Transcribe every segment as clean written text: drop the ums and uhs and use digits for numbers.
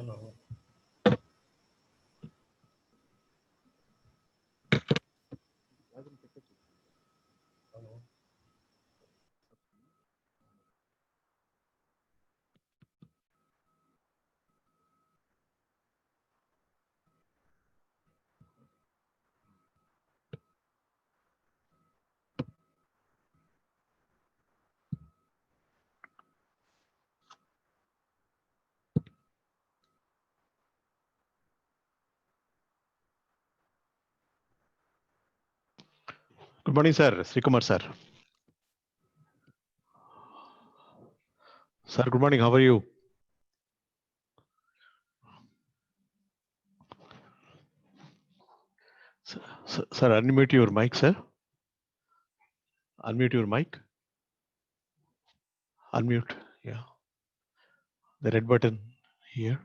Hello. Hello. Good morning, sir. Srikumar, sir. Sir, good morning. How are you? Sir, unmute your mic, sir. Unmute your mic. Unmute. Yeah. The red button here.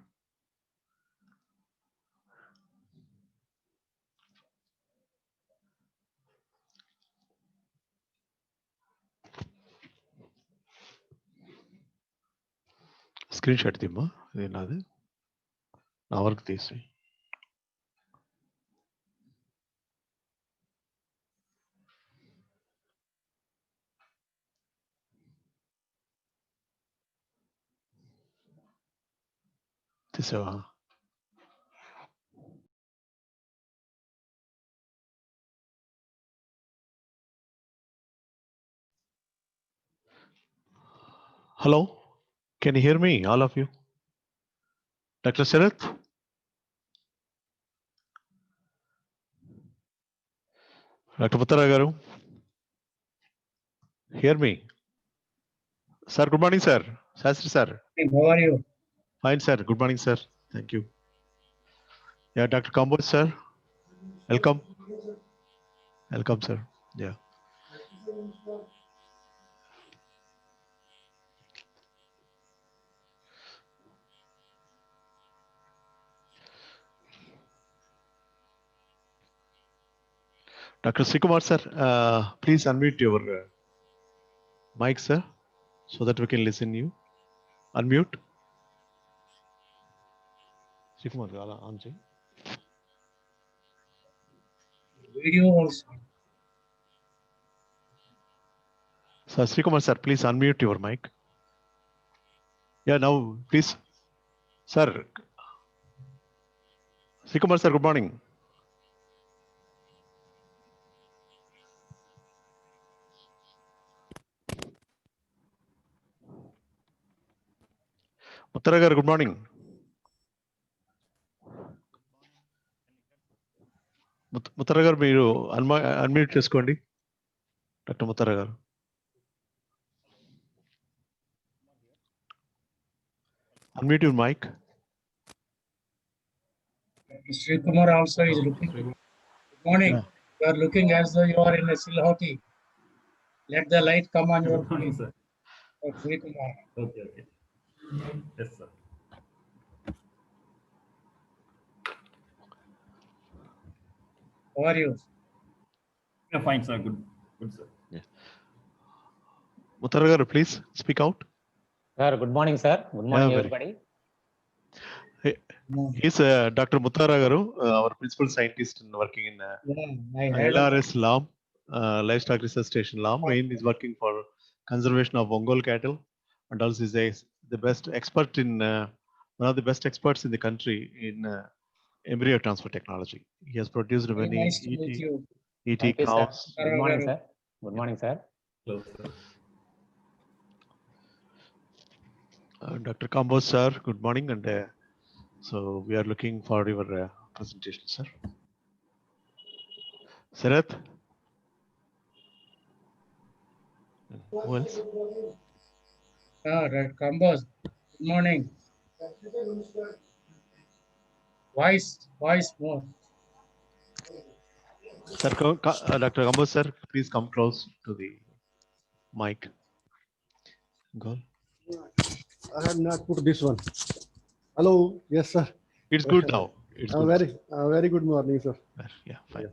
Screenshot dimma. Idenadu. Na work tisi. Tisava. Hello. Can you hear me, all of you? Dr. Sharath? Dr. Muttara garu? Hear me? Sir, good morning, sir. Shastri, sir. How are you? Fine, sir. Good morning, sir. Thank you. Yeah, Dr. Kamboj, sir. Welcome. Welcome, sir. Yeah. Dr. Srikumar, sir, please unmute your mic, sir, so that we can listen you. Unmute. Srikumar, on cheyi. Video also. Sir, Srikumar, sir, please unmute your mic. Yeah, now, please. Sir. Srikumar, sir, good morning. Muttara garu, good morning. Muttara garu, మీరు unmute చేసుకోండి. Dr. Muttara garu. Unmute your mic. Sri Kumar also is looking. Good morning. Yeah. You are looking as though you are in a Silhoti. Let the light come on your face. Sri Kumar. Okay. Yes, sir. How are you? Yeah, fine, sir. Good, sir. Yeah. Muttara garu, please speak out. Sir, good morning, sir. Good morning, everybody. He's Dr. Muttara garu, our principal scientist working in LRS LAM, Livestock Research Station LAM. Main is working for conservation of Ongole cattle, and also is the best expert in one of the best experts in the country in embryo transfer technology. He has produced Very many nice to meet you. ET Thank you, sir. cows. Good morning, sir. Good morning, sir. Hello, sir. Dr. Kamboj, sir, good morning, and so we are looking for your presentation, sir. Sarath? Who else? Right. Kambos. Good morning. Voice more. Sir, Dr. Kamboj, sir, please come close to the mic. Go. I have not put this one. Hello, yes, sir. It's good now. It's good. Very good morning, sir. Yeah, fine.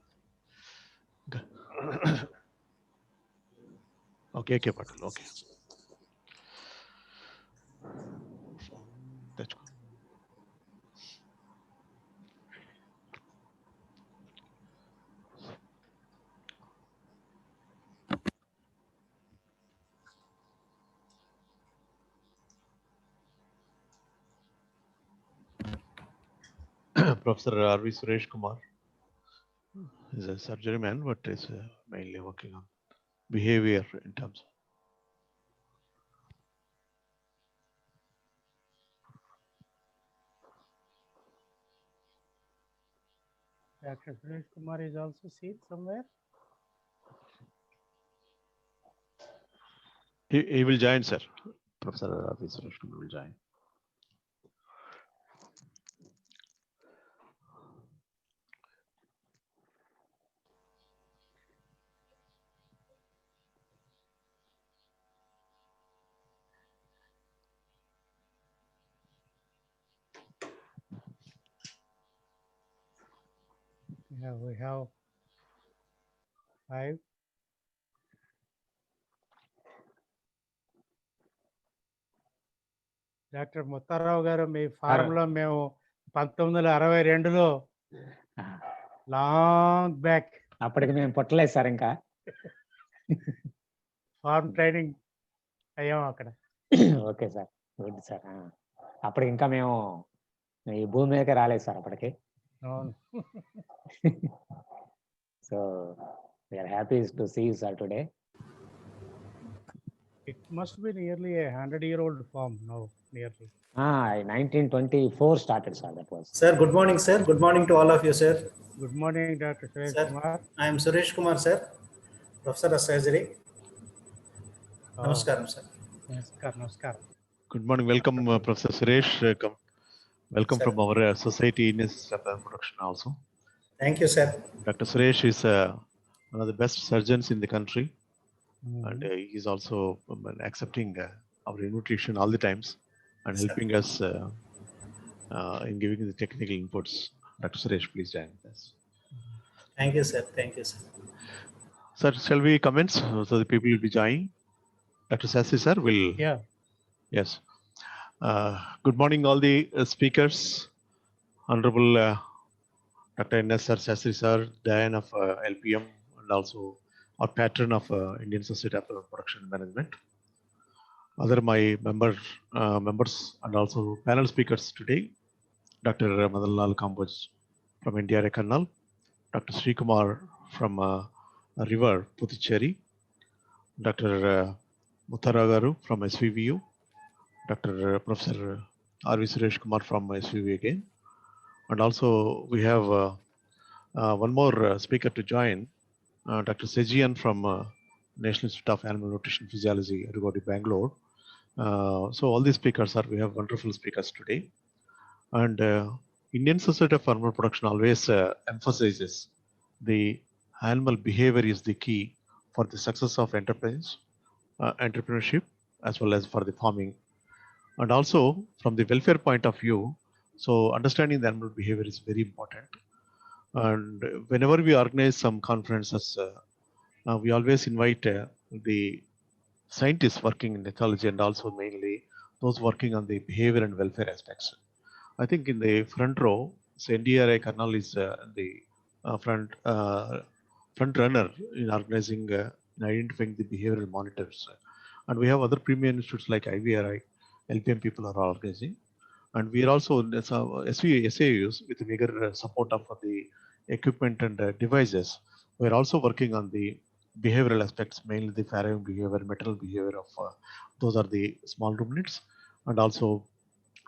Yeah. Okay, Patel. Okay. That's good. Professor R.V. Suresh Kumar is a surgery man, but is mainly working on behavior in terms. Dr. Suresh Kumar is also seen somewhere. He will join, sir. Professor R.V. Suresh Kumar will join. Yeah, we have 5. Doctor ముత్తారావు గారు మీ ఫారంలో మేము 1962లో long back అప్పటికి మేము పుట్టలేదు sir ఇంకా. Form training అయ్యాం అక్కడ. Okay sir, good sir. అప్పటికి ఇంకా మేము ఈ భూమి మీదకే రాలేదు సార్ అప్పటికి. అవును. So we are happy to see you sir today. It must be nearly a 100-year-old farm now, nearly. 1924 started, sir. That was. Sir, good morning, sir. Good morning to all of you, sir. Good morning, Dr. Suresh Sir, Kumar. I am Suresh Kumar, sir, Professor of Surgery. Oh, Namaskaram, sir. Namaskar. Good morning. Welcome, Professor Suresh. Welcome Sir. from our society in ISAPM production also. Thank you, sir. Dr. Suresh is one of the best surgeons in the country. And he is also accepting our invitation all the times and helping us in giving the technical inputs. Dr. Suresh, please join us. Thank you, sir. Thank you, sir. Sir, shall we commence so the people will be joining? Dr. Sassi, sir, will. Yeah. Yes. Good morning, all the speakers. Honorable Dr. N.S. Sir, Sassi, sir, Diane of LPM, and also our patron of Indian Society of Production Management. Other my members and also panel speakers today, Dr. Madanlal Kamboj from India Kannal, Dr. Sri Kumar from River, Puducherry, Dr. Mutharagaru from SVVU, Dr. Professor R.V. Suresh Kumar from SVV again, and also we have one more speaker to join. Dr. Sarjan from National Institute of Animal Nutrition Physiology, Ergodi, Bangalore. So all these speakers we have wonderful speakers today. And Indian Society of Animal Production always emphasizes the animal behavior is the key for the success of entrepreneurship as well as for the farming. And also from the welfare point of view, so understanding the animal behavior is very important. And whenever we organize some conferences, we always invite the scientists working in ethology and also mainly those working on the behavior and welfare aspects. I think in the front row, so NDRI Karnal is the front runner in organizing in identifying the behavioral monitors. And we have other premier institutes like IVRI, LPM people are organizing. And we are also SAUs with the bigger support of the equipment and devices. We are also working on the behavioral aspects, mainly the farrowing behavior, maternal behavior of those are the small ruminants, and also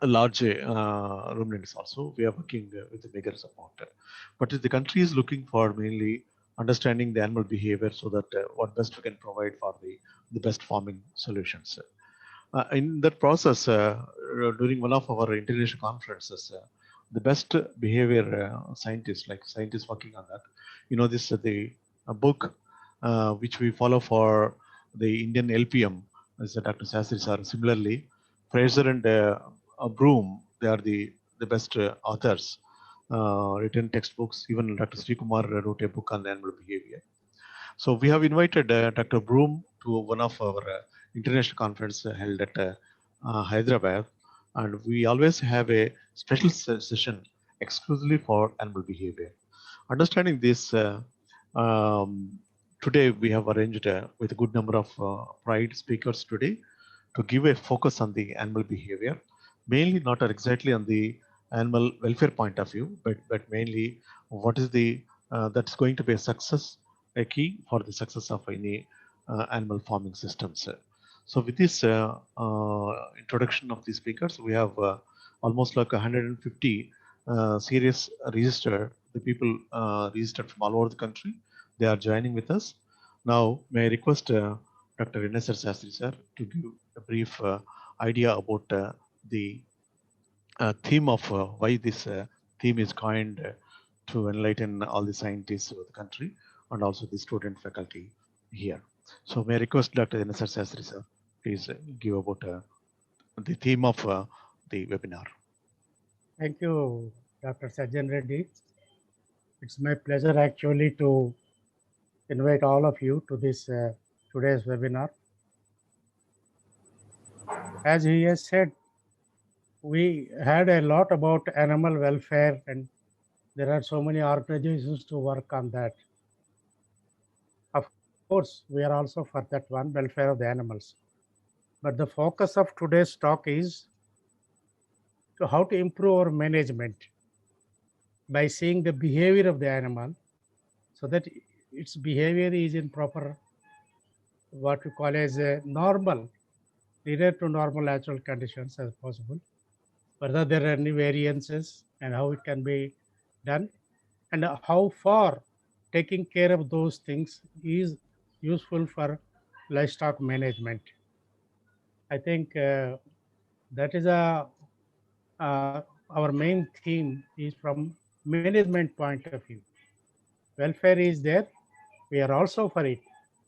large ruminants also. We are working with the bigger support. But the country is looking for mainly understanding the animal behavior so that what best we can provide for the best farming solutions. In that process, during one of our international conferences, the best behavior scientists working on that, this the book which we follow for the Indian LPM, as Dr. Sastry sir. Similarly, Fraser and Broom, they are the best authors, written textbooks. Even Dr. Sri Kumar wrote a book on animal behavior. So we have invited Dr. Broom to one of our international conference held at Hyderabad, and we always have a special session exclusively for animal behavior. Understanding this, today we have arranged with a good number of pride speakers today to give a focus on the animal behavior, mainly not exactly on the animal welfare point of view, but mainly what is the that's going to be a success, a key for the success of any animal farming systems. So with this introduction of the speakers, we have almost like 150 serious registered, the people registered from all over the country. They are joining with us. Now, may I request Dr. Inesar Sastry sir to give a brief idea about the theme of why this theme is coined to enlighten all the scientists of the country and also the student faculty here. So may I request Dr. Inesar Sastry sir, please give about the theme of the webinar. Thank you, Dr. Sarjan Reddy. It's my pleasure actually to invite all of you to this today's webinar. As he has said, we had a lot about animal welfare, and there are so many organizations to work on that. Of course, we are also for that one, welfare of the animals. But the focus of today's talk is to how to improve our management by seeing the behavior of the animal so that its behavior is in proper, what we call as a normal, near to normal natural conditions as possible. Whether there are any variances and how it can be done, and how far taking care of those things is useful for livestock management. I think that is our main theme is from management point of view. Welfare is there, we are also for it,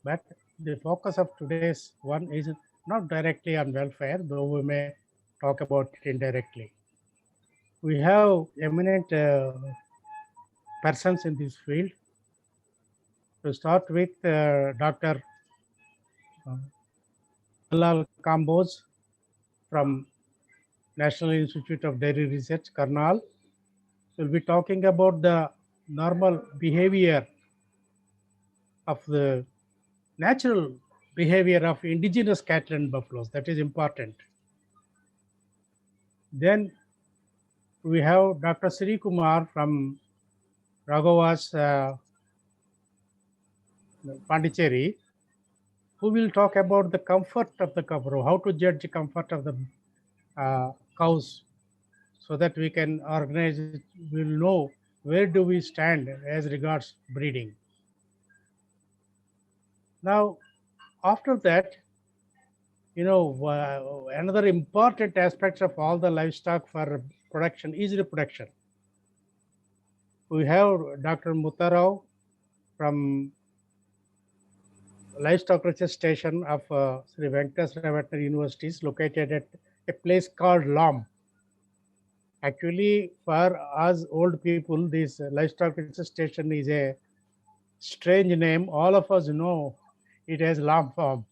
but the focus of today's one is not directly on welfare, though we may talk about it indirectly. We have eminent persons in this field. To start with, Dr. Lal Kamboj from National Institute of Dairy Research, Karnal, will be talking about the normal behavior of the natural behavior of indigenous cattle and buffaloes. That is important. Then we have Dr. Sri Kumar from Raghavas Pondicherry, who will talk about the comfort of the cow, how to judge the comfort of the cows, so that we can organize it, we'll know where do we stand as regards breeding. Now, after that, another important aspect of all the livestock for production is reproduction. We have Dr. Muttarao from Livestock Research Station of Sri Venkateswara Veterinary University, is located at a place called LAM. Actually, for us old people, this Livestock Research Station is a strange name. All of us know it as LAM farm.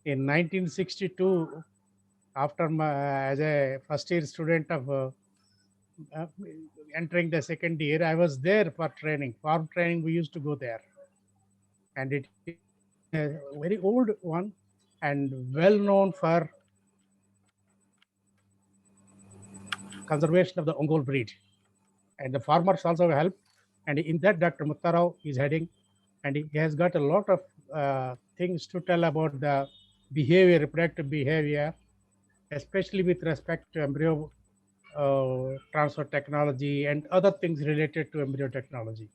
In 1962, after as a first year student of entering the second year, I was there for training, farm training. We used to go there, and it is a very old one and well known for conservation of the Ongole breed. And the farmers also help. And in that, Dr. Muttarao is heading, and he has got a lot of things to tell about the behavior, reproductive behavior, especially with respect to embryo transfer technology and other things related to embryo technology.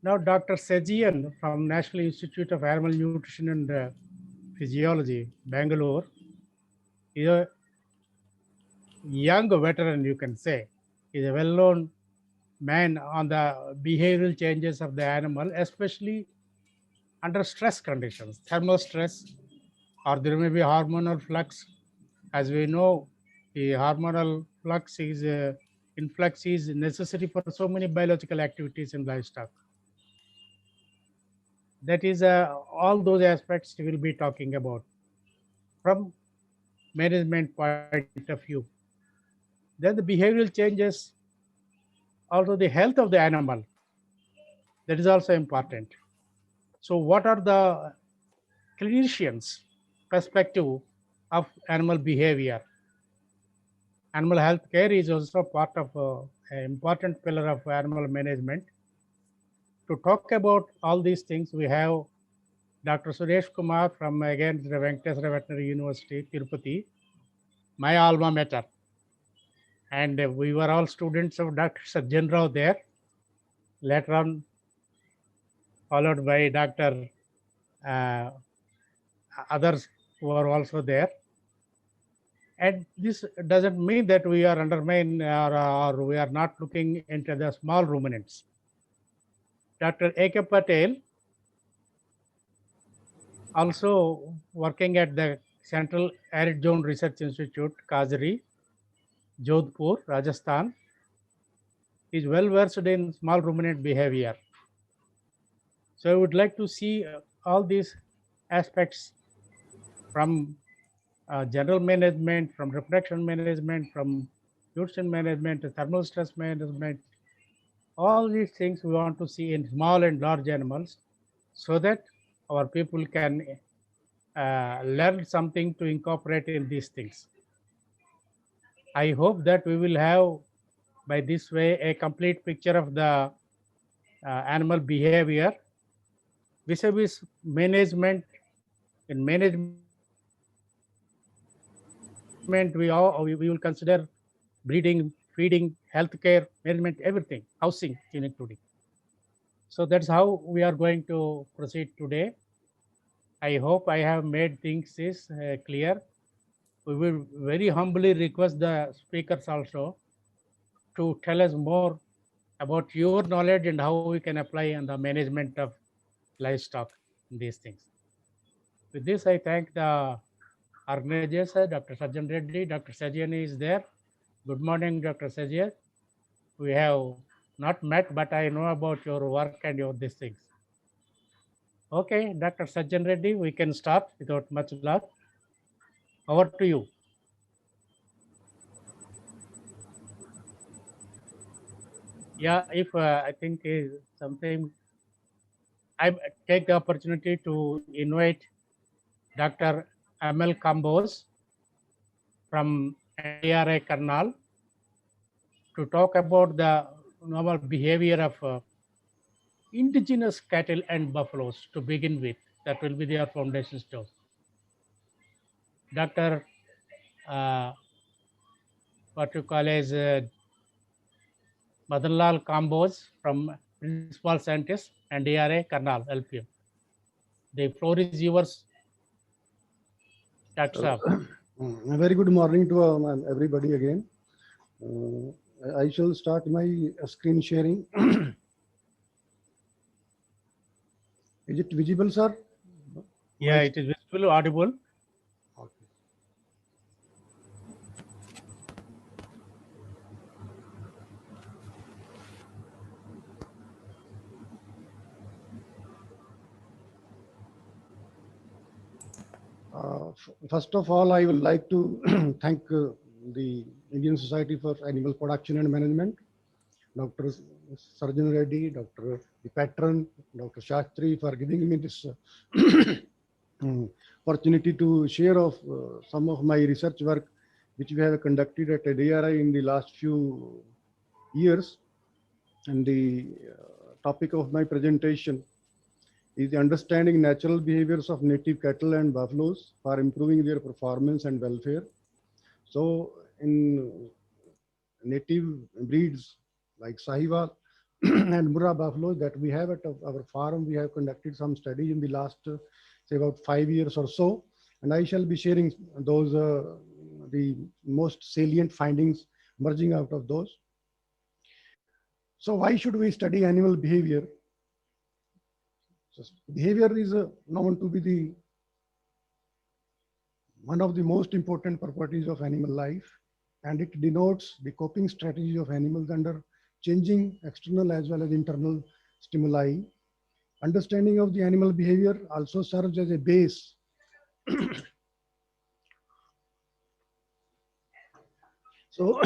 Now, Dr. Sarjan from National Institute of Animal Nutrition and Physiology, Bangalore, is a young veteran, you can say. He's a well-known man on the behavioral changes of the animal, especially under stress conditions, thermal stress, or there may be hormonal flux. As we know, the hormonal flux is influx is necessary for so many biological activities in livestock. That is all those aspects we will be talking about from management point of view. Then the behavioral changes, also the health of the animal, that is also important. So what are the clinicians' perspective of animal behavior? Animal health care is also part of an important pillar of animal management. To talk about all these things, we have Dr. Suresh Kumar from again the Venkateswara Veterinary University, Tirupati, my alma mater. And we were all students of Dr. Sarjan Rao there. Later on, followed by Dr. Others who are also there. And this doesn't mean that we are undermining or we are not looking into the small ruminants. Dr. A.K. Patel, also working at the Central Arid Zone Research Institute, Kazari, Jodhpur, Rajasthan, is well versed in small ruminant behavior. So I would like to see all these aspects from general management, from reproduction management, from nutrition management, to thermal stress management. All these things we want to see in small and large animals so that our people can learn something to incorporate in these things. I hope that we will have by this way a complete picture of the animal behavior vis-a-vis management. In management, we will consider breeding, feeding, healthcare, management, everything, housing including. So that's how we are going to proceed today. I hope I have made things clear. We will very humbly request the speakers also to tell us more about your knowledge and how we can apply in the management of livestock in these things. With this, I thank the organizers, Dr. Sarjan Reddy. Dr. Sarjan is there. Good morning, Dr. Sarjan. We have not met, but I know about your work and your these things. Okay, Dr. Sarjan Reddy, we can start without much luck. Over to you. Yeah, if I think something, I take the opportunity to invite Dr. ML Kambos from NDRA Karnal to talk about the normal behavior of indigenous cattle and buffaloes to begin with. That will be their foundation stone. Dr. What you call as Madanlal Kambos from Principal Scientist and DRA Karnal, LPM. The floor is yours, Dr. Saab. A very good morning to everybody again. I shall start my screen sharing. Is it visible, sir? Yeah, it is visible, audible. Okay. First of all, I would like to thank the Indian Society for Animal Production and Management, Dr. Sarjan Reddy, Dr. The Patron, Dr. Shastri for giving me this opportunity to share of some of my research work which we have conducted at DRI in the last few years. And the topic of my presentation is the understanding natural behaviors of native cattle and buffaloes for improving their performance and welfare. So in native breeds like Sahiwal and Murrah buffaloes that we have at our farm, we have conducted some studies in the last, say about 5 years or so. And I shall be sharing those, the most salient findings emerging out of those. So why should we study animal behavior? So behavior is known to be the one of the most important properties of animal life, and it denotes the coping strategy of animals under changing external as well as internal stimuli. Understanding of the animal behavior also serves as a base so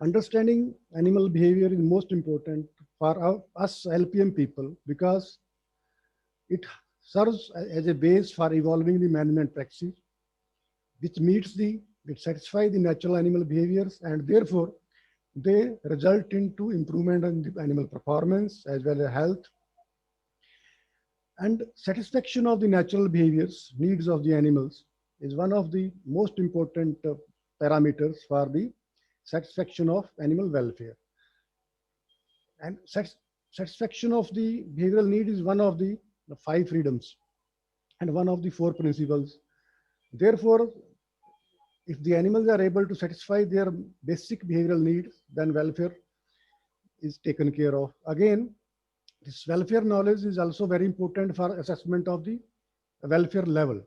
understanding animal behavior is most important for us LPM people because it serves as a base for evolving the management practices which meets the which satisfy the natural animal behaviors, and therefore they result into improvement in the animal performance as well as health. And satisfaction of the natural behaviors, needs of the animals is one of the most important parameters for the satisfaction of animal welfare. And satisfaction of the behavioral need is one of the 5 freedoms and one of the 4 principles. Therefore, if the animals are able to satisfy their basic behavioral needs, then welfare is taken care of. Again, this welfare knowledge is also very important for assessment of the welfare level.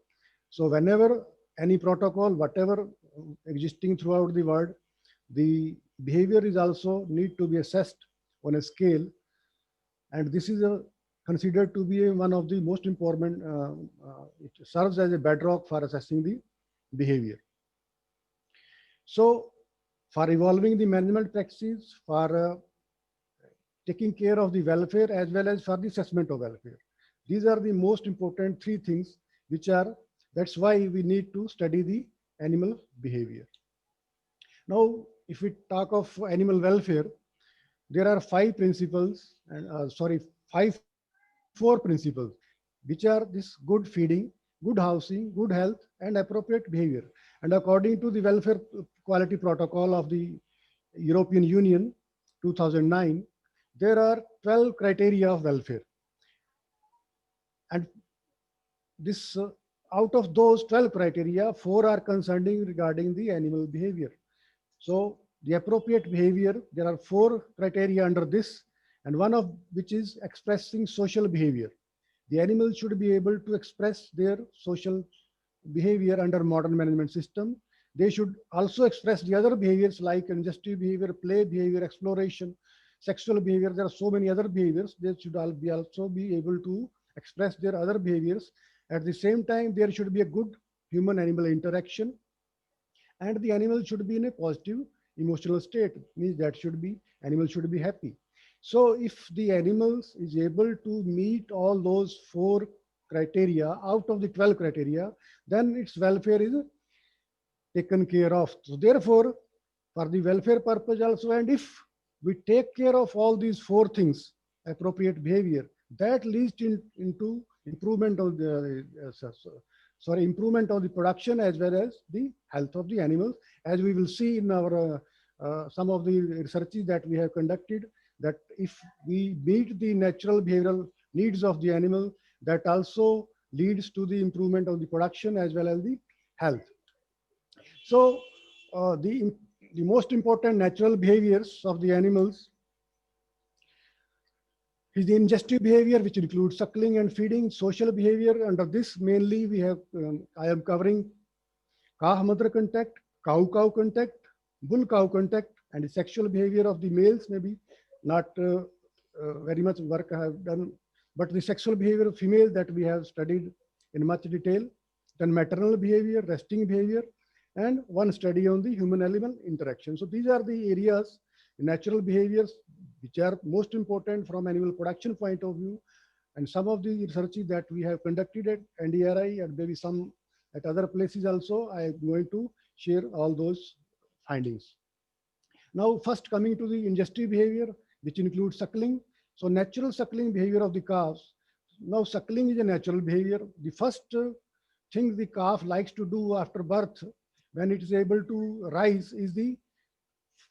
So whenever any protocol, whatever existing throughout the world, the behavior is also need to be assessed on a scale. And this is considered to be one of the most important, it serves as a bedrock for assessing the behavior. So for evolving the management practices, for taking care of the welfare as well as for the assessment of welfare. These are the most important 3 things which are, that's why we need to study the animal behavior. Now, if we talk of animal welfare, there are 5 principles and 4 principles, which are this good feeding, good housing, good health, and appropriate behavior. And according to the welfare quality protocol of the European Union 2009, there are 12 criteria of welfare. And this out of those 12 criteria, 4 are concerning regarding the animal behavior. So the appropriate behavior, there are 4 criteria under this, and one of which is expressing social behavior. The animals should be able to express their social behavior under modern management system. They should also express the other behaviors like ingestive behavior, play behavior, exploration, sexual behavior. There are so many other behaviors. They should also be able to express their other behaviors. At the same time, there should be a good human-animal interaction, and the animal should be in a positive emotional state. Means that animal should be happy. So if the animals is able to meet all those 4 criteria out of the 12 criteria, then its welfare is taken care of. So therefore, for the welfare purpose also, and if we take care of all these 4 things, appropriate behavior, that leads into improvement of the improvement of the production as well as the health of the animals, as we will see in our some of the researches that we have conducted, that if we meet the natural behavioral needs of the animal, that also leads to the improvement of the production as well as the health. So the most important natural behaviors of the animals is the ingestive behavior, which includes suckling and feeding. Social behavior, under this mainly we have, I am covering calf-mother contact, cow-cow contact, bull-cow contact, and the sexual behavior of the males. Maybe not very much work I have done, but the sexual behavior of females that we have studied in much detail. Then maternal behavior, resting behavior, and one study on the human-animal interaction. So these are the areas, natural behaviors, which are most important from animal production point of view. And some of the researches that we have conducted at NDRI and maybe some at other places also, I am going to share all those findings. Now, first coming to the ingestive behavior, which includes suckling. So natural suckling behavior of the calves. Now, suckling is a natural behavior. The first thing the calf likes to do after birth, when it is able to rise, is to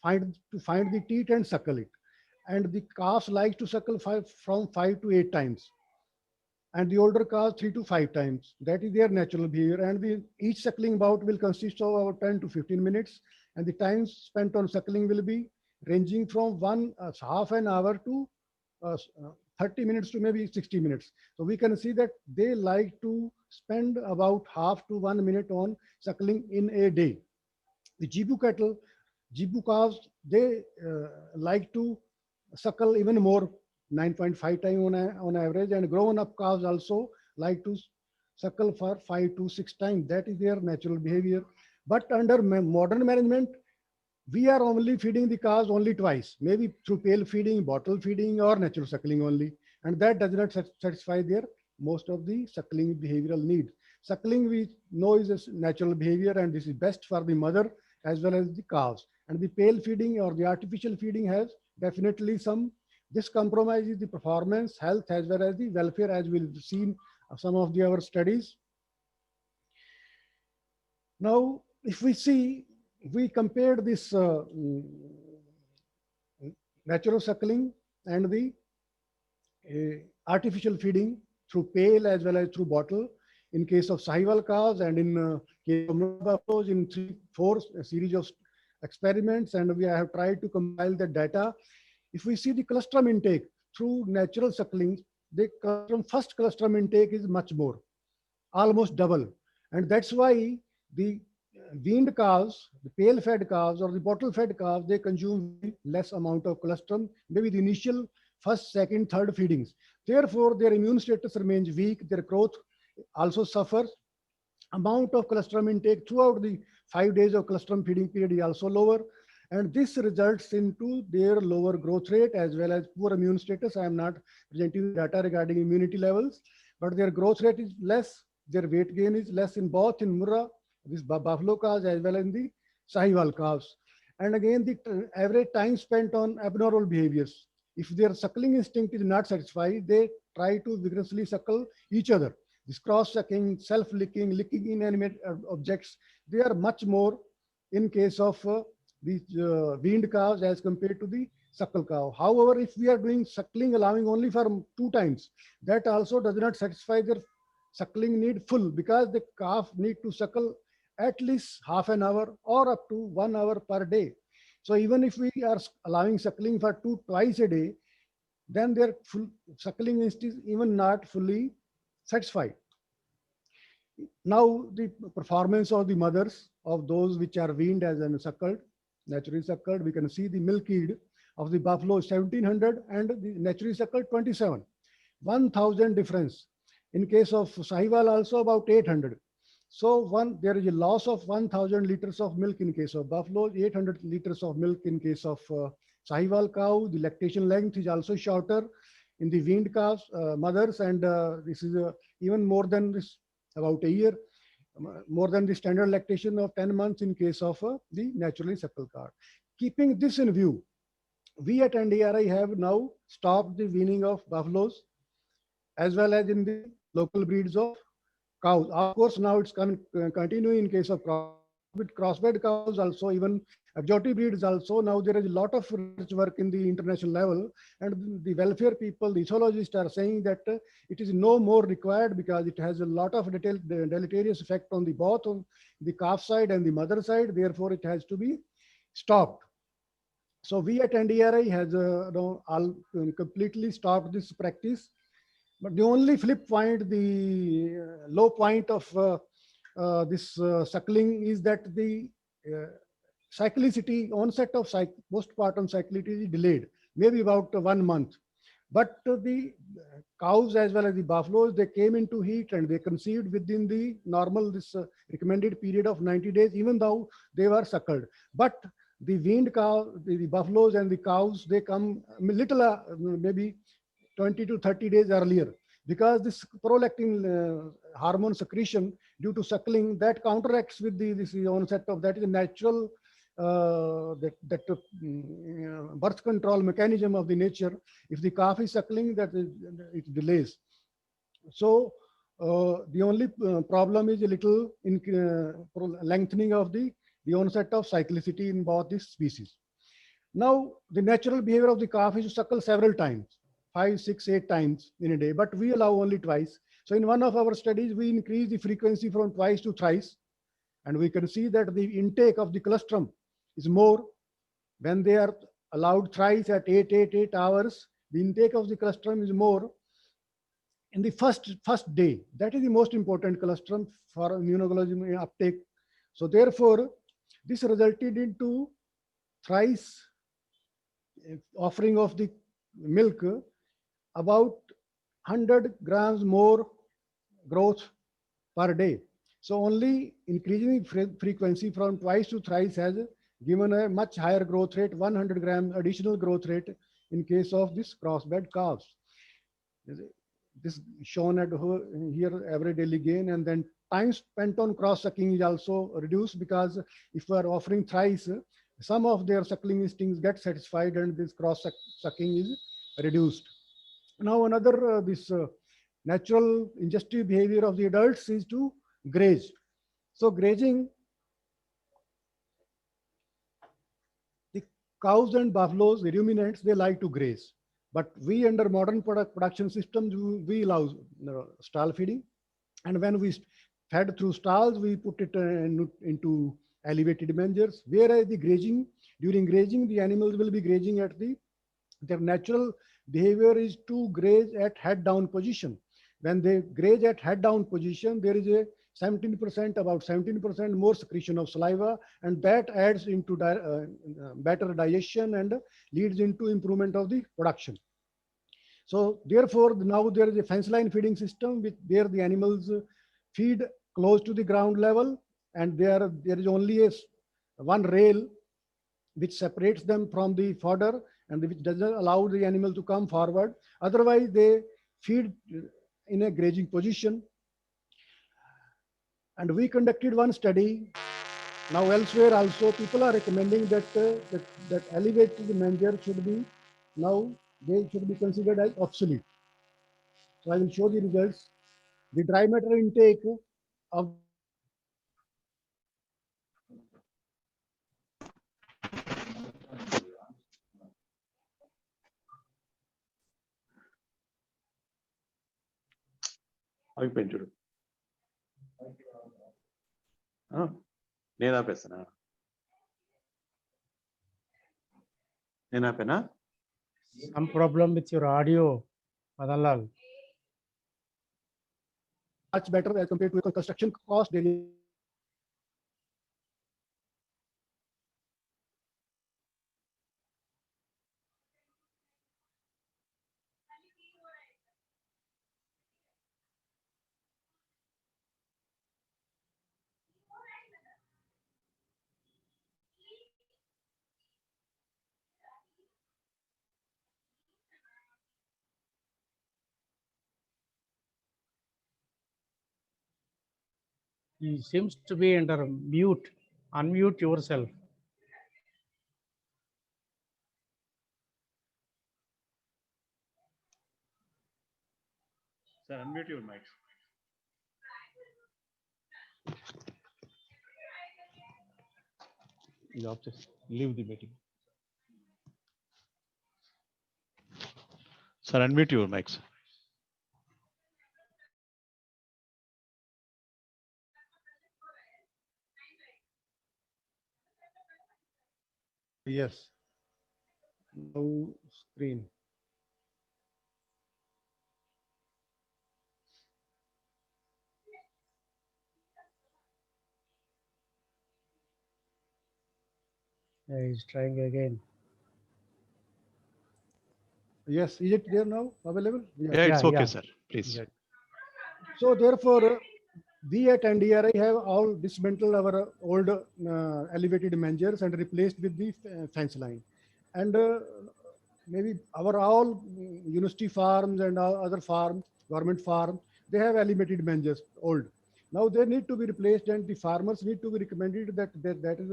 find the teat and suckle it. And the calves like to suckle from 5 to 8 times. And the older calves 3 to 5 times. That is their natural behavior. And each suckling bout will consist of about 10 to 15 minutes. And the time spent on suckling will be ranging from half an hour to 30 minutes to maybe 60 minutes. So we can see that they like to spend about half to 1 minute on suckling in a day. The Zebu cattle, Zebu calves, they like to suckle even more, 9.5 times on average, and grown-up calves also like to suckle for 5 to 6 times. That is their natural behavior. But under modern management, we are only feeding the calves only twice, maybe through pail feeding, bottle feeding, or natural suckling only. And that does not satisfy their most of the suckling behavioral need. Suckling we know is a natural behavior, and this is best for the mother as well as the calves. And the pale feeding or the artificial feeding has definitely this compromises the performance, health, as well as the welfare, as we've seen some of our studies. Now, if we compared this natural suckling and the artificial feeding through pail as well as through bottle in case of Sahiwal cows, and in case of buffaloes in 3-4 series of experiments, and we have tried to compile the data. If we see the colostrum intake through natural suckling, the first colostrum intake is much more, almost double. And that's why the weaned calves, the pale fed calves or the bottle fed calves, they consume less amount of colostrum, maybe the initial first, second, third feedings. Therefore, their immune status remains weak, their growth also suffers. Amount of colostrum intake throughout the 5 days of colostrum feeding period is also lower. And this results into their lower growth rate as well as poor immune status. I am not presenting data regarding immunity levels, but their growth rate is less, their weight gain is less in both in Murrah, this buffalo calves, as well as in the Sahiwal calves. And again, the average time spent on abnormal behaviors. If their suckling instinct is not satisfied, they try to vigorously suckle each other. This cross-sucking, self-licking, licking inanimate objects, they are much more in case of the weaned calves as compared to the suckle cow. However, if we are doing suckling allowing only for 2 times, that also does not satisfy their suckling need full, because the calf need to suckle at least half an hour or up to 1 hour per day. So even if we are allowing suckling for twice a day, then their full suckling is even not fully satisfied. Now the performance of the mothers of those which are weaned as an suckled, naturally suckled, we can see the milk yield of the buffalo 1700 and the naturally suckled 27. 1000 difference. In case of Sahiwal also about 800. So there is a loss of 1000 liters of milk in case of buffalo, 800 liters of milk in case of Sahiwal cow. The lactation length is also shorter in the weaned calves, mothers, and this is even more than this, about a year, more than the standard lactation of 10 months in case of the naturally suckled cow. Keeping this in view, we at NDRI have now stopped the weaning of buffaloes as well as in the local breeds of cows. Of course, now it's continuing in case of crossbred cows, also even exotic breeds also. Now there is a lot of research work in the international level, and the welfare people, the ethologists are saying that it is no more required because it has a lot of deleterious effect on the both on the calf side and the mother side. Therefore, it has to be stopped. So we at NDRI has completely stopped this practice. But the only flip point, the low point of this suckling is that the cyclicity, onset of postpartum cyclicity is delayed, maybe about 1 month. But the cows as well as the buffaloes, they came into heat and they conceived within the normal, recommended period of 90 days, even though they were suckled. But the weaned cow, the buffaloes and the cows, they come a little, maybe 20 to 30 days earlier, because this prolactin hormone secretion due to suckling, that counteracts with this onset of that is a natural birth control mechanism of the nature. If the calf is suckling, it delays. So the only problem is a little in lengthening of the onset of cyclicity in both these species. Now, the natural behavior of the calf is to suckle several times, 5, 6, 8 times in a day, but we allow only twice. So in one of our studies, we increase the frequency from twice to thrice, and we can see that the intake of the colostrum is more when they are allowed thrice at 8 hours. The intake of the colostrum is more in the first day. That is the most important colostrum for immunoglobulin uptake. So therefore, this resulted into thrice offering of the milk, about 100 grams more growth per day. So only increasing frequency from twice to thrice has given a much higher growth rate, 100 grams additional growth rate in case of this crossbred calves. This shown at here average daily gain, and then time spent on cross sucking is also reduced, because if we are offering thrice, some of their suckling instincts get satisfied and this cross sucking is reduced. Now another natural ingestive behavior of the adults is to graze. So grazing, the cows and buffaloes, the ruminants, they like to graze. But we under modern production systems, we allow stall feeding. And when we fed through stalls, we put it into elevated mangers. Whereas the grazing, during grazing, the animals will be grazing at their natural behavior is to graze at head down position. When they graze at head down position, there is a 17%, about 17% more secretion of saliva, and that adds into better digestion and leads into improvement of the production. So therefore, now there is a fence line feeding system where the animals feed close to the ground level, and there is only one rail which separates them from the fodder and which doesn't allow the animal to come forward. Otherwise, they feed in a grazing position. And we conducted one study. Now elsewhere also, people are recommending that that elevated manger should be, now they should be considered as obsolete. So I will show the results. The dry matter intake of అయిపోయింది చూడు. నేను ఆపేస్తానా? నేను ఆపేనా? Some problem with your audio, Madanlal. much better as compared to a construction cost. He seems to be under mute. Unmute yourself. Sir, unmute your mic. Just leave the meeting. Sir, unmute your mics. Yes. Now screen. He's trying again. Yes, is it there now available? Yeah, it's okay, yeah. sir. Please. Yeah. So therefore, we at NDRI have all dismantled our old elevated mangers and replaced with the fence line. And maybe our all university farms and other farms, government farms, they have elevated mangers, old. Now they need to be replaced, and the farmers need to be recommended that that is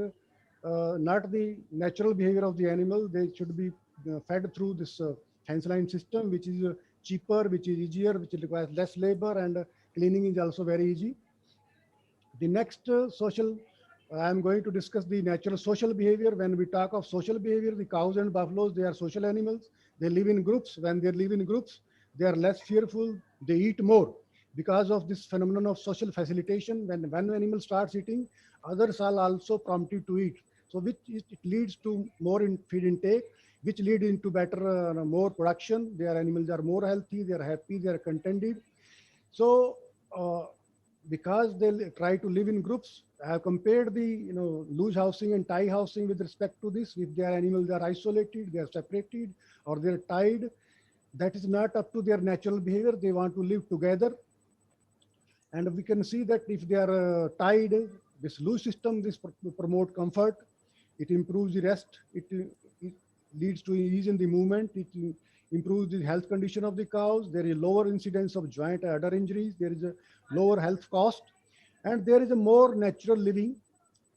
not the natural behavior of the animal. They should be fed through this fence line system, which is cheaper, which is easier, which requires less labor, and cleaning is also very easy. The next social, I am going to discuss the natural social behavior. When we talk of social behavior, the cows and buffaloes, they are social animals. They live in groups. When they live in groups, they are less fearful. They eat more. Because of this phenomenon of social facilitation, when one animal starts eating, others are also prompted to eat. So which it leads to more feed intake, which lead into better, more production. Their animals are more healthy, they are happy, they are contented. So because they try to live in groups, I have compared the loose housing and tie housing with respect to this. If their animals are isolated, they are separated, or they are tied, that is not up to their natural behavior. They want to live together. And we can see that if they are tied, this loose system, this promote comfort. It improves the rest. It leads to ease in the movement. It improves the health condition of the cows. There is lower incidence of joint and other injuries. There is a lower health cost. And there is a more natural living,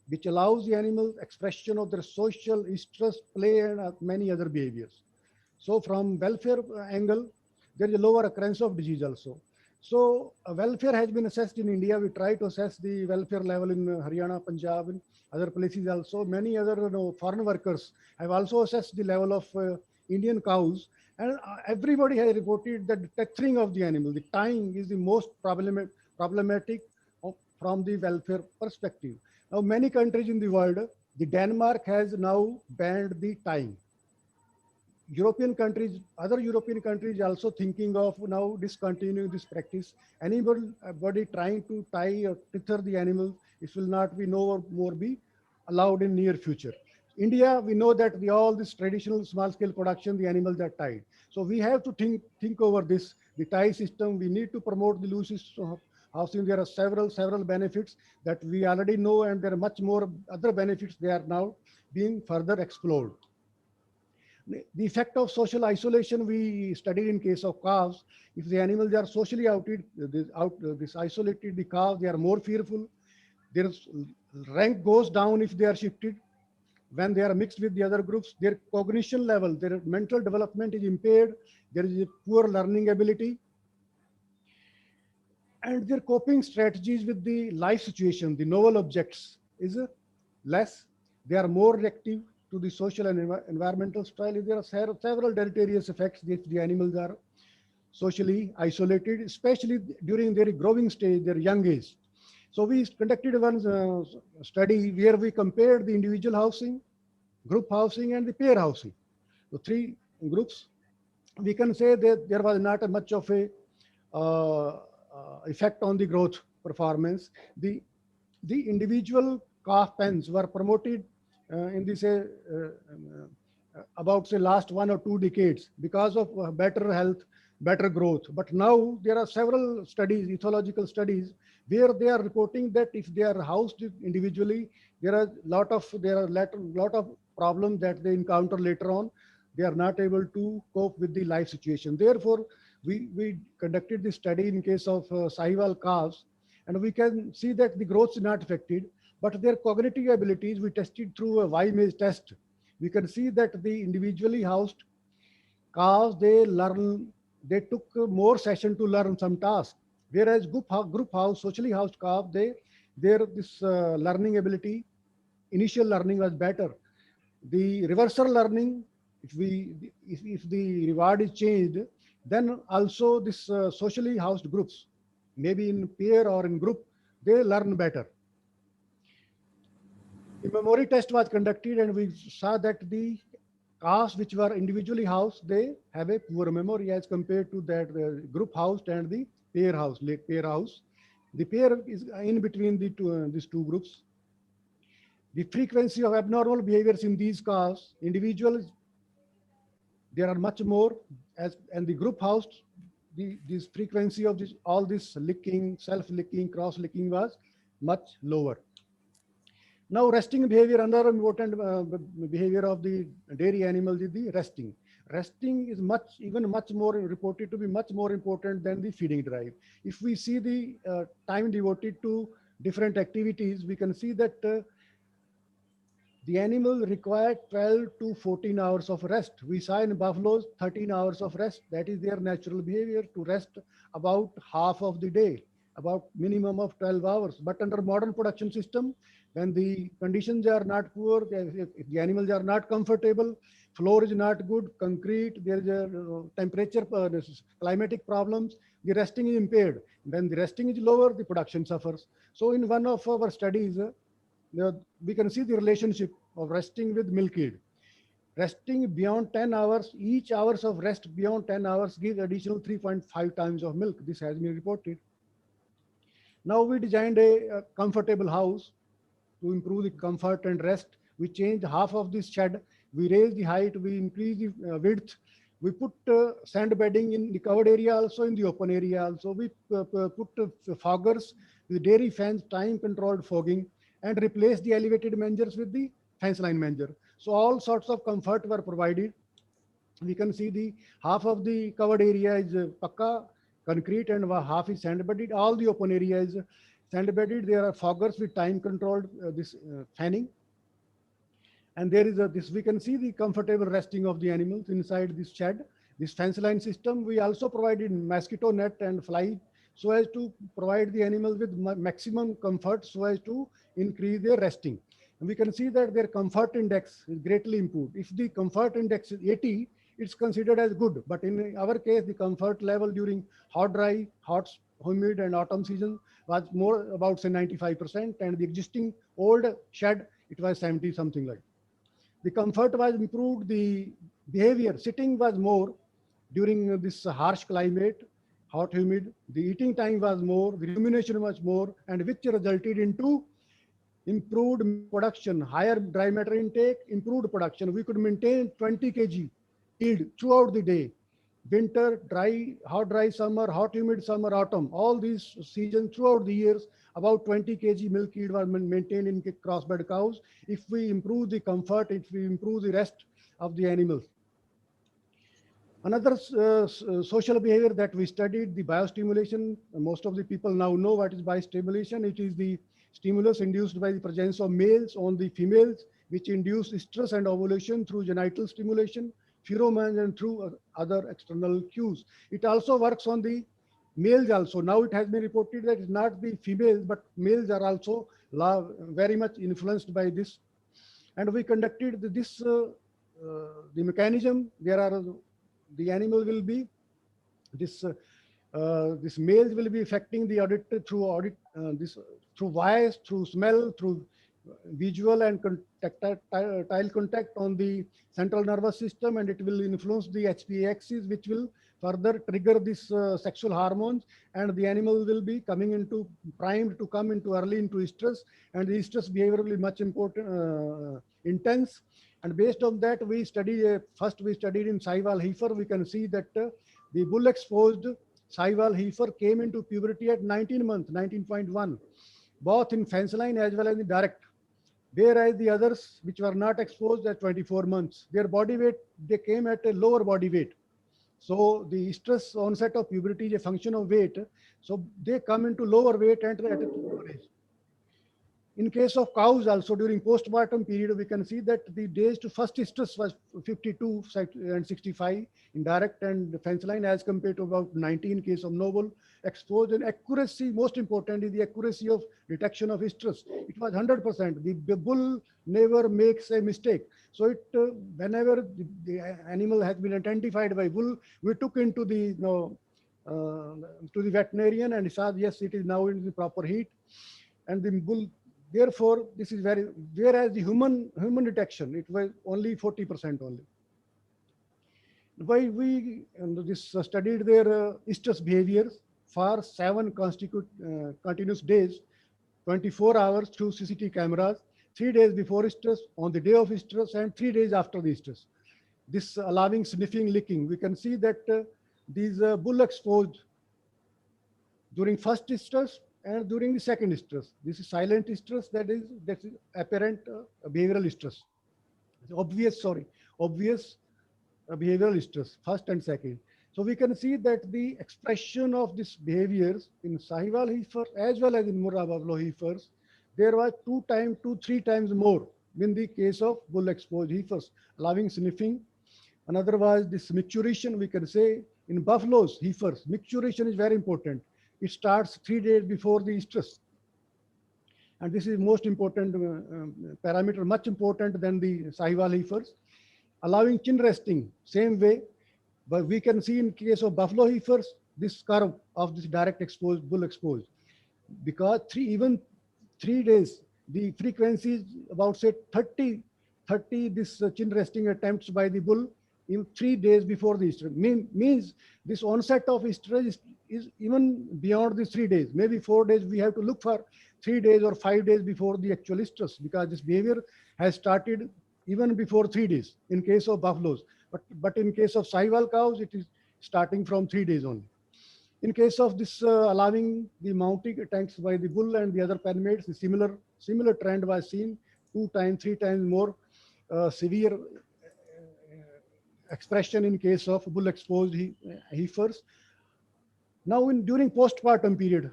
which allows the animal expression of their social interest, play, and many other behaviors. So from welfare angle, there is a lower occurrence of disease also. So welfare has been assessed in India. We try to assess the welfare level in Haryana, Punjab, and other places also. Many other foreign workers have also assessed the level of Indian cows. And everybody has reported that the tethering of the animal, the tying, is the most problematic from the welfare perspective. Now, many countries in the world, the Denmark has now banned the tying. European countries, other European countries also thinking of now discontinuing this practice. Anybody trying to tie or tether the animal, it will not be no more be allowed in near future. India, we know that all this traditional small scale production, the animals are tied. So we have to think over this, the tie system. We need to promote the loose housing. There are several benefits that we already know, and there are much more other benefits. They are now being further explored. The effect of social isolation we studied in case of calves. If the animals are socially this isolated, the calves, they are more fearful. Their rank goes down if they are shifted. When they are mixed with the other groups, their cognition level, their mental development is impaired. There is a poor learning ability. And their coping strategies with the life situation, the novel objects, is less. They are more reactive to the social and environmental style. There are several deleterious effects if the animals are socially isolated, especially during their growing stage, their young age. So we conducted one study where we compared the individual housing, group housing, and the pair housing. The three groups. We can say that there was not much of a effect on the growth performance. The individual calf pens were promoted in this about say last 1 or 2 decades because of better health, better growth. But now there are several studies, ethological studies, where they are reporting that if they are housed individually, there are lot of problems that they encounter later on. They are not able to cope with the life situation. Therefore, we conducted this study in case of Sahiwal calves, and we can see that the growth is not affected, but their cognitive abilities we tested through a Y-maze test. We can see that the individually housed calves, they took more session to learn some tasks, whereas group house, socially housed calf, their learning ability, initial learning was better. The reversal learning, if the reward is changed, then also this socially housed groups, maybe in pair or in group, they learn better. The memory test was conducted, and we saw that the calves which were individually housed, they have a poor memory as compared to that group housed and the pair house. The pair is in between these two groups. The frequency of abnormal behaviors in these calves, individuals, there are much more, and the group housed, this frequency of all this licking, self-licking, cross-licking was much lower. Now, resting behavior, another important behavior of the dairy animals is the resting. Resting is even much more reported to be much more important than the feeding drive. If we see the time devoted to different activities, we can see that the animal require 12 to 14 hours of rest. We saw in buffaloes 13 hours of rest. That is their natural behavior, to rest about half of the day, about minimum of 12 hours. But under modern production system, when the conditions are not poor, if the animals are not comfortable, floor is not good, concrete, there is a temperature, climatic problems, the resting is impaired. When the resting is lower, the production suffers. So in one of our studies, we can see the relationship of resting with milk yield. Resting beyond 10 hours, each hours of rest beyond 10 hours gives additional 3.5 times of milk. This has been reported. Now we designed a comfortable house to improve the comfort and rest. We changed half of this shed. We raised the height, we increased the width. We put sand bedding in the covered area, also in the open area. Also, we put foggers with dairy fans, time controlled fogging, and replaced the elevated mangers with the fence line manger. So all sorts of comfort were provided. We can see the half of the covered area is pakka concrete and half is sand bedded. All the open area is sand bedded. There are foggers with time controlled fanning. And there is this, we can see the comfortable resting of the animals inside this shed. This fence line system, we also provided mosquito net and fly so as to provide the animals with maximum comfort so as to increase their resting. And we can see that their comfort index is greatly improved. If the comfort index is 80, it's considered as good. But in our case, the comfort level during hot, dry, hot, humid and autumn season was more about say 95%, and the existing old shed, it was 70 something like. The comfort was improved, the behavior, sitting was more during this harsh climate, hot, humid. The eating time was more, the rumination was more, and which resulted into improved production, higher dry matter intake, improved production. We could maintain 20 kg yield throughout the day. Winter, dry, hot, dry summer, hot, humid summer, autumn, all these seasons throughout the years, about 20 kg milk yield was maintained in crossbred cows. If we improve the comfort, if we improve the rest of the animals. Another social behavior that we studied, the biostimulation. Most of the people now know what is biostimulation. It is the stimulus induced by the presence of males on the females, which induce stress and ovulation through genital stimulation, pheromones, and through other external cues. It also works on the males also. Now it has been reported that it's not the females, but males are also very much influenced by this. And we conducted this, the mechanism. There are, the animal will be, this males will be affecting the auditor through through voice, through smell, through visual and tactile contact on the central nervous system, and it will influence the HPA axis, which will further trigger this sexual hormones, and the animal will be coming into primed to come into early into stress, and the stress behavior will be much intense. And based on that, we study first we studied in Sahiwal heifer. We can see that the bull exposed Sahiwal heifer came into puberty at 19 months, 19.1, both in fence line as well as in direct. Whereas the others which were not exposed at 24 months, their body weight, they came at a lower body weight. So the stress onset of puberty is a function of weight. So they come into lower weight and at a lower age. In case of cows also, during postpartum period, we can see that the days to first stress was 52 and 65 in direct and fence line, as compared to about 90 in case of noble exposed. And accuracy, most important is the accuracy of detection of stress. It was 100%. The bull never makes a mistake. So it whenever the animal has been identified by bull, we took into the to the veterinarian and said, yes, it is now in the proper heat. And the bull, therefore, this is very, whereas the human detection, it was only 40% only. Why we studied their stress behaviors for 7 continuous days, 24 hours through CCTV cameras, 3 days before stress, on the day of stress, and 3 days after the stress. This allowing sniffing, licking. We can see that these bull exposed during first stress and during the second stress. This is silent stress, that is apparent behavioral stress. Obvious behavioral stress, first and second. So we can see that the expression of these behaviors in Sahiwal heifer as well as in Murrah buffalo heifers, there was 2 to 3 times more in the case of bull exposed heifers, allowing sniffing. Another was this maturation. We can say in buffaloes, heifers, maturation is very important. It starts 3 days before the stress. And this is most important parameter, much important than the Sahiwal heifers. Allowing chin resting, same way. But we can see in case of buffalo heifers, this curve of this direct exposed, bull exposed. Because even 3 days, the frequency is about say 30 this chin resting attempts by the bull in 3 days before the stress. Means this onset of stress is even beyond these 3 days. Maybe 4 days, we have to look for 3 days or 5 days before the actual stress, because this behavior has started even before 3 days in case of buffaloes. But in case of Sahiwal cows, it is starting from 3 days only. In case of this allowing the mounting attacks by the bull and the other panmates, the similar trend was seen, 2 times, 3 times more severe expression in case of bull exposed heifers. Now during postpartum period,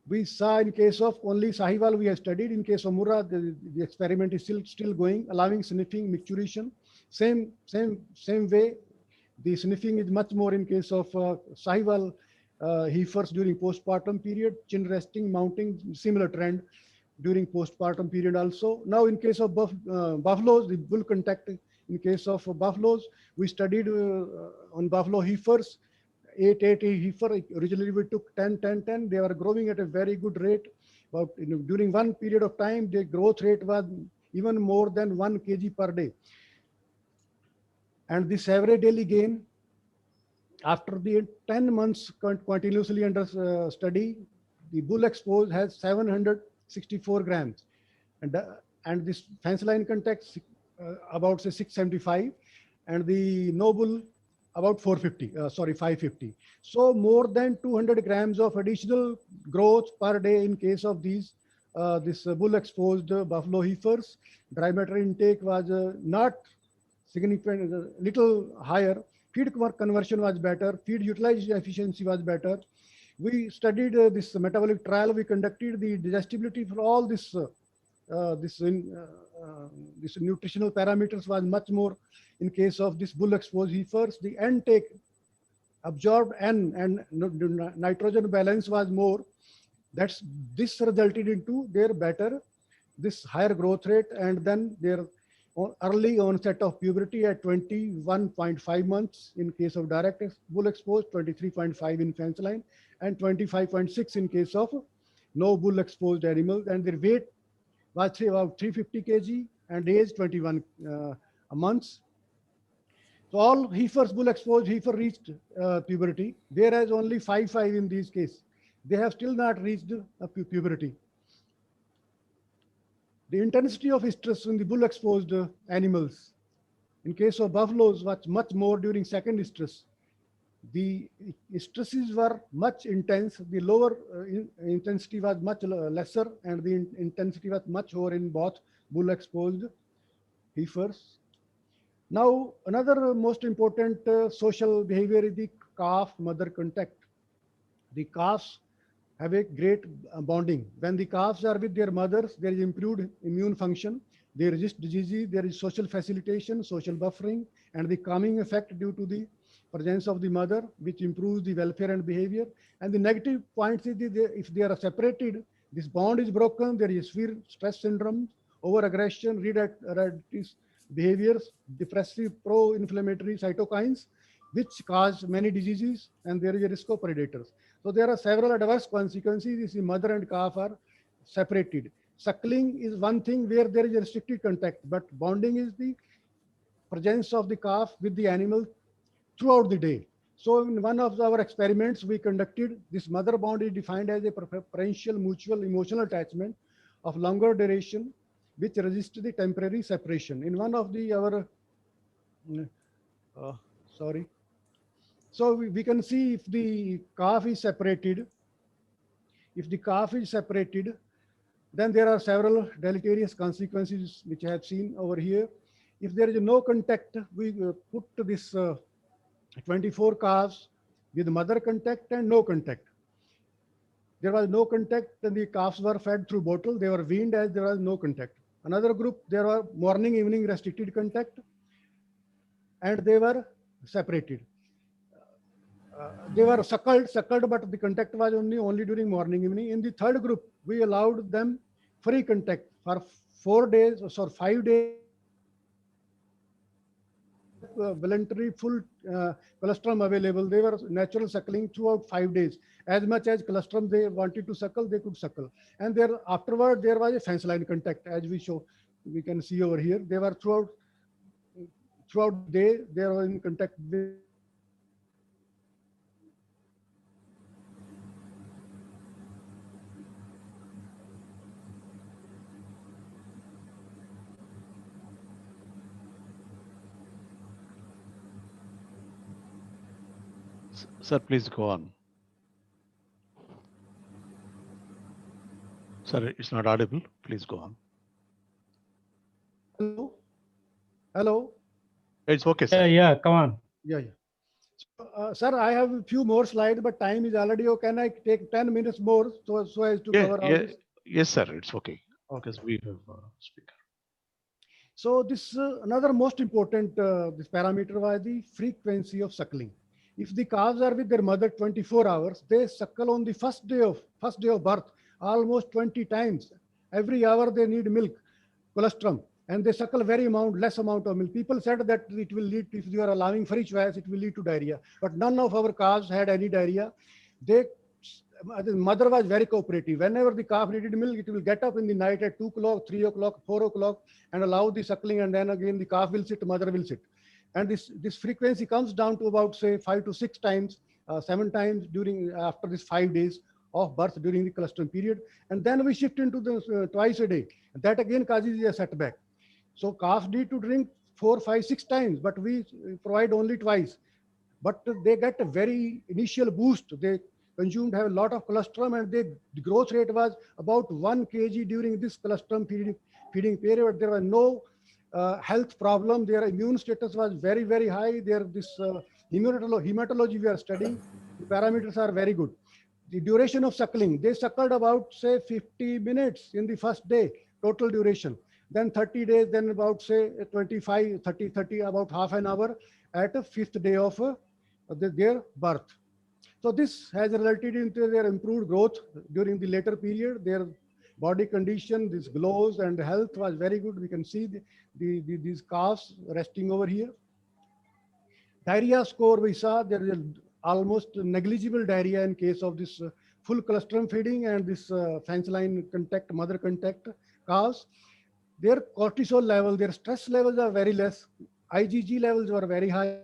We saw in case of only Sahiwal we have studied. In case of Murrah, the experiment is still going, allowing sniffing maturation. Same way, the sniffing is much more in case of Sahiwal heifers during postpartum period, chin resting, mounting, similar trend during postpartum period also. Now in case of buffaloes, the bull contact, in case of buffaloes, we studied on buffalo heifers, 8 heifer. Originally we took 10. They were growing at a very good rate. But during one period of time, the growth rate was even more than 1 kg per day. And this average daily gain, after the 10 months continuously under study, the bull exposed has 764 grams. And this fence line contact about say 675, and the no bull about 550. So more than 200 grams of additional growth per day in case of these this bull exposed buffalo heifers. Dry matter intake was not significant, little higher. Feed conversion was better. Feed utilization efficiency was better. We studied this metabolic trial. We conducted the digestibility for all this nutritional parameters was much more in case of this bull exposed heifers. The intake absorbed and nitrogen balance was more. This resulted into their better, this higher growth rate, and then their early onset of puberty at 21.5 months in case of direct bull exposed, 23.5 in fence line, and 25.6 in case of no bull exposed animals. And their weight was about 350 kg and age 21 months. So all heifers, bull exposed heifer reached puberty, whereas only 5 in these cases. They have still not reached puberty. The intensity of stress in the bull exposed animals, in case of buffaloes, was much more during second stress. The stresses were much intense. The lower intensity was much lesser, and the intensity was much more in both bull exposed heifers. Now, another most important social behavior is the calf-mother contact. The calves have a great bonding. When the calves are with their mothers, there is improved immune function. They resist diseases. There is social facilitation, social buffering, and the calming effect due to the presence of the mother, which improves the welfare and behavior. And the negative points is if they are separated, this bond is broken. There is severe stress syndrome, over-aggression, reactive behaviors, depressive, pro-inflammatory cytokines, which cause many diseases, and there is a risk of predators. So there are several adverse consequences if the mother and calf are separated. Suckling is one thing where there is a restricted contact, but bonding is the presence of the calf with the animal throughout the day. So in one of our experiments we conducted, this mother bond is defined as a preferential mutual emotional attachment of longer duration, which resists the temporary separation. In one of the so we can see if the calf is separated. If the calf is separated, then there are several deleterious consequences which I have seen over here. If there is no contact, we put this 24 calves with mother contact and no contact. There was no contact, and the calves were fed through bottle. They were weaned as there was no contact. Another group, there were morning, evening restricted contact, and they were separated. They were suckled, but the contact was only during morning, evening. In the third group, we allowed them free contact for 4 days or 5 days. Voluntary full colostrum available. They were natural suckling throughout 5 days. As much as colostrum they wanted to suckle, they could suckle. And there afterward there was a fence line contact, as we can see over here. They were throughout the day they were in contact with. Sir, please go on. Sir, it's not audible. Please go on. Hello. It's okay, sir. Yeah, come on. Yeah. Sir, I have a few more slides, but time is already over. Can I take 10 minutes more so as to cover all this? Yes, sir. It's okay. Because we have a speaker. So this another most important this parameter was the frequency of suckling. If the calves are with their mother 24 hours, they suckle on the first day of birth almost 20 times. Every hour they need milk, colostrum, and they suckle less amount of milk. People said that it will lead to, if you are allowing free choice, it will lead to diarrhea. But none of our calves had any diarrhea. The mother was very cooperative. Whenever the calf needed milk, it will get up in the night at 2 o'clock, 3 o'clock, 4 o'clock, and allow the suckling, and then again the calf will sit, mother will sit. And this frequency comes down to about, say, 5 to 6 times, 7 times after this 5 days of birth during the colostrum period. And then we shift into the twice a day. That again causes a setback. So calves need to drink 4, 5, 6 times, but we provide only twice. But they get a very initial boost. They have a lot of colostrum, and the growth rate was about 1 kg during this colostrum feeding period. There was no health problem. Their immune status was very, very high. Hematology we are studying, the parameters are very good. The duration of suckling, they suckled about, say, 50 minutes in the first day, total duration. Then 30 days, then about, say, 25, 30, about half an hour at the 5th day of their birth. So this has resulted into their improved growth during the later period. Their body condition, this glows and health was very good. We can see these calves resting over here. Diarrhea score, we saw there is almost negligible diarrhea in case of this full colostrum feeding and this fence line contact, mother contact calves. Their cortisol level, their stress levels are very less. IgG levels were very high.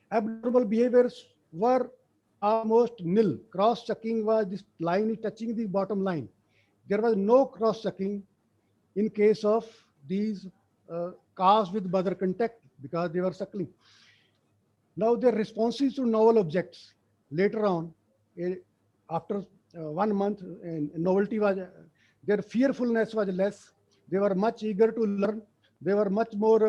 Abnormal behaviors were almost nil. Cross-sucking was this line touching the bottom line. There was no cross-sucking in case of these calves with mother contact because they were suckling. Now their responses to novel objects later on, after 1 month, novelty was, their fearfulness was less. They were much eager to learn. They were much more,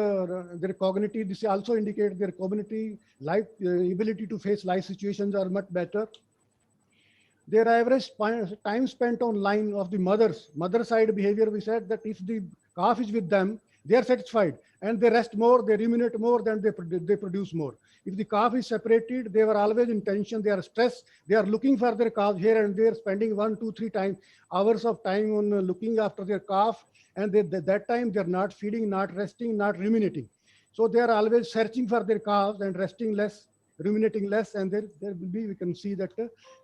their cognitive, this also indicates their cognitive life, ability to face life situations are much better. Their average time spent on line of the mother side behavior, we said that if the calf is with them, they are satisfied and they rest more, they ruminate more, than they produce more. If the calf is separated, they were always in tension, they are stressed, they are looking for their calf here and there, spending 1, 2, 3 hours of time on looking after their calf. And that time they're not feeding, not resting, not ruminating. So they are always searching for their calves and resting less, ruminating less, and there will be, we can see that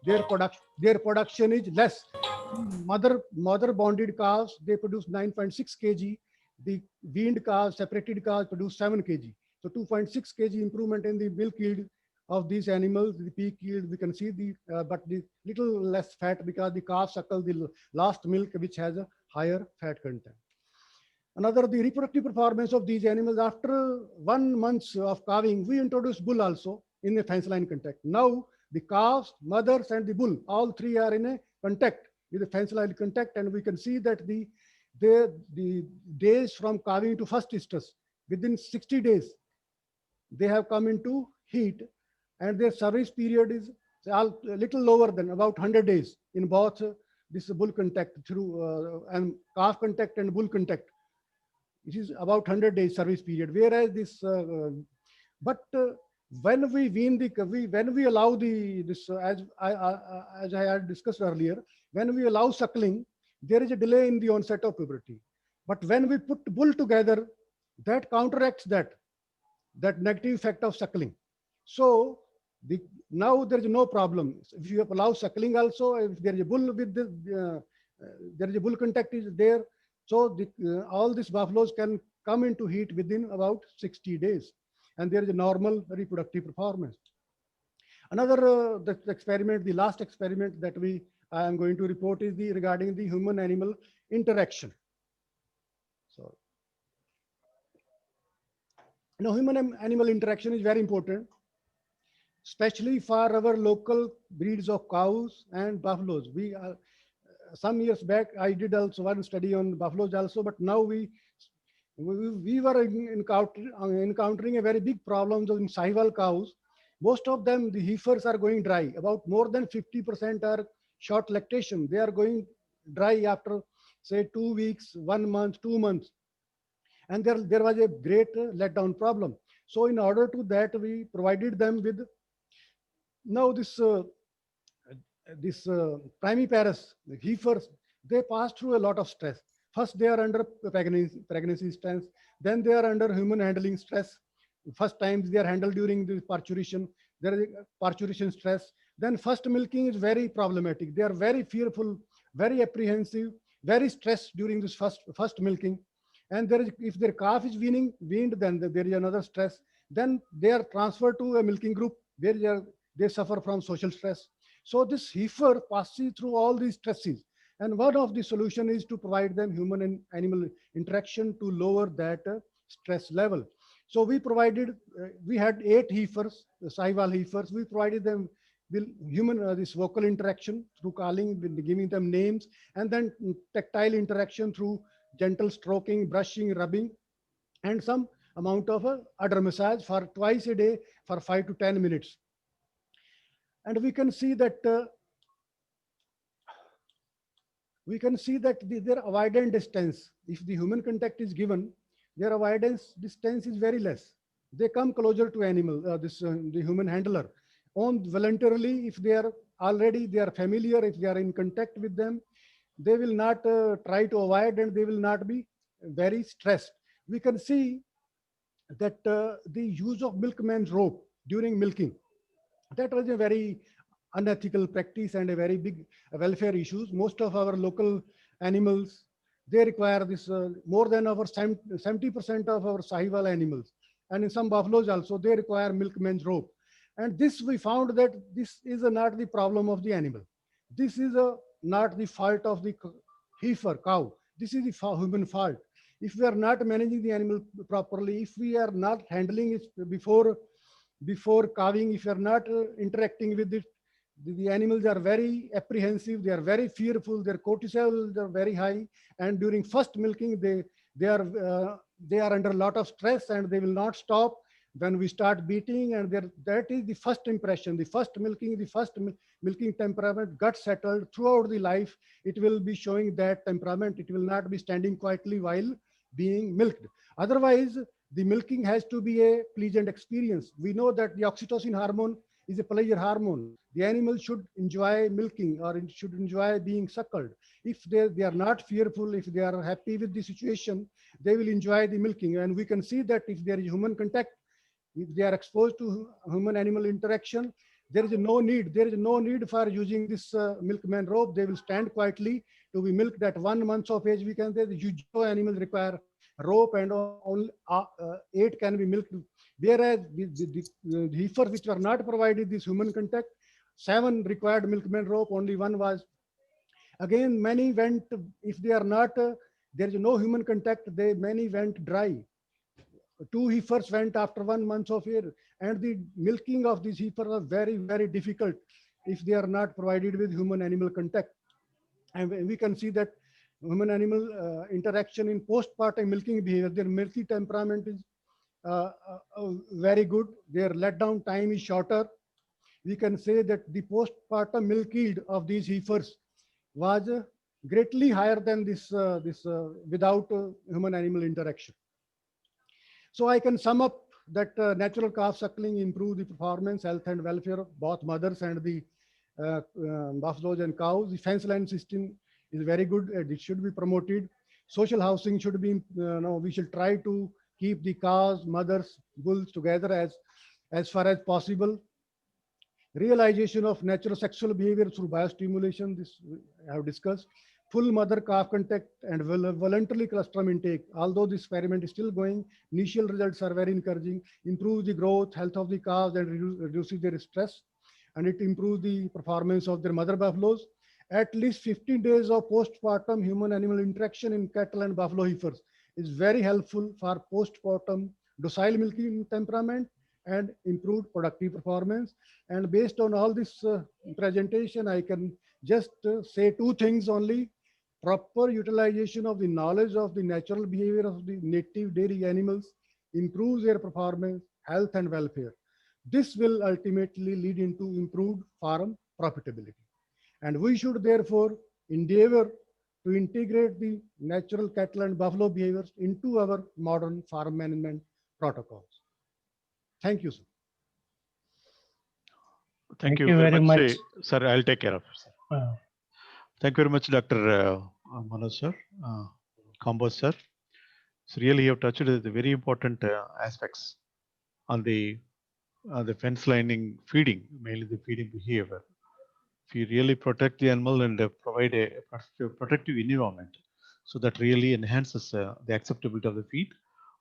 their production is less. Mother bonded calves, they produce 9.6 kg. The weaned calves, separated calves produce 7 kg. So 2.6 kg improvement in the milk yield of these animals. The peak yield, we can see but the little less fat because the calf suckle the last milk, which has a higher fat content. Another, the reproductive performance of these animals after 1 month of calving, we introduced bull also in the fence line contact. Now the calves, mothers, and the bull, all three are in a contact with the fence line contact, and we can see that the days from calving to first estrus, within 60 days, they have come into heat, and their service period is a little lower than about 100 days in both this bull contact through and calf contact and bull contact. It is about 100 days service period, whereas this, when we wean when we allow as I had discussed earlier, when we allow suckling, there is a delay in the onset of puberty. But when we put bull together, that counteracts that negative effect of suckling. So now there is no problem. If you allow suckling also, if there is a bull with there is a bull contact is there. So all these buffaloes can come into heat within about 60 days. And there is a normal reproductive performance. Another the experiment, the last experiment that I am going to report is regarding the human-animal interaction. So, human-animal interaction is very important, especially for our local breeds of cows and buffaloes. Some years back, I did also one study on buffaloes also, but now we were encountering a very big problem in Sahiwal cows. Most of them, the heifers are going dry. About more than 50% are short lactation. They are going dry after, say, 2 weeks, 1 month, 2 months. And there was a great letdown problem. So in order to that, we provided them with now this primiparous, the heifers, they pass through a lot of stress. First, they are under pregnancy stress. Then they are under human handling stress. First times they are handled during the parturition. There is parturition stress. Then first milking is very problematic. They are very fearful, very apprehensive, very stressed during this first milking. And there is, if their calf is weaned, then there is another stress. Then they are transferred to a milking group where they suffer from social stress. So this heifer passes through all these stresses. And one of the solution is to provide them human and animal interaction to lower that stress level. So we provided, we had 8 heifers, the Sahiwal heifers. We provided them with human, this vocal interaction through calling, giving them names, and then tactile interaction through gentle stroking, brushing, rubbing, and some amount of udder massage for twice a day for 5 to 10 minutes. And we can see that their avoidance distance, if the human contact is given, their avoidance distance is very less. They come closer to animal, the human handler, on voluntarily. If they are familiar, if they are in contact with them, they will not try to avoid, and they will not be very stressed. We can see that the use of milkman's rope during milking, that was a very unethical practice and a very big welfare issues. Most of our local animals, they require this more than our 70% of our Sahiwal animals. And in some buffaloes also, they require milkman's rope. And this, we found that this is not the problem of the animal. This is not the fault of the heifer, cow. This is the human fault. If we are not managing the animal properly, if we are not handling it before calving, if you are not interacting with it, the animals are very apprehensive, they are very fearful, their cortisol are very high, and during first milking, they are under a lot of stress, and they will not stop when we start beating. And that is the first impression, the first milking temperament got settled throughout the life. It will be showing that temperament. It will not be standing quietly while being milked. Otherwise, the milking has to be a pleasant experience. We know that the oxytocin hormone is a pleasure hormone. The animal should enjoy milking, or it should enjoy being suckled. If they are not fearful, if they are happy with the situation, they will enjoy the milking. And we can see that if there is human contact, if they are exposed to human animal interaction, there is no need for using this milkman rope. They will stand quietly to be milked at 1 month of age. We can say the usual animals require rope, and only 8 can be milked. Whereas the heifers which were not provided this human contact, 7 required milkman rope, only 1 was. Again, many went, if they are not, there is no human contact, many went dry. 2 heifers went after 1 month of age, and the milking of these heifers are very, very difficult if they are not provided with human animal contact. And we can see that human animal interaction in postpartum milking behavior, their milky temperament is very good. Their letdown time is shorter. We can say that the postpartum milk yield of these heifers was greatly higher than this without human animal interaction. So I can sum up that natural calf suckling improve the performance, health, and welfare of both mothers and the buffaloes and cows. The fence line system is very good. It should be promoted. Social housing should be, we should try to keep the cows, mothers, bulls together as far as possible. Realization of natural sexual behavior through biostimulation, this I have discussed. Full mother-calf contact and voluntary colostrum intake. Although this experiment is still going, initial results are very encouraging. Improves the growth, health of the calves, and reduces their stress. And it improves the performance of their mother buffaloes. At least 15 days of postpartum human-animal interaction in cattle and buffalo heifers is very helpful for postpartum docile milking temperament and improved productive performance. And based on all this presentation, I can just say 2 things only. proper utilization of the knowledge of the natural behavior of the native dairy animals improves their performance, health, and welfare. This will ultimately lead into improved farm profitability. And we should therefore endeavor to integrate the natural cattle and buffalo behaviors into our modern farm management protocols. Thank you, sir. Thank you very very much, much. sir. I'll take care of it, sir. Thank you very much, Dr. Manoj, sir, Kamboj, sir. So really, you have touched the very important aspects on the fence lining feeding, mainly the feeding behavior. If you really protect the animal and provide a protective environment, so that really enhances the acceptability of the feed,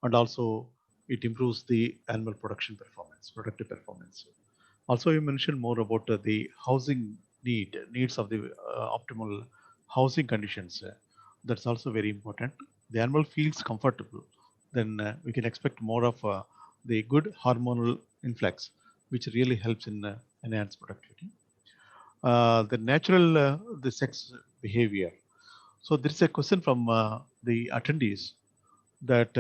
and also it improves the animal production performance, productive performance. Also, you mentioned more about the housing needs of the optimal housing conditions. That's also very important. The animal feels comfortable, then we can expect more of the good hormonal influx, which really helps in enhanced productivity. The natural the sex behavior. So there is a question from the attendees that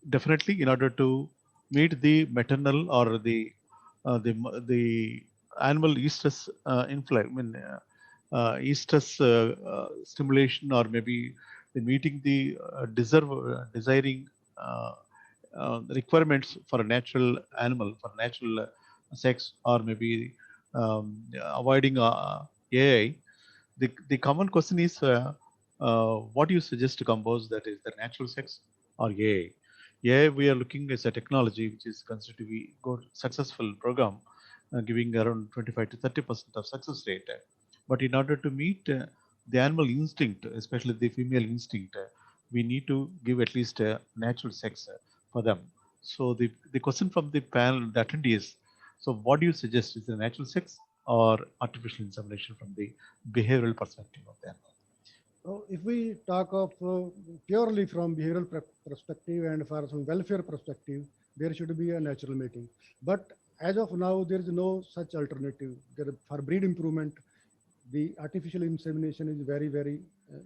definitely in order to meet the maternal or the animal estrus influx, estrus stimulation, or maybe the meeting the desiring requirements for a natural animal for natural sex, or maybe avoiding AI. The common question is, what do you suggest to compose, that is the natural sex or AI? AI, we are looking as a technology which is considered to be good, successful program, giving around 25 to 30% of success rate. But in order to meet the animal instinct, especially the female instinct, we need to give at least natural sex for them. So the question from the panel, the attendees, so what do you suggest, is the natural sex or artificial insemination from the behavioral perspective of the animal? If we talk of purely from behavioral perspective and for some welfare perspective, there should be a natural mating. But as of now, there is no such alternative. For breed improvement, the artificial insemination is very, very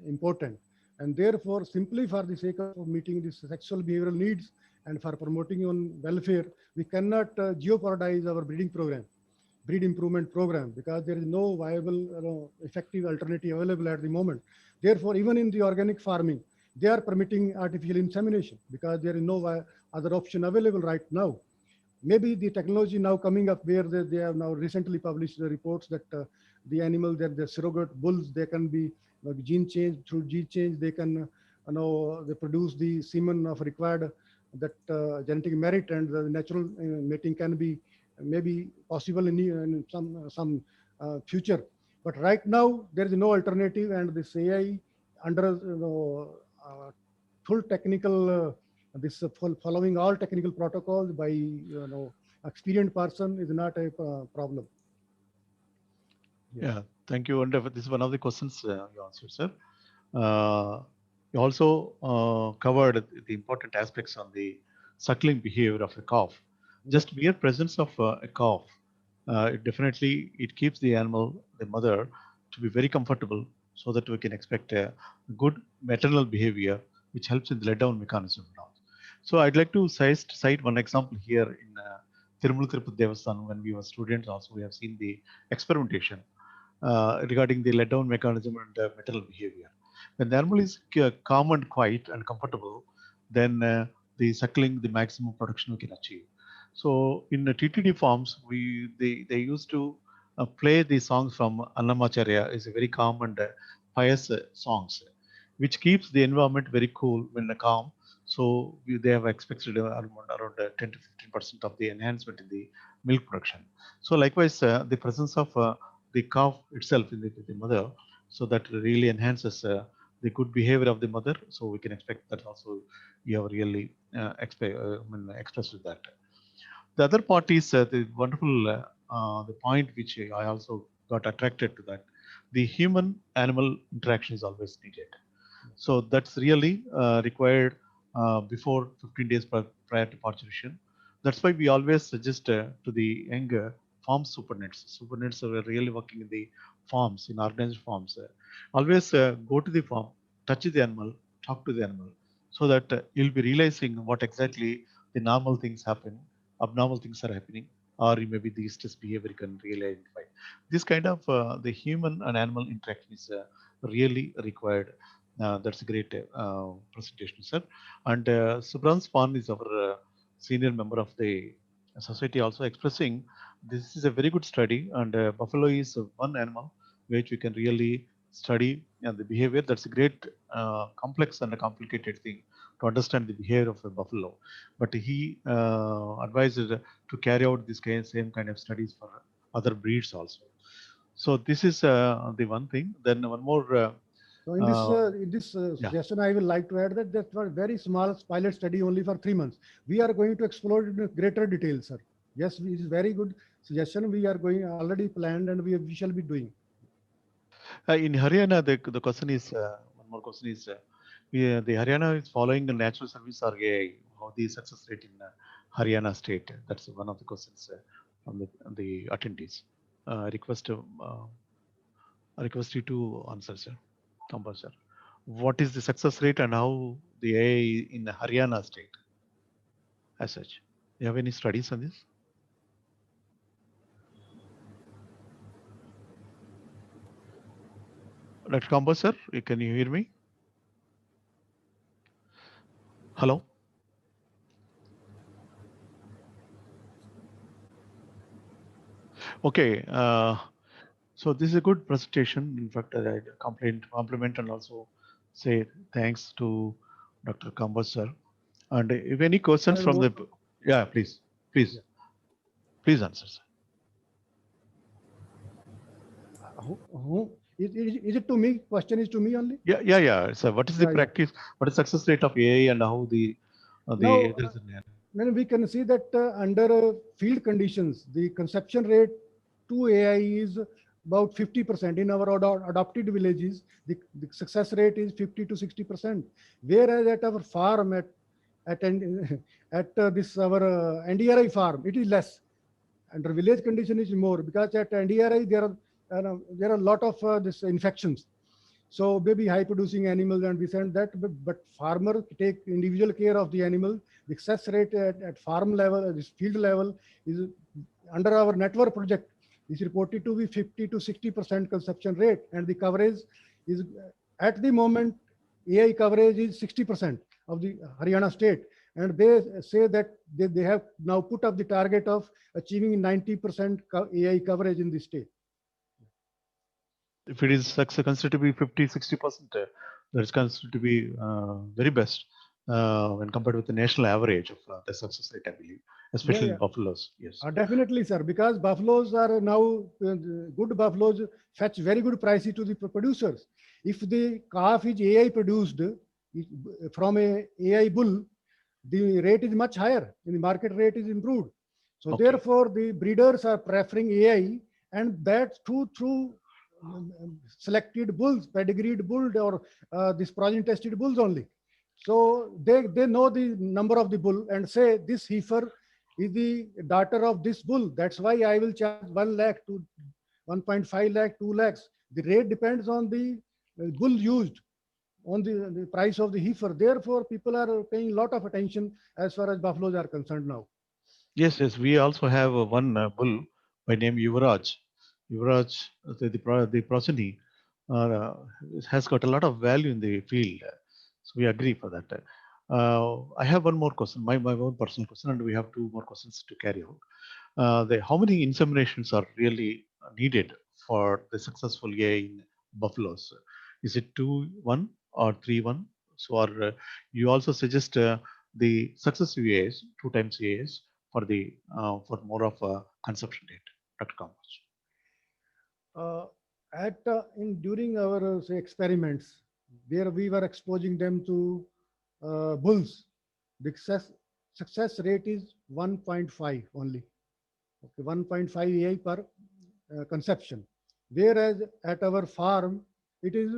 important. And therefore, simply for the sake of meeting the sexual behavioral needs and for promoting on welfare, we cannot jeopardize our breed improvement program, because there is no viable, effective alternative available at the moment. Therefore, even in the organic farming, they are permitting artificial insemination because there is no other option available right now. Maybe the technology now coming up where they have now recently published the reports that the animal, that the surrogate bulls, they can be gene change, through gene change, they can, they produce the semen of required that genetic merit, and the natural mating can be maybe possible in some future. But right now there is no alternative, and this AI under full technical following all technical protocols by experienced person is not a problem. Yeah, thank you. And this is one of the questions you answered, sir. You also covered the important aspects on the suckling behavior of a calf. Just mere presence of a calf, it keeps the animal, the mother, to be very comfortable, so that we can expect a good maternal behavior, which helps in the let-down mechanism now. So I'd like to cite one example here in Tirumala Tirupati Devasthanam. When we were students also, we have seen the experimentation regarding the let-down mechanism and maternal behavior. When the animal is calm and quiet and comfortable, then the suckling, the maximum production we can achieve. So in the TTD farms, they used to play the songs from Annamacharya. Is a very calm and pious songs, which keeps the environment very cool when calm. So they have expected around 10 to 15% of the enhancement in the milk production. So likewise, the presence of the calf itself in the mother, so that really enhances the good behavior of the mother. So we can expect that also you have really expressed with that. The other part is the wonderful the point which I also got attracted to, that the human animal interaction is always needed. So that's really required before 15 days prior to parturition. That's why we always suggest to the younger farm supernets. Supernets are really working in the farms, in organized farms, always go to the farm, touch the animal, talk to the animal, so that you'll be realizing what exactly the normal things happen, abnormal things are happening, or maybe the stress behavior you can really identify. This kind of the human and animal interaction is really required. That's a great presentation, sir. And Subran Swan is our senior member of the society, also expressing this is a very good study, and buffalo is one animal which we can really study and the behavior. That's a great complex and a complicated thing to understand the behavior of a buffalo. But he advised to carry out this same kind of studies for other breeds also. So this is the one thing. Then one more. So in this Yeah. suggestion, I will like to add that that was very small pilot study only for 3 months. We are going to explore it in greater detail, sir. Yes, it is very good suggestion. We are going already planned and we shall be doing. In Haryana, the question is one more question is the Haryana is following the natural service or AI. How the success rate in Haryana state? That's one of the questions from the attendees. I request you to answer, sir. Kamba, sir. What is the success rate and how the AI in Haryana state as such? You have any studies on this? Dr. Kamba, sir, can you hear me? Hello? Okay. So this is a good presentation. In fact, I compliment and also say thanks to Dr. Kamba, sir. And if any questions from the, yeah, please answer, sir. Is it to me? Question is to me only? Yeah. So what is the practice? What is success rate of AI and how Now we can see that under field conditions, the conception rate to AI is about 50%. In our adopted villages, the success rate is 50 to 60%. Whereas at our farm, at this our NDRI farm, it is less. Under village condition is more, because at NDRI there are a lot of this infections. So maybe high producing animals and this and that, but farmer take individual care of the animal. The success rate at farm level, this field level, is under our network project is reported to be 50 to 60% consumption rate, and the coverage is at the moment AI coverage is 60% of the Haryana state, and they say that they have now put up the target of achieving 90% AI coverage in the state. If it is considered to be 50-60%, that is considered to be very best when compared with the national average of the success rate, I believe, especially in buffaloes. Yes. Definitely, sir, because buffaloes are now good buffaloes fetch very good prices to the producers. If the calf is AI produced from a AI bull, the rate is much higher and the market rate is improved. So therefore, the breeders are preferring AI, and that's through selected bulls, pedigreed bull, or this progeny tested bulls only. So they know the number of the bull and say this heifer is the daughter of this bull. That's why I will charge 1 lakh to 1.5 lakh, 2 lakhs. The rate depends on the bull used, on the price of the heifer. Therefore, people are paying a lot of attention as far as buffaloes are concerned now. Yes. We also have one bull by name Yuvraj. Yuvraj, the progeny, has got a lot of value in the field. So we agree for that. I have one more question, my own personal question, and we have 2 more questions to carry out. How many inseminations are really needed for the successful AI in buffaloes? Is it 2-1 or 3-1? So, or you also suggest the successive AIs, 2 times AIs for the for more of a consumption rate, Dr. Kamas? During our say experiments, where we were exposing them to bulls, the success rate is 1.5 only. Okay, 1.5 AI per conception. Whereas at our farm, it is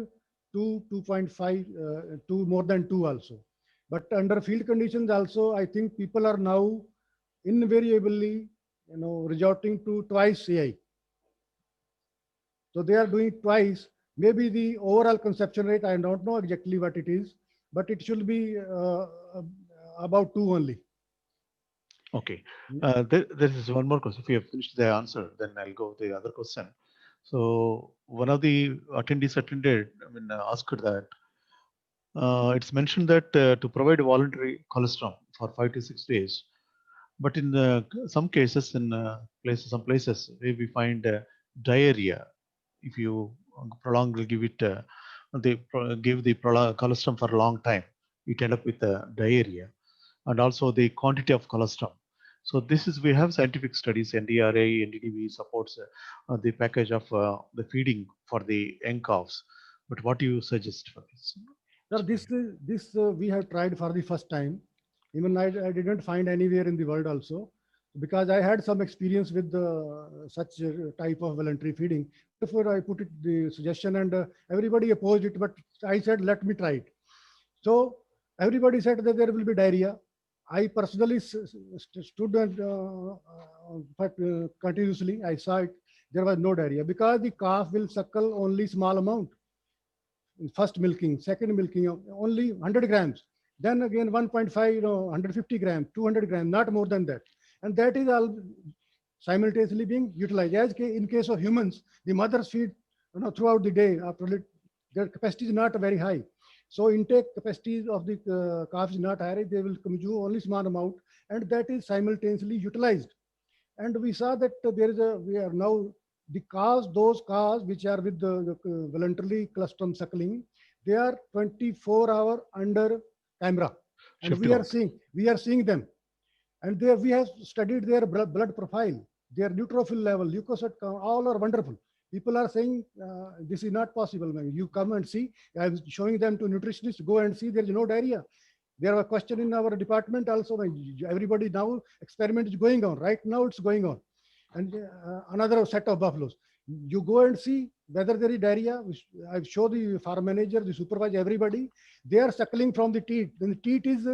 2.5, more than 2 also. But under field conditions also, I think people are now invariably, resorting to twice AI. So they are doing twice. Maybe the overall conception rate, I don't know exactly what it is, but it should be about 2 only. Okay. There is one more question. If you have finished the answer, then I'll go to the other question. So one of the attendees asked that it's mentioned that to provide voluntary colostrum for 5 to 6 days, but in some cases, in some places where we find diarrhea, if you prolongedly give it, give the colostrum for a long time, it end up with diarrhea, and also the quantity of colostrum. So this is, we have scientific studies, NDRA, NDDB supports the package of the feeding for the young calves. But what do you suggest for this? Sir, this we have tried for the first time. Even I didn't find anywhere in the world also, because I had some experience with such type of voluntary feeding. Therefore, I put it the suggestion, and everybody opposed it. But I said, let me try it. So everybody said that there will be diarrhea. I personally stood and but continuously I saw it. There was no diarrhea because the calf will suckle only small amount. First milking, second milking, only 100 grams. Then again 1.5, 150 grams, 200 grams, not more than that. And that is all simultaneously being utilized. As in case of humans, the mothers feed throughout the day. After their capacity is not very high. So intake capacities of the calves is not high. They will consume only small amount, and that is simultaneously utilized. And we saw that we are now those calves which are with the voluntarily colostrum suckling, they are 24-hour under camera, and we are seeing them, and we have studied their blood profile, their neutrophil level, leukocyte count, all are wonderful. People are saying this is not possible. You come and see. I was showing them to nutritionists. Go and see. There is no diarrhea. There was a question in our department also. Everybody now experiment is going on. Right now it's going on. And another set of buffaloes. You go and see whether there is diarrhea. I show the farm manager, the supervisor, everybody. They are suckling from the teat. Then the teat is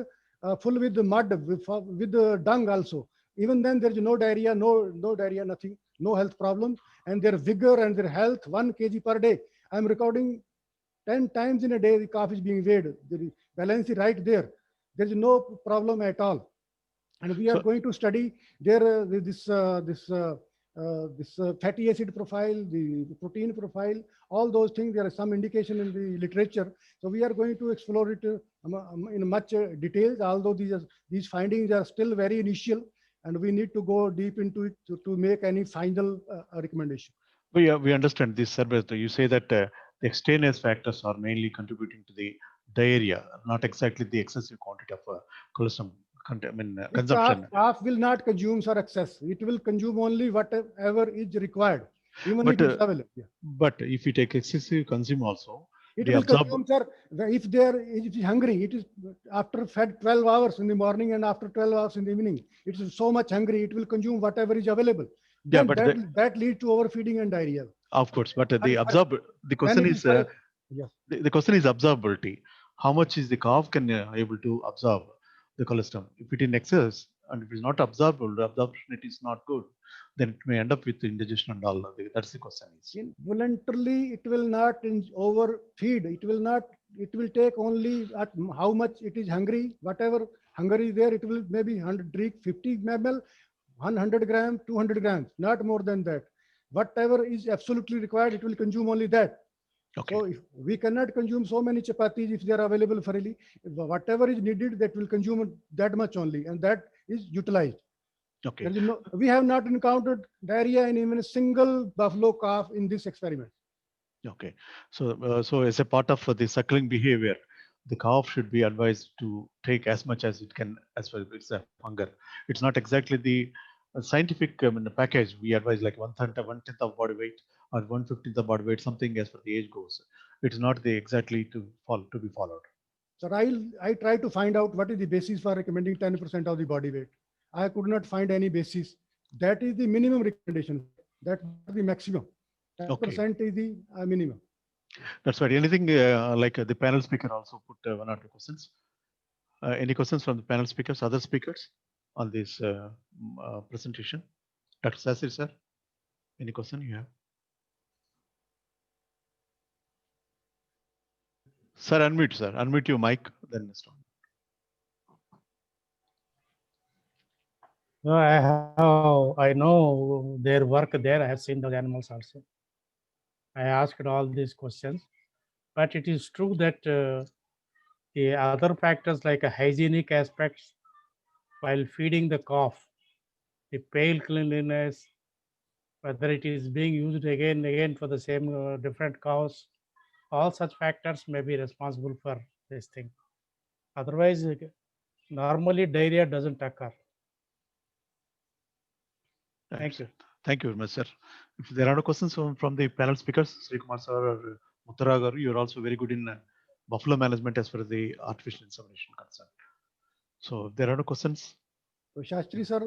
full with the mud, with the dung also. Even then there is no diarrhea, no diarrhea, nothing, no health problem. And their vigor and their health, 1 kg per day. I'm recording 10 times in a day, the calf is being weighed. The balance is right there. There is no problem at all. And we are going to study this fatty acid profile, the protein profile, all those things. There are some indication in the literature. So we are going to explore it in much details, although these findings are still very initial, and we need to go deep into it to make any final recommendation. We understand this, sir, but you say that the extraneous factors are mainly contributing to the diarrhea, not exactly the excessive quantity of colostrum consumption. Calf will not consume for excess. It will consume only whatever is required, even if it's available. Yeah. But if you take excessive consume also, it will consume, sir. If it is hungry, it is after fed 12 hours in the morning and after 12 hours in the evening. It is so much hungry, it will consume whatever is available. Then that leads to overfeeding and diarrhea. Of course, but the question is yes. The question is absorbability. How much is the calf can able to absorb the colostrum? If it in excess and if it is not absorbable, the absorption it is not good, then it may end up with indigestion and all. That's the question. Voluntarily, it will not overfeed. It will not. It will take only at how much it is hungry. Whatever hunger is there, it will maybe 50 ml, 100 grams, 200 grams, not more than that. Whatever is absolutely required, it will consume only that. Okay. So if we cannot consume so many chapatis if they are available freely, whatever is needed, that will consume that much only, and that is utilized. Okay. We have not encountered diarrhea in even a single buffalo calf in this experiment. Okay. So as a part of the suckling behavior, the calf should be advised to take as much as it can as far as it's a hunger. It's not exactly the scientific package. We advise like 1/10 of body weight or 1/15 of body weight, something as per the age goes. It is not the exactly to be followed. So I try to find out what is the basis for recommending 10% of the body weight. I could not find any basis. That is the minimum recommendation. That's the maximum. 10% is the minimum. That's right. Anything like the panel speaker also put 1 or 2 questions. Any questions from the panel speakers, other speakers on this presentation? Dr. Sasir, sir, any question you have? Sir, unmute, sir. Unmute your mic. Then stop. No, I know their work there. I have seen those animals also. I asked all these questions, but it is true that the other factors like hygienic aspects while feeding the calf, the pale cleanliness, whether it is being used again and again for the same different cows, all such factors may be responsible for this thing. Otherwise, normally diarrhea doesn't occur. Thank you. Thank you very much, sir. If there are no questions from the panel speakers, Sri Kumar sir or Muttara garu, you are also very good in buffalo management as far as the artificial insemination concerned. So if there are no questions. So Shastri sir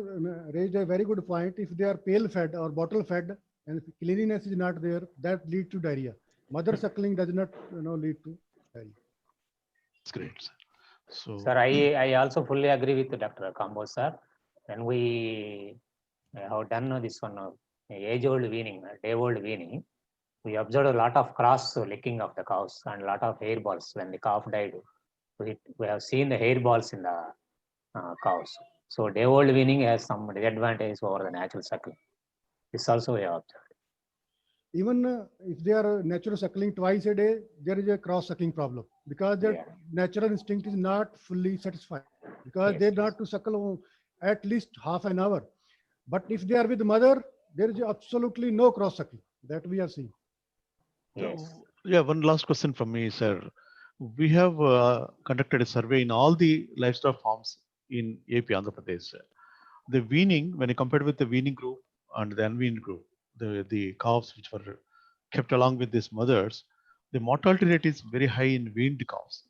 raised a very good point. If they are pale fed or bottle fed and cleanliness is not there, that leads to diarrhea. Mother suckling does not lead to diarrhea. That's great, sir. So, Sir, I also fully agree with Dr. Kamboj, sir. When we have done this one age-old weaning, day-old weaning, we observed a lot of cross-licking of the cows and a lot of hair balls when the calf died. We have seen the hair balls in the cows. So day-old weaning has some disadvantage over the natural suckling. This also we have observed. Even if they are natural suckling twice a day, there is a cross-sucking problem because their natural instinct is not fully satisfied because Yes, they not to suckle at least half an hour. But if they are with mother, there is absolutely no cross-suckling that we are seeing. Yes. Yeah, one last question from me, sir. We have conducted a survey in all the livestock farms in AP, Andhra Pradesh. The weaning, when you compare with the weaning group and the unweaned group, the calves which were kept along with these mothers, the mortality rate is very high in weaned cows.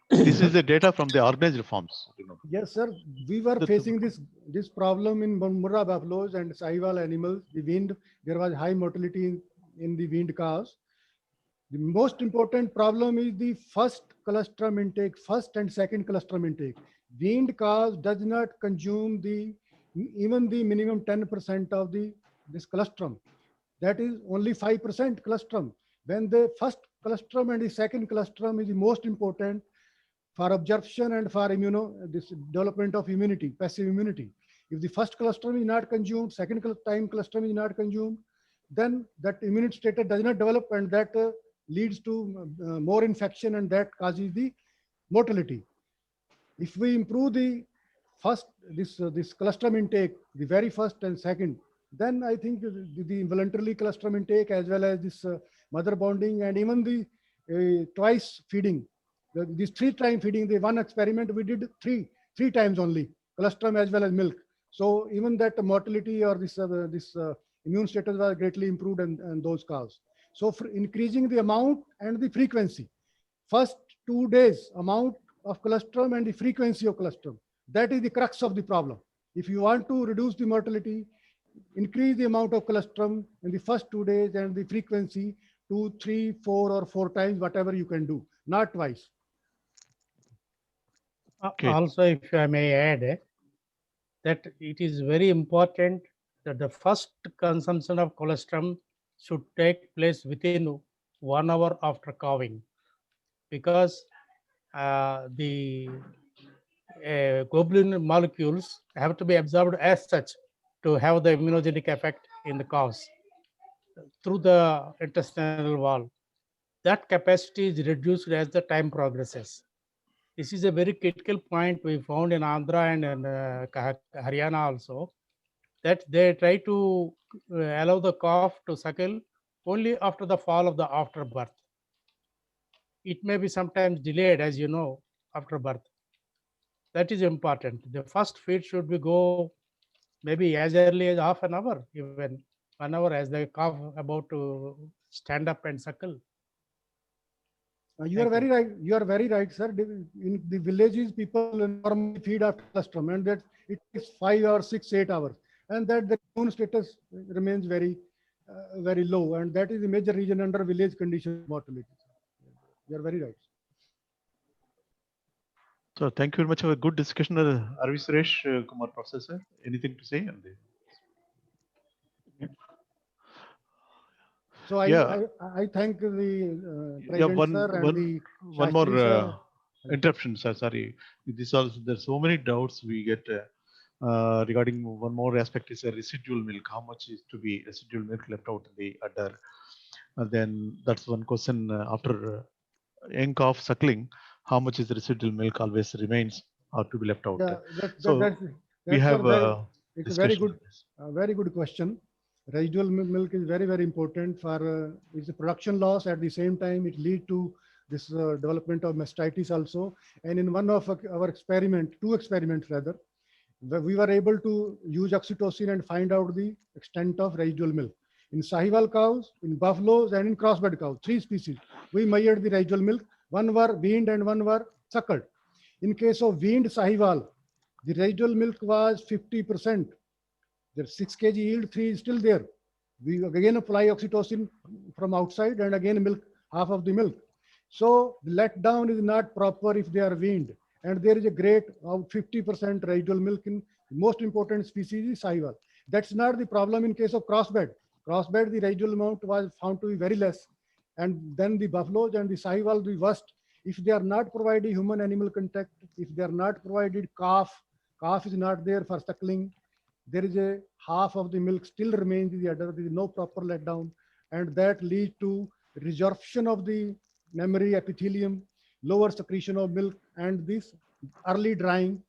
This is the data from the organized farms. Yes, sir. We were facing this problem in Murrah buffaloes and Sahiwal animals. The weaned, there was high mortality in the weaned cows. The most important problem is the first colostrum intake, first and second colostrum intake. Weaned cows does not consume even the minimum 10% of this colostrum. That is only 5% colostrum. When the first colostrum and the second colostrum is the most important for absorption and for this development of immunity, passive immunity. If the first colostrum is not consumed, second time colostrum is not consumed, then that immune status does not develop, and that leads to more infection, and that causes the mortality. If we improve the first this colostrum intake, the very first and second, then I think the involuntarily colostrum intake as well as this mother bonding and even the twice feeding, this 3-time feeding, the one experiment we did three times only, colostrum as well as milk. So even that mortality or this immune status was greatly improved in those cows. So for increasing the amount and the frequency, first 2 days amount of colostrum and the frequency of colostrum, that is the crux of the problem. If you want to reduce the mortality, increase the amount of colostrum in the first 2 days and the frequency 2, 3, 4 or 4 times, whatever you can do, not twice. Also, if I may add, that it is very important that the first consumption of colostrum should take place within 1 hour after calving, because the globulin molecules have to be absorbed as such to have the immunogenic effect in the cows through the intestinal wall. That capacity is reduced as the time progresses. This is a very critical point we found in Andhra and in Haryana also, that they try to allow the calf to suckle only after the fall of the afterbirth. It may be sometimes delayed, as you know, after birth. That is important. The first feed should be go maybe as early as half an hour, even 1 hour as the calf about to stand up and suckle. You are very right. You are very right, sir. In the villages, people normally feed after colostrum, and that it takes 5 or 6, 8 hours, and that the immune status remains very low, and that is the major reason under village condition mortality. You are very right. So thank you very much for a good discussion, Arvi Suresh Kumar Professor. Anything to say on this? So I thank the President sir and the one more Shastri sir. interruption, sir. Sorry, this also there's so many doubts we get regarding one more aspect is a residual milk. How much is to be residual milk left out in the udder? And then that's one question after young calf suckling. How much is the residual milk always remains or to be left out? Yeah, So we that's have it's a very good question. Residual milk is very, very important for it's a production loss. At the same time, it lead to this development of mastitis also. And in one of our two experiments rather, we were able to use oxytocin and find out the extent of residual milk. In Sahiwal cows, in buffaloes, and in crossbred cows, 3 species, we measured the residual milk. One were weaned and one were suckled. In case of weaned Sahiwal, the residual milk was 50%. The 6 kg yield, 3 is still there. We again apply oxytocin from outside and again milk, half of the milk. So the letdown is not proper if they are weaned. And there is a great 50% residual milk in the most important species is Sahiwal. That's not the problem in case of crossbred. Crossbred, the residual amount was found to be very less. And then the buffaloes and the Sahiwal, the worst. If they are not provided human-animal contact, if they are not provided calf is not there for suckling, there is a half of the milk still remains in the udder. There is no proper letdown, and that leads to resorption of the mammary epithelium, lower secretion of milk, and this early drying.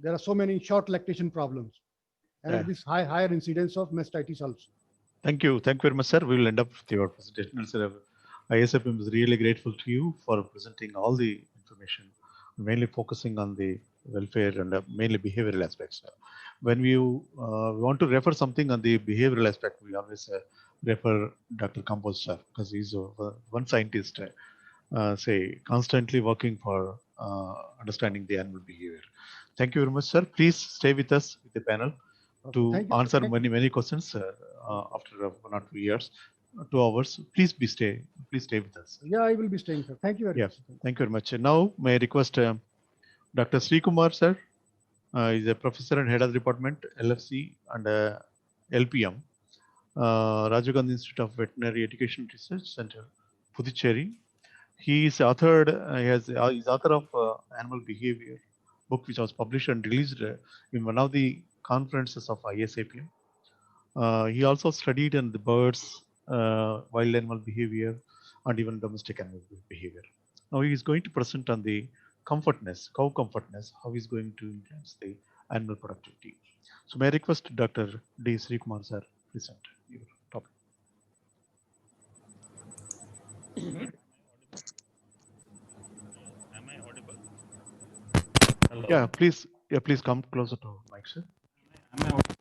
There are so many short lactation problems, and this higher incidence of mastitis also. Thank you very much, sir. We will end up with your presentation. Sir, ISAPM is really grateful to you for presenting all the information, mainly focusing on the welfare and mainly behavioral aspects. When we want to refer something on the behavioral aspect, we always refer Dr. Campos, sir, because he's one scientist, say, constantly working for understanding the animal behavior. Thank you very much, sir. Please stay with us with the panel to answer many questions after 1 or 2 years, 2 hours. Please stay with us. Yeah, I will be staying, sir. Thank you very much. Thank you very much. Now, may I request Dr. Sri Kumar, sir, is a professor and head of the department, LFC and LPM, Rajiv Gandhi Institute of Veterinary Education Research Center, Puducherry. He is authored, he's author of Animal Behavior book, which was published and released in one of the conferences of ISAPM. He also studied in the birds, wild animal behavior, and even domestic animal behavior. Now he is going to present on the comfortness, cow comfortness, how he's going to influence the animal productivity. So may I request Dr. D. Sri Kumar sir present your topic. Am I audible? Hello. Yeah, please come closer to mic, sir. Am I audible?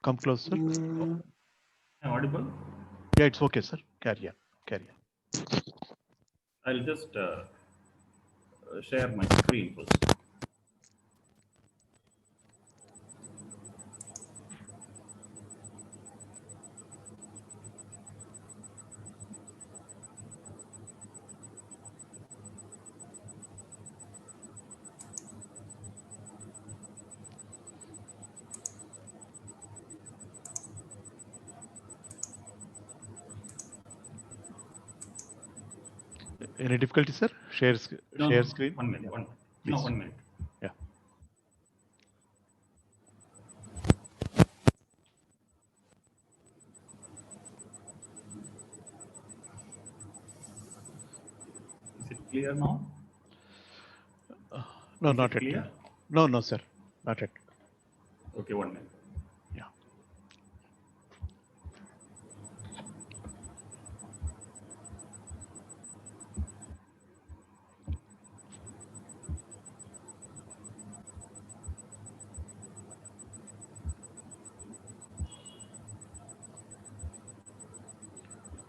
Come closer. Am I audible? Yeah, it's okay, sir. Carry on. I'll just share my screen first. Any difficulty, sir? Share screen. 1 minute. Please. No, 1 minute. Yeah. Is it clear now? No, Is not it yet. clear? No, sir. Not yet. Okay, 1 minute. Yeah.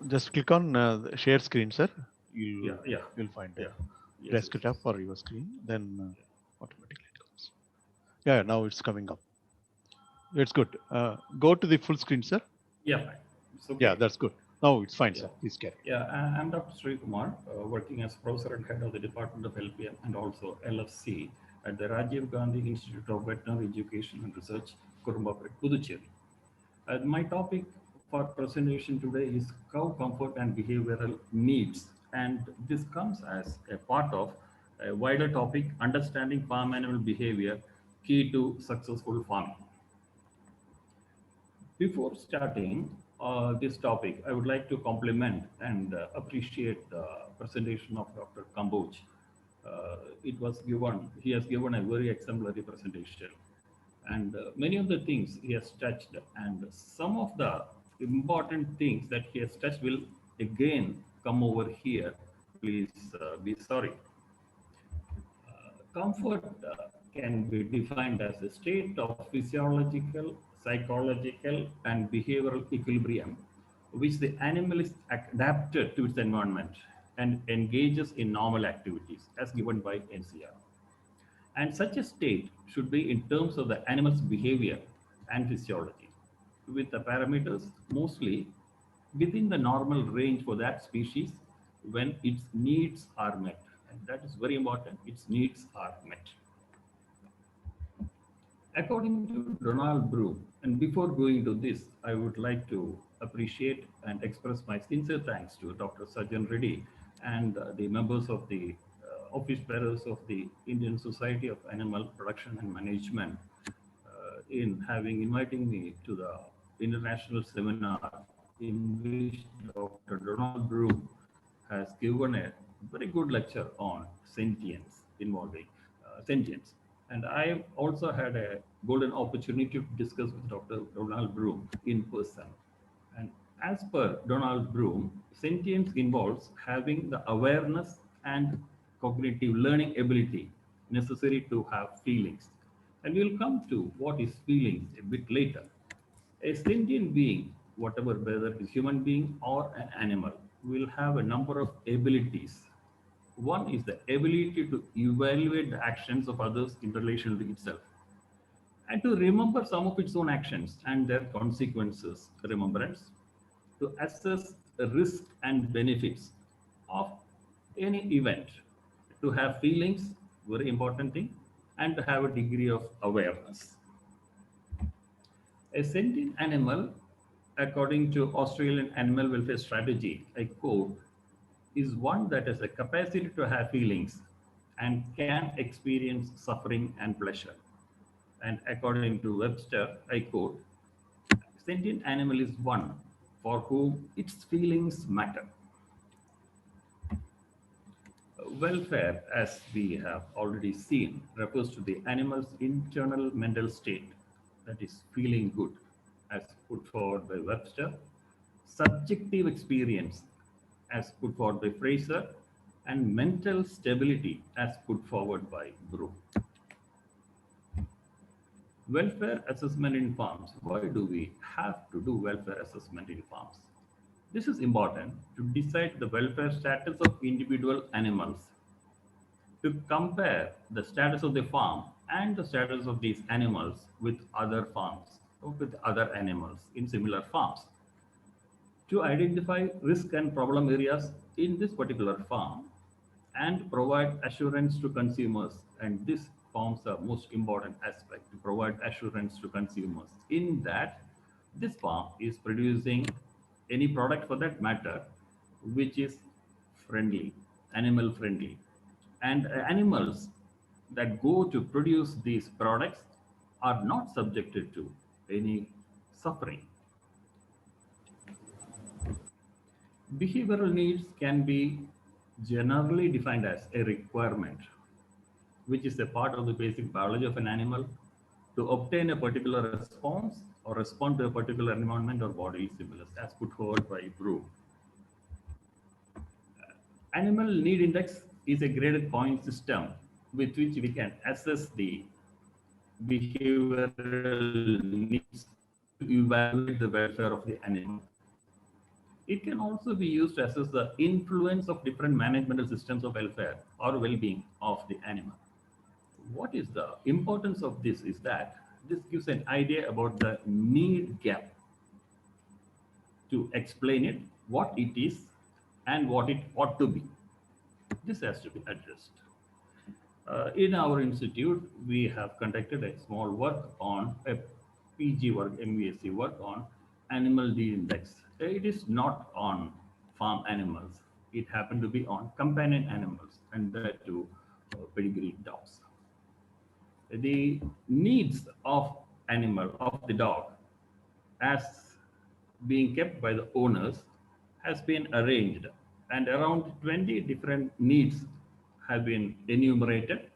Just click on share screen, sir. You'll find the desktop or your screen. Then automatically it comes. Yeah, now it's coming up. It's good. Go to the full screen, sir. Yeah, fine. It's okay. Yeah, that's good. Now it's fine, sir. Please carry. Yeah, I'm Dr. Sri Kumar, working as professor and head of the Department of LPM and also LFC at the Rajiv Gandhi Institute of Veterinary Education and Research, Kurumbapur, Puducherry. My topic for presentation today is cow comfort and behavioral needs, and this comes as a part of a wider topic, understanding farm animal behavior, key to successful farming. Before starting this topic, I would like to compliment and appreciate the presentation of Dr. Kamboj. He has given a very exemplary presentation, and many of the things he has touched, and some of the important things that he has touched will again come over here. Please be sorry. Comfort can be defined as a state of physiological, psychological, and behavioral equilibrium, which the animal is adapted to its environment and engages in normal activities, as given by NCR. And such a state should be in terms of the animal's behavior and physiology, with the parameters mostly within the normal range for that species when its needs are met. And that is very important, its needs are met. According to Donald Broom, and before going to this, I would like to appreciate and express my sincere thanks to Dr. Sarjan Reddy and the members of the office bearers of the Indian Society of Animal Production and Management in having inviting me to the international seminar in which Dr. Donald Broom has given a very good lecture on sentience involving sentience. And I also had a golden opportunity to discuss with Dr. Donald Broom in person. And as per Donald Broom, sentience involves having the awareness and cognitive learning ability necessary to have feelings. And we'll come to what is feelings a bit later. A sentient being, whatever, whether it is human being or an animal, will have a number of abilities. One is the ability to evaluate the actions of others in relation to itself and to remember some of its own actions and their consequences, remembrance, to assess the risk and benefits of any event, to have feelings, very important thing, and to have a degree of awareness. A sentient animal, according to Australian Animal Welfare Strategy, I quote, is one that has a capacity to have feelings and can experience suffering and pleasure. And according to Webster, I quote, sentient animal is one for whom its feelings matter. Welfare, as we have already seen, refers to the animal's internal mental state, that is feeling good, as put forward by Webster, subjective experience, as put forward by Fraser, and mental stability, as put forward by Broom. Welfare assessment in farms. Why do we have to do welfare assessment in farms? This is important to decide the welfare status of individual animals, to compare the status of the farm and the status of these animals with other farms or with other animals in similar farms, to identify risk and problem areas in this particular farm and provide assurance to consumers. And this forms the most important aspect, to provide assurance to consumers in that this farm is producing any product for that matter which is friendly, animal friendly, and animals that go to produce these products are not subjected to any suffering. Behavioral needs can be generally defined as a requirement, which is a part of the basic biology of an animal to obtain a particular response or respond to a particular environment or bodily stimulus, as put forward by Broom. Animal need index is a graded point system with which we can assess the behavioral needs to evaluate the welfare of the animal. It can also be used to assess the influence of different managemental systems of welfare or well-being of the animal. What is the importance of this is that this gives an idea about the need gap to explain it, what it is, and what it ought to be. This has to be addressed. In our institute, we have conducted a small work on a PG work, MVSC work on animal D index. It is not on farm animals. It happened to be on companion animals, and that too pedigree dogs. The needs of of the dog, as being kept by the owners, has been arranged, and around 20 different needs have been enumerated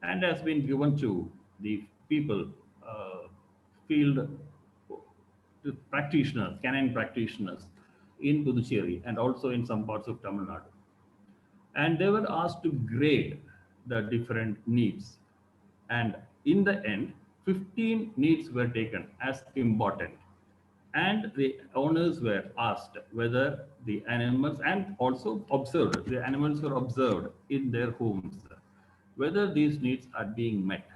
and has been given to the people, field practitioners, canine practitioners in Puducherry and also in some parts of Tamil Nadu. And they were asked to grade the different needs. And in the end, 15 needs were taken as important. And the owners were asked whether the animals, and also observed, the animals were observed in their homes, whether these needs are being met.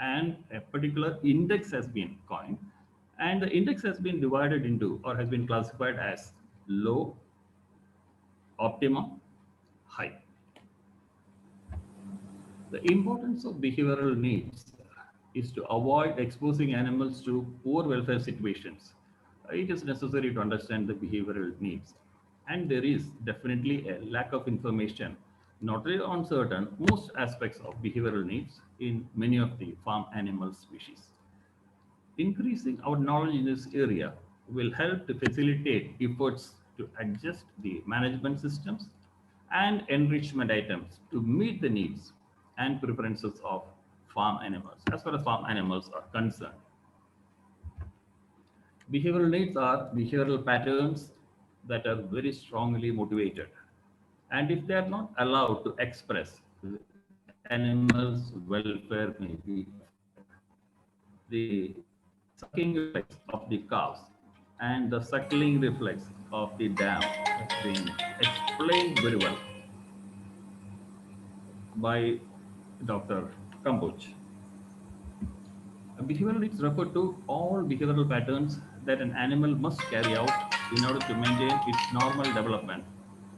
And a particular index has been coined, and the index has been divided into, or has been classified as low, optimum, high. The importance of behavioral needs is to avoid exposing animals to poor welfare situations. It is necessary to understand the behavioral needs. And there is definitely a lack of information, not only on certain, most aspects of behavioral needs in many of the farm animal species. Increasing our knowledge in this area will help to facilitate efforts to adjust the management systems and enrichment items to meet the needs and preferences of farm animals, as far as farm animals are concerned. Behavioral needs are behavioral patterns that are very strongly motivated. And if they are not allowed to express, the animal's welfare may be affected. The sucking reflex of the cows and the suckling reflex of the dam has been explained very well by Dr. Kambuch. Behavioral needs refer to all behavioral patterns that an animal must carry out in order to maintain its normal development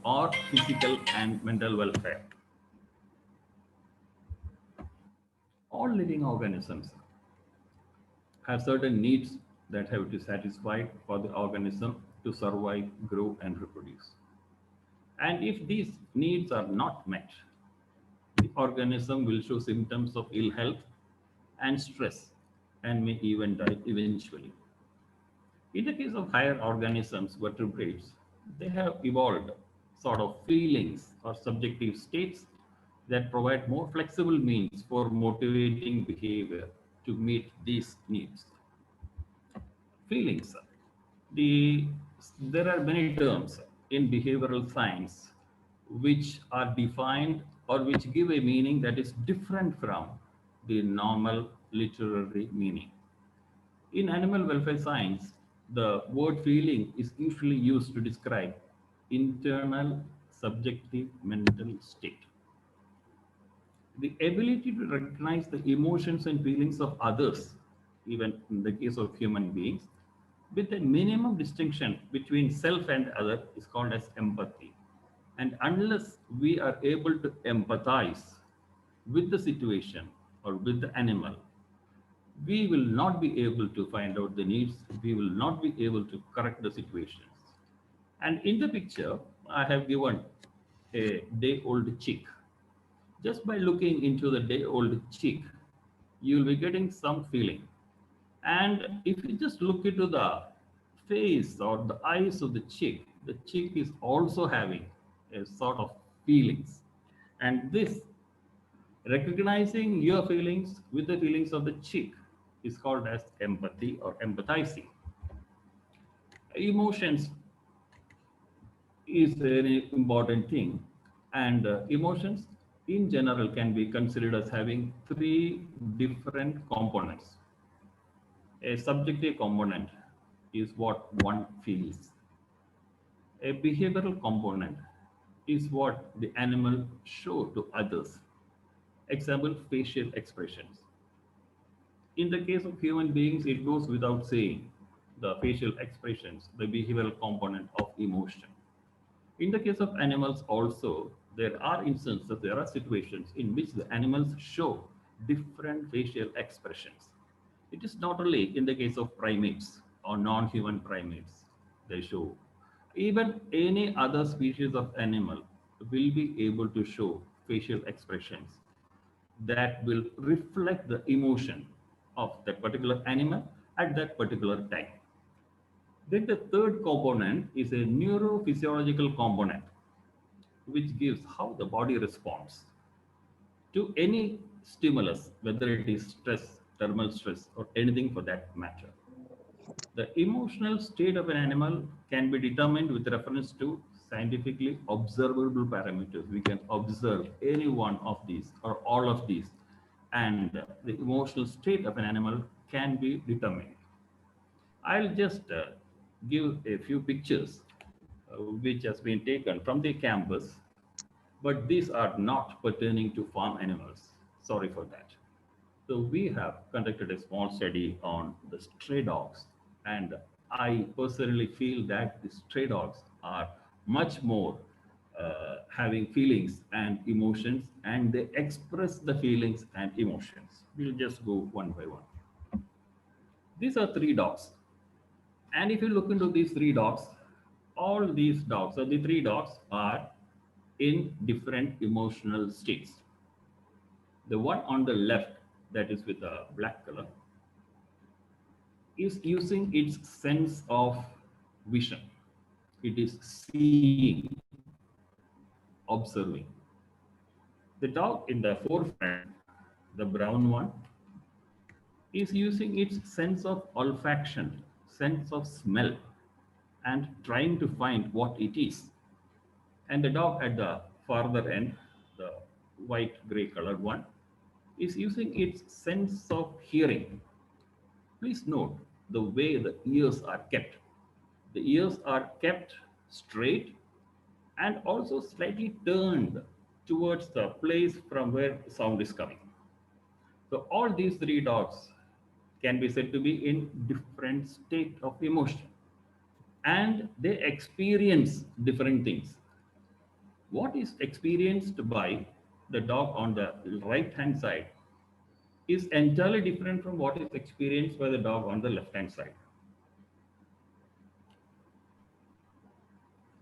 or physical and mental welfare. All living organisms have certain needs that have to be satisfied for the organism to survive, grow, and reproduce. And if these needs are not met, the organism will show symptoms of ill health and stress and may even die eventually. In the case of higher organisms, vertebrates, they have evolved sort of feelings or subjective states that provide more flexible means for motivating behavior to meet these needs. Feelings. There are many terms in behavioral science which are defined or which give a meaning that is different from the normal literary meaning. In animal welfare science, the word feeling is usually used to describe internal subjective mental state. The ability to recognize the emotions and feelings of others, even in the case of human beings, with a minimum distinction between self and other, is called as empathy. And unless we are able to empathize with the situation or with the animal, we will not be able to find out the needs, we will not be able to correct the situations. And in the picture, I have given a day-old chick. Just by looking into the day-old chick, you will be getting some feeling. And if you just look into the face or the eyes of the chick is also having a sort of feelings. And this recognizing your feelings with the feelings of the chick is called as empathy or empathizing. Emotions is a very important thing, and emotions in general can be considered as having three different components. A subjective component is what one feels. A behavioral component is what the animal show to others. Example, facial expressions. In the case of human beings, it goes without saying, the facial expressions, the behavioral component of emotion. In the case of animals also, there are instances, there are situations in which the animals show different facial expressions. It is not only in the case of primates. or non-human primates. They show. Even any other species of animal will be able to show facial expressions that will reflect the emotion of that particular animal at that particular time. Then the third component is a neurophysiological component, which gives how the body responds to any stimulus, whether it is stress, thermal stress, or anything for that matter. The emotional state of an animal can be determined with reference to scientifically observable parameters. We can observe any one of these or all of these, and the emotional state of an animal can be determined. I'll just give a few pictures which has been taken from the campus, but these are not pertaining to farm animals. Sorry for that. So we have conducted a small study on the stray dogs, and I personally feel that the stray dogs are much more having feelings and emotions, and they express the feelings and emotions. We'll just go one by one. These are three dogs. And if you look into these three dogs, all these dogs, so the three dogs are in different emotional states. The one on the left, that is with a black color, is using its sense of vision. It is seeing, observing. The dog in the forefront, the brown one, is using its sense of olfaction, sense of smell, and trying to find what it is. And the dog at the farther end, the white gray colored one, is using its sense of hearing. Please note the way the ears are kept. The ears are kept straight and also slightly turned towards the place from where sound is coming. So all these three dogs can be said to be in different state of emotion, and they experience different things. What is experienced by the dog on the right hand side is entirely different from what is experienced by the dog on the left hand side.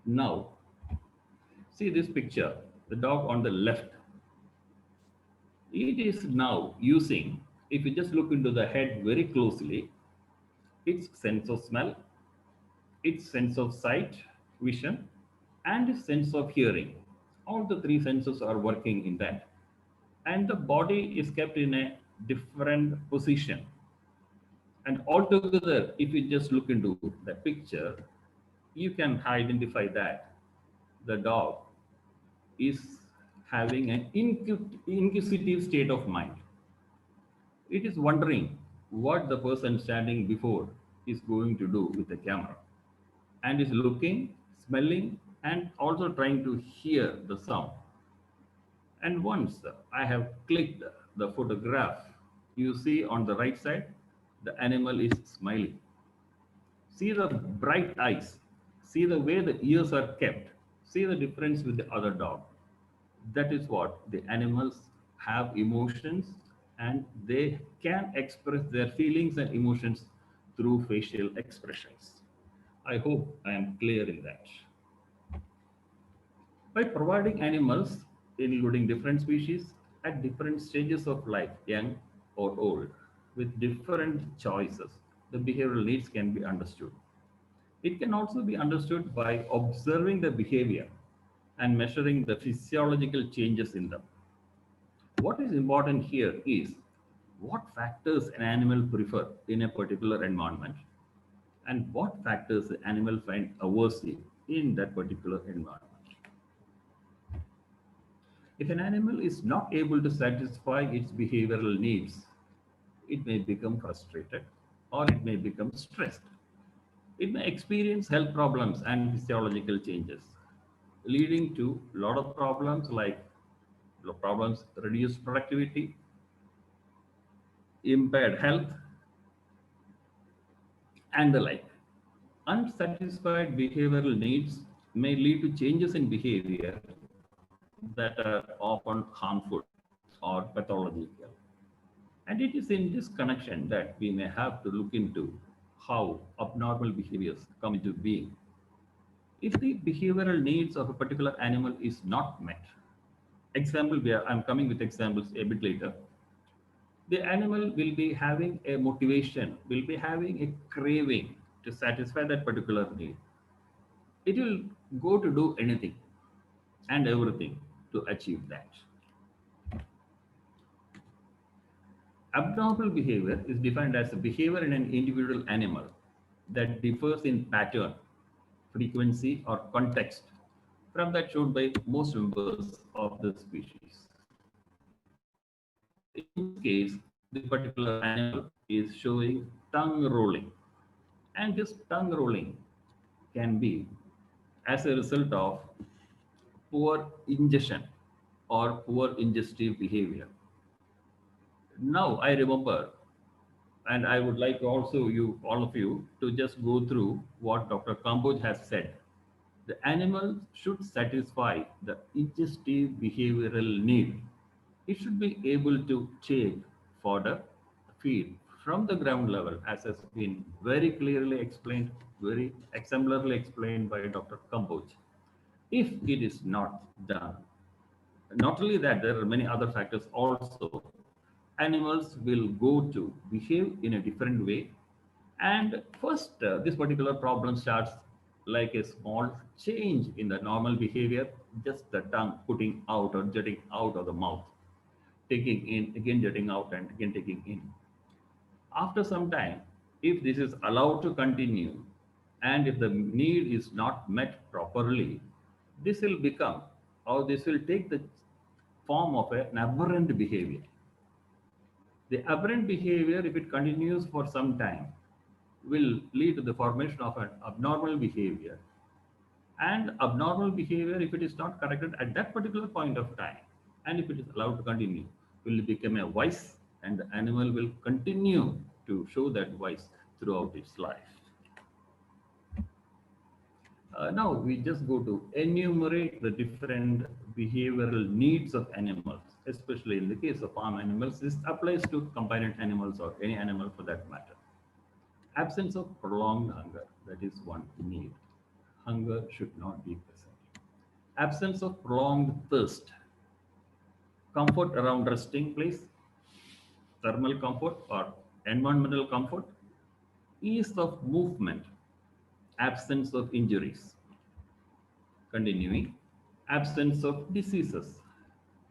Now, see this picture, the dog on the left. It is now using, if you just look into the head very closely, its sense of smell, its sense of sight, vision, and its sense of hearing. All the three senses are working in that. And the body is kept in a different position. And altogether, if you just look into the picture, you can identify that the dog is having an inquisitive state of mind. It is wondering what the person standing before is going to do with the camera, and is looking, smelling, and also trying to hear the sound. And once I have clicked the photograph, you see on the right side, the animal is smiling. See the bright eyes. See the way the ears are kept. See the difference with the other dog. That is what the animals have emotions, and they can express their feelings and emotions through facial expressions. I hope I am clear in that. By providing animals, including different species, at different stages of life, young or old, with different choices, the behavioral needs can be understood. It can also be understood by observing the behavior and measuring the physiological changes in them. What is important here is what factors an animal prefer in a particular environment, and what factors the animal find aversive in that particular environment. If an animal is not able to satisfy its behavioral needs, it may become frustrated or it may become stressed. It may experience health problems and physiological changes, leading to a lot of problems like problems, reduced productivity, impaired health, and the like. Unsatisfied behavioral needs may lead to changes in behavior that are often harmful or pathological. And it is in this connection that we may have to look into how abnormal behaviors come into being. If the behavioral needs of a particular animal is not met, example, I'm coming with examples a bit later, the animal will be having a motivation, will be having a craving to satisfy that particular need. It will go to do anything and everything to achieve that. Abnormal behavior is defined as a behavior in an individual animal that differs in pattern, frequency, or context from that shown by most members of the species. In this case, the particular animal is showing tongue rolling, and this tongue rolling can be as a result of poor ingestion or poor ingestive behavior. Now I remember, and I would like also all of you, to just go through what Dr. Kamboj has said. The animal should satisfy the ingestive behavioral need. It should be able to take fodder, feed from the ground level, as has been very clearly explained, very exemplarily explained by Dr. Kamboj. If it is not done, not only that, there are many other factors also. Animals will go to behave in a different way. And first, this particular problem starts like a small change in the normal behavior, just the tongue putting out or jetting out of the mouth, taking in, again jetting out, and again taking in. After some time, if this is allowed to continue, and if the need is not met properly, this will become, or this will take the form of an aberrant behavior. The aberrant behavior, if it continues for some time, will lead to the formation of an abnormal behavior. And abnormal behavior, if it is not corrected at that particular point of time, and if it is allowed to continue, will become a vice, and the animal will continue to show that vice throughout its life. Now we just go to enumerate the different behavioral needs of animals, especially in the case of farm animals. This applies to companion animals or any animal for that matter. Absence of prolonged hunger, that is one need. Hunger should not be present. Absence of prolonged thirst. Comfort around resting place, thermal comfort or environmental comfort. Ease of movement. Absence of injuries. Continuing, absence of diseases,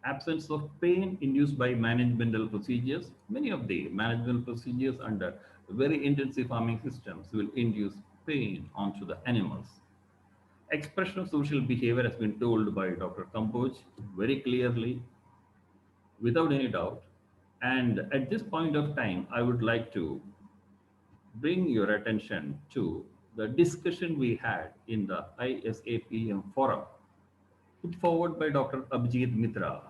absence of pain induced by managemental procedures. Many of the managemental procedures under very intensive farming systems will induce pain onto the animals. Expression of social behavior has been told by Dr. Kamboj very clearly, without any doubt. And at this point of time, I would like to bring your attention to the discussion we had in the ISAPM forum, put forward by Dr. Abhijit Mitra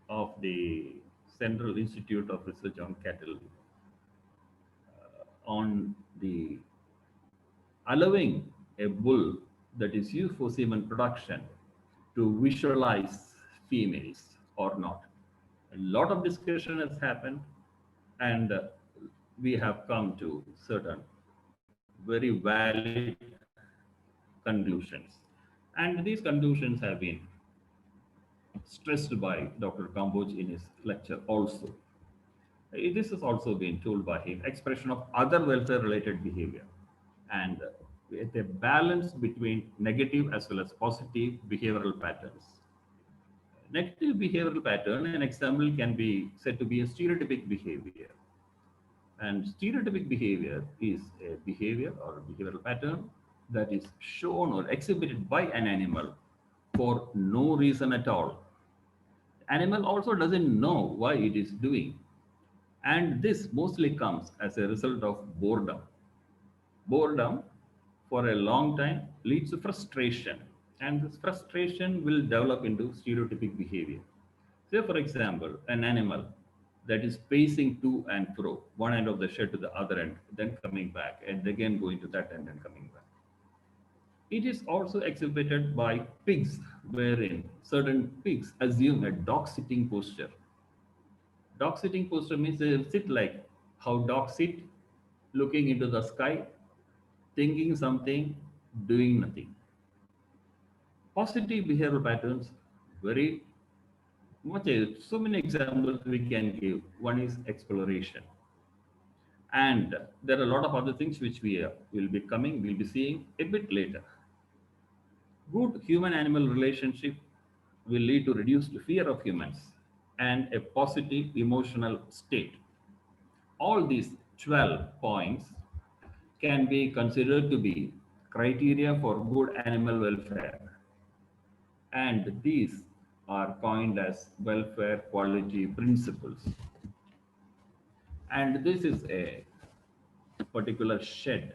of the Central Institute of Research on Cattle, on the allowing a bull that is used for semen production to visualize females or not. A lot of discussion has happened, and we have come to certain very valid conclusions. And these conclusions have been stressed by Dr. Kamboj in his lecture also. This has also been told by him, expression of other welfare related behavior, and with a balance between negative as well as positive behavioral patterns. Negative behavioral pattern, an example can be said to be a stereotypic behavior. And stereotypic behavior is a behavior or a behavioral pattern that is shown or exhibited by an animal for no reason at all. Animal also doesn't know why it is doing. And this mostly comes as a result of boredom. Boredom for a long time leads to frustration, and this frustration will develop into stereotypic behavior. Say, for example, an animal that is pacing to and fro, one end of the shed to the other end, then coming back, and again going to that end and coming back. It is also exhibited by pigs, wherein certain pigs assume a dog sitting posture. Dog sitting posture means they sit like how dogs sit, looking into the sky, thinking something, doing nothing. Positive behavioral patterns, very much, so many examples we can give. One is exploration. And there are a lot of other things which we will be seeing a bit later. Good human-animal relationship will lead to reduced fear of humans and a positive emotional state. All these 12 points can be considered to be criteria for good animal welfare. And these are coined as welfare quality principles. And this is a particular shed,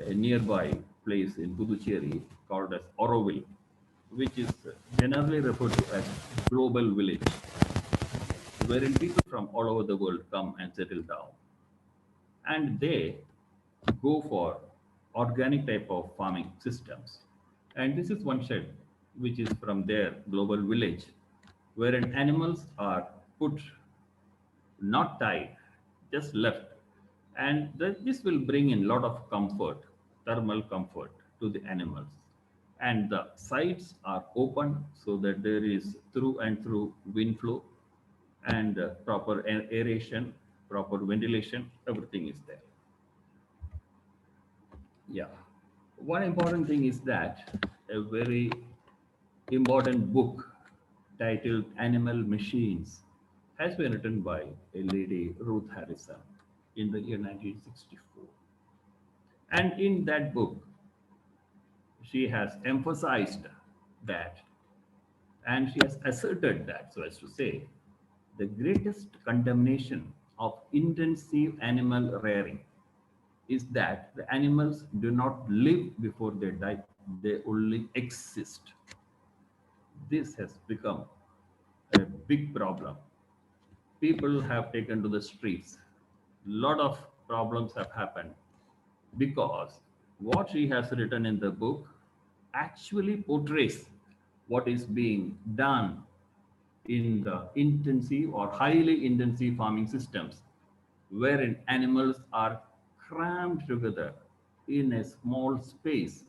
a nearby place in Puducherry called as Auroville, which is generally referred to as global village, wherein people from all over the world come and settle down. And they go for organic type of farming systems. And this is one shed which is from their global village, wherein animals are put, not tied, just left. And this will bring in a lot of comfort, thermal comfort to the animals. And the sides are open so that there is through and through wind flow and proper aeration, proper ventilation, everything is there. Yeah. One important thing is that a very important book titled Animal Machines has been written by a lady, Ruth Harrison, in the year 1964. And in that book, she has emphasized that, and she has asserted that, so as to say, the greatest condemnation of intensive animal rearing is that the animals do not live before they die, they only exist. This has become a big problem. People have taken to the streets. A lot of problems have happened because what she has written in the book actually portrays what is being done in the intensive or highly intensive farming systems, wherein animals are crammed together in a small space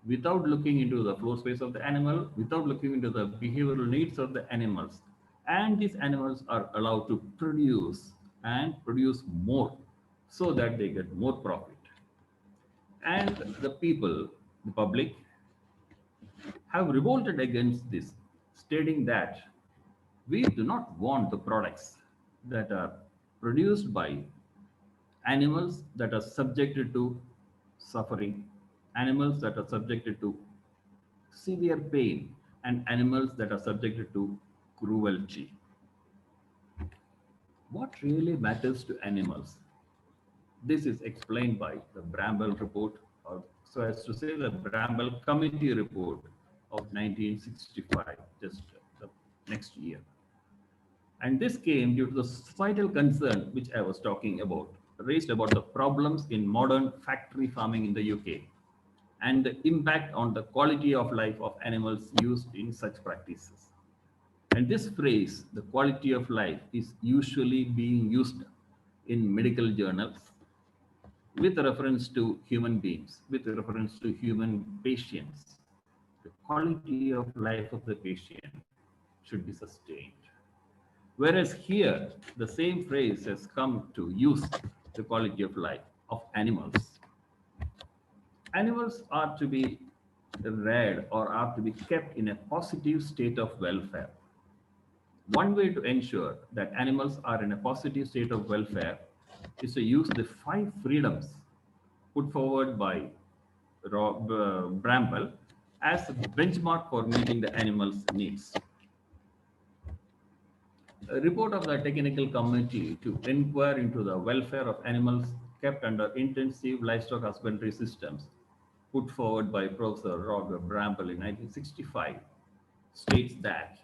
without looking into the floor space of the animal, without looking into the behavioral needs of the animals. And these animals are allowed to produce and produce more so that they get more profit. And the people, the public, have revolted against this, stating that we do not want the products that are produced by animals that are subjected to suffering, animals that are subjected to severe pain, and animals that are subjected to cruelty. What really matters to animals? This is explained by the Bramble report, or so as to say the Bramble committee report of 1965, just the next year. And this came due to the societal concern which I was talking about, raised about the problems in modern factory farming in the UK and the impact on the quality of life of animals used in such practices. And this phrase, the quality of life, is usually being used in medical journals with reference to human beings, with reference to human patients. The quality of life of the patient should be sustained. Whereas here, the same phrase has come to use the quality of life of animals. Animals are to be reared or are to be kept in a positive state of welfare. One way to ensure that animals are in a positive state of welfare is to use the 5 freedoms put forward by Bramble as a benchmark for meeting the animals' needs. A report of the technical committee to inquire into the welfare of animals kept under intensive livestock husbandry systems, put forward by Professor Roger Bramble in 1965, states that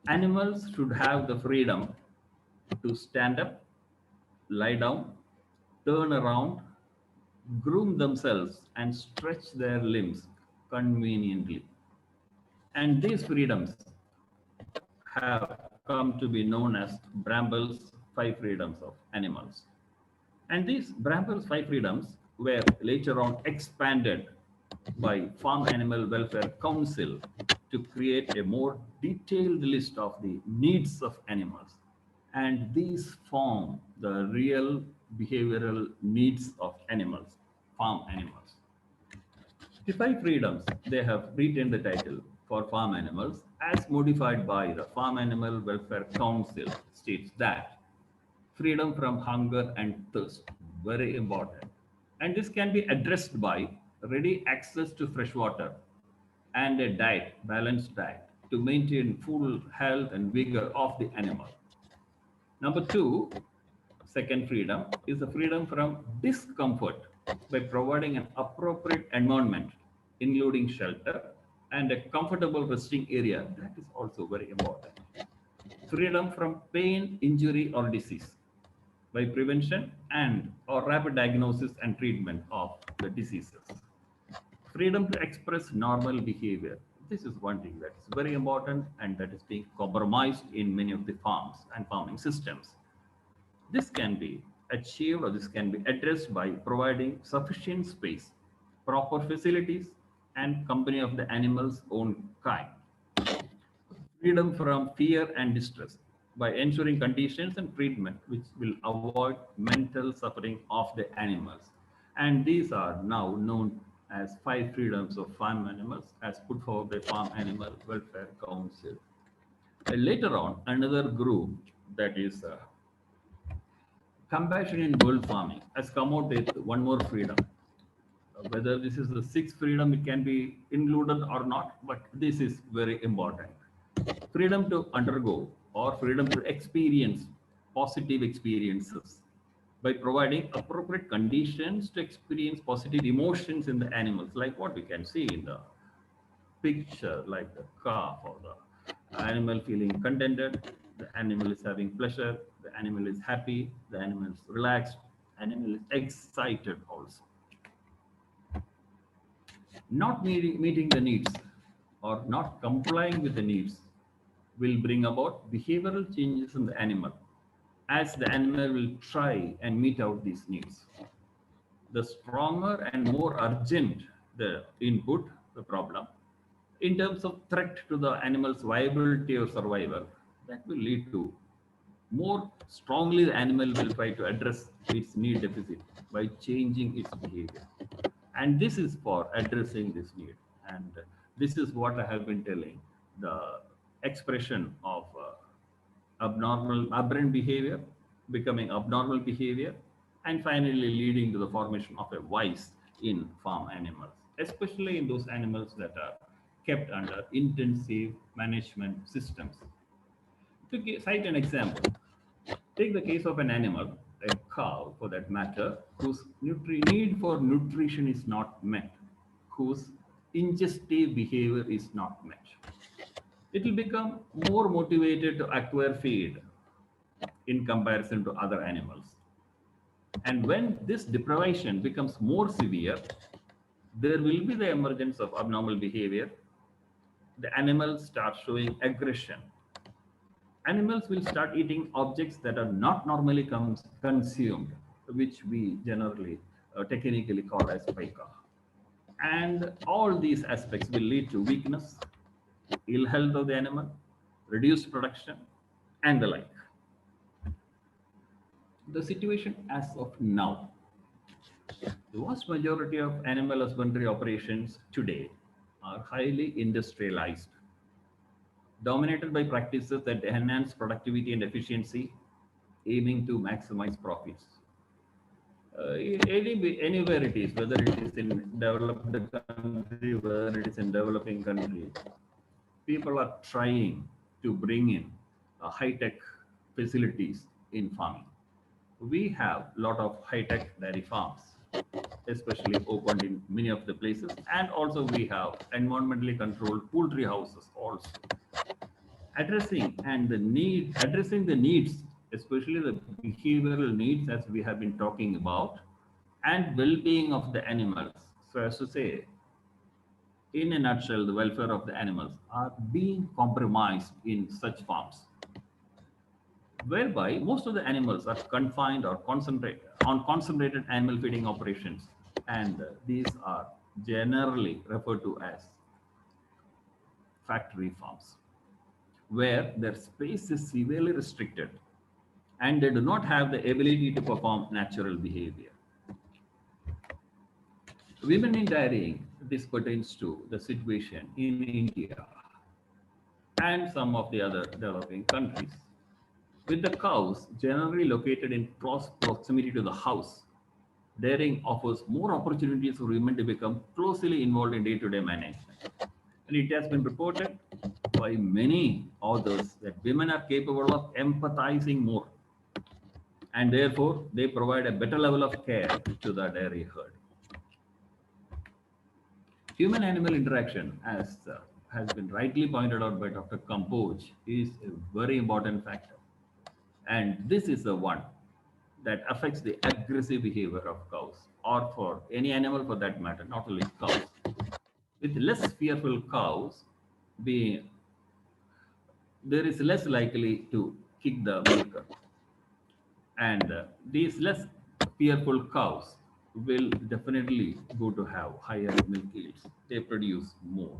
animals should have the freedom to stand up, lie down, turn around, groom themselves, and stretch their limbs conveniently. And these freedoms have come to be known as Bramble's 5 freedoms of animals. And these Bramwell's 5 freedoms were later on expanded by Farm Animal Welfare Council to create a more detailed list of the needs of animals. And these form the real behavioral needs of animals, farm animals. The 5 freedoms, they have retained the title for farm animals as modified by the Farm Animal Welfare Council states that freedom from hunger and thirst, very important. And this can be addressed by ready access to fresh water and a diet, balanced diet, to maintain full health and vigor of the animal. Number two, second freedom is the freedom from discomfort by providing an appropriate environment, including shelter and a comfortable resting area. That is also very important. Freedom from pain, injury, or disease by prevention and or rapid diagnosis and treatment of the diseases. Freedom to express normal behavior. This is one thing that is very important and that is being compromised in many of the farms and farming systems. This can be achieved or this can be addressed by providing sufficient space, proper facilities, and company of the animal's own kind. Freedom from fear and distress by ensuring conditions and treatment which will avoid mental suffering of the animals. And these are now known as 5 freedoms of farm animals as put forward by Farm Animal Welfare Council. And later on, another group that is compassion in world farming has come out with one more freedom. Whether this is the 6th freedom, it can be included or not, but this is very important. Freedom to undergo or freedom to experience positive experiences by providing appropriate conditions to experience positive emotions in the animals, like what we can see in the picture, like the calf or the animal feeling contented, the animal is having pleasure, the animal is happy, the animal is relaxed, animal is excited also. Not meeting the needs or not complying with the needs will bring about behavioral changes in the animal as the animal will try and meet out these needs. The stronger and more urgent the input, the problem, in terms of threat to the animal's viability or survival, that will lead to more strongly the animal will try to address its need deficit by changing its behavior. And this is for addressing this need. And this is what I have been telling, the expression of aberrant behavior, becoming abnormal behavior, and finally leading to the formation of a vice in farm animals, especially in those animals that are kept under intensive management systems. To cite an example, take the case of an animal, a cow for that matter, whose need for nutrition is not met, whose ingestive behavior is not met. It will become more motivated to acquire feed in comparison to other animals. And when this deprivation becomes more severe, there will be the emergence of abnormal behavior. The animals start showing aggression. Animals will start eating objects that are not normally consumed, which we generally technically call as pica. And all these aspects will lead to weakness, ill health of the animal, reduced production, and the like. The situation as of now, the vast majority of animal husbandry operations today are highly industrialized, dominated by practices that enhance productivity and efficiency, aiming to maximize profits. Anywhere it is, whether it is in developed country, whether it is in developing country, people are trying to bring in high-tech facilities in farming. We have a lot of high-tech dairy farms, especially opened in many of the places, and also we have environmentally controlled poultry houses also. Addressing the needs, especially the behavioral needs as we have been talking about, and well-being of the animals. So as to say, in a nutshell, the welfare of the animals are being compromised in such farms, whereby most of the animals are confined or concentrated on concentrated animal feeding operations, and these are generally referred to as factory farms, where their space is severely restricted and they do not have the ability to perform natural behavior. Women in dairying, this pertains to the situation in India and some of the other developing countries. With the cows generally located in close proximity to the house, dairying offers more opportunities for women to become closely involved in day-to-day management. And it has been reported by many authors that women are capable of empathizing more, and therefore they provide a better level of care to the dairy herd. Human animal interaction, as has been rightly pointed out by Dr. Kamboj, is a very important factor. And this is the one that affects the aggressive behavior of cows, or for any animal for that matter, not only cows. With less fearful cows, being, there is less likely to kick the milker. And these less fearful cows will definitely go to have higher milk yields. They produce more.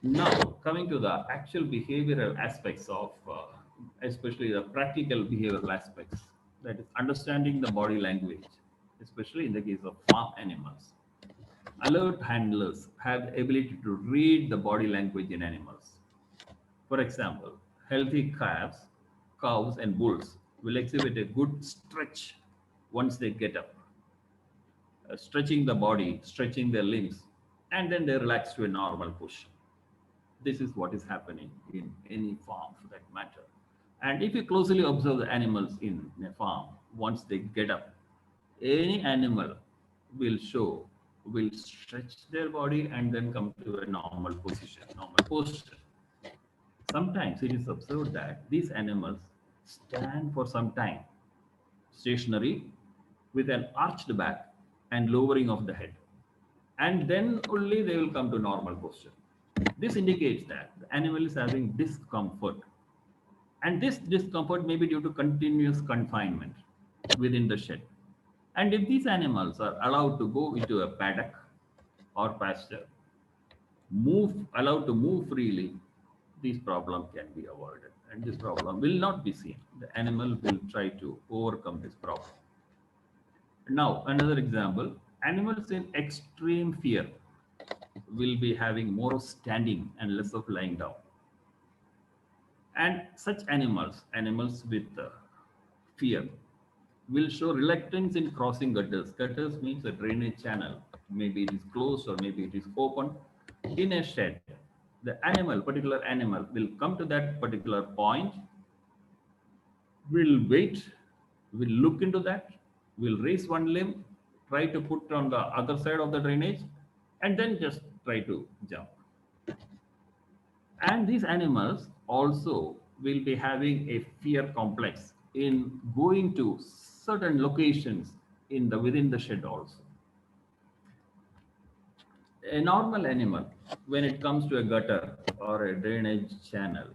Now, coming to the actual behavioral aspects of, especially the practical behavioral aspects, that is understanding the body language, especially in the case of farm animals. Alert handlers have the ability to read the body language in animals. For example, healthy calves, cows, and bulls will exhibit a good stretch once they get up, stretching the body, stretching their limbs, and then they relax to a normal push. This is what is happening in any farm for that matter. And if you closely observe the animals in a farm, once they get up, any animal will stretch their body and then come to a normal position, normal posture. Sometimes it is observed that these animals stand for some time, stationary, with an arched back and lowering of the head. And then only they will come to normal posture. This indicates that the animal is having discomfort. And this discomfort may be due to continuous confinement within the shed. And if these animals are allowed to go into a paddock or pasture, allowed to move freely, this problem can be avoided. And this problem will not be seen. The animal will try to overcome this problem. Now, another example, animals in extreme fear will be having more of standing and less of lying down. And such animals with fear, will show reluctance in crossing gutters. Gutters means a drainage channel. Maybe it is closed or maybe it is open. In a shed, the particular animal will come to that particular point, will wait, will look into that, will raise one limb, try to put on the other side of the drainage, and then just try to jump. And these animals also will be having a fear complex in going to certain locations within the shed also. A normal animal, when it comes to a gutter or a drainage channel,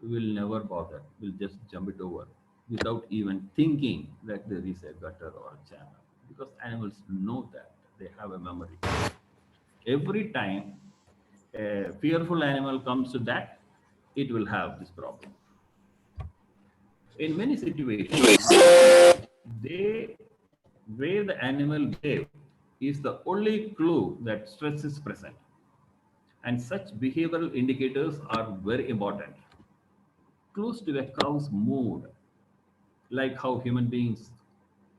will never bother, will just jump it over without even thinking that there is a gutter or a channel, because animals know that, they have a memory. Every time a fearful animal comes to that, it will have this problem. In many situations, where the animal behave is the only clue that stress is present. And such behavioral indicators are very important. Clues to a cow's mood, like how human beings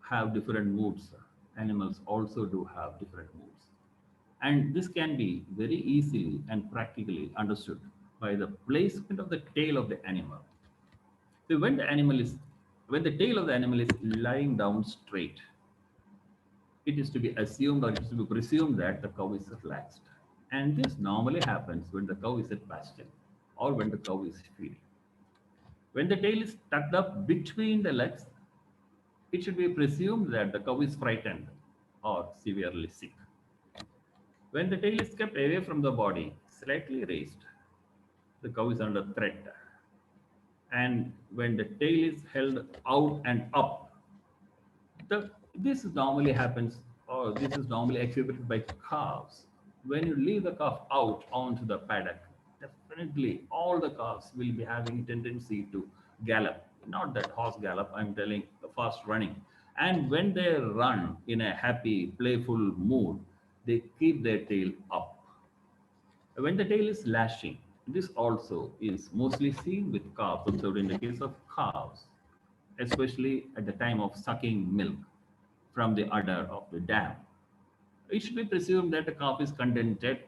have different moods, animals also do have different moods. And this can be very easily and practically understood by the placement of the tail of the animal. So when the tail of the animal is lying down straight, it is to be assumed or it is to be presumed that the cow is relaxed. And this normally happens when the cow is at pasture or when the cow is feeding. When the tail is tucked up between the legs, it should be presumed that the cow is frightened or severely sick. When the tail is kept away from the body, slightly raised, the cow is under threat. And when the tail is held out and up, This normally happens, or this is normally exhibited by calves. When you leave the calf out onto the paddock, definitely all the calves will be having a tendency to gallop. Not that horse gallop, I'm telling the fast running. And when they run in a happy, playful mood, they keep their tail up. When the tail is lashing, this also is mostly seen with calves, observed in the case of calves, especially at the time of sucking milk from the udder of the dam. It should be presumed that the calf is contented,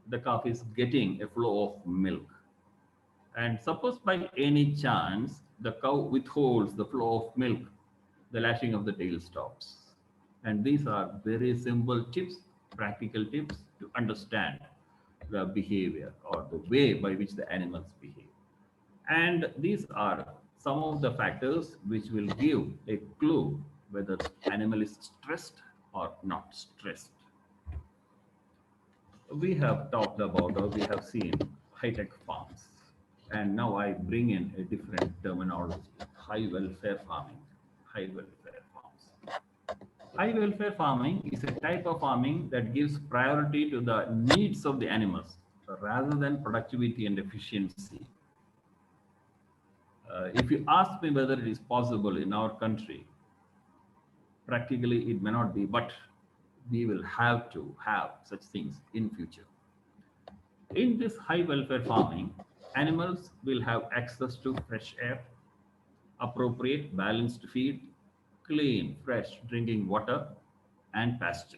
the calf is getting a flow of milk. And suppose by any chance the cow withholds the flow of milk, the lashing of the tail stops. And these are very simple tips, practical tips to understand the behavior or the way by which the animals behave. And these are some of the factors which will give a clue whether the animal is stressed or not stressed. We have talked about or we have seen high-tech farms. And now I bring in a different terminology, high welfare farming. High welfare farms. High welfare farming is a type of farming that gives priority to the needs of the animals rather than productivity and efficiency. If you ask me whether it is possible in our country, practically it may not be, but we will have to have such things in future. In this high welfare farming, animals will have access to fresh air, appropriate balanced feed, clean, fresh drinking water, and pasture.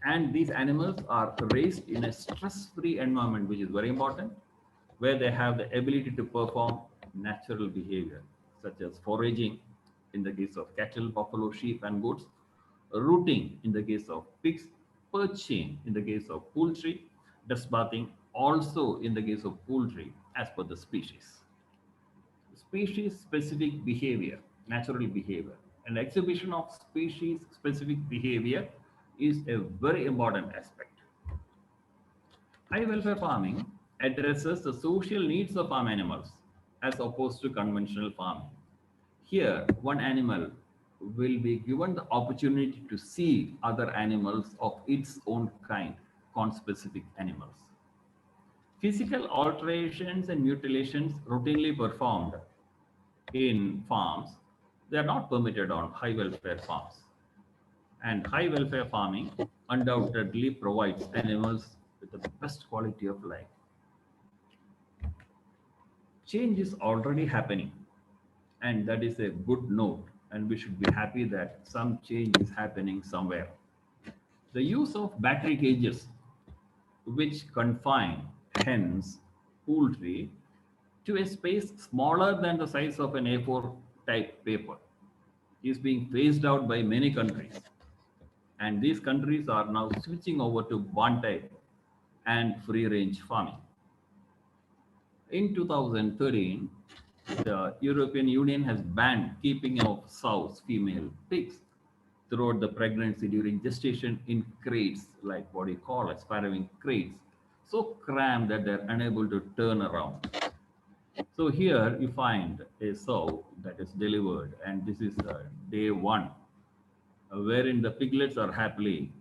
And these animals are raised in a stress-free environment, which is very important, where they have the ability to perform natural behavior, such as foraging in the case of cattle, buffalo, sheep, and goats, rooting in the case of pigs, perching in the case of poultry, dust bathing also in the case of poultry as per the species. Species specific behavior, natural behavior, and exhibition of species specific behavior is a very important aspect. High welfare farming addresses the social needs of farm animals as opposed to conventional farming. Here, one animal will be given the opportunity to see other animals of its own kind, conspecific animals. Physical alterations and mutilations routinely performed in farms, they are not permitted on high welfare farms. And high welfare farming undoubtedly provides animals with the best quality of life. Change is already happening, and that is a good note. And we should be happy that some change is happening somewhere. The use of battery cages, which confine hens, poultry, to a space smaller than the size of an A4 type paper, is being phased out by many countries. And these countries are now switching over to barn type and free range farming. In 2013, the European Union has banned keeping of sows, female pigs, throughout the pregnancy during gestation in crates, like what you call as farrowing crates, so cramped that they're unable to turn around. So here you find a sow that is delivered, and this is day one, wherein the piglets are happily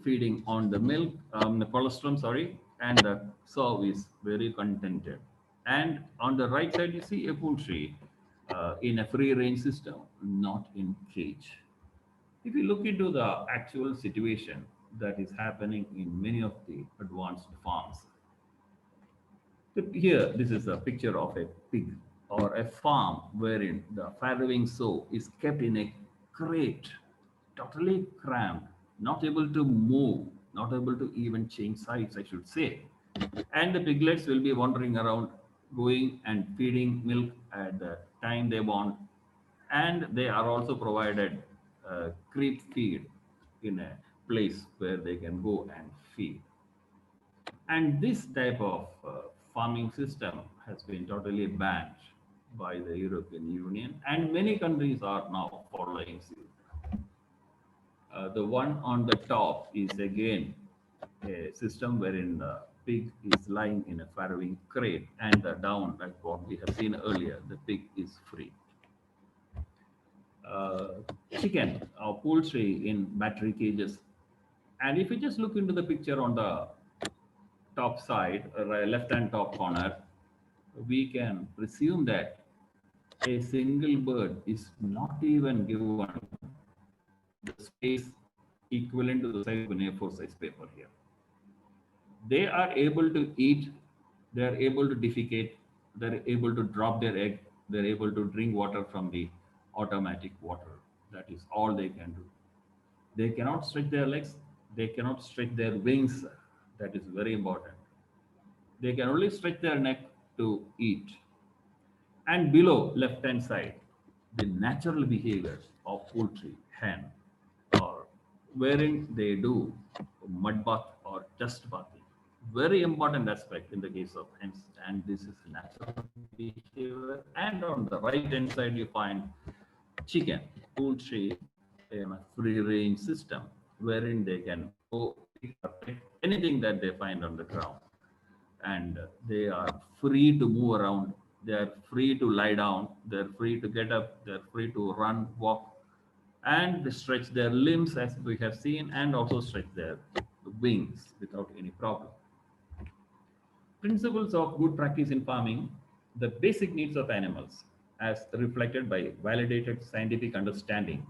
feeding on the milk, the colostrum, sorry, and the sow is very contented. And on the right side, you see a poultry in a free range system, not in cage. If you look into the actual situation that is happening in many of the advanced farms, here this is a picture of a pig or a farm wherein the farrowing sow is kept in a crate, totally cramped, not able to move, not able to even change sides, I should say. And the piglets will be wandering around, going and feeding milk at the time they want. And they are also provided creep feed in a place where they can go and feed. And this type of farming system has been totally banned by the European Union, and many countries are now following suit. The one on the top is again a system wherein the pig is lying in a farrowing crate, and the down, like what we have seen earlier, the pig is free. chicken or poultry in battery cages. And if you just look into the picture on the top side, left hand top corner, we can presume that a single bird is not even given the space equivalent to the size of an A4 size paper here. They are able to eat, they are able to defecate, they're able to drop their egg, they're able to drink water from the automatic water. That is all they can do. They cannot stretch their legs, they cannot stretch their wings. That is very important. They can only stretch their neck to eat. And below left hand side, the natural behaviors of poultry, hen, or wherein they do mud bath or dust bathing. Very important aspect in the case of hens, and this is natural behavior. And on the right hand side, you find chicken, poultry in a free range system, wherein they can go pick or take anything that they find on the ground, and they are free to move around, they are free to lie down, they're free to get up, they're free to run, walk, and stretch their limbs as we have seen, and also stretch their wings without any problem. Principles of good practice in farming: the basic needs of animals as reflected by validated scientific understanding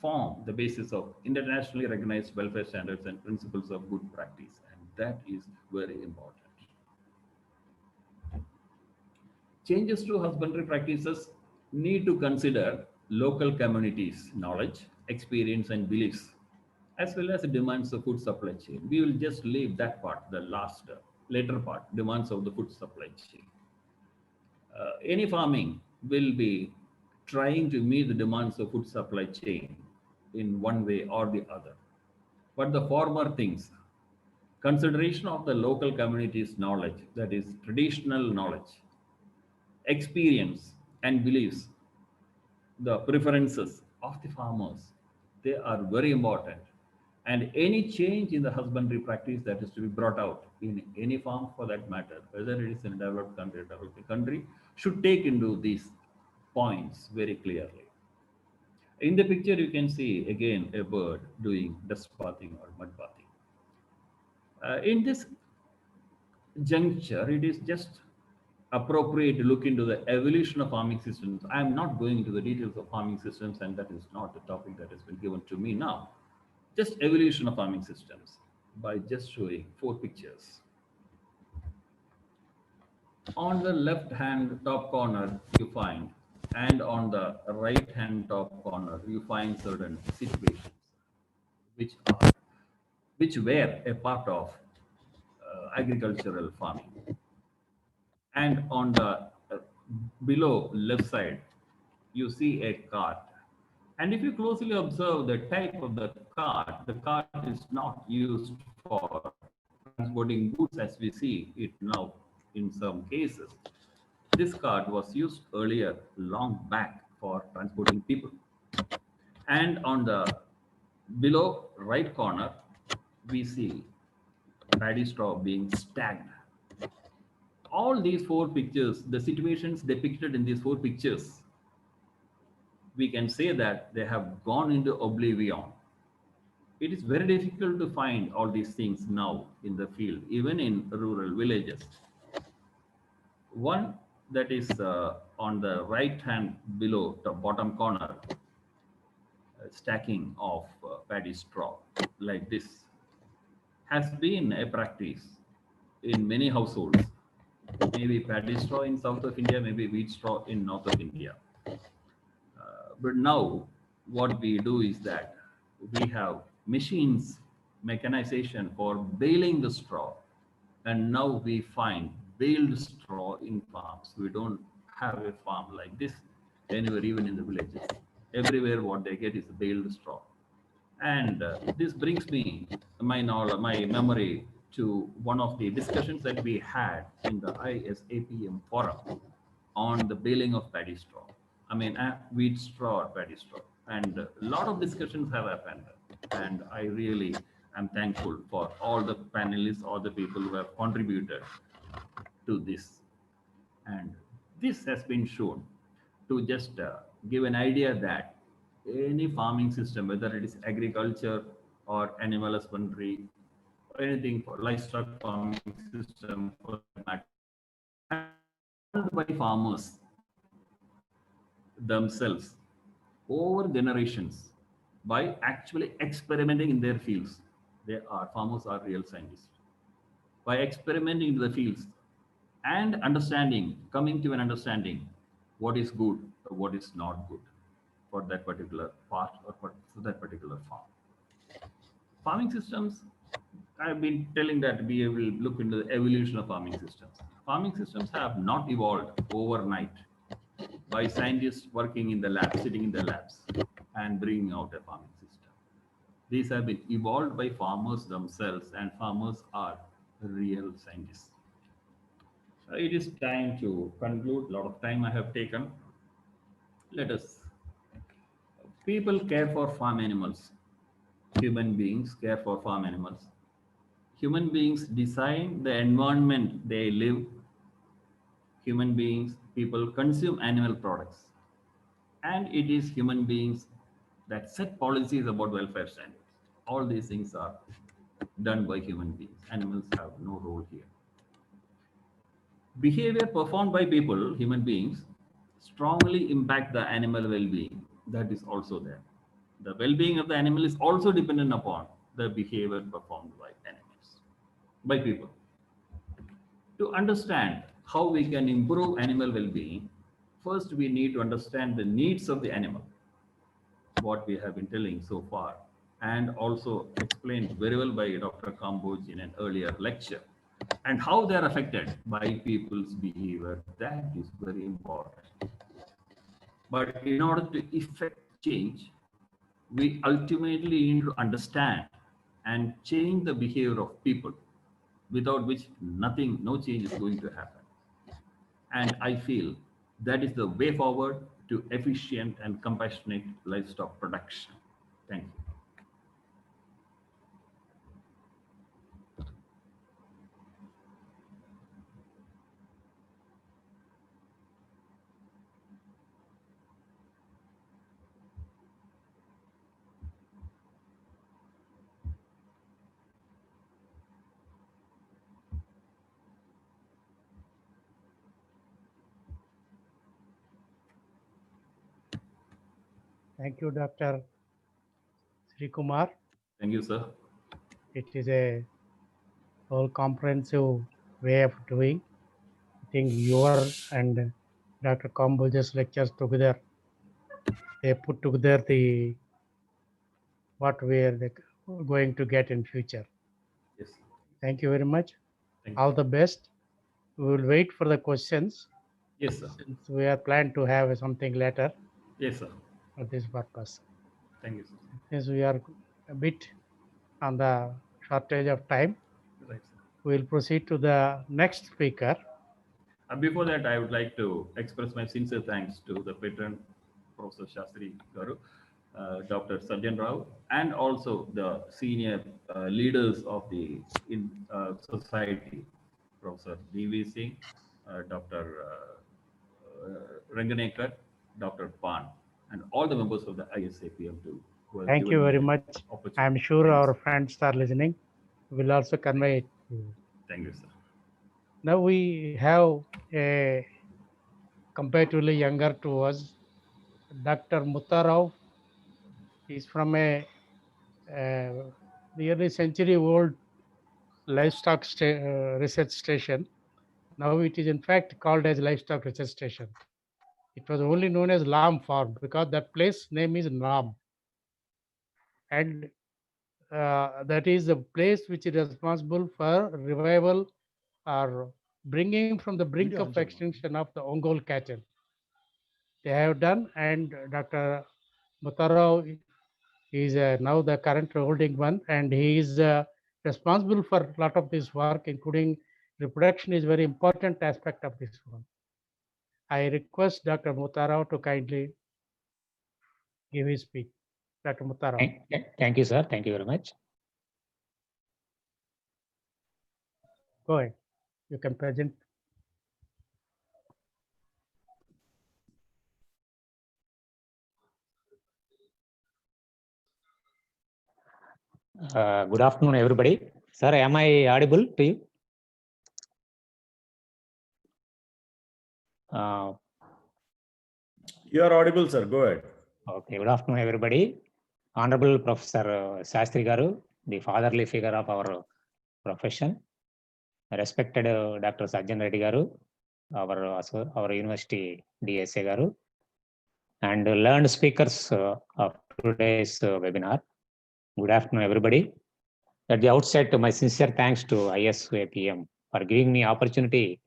form the basis of internationally recognized welfare standards and principles of good practice, and that is very important. Changes to husbandry practices need to consider local communities' knowledge, experience, and beliefs, as well as the demands of food supply chain. We will just leave that part, the last, later part, demands of the food supply chain. Any farming will be trying to meet the demands of food supply chain in one way or the other. But the former things, consideration of the local community's knowledge, that is traditional knowledge, experience and beliefs, the preferences of the farmers, they are very important. And any change in the husbandry practice that is to be brought out in any farm for that matter, whether it is in a developed country or developing country, should take into these points very clearly. In the picture, you can see again a bird doing dust bathing or mud bathing. In this juncture, it is just appropriate to look into the evolution of farming systems. I am not going into the details of farming systems, and that is not the topic that has been given to me now. Just evolution of farming systems by just showing 4 pictures. On the left hand top corner, you find, and on the right hand top corner, you find certain situations which are, which were a part of agricultural farming. And on the below left side, you see a cart. And if you closely observe the type of the cart is not used for transporting goods as we see it now in some cases. This cart was used earlier, long back, for transporting people. And on the below right corner, we see paddy straw being stacked. All these 4 pictures, the situations depicted in these 4 pictures, we can say that they have gone into oblivion. It is very difficult to find all these things now in the field, even in rural villages. One that is on the right hand below the bottom corner, stacking of paddy straw like this has been a practice in many households. Maybe paddy straw in south of India, maybe wheat straw in north of India. But now what we do is that we have machines, mechanization for baling the straw. And now we find baled straw in farms. We don't have a farm like this anywhere, even in the villages. Everywhere what they get is baled straw. And this brings me my memory to one of the discussions that we had in the ISAPM forum on the baling of paddy straw. I mean, wheat straw or paddy straw. And a lot of discussions have happened. And I really am thankful for all the panelists, all the people who have contributed to this. And this has been shown to just give an idea that any farming system, whether it is agriculture or animal husbandry, or anything for livestock farming system for that matter, and by farmers themselves over generations by actually experimenting in their fields. Farmers are real scientists. By experimenting in the fields and understanding, coming to an understanding what is good or what is not good for that particular part or for that particular farm. Farming systems, I've been telling that we will look into the evolution of farming systems. Farming systems have not evolved overnight by scientists working in the lab, sitting in the labs and bringing out a farming system. These have been evolved by farmers themselves, and farmers are real scientists. It is time to conclude. A lot of time I have taken. Let us. People care for farm animals. Human beings care for farm animals. Human beings design the environment they live. Human beings, people consume animal products. And it is human beings that set policies about welfare standards. All these things are done by human beings. Animals have no role here. Behavior performed by people, human beings, strongly impact the animal well-being. That is also there. The well-being of the animal is also dependent upon the behavior performed by animals, by people. To understand how we can improve animal well-being, first we need to understand the needs of the animal, what we have been telling so far, and also explained very well by Dr. Kamboj in an earlier lecture, and how they are affected by people's behavior. That is very important. But in order to effect change, we ultimately need to understand and change the behavior of people, without which nothing, no change is going to happen. And I feel that is the way forward to efficient and compassionate livestock production. Thank you. Thank you, Dr. Sri Kumar. Thank you, sir. It is a whole comprehensive way of doing. I think your and Dr. Kamboj's lectures together, they put together the what we are going to get in future. Yes. Thank you very much. Thank you. All the best. We will wait for the questions. Yes, sir. Since we are planned to have something later Yes, sir. for this purpose. Thank you, sir. Since we are a bit on the shortage of time, Right, sir. we will proceed to the next speaker. Before that, I would like to express my sincere thanks to the patron, Professor Shastri Garu, Dr. Sarjan Rao, and also the senior leaders of the society, Professor D.V. Singh, Dr. Ranganekar, Dr. Pan, and all the members of the ISAPM too. Thank you very much. I am sure Thank you, our sir. friends are listening. We will also convey it. Thank you, sir. Now we have a comparatively younger to us, Dr. Muttarao. He is from a nearly century old livestock research station. Now it is in fact called as livestock research station. It was only known as Lam Farm because that place name is Lam. And that is the place which is responsible for revival or bringing from the brink of extinction of the Ongole cattle. They have done, and Dr. Muttarao is now the current holding one, and he is responsible for a lot of this work, including reproduction is very important aspect of this one. I request Dr. Muttarao to kindly give his speech. Dr. Muttarao. Thank you, sir. Thank you very much. Go ahead. You can present. Good afternoon, everybody. Sir, am I audible to you? You are audible, sir. Go ahead. Okay, good afternoon, everybody. Honorable Professor Shastri Garu, the fatherly figure of our profession. Respected Dr. Sarjan Reddy Garu, our university DSA Garu, and learned speakers of today's webinar. Good afternoon, everybody. At the outset, my sincere thanks to ISAPM for giving me opportunity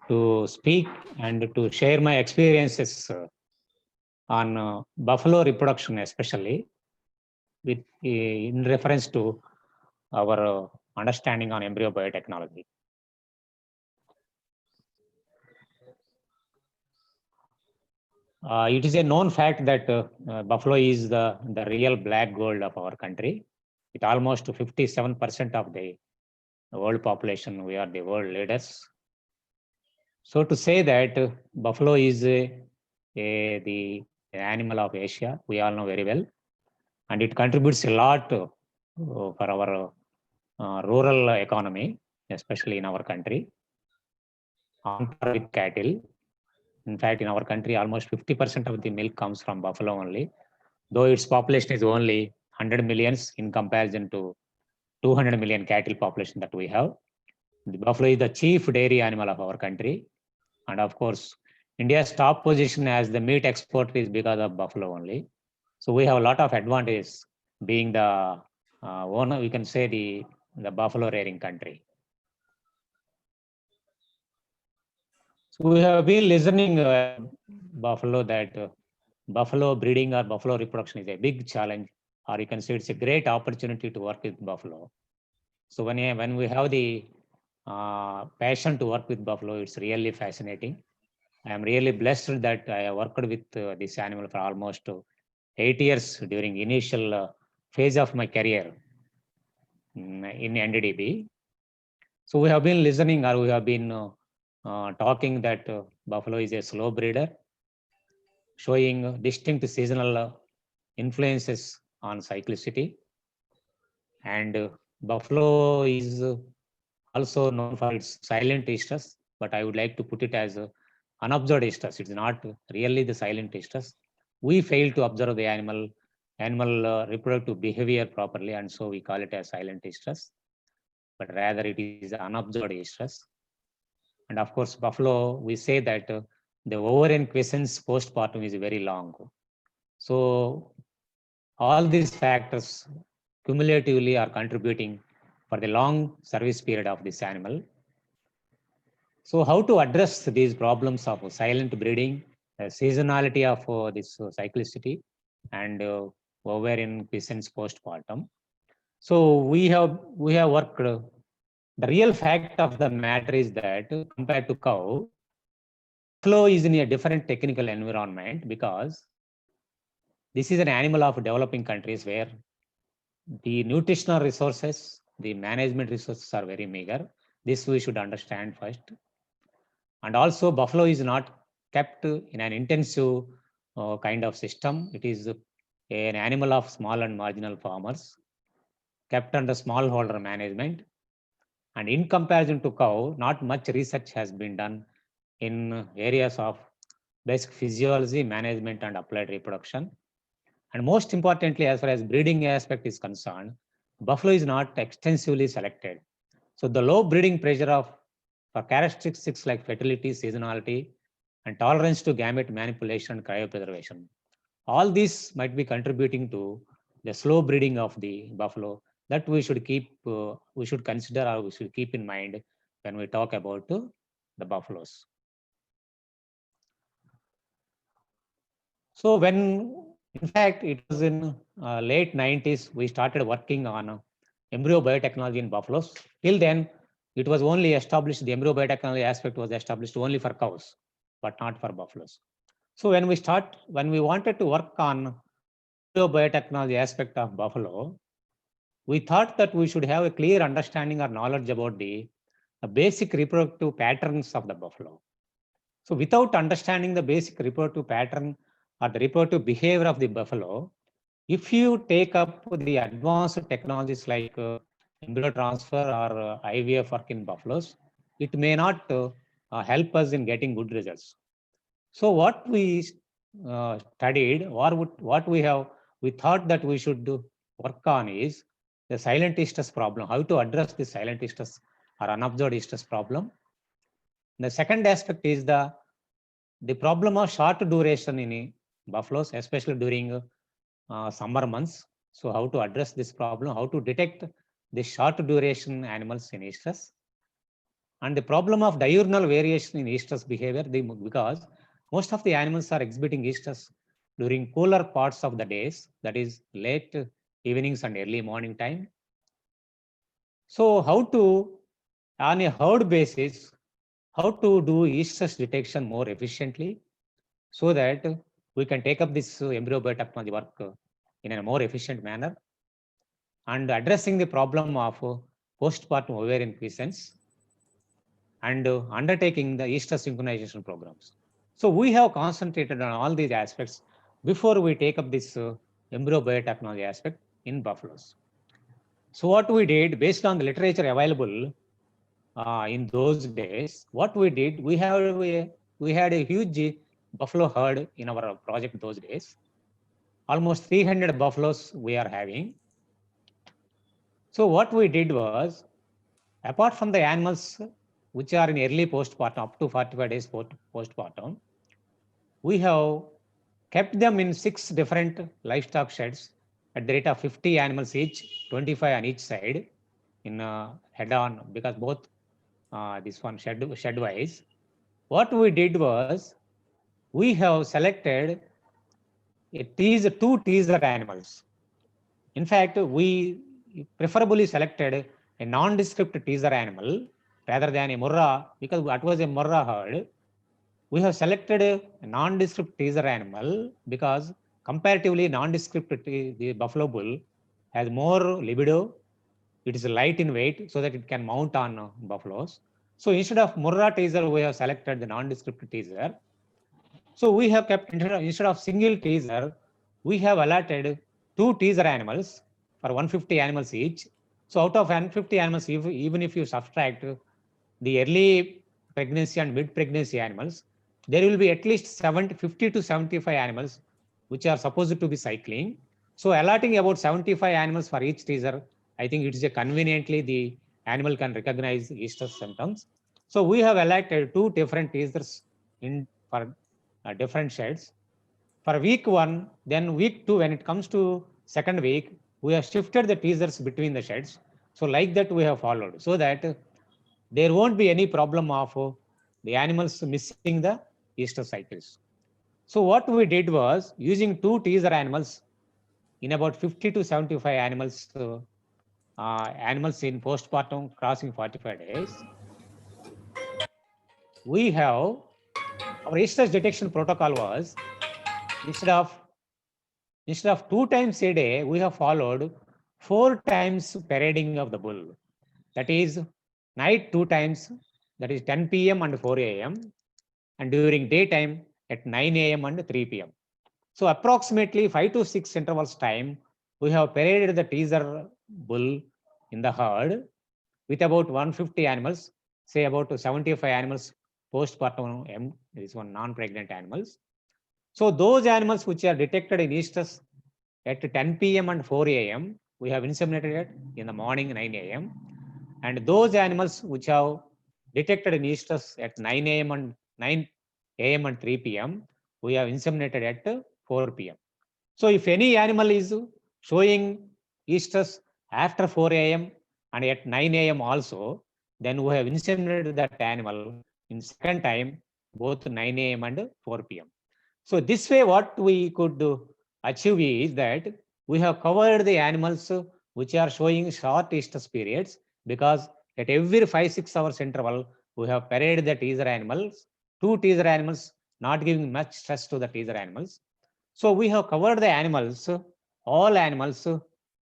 to speak and to share my experiences on buffalo reproduction, especially with in reference to our understanding on embryo biotechnology. It is a known fact that buffalo is the real black gold of our country. With almost 57% of the world population, we are the world leaders. So to say that buffalo is the animal of Asia, we all know very well, and it contributes a lot for our rural economy, especially in our country, on par with cattle. In fact, in our country, almost 50% of the milk comes from buffalo only, though its population is only 100 millions in comparison to 200 million cattle population that we have. The buffalo is the chief dairy animal of our country. And of course, India's top position as the meat export is because of buffalo only. So we have a lot of advantages being the owner, we can say the buffalo rearing country. So we have been listening buffalo that buffalo breeding or buffalo reproduction is a big challenge, or you can say it's a great opportunity to work with buffalo. So when we have the passion to work with buffalo, it's really fascinating. I am really blessed that I have worked with this animal for almost 8 years during initial phase of my career in NDDB. So we have been listening, or we have been talking that buffalo is a slow breeder, showing distinct seasonal influences on cyclicity. And buffalo is also known for its silent estrus, but I would like to put it as unobserved estrus. It's not really the silent estrus. We fail to observe the animal reproductive behavior properly, and so we call it as silent estrus, but rather it is unobserved estrus. And of course, buffalo, we say that the ovarian quiescence postpartum is very long. So all these factors cumulatively are contributing for the long service period of this animal. So how to address these problems of silent breeding, seasonality of this cyclicity, and ovarian quiescence postpartum? So we have worked. The real fact of the matter is that compared to cow, buffalo is in a different technical environment, because this is an animal of developing countries where the nutritional resources, the management resources are very meager. This we should understand first. And also buffalo is not kept in an intensive kind of system. It is an animal of small and marginal farmers, kept under smallholder management. And in comparison to cow, not much research has been done in areas of basic physiology, management, and applied reproduction. And most importantly, as far as breeding aspect is concerned, buffalo is not extensively selected. So the low breeding pressure for characteristics like fertility, seasonality, and tolerance to gamete manipulation and cryopreservation, all these might be contributing to the slow breeding of the buffalo that we should consider, or we should keep in mind when we talk about the buffaloes. So in fact, it was in late 90s, we started working on embryo biotechnology in buffaloes. Till then, it was only established, the embryo biotechnology aspect was established only for cows, but not for buffaloes. So when we wanted to work on embryo biotechnology aspect of buffalo, we thought that we should have a clear understanding or knowledge about the basic reproductive patterns of the buffalo. So without understanding the basic reproductive pattern or the reproductive behavior of the buffalo, If you take up the advanced technologies like embryo transfer or IVF work in buffaloes, it may not help us in getting good results. So what we studied, or what we thought that we should work on is the silent estrus problem, how to address the silent estrus or unobserved estrus problem. The second aspect is the problem of short duration in buffaloes, especially during summer months. So how to address this problem, how to detect the short duration animals in estrus, and the problem of diurnal variation in estrus behavior, because most of the animals are exhibiting estrus during cooler parts of the days, that is late evenings and early morning time. So how to, on a herd basis, how to do estrus detection more efficiently, so that we can take up this embryo biotechnology work in a more efficient manner, and addressing the problem of postpartum ovarian quiescence, and undertaking the estrus synchronization programs. So we have concentrated on all these aspects before we take up this embryo biotechnology aspect in buffaloes. So what we did, based on the literature available in those days, what we did, we had a huge buffalo herd in our project those days. Almost 300 buffaloes we are having. So what we did was, apart from the animals which are in early postpartum, up to 45 days postpartum, we have kept them in 6 different livestock sheds at the rate of 50 animals each, 25 on each side, in head on, because both this one shed wise. What we did was, we have selected two teaser animals. In fact, we preferably selected a nondescript teaser animal rather than a murrah, because that was a murrah herd. We have selected a nondescript teaser animal because comparatively nondescript, the buffalo bull has more libido. It is light in weight, so that it can mount on buffaloes. So instead of murrah teaser, we have selected the nondescript teaser. So we have kept, instead of single teaser, we have allotted 2 teaser animals for 150 animals each. So out of 150 animals, even if you subtract the early pregnancy and mid pregnancy animals, there will be at least 50 to 75 animals which are supposed to be cycling. So allotting about 75 animals for each teaser, I think it is a conveniently the animal can recognize estrus symptoms. So we have allotted 2 different teasers for different sheds. For week 1, then week 2, when it comes to second week, we have shifted the teasers between the sheds. So like that we have followed, so that there won't be any problem of the animals missing the estrus cycles. So what we did was, using 2 teaser animals in about 50 to 75 animals, animals in postpartum crossing 45 days, we have, our estrus detection protocol was, instead of 2 times a day, we have followed 4 times parading of the bull. That is, night 2 times, that is 10 p.m. and 4 a.m. and during daytime at 9 a.m. and 3 p.m. So approximately 5 to 6 intervals time, we have paraded the teaser bull in the herd with about 150 animals, say about 75 animals postpartum, this one non-pregnant animals. So those animals which are detected in estrus at 10 p.m. and 4 a.m., we have inseminated it in the morning 9 a.m. And those animals which have detected in estrus at 9 a.m. and 9 a.m. and 3 p.m., we have inseminated at 4 p.m. So if any animal is showing estrus after 4 a.m. and at 9 a.m. also, then we have inseminated that animal in second time, both 9 a.m. and 4 p.m. So this way, what we could achieve is that we have covered the animals which are showing short estrus periods, because at every 5-6 hours interval, we have paraded the teaser animals, 2 teaser animals, not giving much stress to the teaser animals. So we have covered the animals, all animals.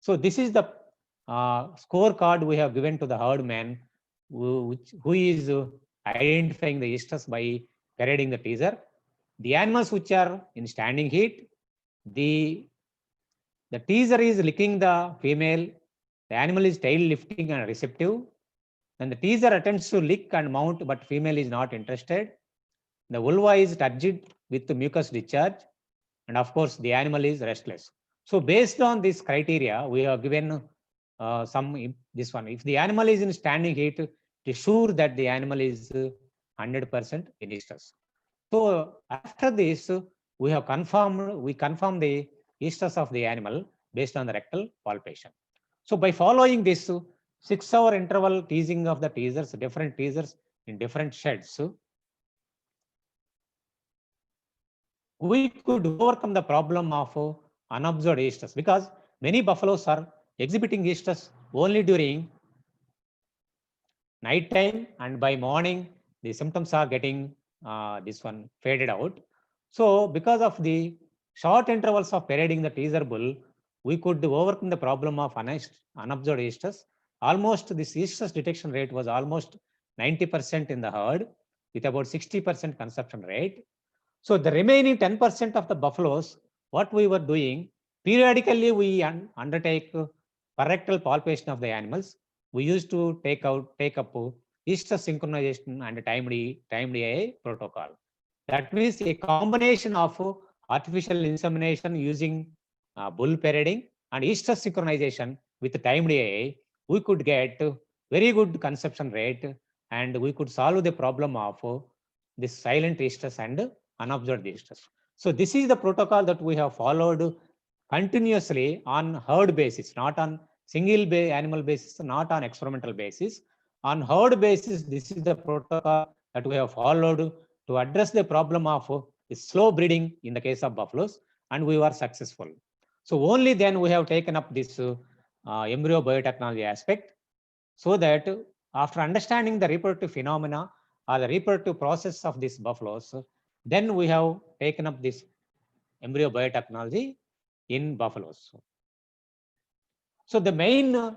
So this is the scorecard we have given to the herd man, who is identifying the estrus by parading the teaser. The animals which are in standing heat, the The teaser is licking the female, the animal is tail lifting and receptive. Then the teaser attempts to lick and mount, but female is not interested. The vulva is turgid with mucus discharge, and of course the animal is restless. So based on this criteria, we have given this one. If the animal is in standing heat, it is sure that the animal is 100% in estrus. So after this, we confirm the estrus of the animal based on the rectal palpation. So by following this 6-hour interval teasing of the teasers, different teasers in different sheds, we could overcome the problem of unobserved estrus, because many buffaloes are exhibiting estrus only during night time, and by morning the symptoms are getting faded out. So because of the short intervals of parading the teaser bull, we could overcome the problem of unobserved estrus. Almost this estrus detection rate was almost 90% in the herd, with about 60% consumption rate. So the remaining 10% of the buffaloes, what we were doing, periodically we undertake rectal palpation of the animals. We used to take up estrus synchronization and timely AA protocol. That means a combination of artificial insemination using bull parading and estrus synchronization with timely AA, we could get very good conception rate, and we could solve the problem of this silent estrus and unobserved estrus. So this is the protocol that we have followed continuously on herd basis, not on single animal basis, not on experimental basis. On herd basis, this is the protocol that we have followed to address the problem of slow breeding in the case of buffaloes, and we were successful. So only then we have taken up this embryo biotechnology aspect, so that after understanding the reproductive phenomena or the reproductive process of these buffaloes, then we have taken up this embryo biotechnology in buffaloes. So the main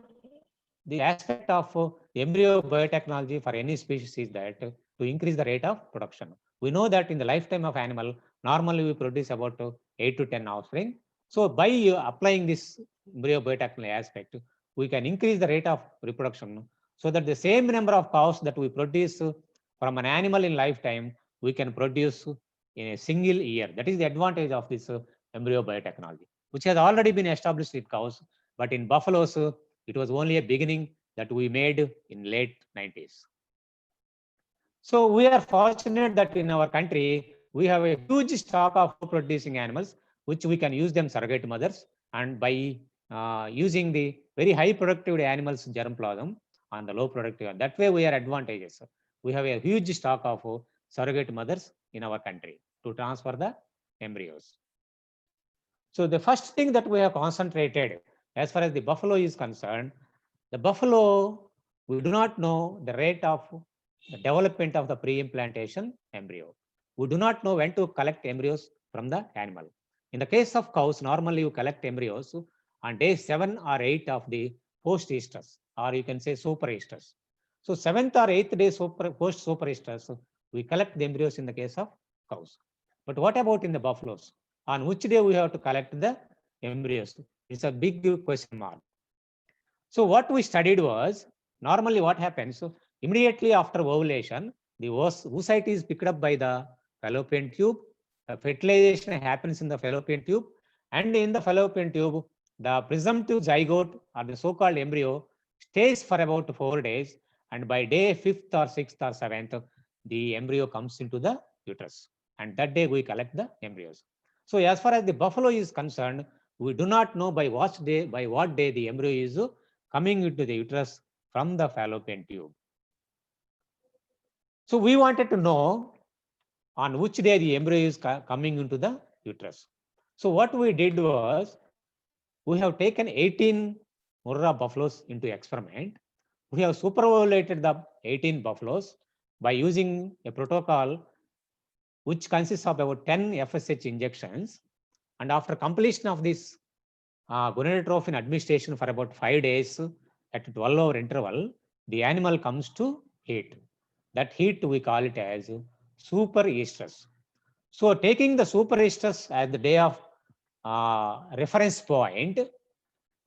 the aspect of embryo biotechnology for any species is that to increase the rate of production. We know that in the lifetime of animal, normally we produce about 8 to 10 offspring. So by applying this embryo biotechnology aspect, we can increase the rate of reproduction, so that the same number of cows that we produce from an animal in lifetime, we can produce in a single year. That is the advantage of this embryo biotechnology, which has already been established with cows, but in buffaloes, it was only a beginning that we made in late 90s. So we are fortunate that in our country, we have a huge stock of producing animals, which we can use them surrogate mothers, and by using the very high productivity animals germplasm on the low productive, that way we are advantageous. We have a huge stock of surrogate mothers in our country to transfer the embryos. So the first thing that we have concentrated as far as the buffalo is concerned, the buffalo, we do not know the rate of the development of the pre-implantation embryo. We do not know when to collect embryos from the animal. In the case of cows, normally you collect embryos on day 7 or 8 of the post-estrus, or you can say super-estrus. So 7th or 8th day post-super-estrus, we collect the embryos in the case of cows. But what about in the buffaloes? On which day we have to collect the embryos? It's a big question mark. So what we studied was, normally what happens, so immediately after ovulation, the oocyte is picked up by the fallopian tube. The fertilization happens in the fallopian tube, and in the fallopian tube, the presumptive zygote or the so-called embryo stays for about 4 days, and by day 5th or 6th or 7th, the embryo comes into the uterus, and that day we collect the embryos. So as far as the buffalo is concerned, we do not know by what day the embryo is coming into the uterus from the fallopian tube. So we wanted to know on which day the embryo is coming into the uterus. So what we did was, we have taken 18 Murrah buffaloes into experiment. We have superovulated the 18 buffaloes by using a protocol which consists of about 10 FSH injections. And after completion of this gonadotropin administration for about 5 days at a 12-hour interval, the animal comes to heat. That heat we call it as super estrus. So taking the super estrus at the day of reference point,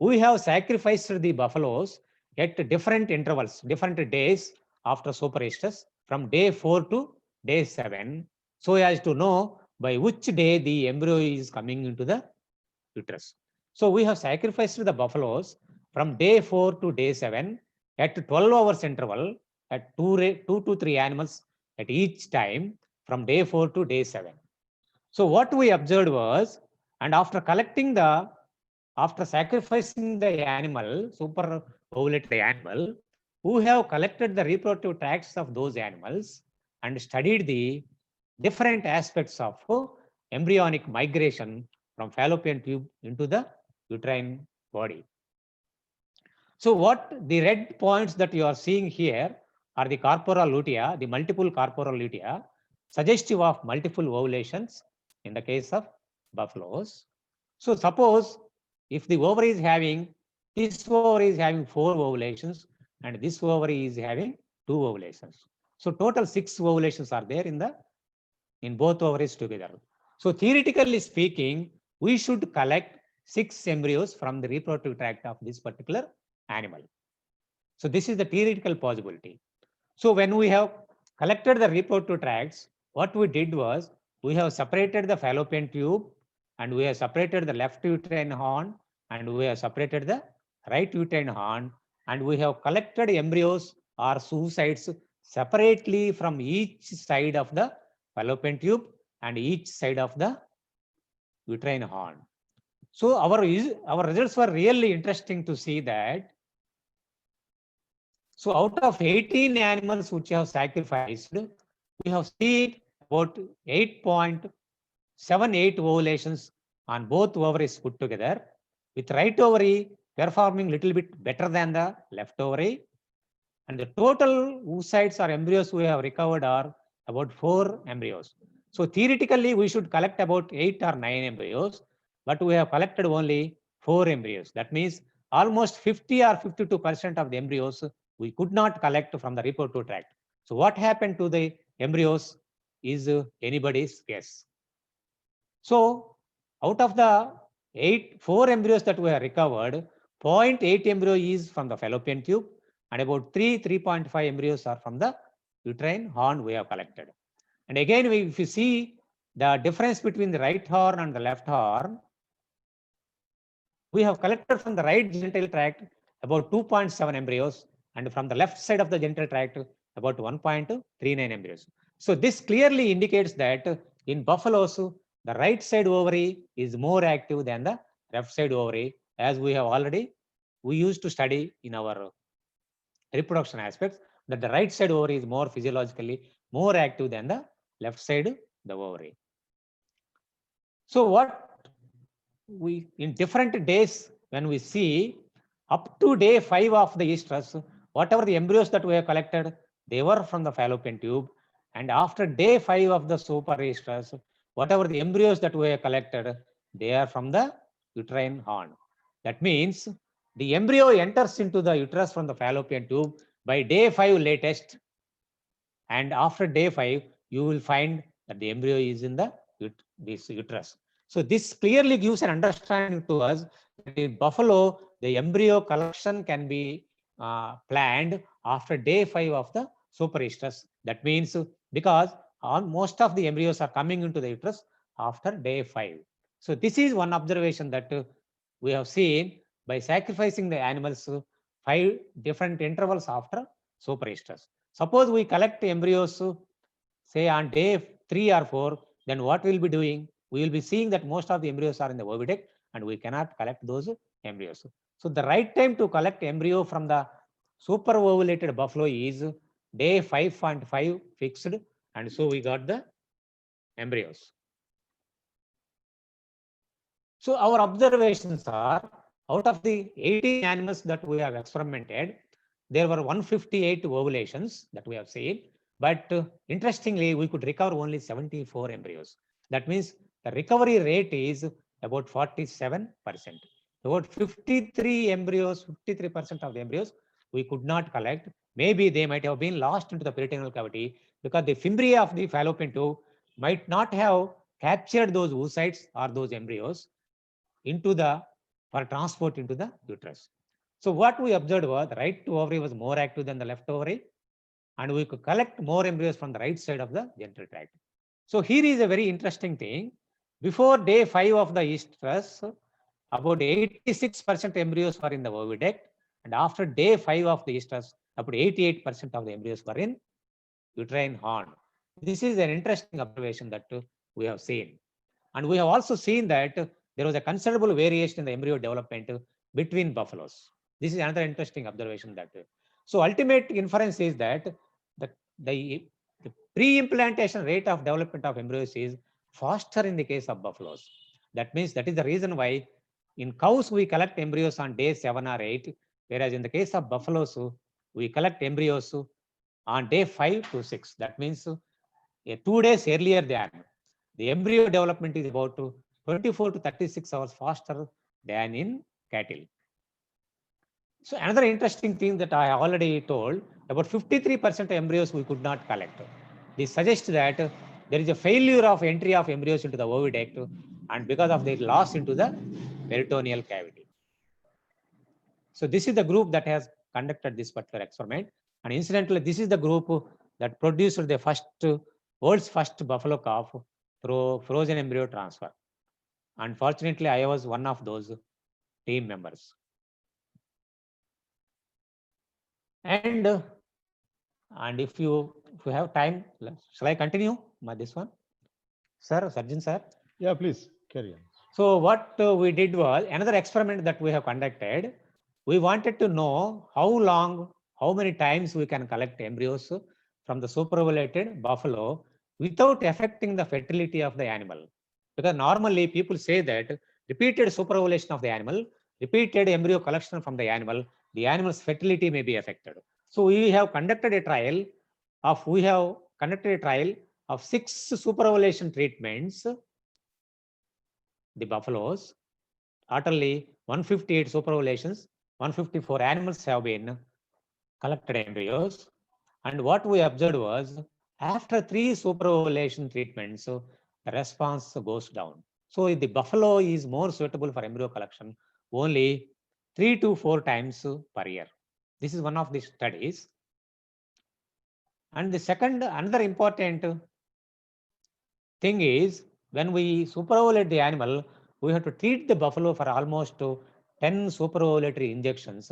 we have sacrificed the buffaloes at different intervals, different days after superestrus, from day 4 to day 7, so as to know by which day the embryo is coming into the uterus. So we have sacrificed the buffaloes from day 4 to day 7 at 12 hours interval at 2 to 3 animals at each time from day 4 to day 7. So what we observed was, and after sacrificing the animal, super ovulated animal, who have collected the reproductive tracts of those animals and studied the different aspects of embryonic migration from fallopian tube into the uterine body. So what the red points that you are seeing here are the corporal lutea, the multiple corporal lutea, suggestive of multiple ovulations in the case of buffaloes. So suppose if the ovary is having, this ovary is having 4 ovulations and this ovary is having 2 ovulations. So total 6 ovulations are there in both ovaries together. So theoretically speaking, we should collect 6 embryos from the reproductive tract of this particular animal. So this is the theoretical possibility. So when we have collected the reproductive tracts, what we did was we have separated the fallopian tube and we have separated the left uterine horn and we have separated the right uterine horn, and we have collected embryos or oocytes separately from each side of the fallopian tube and each side of the uterine horn. So our results were really interesting to see that. So out of 18 animals which have sacrificed, we have seen about 8.78 ovulations on both ovaries put together, with right ovary performing little bit better than the left ovary. And the total oocytes or embryos we have recovered are about 4 embryos. So theoretically, we should collect about 8 or 9 embryos, but we have collected only 4 embryos. That means almost 50 or 52% of the embryos we could not collect from the reproductive tract. So what happened to the embryos is anybody's guess. So out of the 4 embryos that we have recovered, 0.8 embryo is from the fallopian tube, and about 3.5 embryos are from the uterine horn we have collected. And again, if you see the difference between the right horn and the left horn, we have collected from the right genital tract about 2.7 embryos, and from the left side of the genital tract about 1.39 embryos. So this clearly indicates that in buffaloes, the right side ovary is more active than the left side ovary, as we used to study in our reproduction aspects, that the right side ovary is more physiologically more active than the left side the ovary. So what we in different days, when we see up to day 5 of the estrus, whatever the embryos that we have collected, they were from the fallopian tube, and after day 5 of the super estrus, whatever the embryos that we have collected, they are from the uterine horn. That means the embryo enters into the uterus from the fallopian tube by day 5 latest, and after day 5 you will find that the embryo is in this uterus. So this clearly gives an understanding to us that in buffalo, the embryo collection can be planned after day 5 of the superestrus. That means because most of the embryos are coming into the uterus after day 5. So this is one observation that we have seen by sacrificing the animals 5 different intervals after superestrus. Suppose we collect embryos, say on day 3 or 4, then what we'll be doing? We will be seeing that most of the embryos are in the oviduct and we cannot collect those embryos. So the right time to collect embryo from the super ovulated buffalo is day 5.5 fixed, and so we got the embryos. So our observations are, out of the 18 animals that we have experimented, there were 158 ovulations that we have seen, but interestingly, we could recover only 74 embryos. That means the recovery rate is about 47%. About 53 embryos, 53% of the embryos we could not collect. Maybe they might have been lost into the peritoneal cavity because the fimbria of the fallopian tube might not have captured those oocytes or those embryos. for transport into the uterus. So what we observed was the right ovary was more active than the left ovary, and we could collect more embryos from the right side of the genital tract. So here is a very interesting thing. Before day 5 of the estrus, about 86% embryos were in the oviduct, and after day 5 of the estrus, about 88% of the embryos were in uterine horn. This is an interesting observation that we have seen. And we have also seen that there was a considerable variation in the embryo development between buffaloes. This is another interesting observation. So ultimate inference is that the pre-implantation rate of development of embryos is faster in the case of buffaloes. That means that is the reason why in cows we collect embryos on day 7 or 8, whereas in the case of buffaloes we collect embryos on day 5 to 6. That means 2 days earlier than the embryo development is about 24 to 36 hours faster than in cattle. So another interesting thing that I already told, about 53% embryos we could not collect. This suggests that there is a failure of entry of embryos into the oviduct, and because of their loss into the peritoneal cavity. So this is the group that has conducted this particular experiment. And incidentally, this is the group that produced the world's first buffalo calf through frozen embryo transfer. Unfortunately, I was one of those team members. And if you have time, shall I continue this one? Sir, Sarjan sir? Yeah, please carry on. So what we did was another experiment that we have conducted. We wanted to know how many times we can collect embryos from the superovulated buffalo without affecting the fertility of the animal. Because normally people say that repeated superovulation of the animal, repeated embryo collection from the animal's fertility may be affected. So we have conducted a trial of 6 superovulation treatments. The buffaloes, utterly 158 superovulations, 154 animals have been collected embryos. And what we observed was after 3 superovulation treatments, the response goes down. So if the buffalo is more suitable for embryo collection only 3 to 4 times per year. This is one of the studies. And the another important thing is when we superovulate the animal, we have to treat the buffalo for almost 10 superovulatory injections,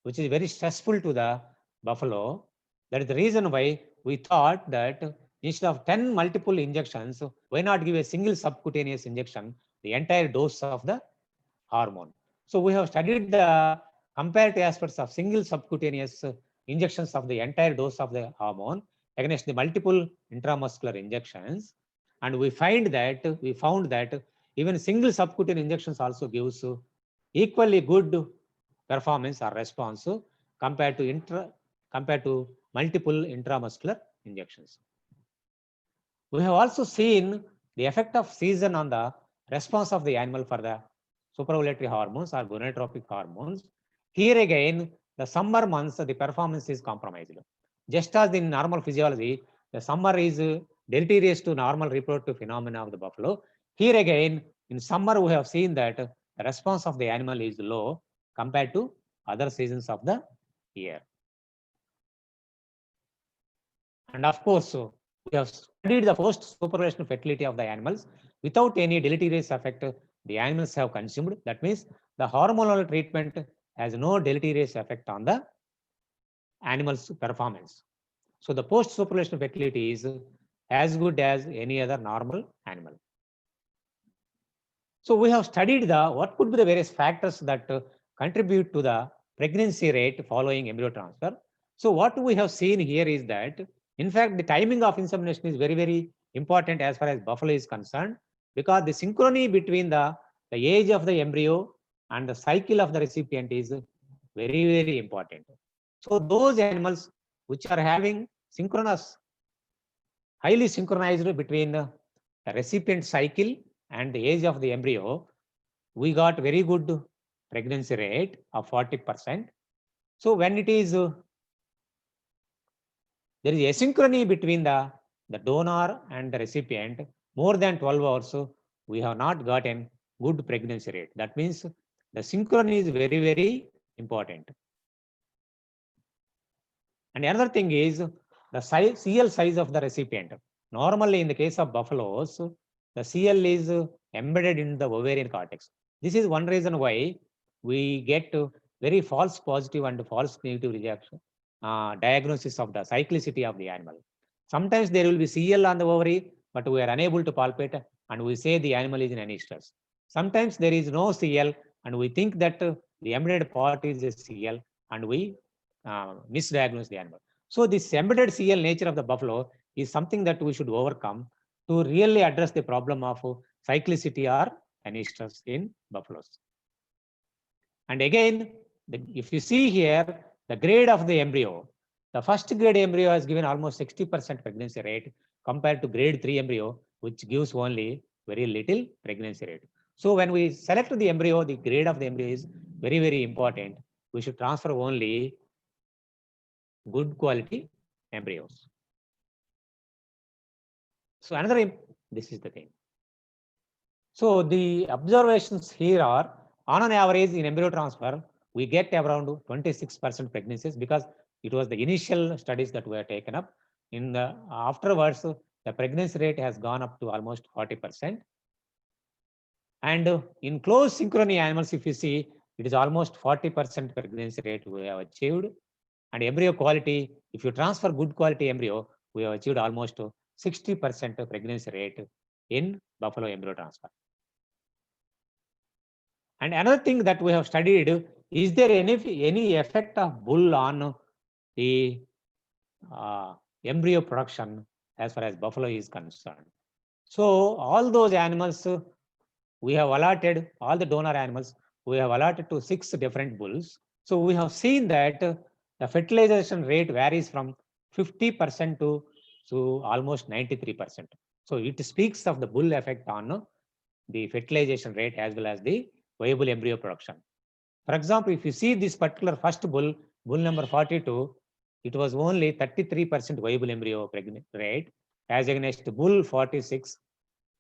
which is very stressful to the buffalo. That is the reason why we thought that instead of 10 multiple injections, why not give a single subcutaneous injection, the entire dose of the hormone. So we have studied the comparative aspects of single subcutaneous injections of the entire dose of the hormone against the multiple intramuscular injections. And we found that even single subcutaneous injections also gives equally good performance or response compared to multiple intramuscular injections. We have also seen the effect of season on the response of the animal for the superovulatory hormones or gonadotropic hormones. Here again, the summer months, the performance is compromised. Just as in normal physiology, the summer is deleterious to normal reproductive phenomena of the buffalo. Here again, in summer, we have seen that the response of the animal is low compared to other seasons of the year. And of course, we have studied the post-superovulation fertility of the animals without any deleterious effect the animals have consumed. That means the hormonal treatment has no deleterious effect on the animal's performance. So the post-superovulation fertility is as good as any other normal animal. So we have studied what could be the various factors that contribute to the pregnancy rate following embryo transfer. So what we have seen here is that, in fact, the timing of insemination is very, very important as far as buffalo is concerned, because the synchrony between the age of the embryo and the cycle of the recipient is very, very important. So those animals which are having highly synchronized between the recipient cycle and the age of the embryo, we got very good pregnancy rate of 40%. So when it is there is asynchrony between the donor and the recipient more than 12 hours, we have not gotten good pregnancy rate. That means the synchrony is very, very important. And another thing is the size, CL size of the recipient. Normally, in the case of buffaloes, the CL is embedded in the ovarian cortex. This is one reason why we get very false positive and false negative reaction diagnosis of the cyclicity of the animal. Sometimes there will be CL on the ovary, but we are unable to palpate, and we say the animal is in anistus. Sometimes there is no CL, and we think that the embedded part is a CL, and we misdiagnose the animal. So this embedded CL nature of the buffalo is something that we should overcome to really address the problem of cyclicity or anistus in buffaloes. And again, if you see here, the grade of the embryo, the first grade embryo has given almost 60% pregnancy rate compared to grade 3 embryo, which gives only very little pregnancy rate. So when we select the embryo, the grade of the embryo is very, very important. We should transfer only good quality embryos. So this is the thing. So the observations here are, on an average in embryo transfer, we get around 26% pregnancies because it was the initial studies that were taken up. In the afterwards, the pregnancy rate has gone up to almost 40%. And in close synchrony animals, if you see, it is almost 40% pregnancy rate we have achieved. And embryo quality, if you transfer good quality embryo, we have achieved almost 60% pregnancy rate in buffalo embryo transfer. And another thing that we have studied, is there any effect of bull on the embryo production as far as buffalo is concerned? So all those animals, we have allotted, all the donor animals, we have allotted to 6 different bulls. So we have seen that the fertilization rate varies from 50% to almost 93%. So it speaks of the bull effect on the fertilization rate as well as the viable embryo production. For example, if you see this particular first bull, bull number 42, it was only 33% viable embryo rate, as against bull 46,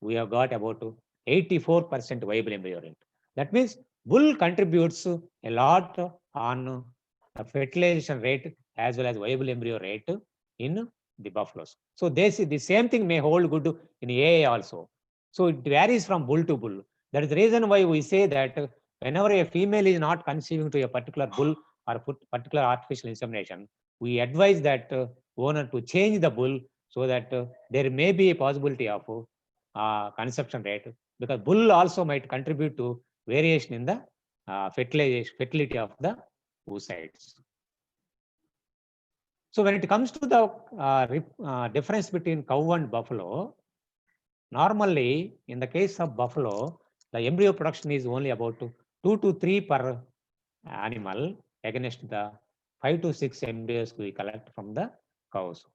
we have got about 84% viable embryo rate. That means bull contributes a lot on the fertilization rate as well as viable embryo rate in the buffaloes. So they see the same thing may hold good in AA also. So it varies from bull to bull. That is the reason why we say that whenever a female is not conceiving to a particular bull or particular artificial insemination, we advise that owner to change the bull so that there may be a possibility of conception rate, because bull also might contribute to variation in the fertility of the oocytes. So when it comes to the difference between cow and buffalo, normally in the case of buffalo, the embryo production is only about 2 to 3 per animal against the 5 to 6 embryos we collect from the cows.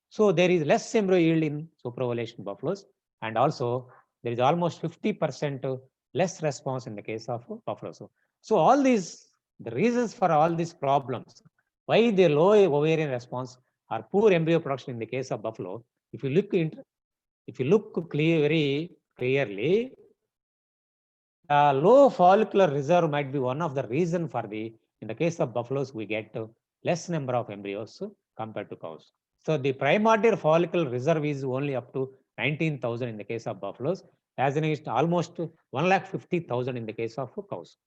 So there is less embryo yield in superovulation buffaloes, and also there is almost 50% less response in the case of buffaloes. So all these, the reasons for all these problems, why the low ovarian response or poor embryo production in the case of buffalo, if you look very clearly, low follicular reserve might be one of the reason for in the case of buffaloes, we get less number of embryos compared to cows. So the primordial follicle reserve is only up to 19,000 in the case of buffaloes, as against almost 150,000 in the case of cows.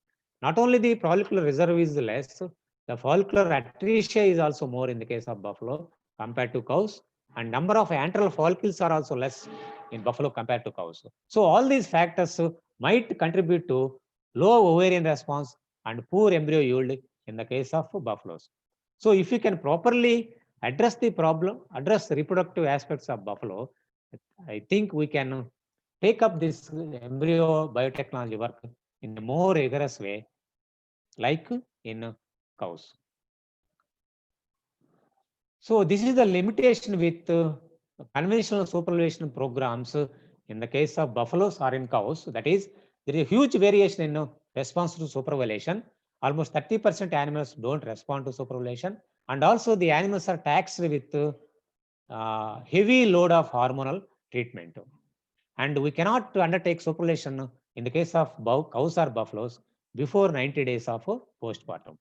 Not only the follicular reserve is less, the follicular atresia is also more in the case of buffalo compared to cows, and number of antral follicles are also less in buffalo compared to cows. So all these factors might contribute to low ovarian response and poor embryo yield in the case of buffaloes. So if you can properly address the problem, address the reproductive aspects of buffalo, I think we can take up this embryo biotechnology work in a more rigorous way, like in cows. So this is the limitation with conventional superovulation programs in the case of buffaloes or in cows. That is, there is a huge variation in response to superovulation. Almost 30% animals don't respond to superovulation, and also the animals are taxed with heavy load of hormonal treatment. And we cannot undertake superovulation in the case of cows or buffaloes, before 90 days of postpartum.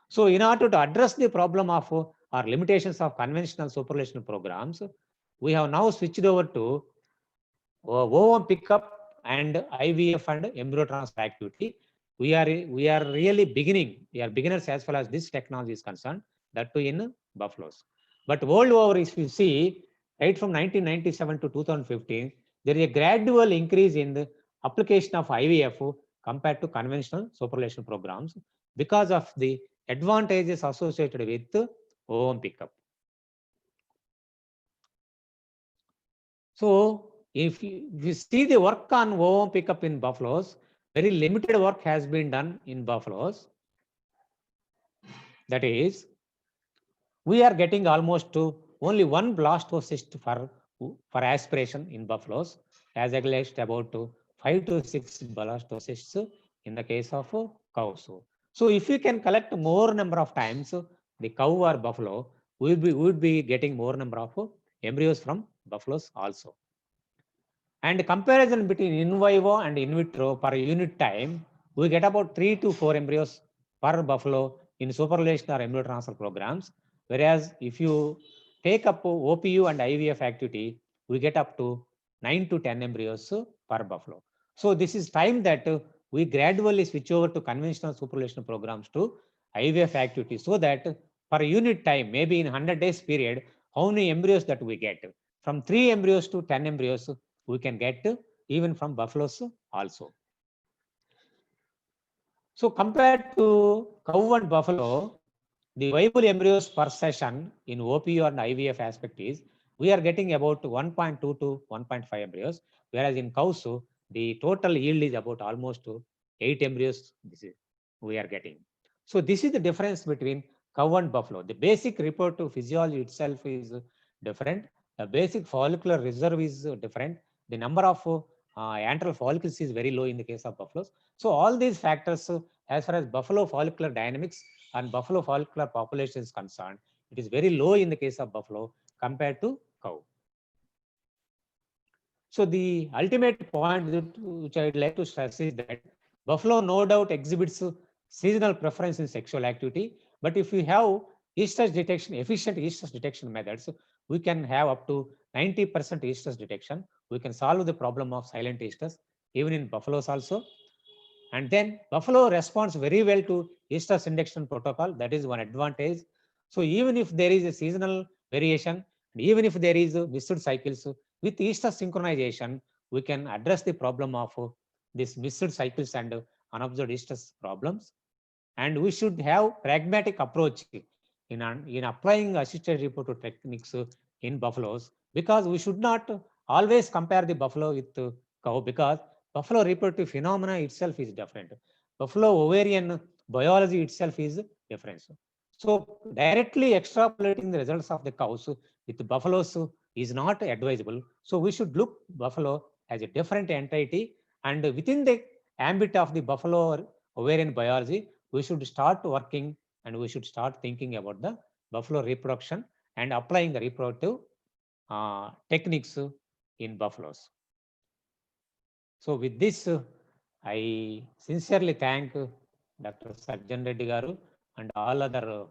So in order to address the problem of or limitations of conventional superannuation programs, we have now switched over to ovum pickup and IVF and embryo transfer activity. We are really beginning. We are beginners as far as this technology is concerned. That too in buffaloes. But world over, if you see, right from 1997 to 2015, there is a gradual increase in the application of IVF compared to conventional superannuation programs because of the advantages associated with ovum pickup. So if you see the work on ovum pickup in buffaloes, very limited work has been done in buffaloes. That is, we are getting almost only one blastocyst for aspiration in buffaloes, as against about 5 to 6 blastocysts in the case of cows. So if we can collect more number of times the cow or buffalo, we would be getting more number of embryos from buffaloes also. And comparison between in vivo and in vitro per unit time, we get about 3 to 4 embryos per buffalo in superannuation or embryo transfer programs. Whereas if you take up OPU and IVF activity, we get up to 9 to 10 embryos per buffalo. So this is time that we gradually switch over to conventional superannuation programs to IVF activity, so that per unit time, maybe in 100 days period, how many embryos that we get? From 3 embryos to 10 embryos, we can get even from buffaloes also. So compared to cow and buffalo, the viable embryos per session in OPU and IVF aspect is, we are getting about 1.2 to 1.5 embryos, whereas in cows, the total yield is about almost 8 embryos we are getting. So this is the difference between cow and buffalo. The basic reproductive physiology itself is different. The basic follicular reserve is different. The number of antral follicles is very low in the case of buffaloes. So all these factors, as far as buffalo follicular dynamics and buffalo follicular population is concerned, it is very low in the case of buffalo compared to cow. So the ultimate point which I would like to stress is that buffalo no doubt exhibits seasonal preference in sexual activity, but if we have estrus detection, efficient estrus detection methods, we can have up to 90% estrus detection. We can solve the problem of silent estrus even in buffaloes also. And then buffalo responds very well to estrus induction protocol. That is one advantage. So even if there is a seasonal variation, even if there is missed cycles, with estrus synchronization, we can address the problem of this missed cycles and unobserved estrus problems. And we should have pragmatic approach in applying assisted reproductive techniques in buffaloes, because we should not always compare the buffalo with cow, because buffalo reproductive phenomena itself is different. Buffalo ovarian biology itself is different. So directly extrapolating the results of the cows with buffaloes is not advisable. So we should look buffalo as a different entity, and within the ambit of the buffalo ovarian biology, we should start working and we should start thinking about the buffalo reproduction and applying the reproductive techniques in buffaloes. So with this, I sincerely thank Dr. Sarjan Reddy garu and all other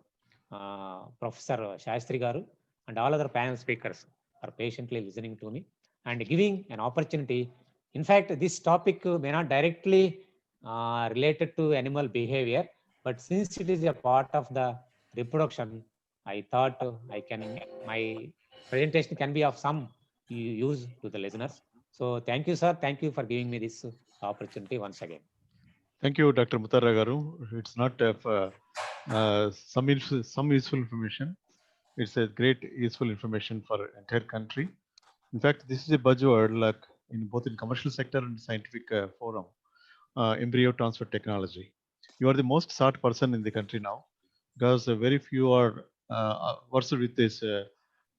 Professor Shastri garu and all other panel speakers are patiently listening to me and giving an opportunity. In fact, this topic may not directly related to animal behavior, but since it is a part of the reproduction, I thought my presentation can be of some use to the listeners. So thank you, sir. Thank you for giving me this opportunity once again. Thank you, Dr. Muttara garu. It's not some useful information. It's a great useful information for entire country. In fact, this is a buzzword like in both in commercial sector and scientific forum. Embryo transfer technology. You are the most sought person in the country now, because very few are versed with this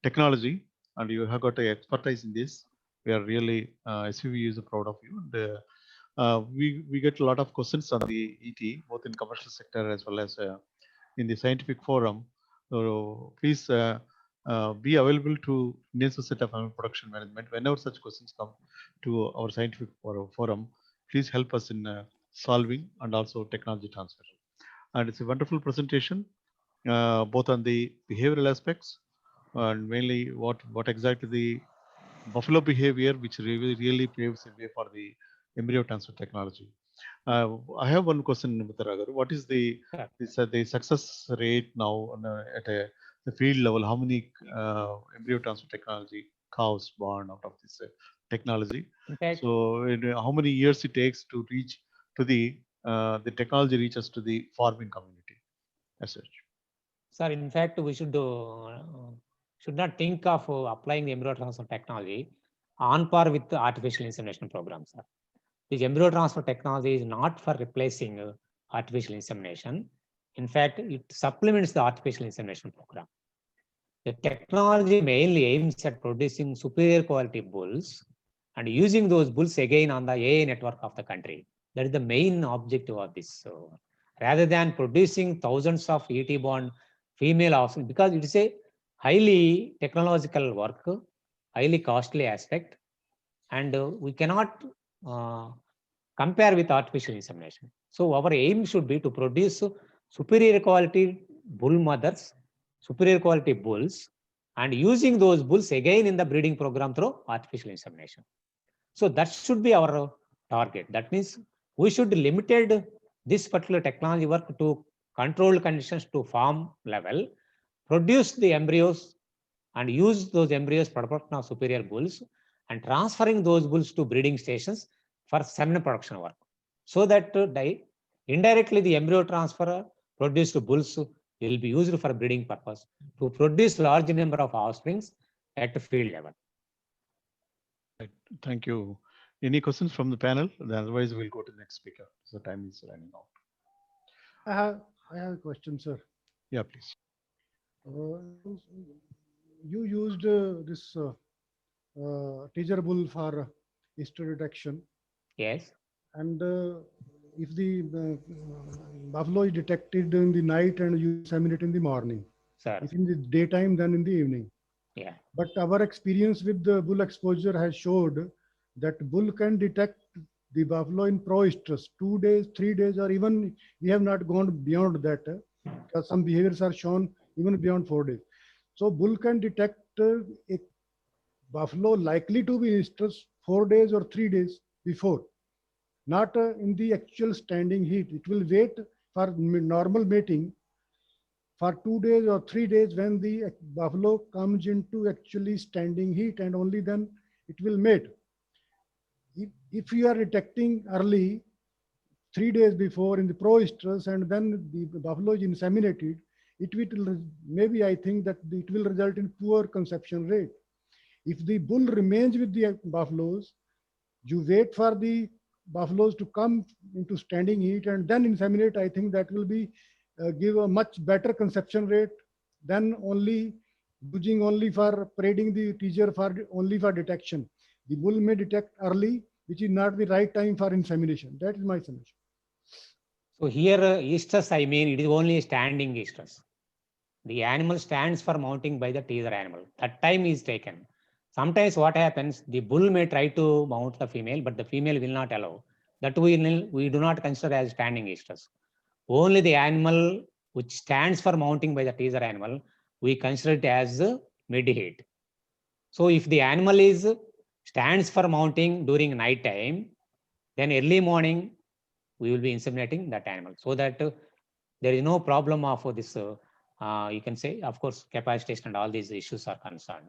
technology, and you have got expertise in this. We are really SVV is proud of you, and we get a lot of questions on the ET, both in commercial sector as well as in the scientific forum. So please be available to Indian Society of Animal Production Management whenever such questions come to our scientific forum. please help us in solving and also technology transfer. And it's a wonderful presentation, both on the behavioral aspects and mainly what exactly the buffalo behavior, which really paves the way for the embryo transfer technology. I have one question, Mr. Raghav. What is the success rate now at the field level? How many embryo transfer technology cows born out of this technology? In fact, So, how many years it takes to reach to the technology reaches to the farming community as such? sir, in fact, we should not think of applying the embryo transfer technology on par with the artificial insemination programs. Sir. This embryo transfer technology is not for replacing artificial insemination. In fact, it supplements the artificial insemination program. The technology mainly aims at producing superior quality bulls and using those bulls again on the AI network of the country. That is the main objective of this. So, rather than producing thousands of ET-born female offspring, because it is a highly technological work, highly costly aspect, and we cannot compare with artificial insemination. So our aim should be to produce superior quality bull mothers, superior quality bulls, and using those bulls again in the breeding program through artificial insemination. So that should be our target. That means we should limited this particular technology work to controlled conditions to farm level, produce the embryos and use those embryos production of superior bulls and transferring those bulls to breeding stations for semen production work. So that indirectly the embryo transfer produced bulls will be used for breeding purpose to produce large number of offsprings at the field level. Right. Thank you. Any questions from the panel? Otherwise, we'll go to the next speaker. So time is running out. I have a question, sir. Yeah, please. You used this teaser bull for easter detection. Yes. And if the buffalo is detected in the night and you inseminate in the morning, sir. If in the daytime, then in the evening. Yeah. But our experience with the bull exposure has showed that bull can detect the buffalo in pro-estrus 2 days, 3 days, or even we have not gone beyond that, because some behaviors are shown even beyond 4 days. So bull can detect a buffalo likely to be estrus 4 days or 3 days before, not in the actual standing heat. It will wait for normal mating for 2 days or 3 days when the buffalo comes into actually standing heat, and only then it will mate. If you are detecting early 3 days before in the pro-estrus and then the buffalo is inseminated, it will maybe, I think that it will result in poor conception rate. If the bull remains with the buffaloes, you wait for the buffaloes to come into standing heat and then inseminate, I think that will be give a much better conception rate than only using only for parading the teaser for only for detection. The bull may detect early, which is not the right time for insemination. That is my solution. So here estrus, I mean, it is only standing estrus. The animal stands for mounting by the teaser animal. That time is taken. Sometimes what happens, the bull may try to mount the female, but the female will not allow. That we do not consider as standing estrus. Only the animal which stands for mounting by the teaser animal, we consider it as mid-heat. So if the animal stands for mounting during night time, then early morning we will be inseminating that animal, so that there is no problem of this. You can say, of course, capacitation and all these issues are concerned.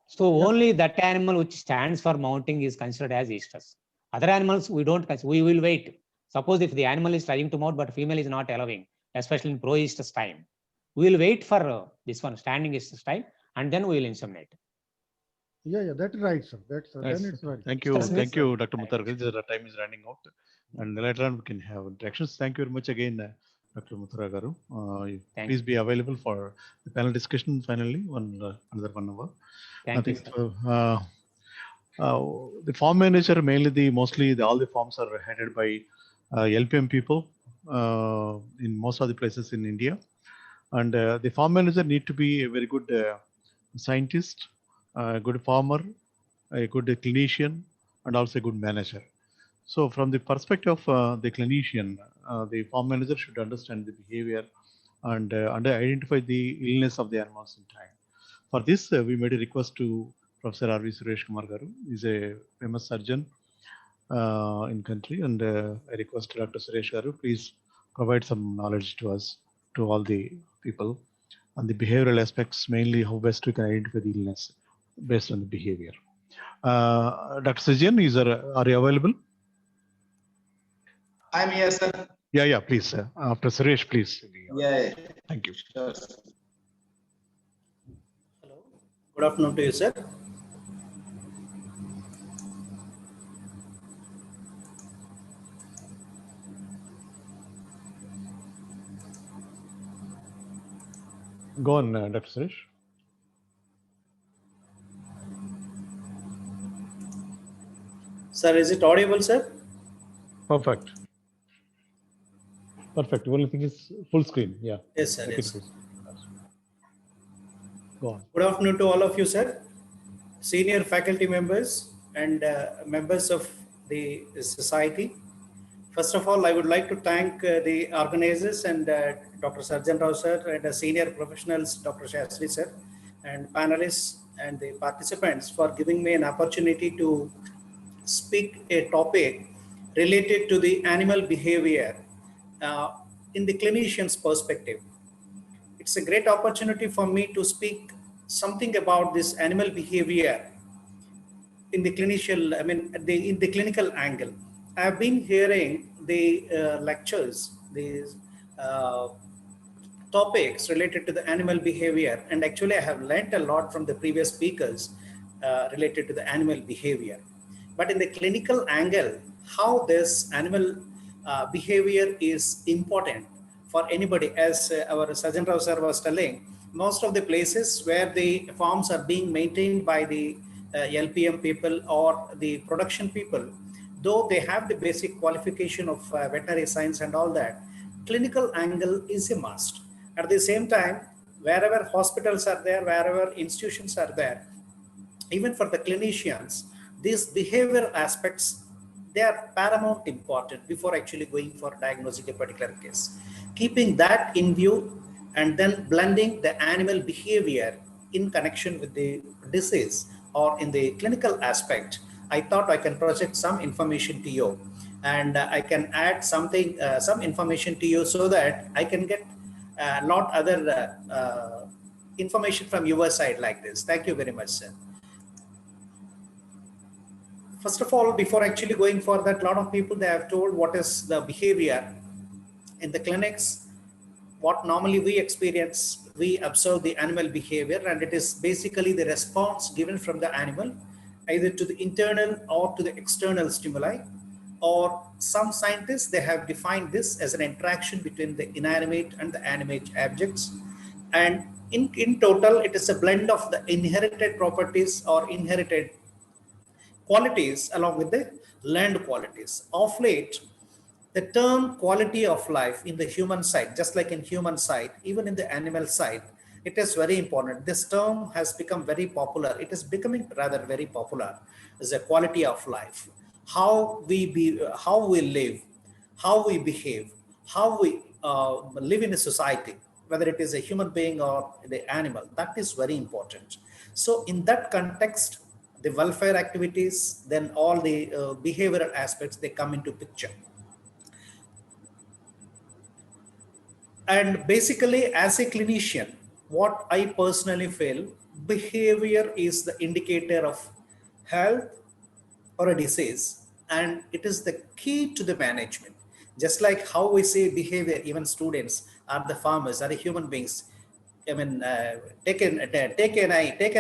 So only that animal which stands for mounting is considered as estrus. Other animals we don't consider. We will wait. Suppose if the animal is trying to mount but female is not allowing, especially in pro-estrus time, we will wait for this one standing estrus time and then we will inseminate. Yeah, that's right, sir. That's Yes. then it's right. Thank you, Dr. Mutharkar. The time is running out, and later on we can have interactions. Thank you very much again, Dr. Mutharkar. Please be available for the panel discussion finally, another 1 hour. Thank you, sir. The farm manager, mainly mostly all the farms are headed by LPM people in most of the places in India, and the farm manager need to be a very good scientist, a good farmer, a good clinician, and also a good manager. So from the perspective of the clinician, the farm manager should understand the behavior and identify the illness of the animals in time. For this, we made a request to Professor R.V. Suresh Kumar Garu. He's a famous surgeon in country, and I request Dr. Suresh Garu, please provide some knowledge to us, to all the people, on the behavioral aspects, mainly how best we can identify the illness based on the behavior. Dr. Sarjan, are you available? I'm here, sir. Yeah, please. After Suresh, please. Yeah. Thank you. Sure. Hello. Good afternoon to you, sir. Go on, Dr. Suresh. Sir, is it audible, sir? Perfect. Only thing is full screen. Yeah. Yes, sir. Yes. Go on. Good afternoon to all of you, sir. Senior faculty members and members of the society. First of all, I would like to thank the organizers and Dr. Sarjan Rao, sir, and the senior professionals, Dr. Shastri, sir, and panelists and the participants for giving me an opportunity to speak a topic related to the animal behavior in the clinician's perspective. It's a great opportunity for me to speak something about this animal behavior in the clinician, in the clinical angle. I've been hearing the lectures, these topics related to the animal behavior, and actually I have learned a lot from the previous speakers related to the animal behavior. But in the clinical angle, how this animal behavior is important for anybody, as our Sarjan Rao sir was telling, most of the places where the farms are being maintained by the LPM people or the production people, though they have the basic qualification of veterinary science and all that, clinical angle is a must. At the same time, wherever hospitals are there, wherever institutions are there, even for the clinicians, these behavioral aspects, they are paramount important before actually going for diagnosing a particular case. Keeping that in view and then blending the animal behavior in connection with the disease or in the clinical aspect, I thought I can project some information to you, and I can add something, some information to you, so that I can get a lot other information from your side like this. Thank you very much, sir. First of all, before actually going for that, a lot of people, they have told what is the behavior in the clinics. What normally we experience, we observe the animal behavior, and it is basically the response given from the animal, either to the internal or to the external stimuli. Or some scientists, they have defined this as an interaction between the inanimate and the animate objects. And in total, it is a blend of the inherited properties or inherited qualities along with the learned qualities. Of late, the term quality of life in the human side, just like in human side, even in the animal side, it is very important. This term has become very popular. It is becoming rather very popular as a quality of life. How we live, how we behave, how we live in a society, whether it is a human being or the animal, that is very important. So in that context, the welfare activities, then all the behavioral aspects, they come into picture. And basically, as a clinician, what I personally feel, behavior is the indicator of health or a disease, and it is the key to the management. Just like how we say behavior, even students are the farmers, are the human beings. I mean, take an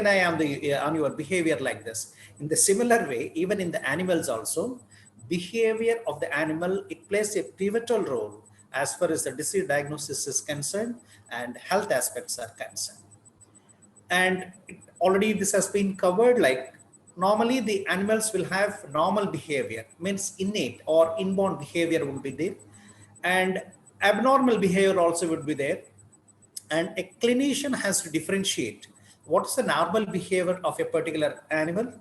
eye on your behavior like this. In the similar way, even in the animals also, behavior of the animal, it plays a pivotal role as far as the disease diagnosis is concerned and health aspects are concerned. And already this has been covered, like normally the animals will have normal behavior, means innate or inborn behavior will be there, and abnormal behavior also would be there. And a clinician has to differentiate what is the normal behavior of a particular animal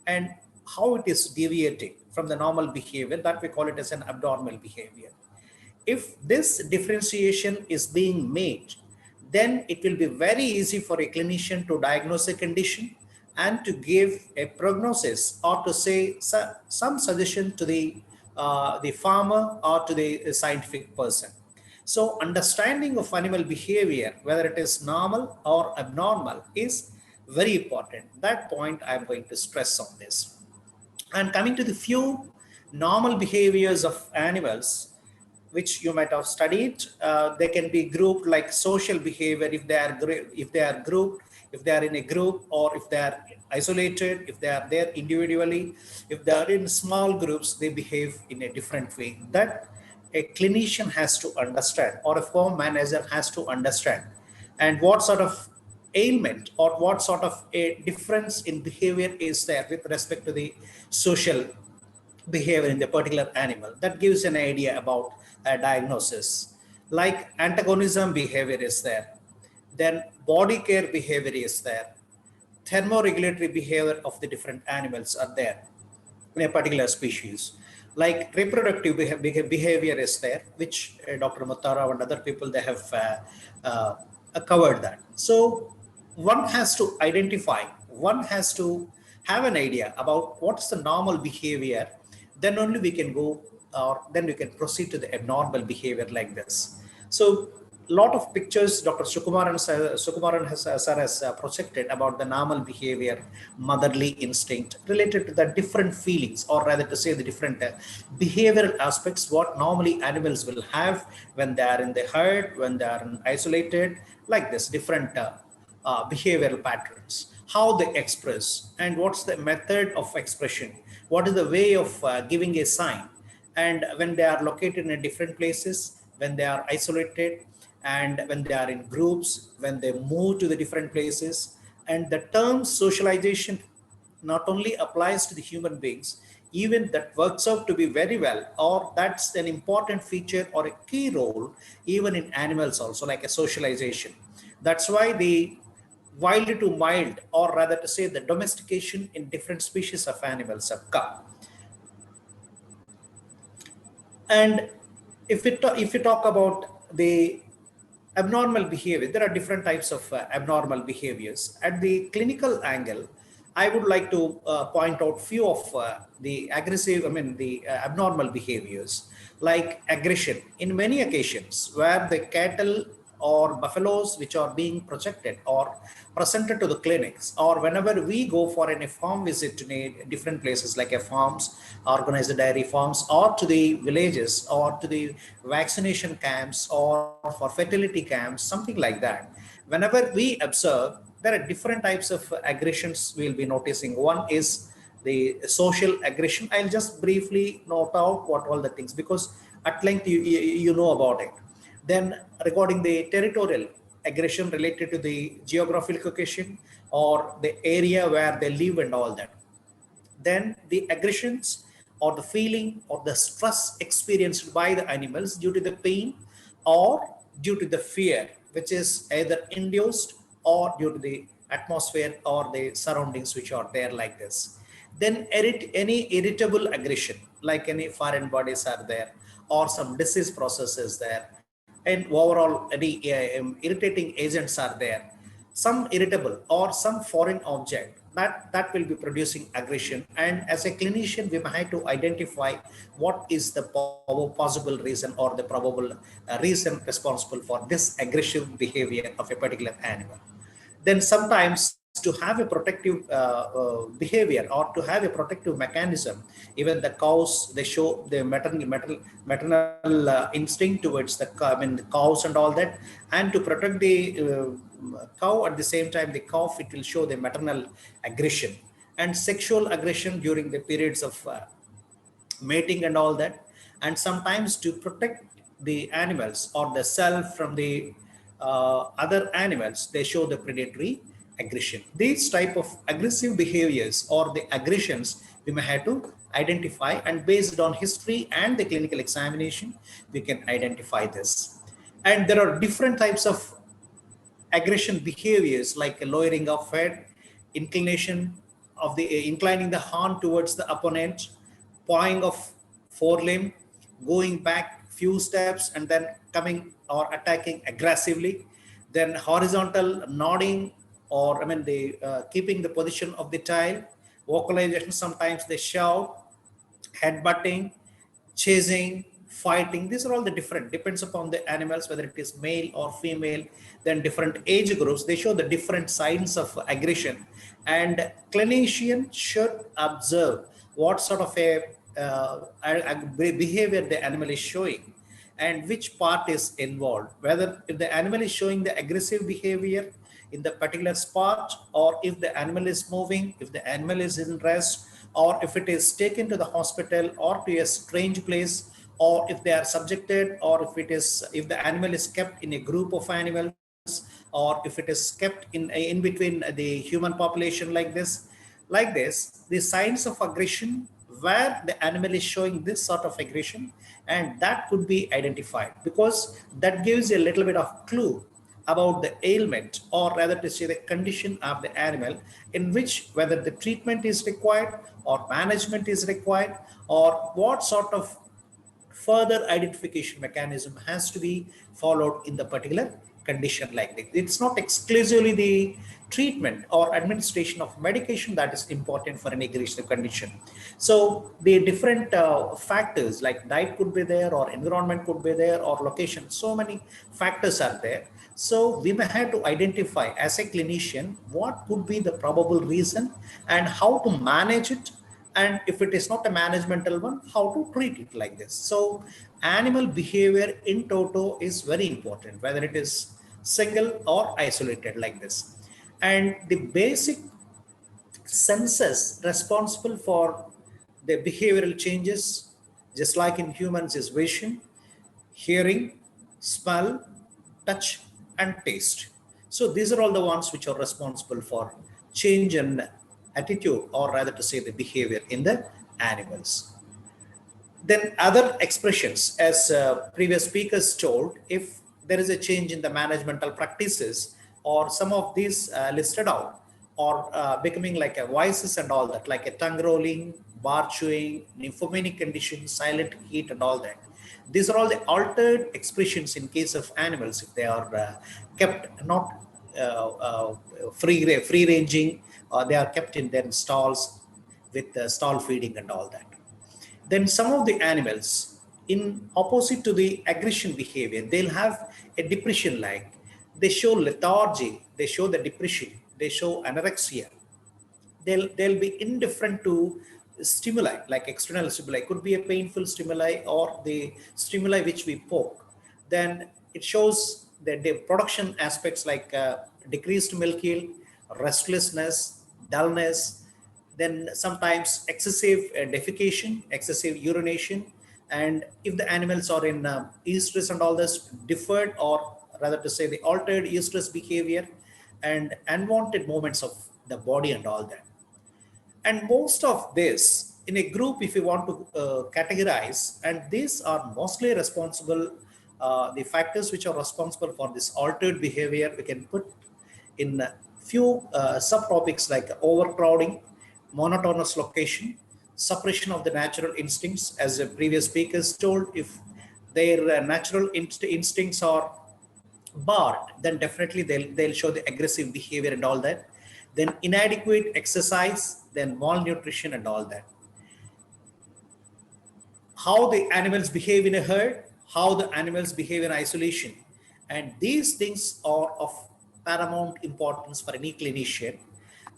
and how it is deviating from the normal behavior, that we call it as an abnormal behavior. If this differentiation is being made, then it will be very easy for a clinician to diagnose a condition and to give a prognosis, or to say some suggestion to the farmer or to the scientific person. So understanding of animal behavior, whether it is normal or abnormal, is very important. That point I'm going to stress on this. And coming to the few normal behaviors of animals, which you might have studied, they can be grouped like social behavior, if they are grouped, if they are in a group, or if they are isolated, if they are there individually, if they are in small groups, they behave in a different way. That a clinician has to understand, or a farm manager has to understand, and what sort of ailment or what sort of a difference in behavior is there with respect to the social behavior in the particular animal. That gives an idea about a diagnosis. Like antagonism behavior is there, then body care behavior is there, thermoregulatory behavior of the different animals are there in a particular species. Like reproductive behavior is there, which Dr. Muttara and other people, they have covered that. So one has to identify, one has to have an idea about what's the normal behavior, then only we can go, or then we can proceed to the abnormal behavior like this. So lot of pictures Dr. Sukumaran sir has projected about the normal behavior, motherly instinct, related to the different feelings, or rather to say the different behavioral aspects what normally animals will have when they are in the herd, when they are isolated, like this, different behavioral patterns, how they express, and what's the method of expression, what is the way of giving a sign, and when they are located in different places, when they are isolated, and when they are in groups, when they move to the different places. And the term socialization not only applies to the human beings, even that works out to be very well, or that's an important feature or a key role even in animals also, like a socialization. That's why the wild to mild, or rather to say the domestication in different species of animals have come. And if you talk about the abnormal behavior, there are different types of abnormal behaviors. At the clinical angle, I would like to point out few of the abnormal behaviors, like aggression. In many occasions, where the cattle or buffaloes which are being projected or presented to the clinics, or whenever we go for any farm visit to different places like a farms, organized dairy farms, or to the villages, or to the vaccination camps, or for fertility camps, something like that, whenever we observe, there are different types of aggressions we'll be noticing. One is the social aggression. I'll just briefly note out what all the things, because at length you know about it. Then regarding the territorial aggression related to the geographical location or the area where they live and all that. Then the aggressions or the feeling or the stress experienced by the animals due to the pain or due to the fear, which is either induced or due to the atmosphere or the surroundings which are there like this. Then any irritable aggression, like any foreign bodies are there, or some disease processes there, and overall any irritating agents are there, some irritable or some foreign object that will be producing aggression. And as a clinician, we might have to identify what is the possible reason or the probable reason responsible for this aggressive behavior of a particular animal. Then sometimes to have a protective behavior or to have a protective mechanism, even the cows, they show the maternal instinct towards the cows and all that, and to protect the cow, at the same time the calf, it will show the maternal aggression and sexual aggression during the periods of mating and all that. And sometimes to protect the animals or the self from the other animals, they show the predatory aggression. These type of aggressive behaviors or the aggressions we may have to identify, and based on history and the clinical examination, we can identify this. And there are different types of aggression behaviors, like a lowering of head, inclination, of the inclining the horn towards the opponent, pawing of forelimb, going back few steps and then coming or attacking aggressively, then horizontal nodding, or the keeping the position of the tail, vocalization, sometimes they shout, headbutting, chasing, fighting. These are all the different, depends upon the animals, whether it is male or female, then different age groups, they show the different signs of aggression. And clinician should observe what sort of a behavior the animal is showing and which part is involved, whether if the animal is showing the aggressive behavior in the particular spot, or if the animal is moving, if the animal is in rest, or if it is taken to the hospital or to a strange place, or if they are subjected, or if the animal is kept in a group of animals, or if it is kept in between the human population like this, the signs of aggression where the animal is showing this sort of aggression, and that could be identified, because that gives a little bit of clue about the ailment, or rather to say the condition of the animal, in which whether the treatment is required or management is required, or what sort of further identification mechanism has to be followed in the particular condition like this. It's not exclusively the treatment or administration of medication that is important for an aggressive condition. So the different factors like diet could be there, or environment could be there, or location, so many factors are there. So we may have to identify as a clinician what could be the probable reason and how to manage it, and if it is not a managemental one, how to treat it like this. So animal behavior in toto is very important, whether it is single or isolated like this. And the basic senses responsible for the behavioral changes, just like in humans, is vision, hearing, smell, touch, and taste. So these are all the ones which are responsible for change in attitude, or rather to say the behavior in the animals. Then other expressions, as previous speakers told, if there is a change in the managemental practices, or some of these listed out, or becoming like a voices and all that, like a tongue rolling, bar chewing, nymphomaniac condition, silent heat and all that. These are all the altered expressions in case of animals if they are kept not free ranging, or they are kept in their stalls with stall feeding and all that. Then some of the animals, in opposite to the aggression behavior, they'll have a depression, like they show lethargy, they show the depression, they show anorexia. They'll be indifferent to stimuli, like external stimuli, could be a painful stimuli or the stimuli which we poke. Then it shows that the production aspects like decreased milk yield, restlessness, dullness, then sometimes excessive defecation, excessive urination. And if the animals are in estrus and all this, deferred, or rather to say the altered estrus behavior, and unwanted movements of the body and all that. And most of this in a group, if you want to categorize, and these are mostly responsible, the factors which are responsible for this altered behavior, we can put in a few subtopics like overcrowding, monotonous location, suppression of the natural instincts. As the previous speakers told, if their natural instincts are barred, then definitely they'll show the aggressive behavior and all that. Then inadequate exercise, then malnutrition and all that. How the animals behave in a herd, how the animals behave in isolation. And these things are of paramount importance for any clinician.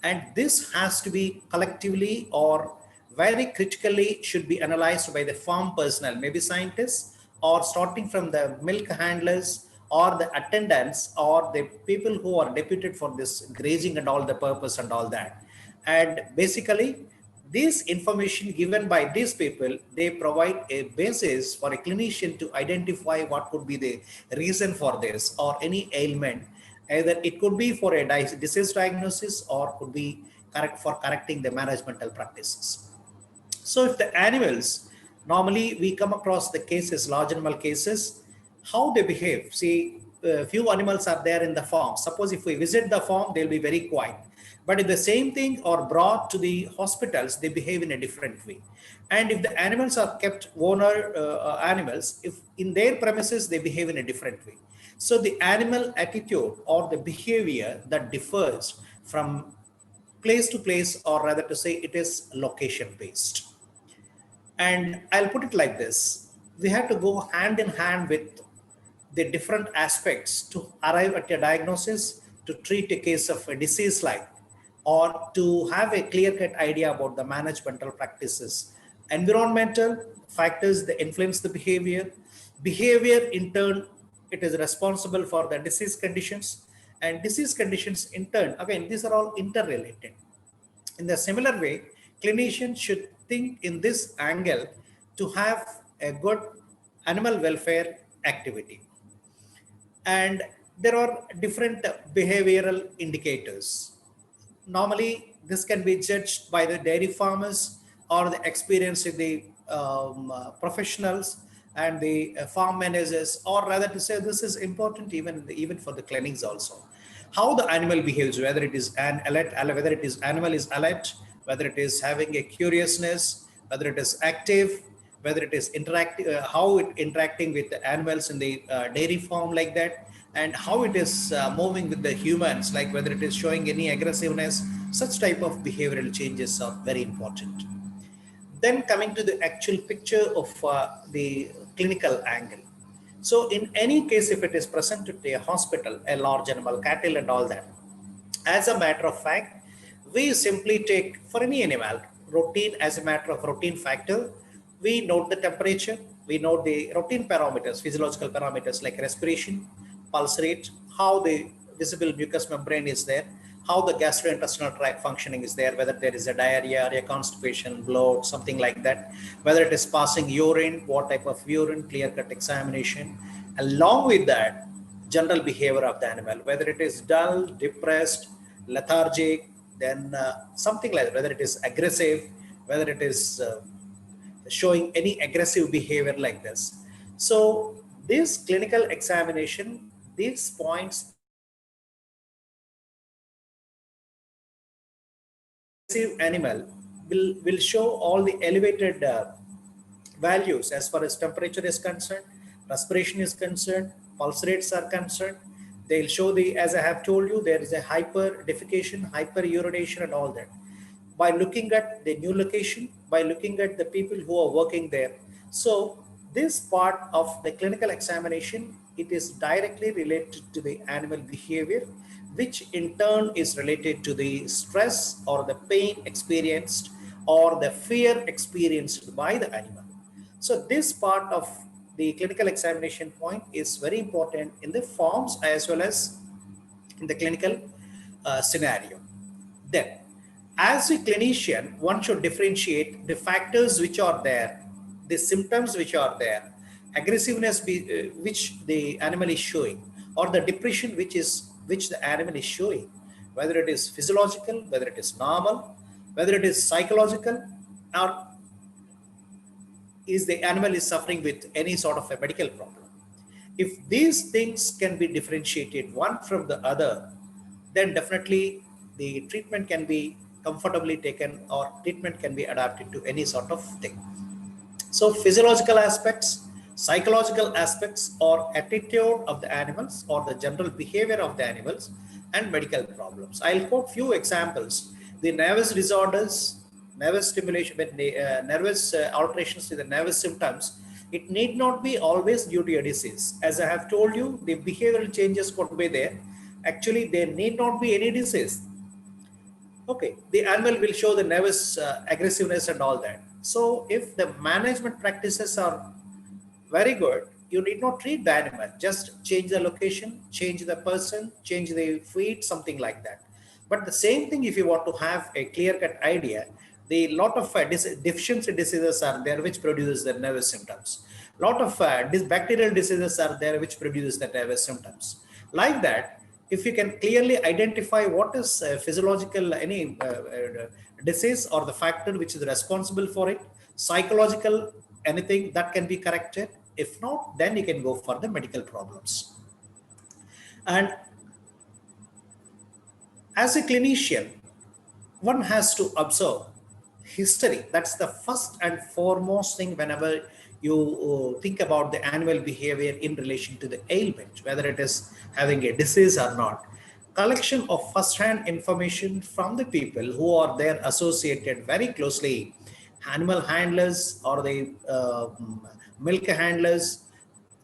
And this has to be collectively or very critically should be analyzed by the farm personnel, maybe scientists, or starting from the milk handlers or the attendants or the people who are deputed for this grazing and all the purpose and all that. And basically, this information given by these people, they provide a basis for a clinician to identify what could be the reason for this or any ailment. Either it could be for a disease diagnosis or could be correcting the managemental practices. So if the animals, normally we come across the cases, large animal cases, how they behave. See, few animals are there in the farm. Suppose if we visit the farm, they'll be very quiet. But if the same thing are brought to the hospitals, they behave in a different way. And if the animals are kept owner animals, if in their premises, they behave in a different way. So the animal attitude or the behavior that differs from place to place, or rather to say it is location based. And I'll put it like this. We have to go hand in hand with the different aspects to arrive at a diagnosis, to treat a case of a disease like, or to have a clear-cut idea about the managemental practices. Environmental factors that influence the behavior. Behavior in turn, it is responsible for the disease conditions, and disease conditions in turn, again, these are all interrelated. In the similar way, clinicians should think in this angle to have a good animal welfare activity. And there are different behavioral indicators. Normally, this can be judged by the dairy farmers or the experience of the professionals and the farm managers, or rather to say this is important even for the clinics also. How the animal behaves, whether it is an alert, whether it is animal is alert, whether it is having a curiousness, whether it is active, whether it is how it interacting with the animals in the dairy farm like that, and how it is moving with the humans, like whether it is showing any aggressiveness. Such type of behavioral changes are very important. Then coming to the actual picture of the clinical angle. So in any case, if it is presented to a hospital, a large animal, cattle and all that, as a matter of fact, we simply take for any animal routine as a matter of routine factor. We note the temperature, we note the routine parameters, physiological parameters like respiration, pulse rate, how the visible mucous membrane is there, how the gastrointestinal tract functioning is there, whether there is a diarrhea, a constipation, bloat, something like that, whether it is passing urine, what type of urine, clear-cut examination. Along with that, general behavior of the animal, whether it is dull, depressed, lethargic, then something like that, whether it is aggressive, whether it is showing any aggressive behavior like this. So this clinical examination, these points, animal will show all the elevated values as far as temperature is concerned, respiration is concerned, pulse rates are concerned. They'll show the, as I have told you, there is a hyper defecation, hyper urination and all that. By looking at the new location, by looking at the people who are working there. So this part of the clinical examination, it is directly related to the animal behavior, which in turn is related to the stress or the pain experienced or the fear experienced by the animal. So this part of the clinical examination point is very important in the forms as well as in the clinical scenario. Then, as a clinician, one should differentiate the factors which are there, the symptoms which are there, aggressiveness which the animal is showing, or the depression which the animal is showing, whether it is physiological, whether it is normal, whether it is psychological, or is the animal is suffering with any sort of a medical problem. If these things can be differentiated one from the other, then definitely the treatment can be comfortably taken or treatment can be adapted to any sort of thing. So physiological aspects, psychological aspects, or attitude of the animals or the general behavior of the animals, and medical problems. I'll quote few examples. The nervous disorders, nervous stimulation, nervous alterations to the nervous symptoms, it need not be always due to a disease. As I have told you, the behavioral changes could be there. Actually, there need not be any disease. Okay, the animal will show the nervous aggressiveness and all that. So if the management practices are very good, you need not treat the animal, just change the location, change the person, change the feed, something like that. But the same thing, if you want to have a clear-cut idea, the lot of deficiency diseases are there which produces the nervous symptoms. Lot of bacterial diseases are there which produces the nervous symptoms. Like that, if you can clearly identify what is physiological, any disease or the factor which is responsible for it, psychological, anything that can be corrected. If not, then you can go for the medical problems. And as a clinician, one has to observe history. That's the first and foremost thing whenever you think about the animal behavior in relation to the ailment, whether it is having a disease or not. Collection of first-hand information from the people who are there associated very closely, animal handlers or the milk handlers,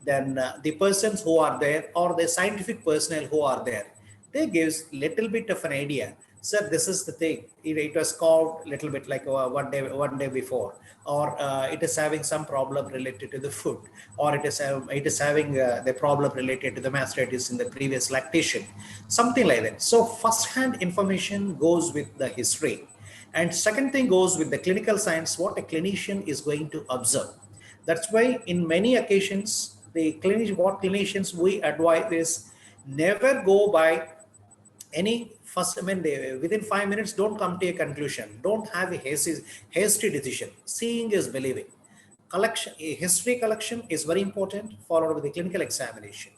then the persons who are there or the scientific personnel who are there, they gives little bit of an idea. Sir, this is the thing. It was called little bit like one day before, or it is having some problem related to the food, or it is having the problem related to the mastitis in the previous lactation, something like that. So first-hand information goes with the history, and second thing goes with the clinical science, what a clinician is going to observe. That's why in many occasions, what clinicians we advise is never go by any first, within 5 minutes, don't come to a conclusion. Don't have a hasty decision. Seeing is believing. History collection is very important, followed with the clinical examination.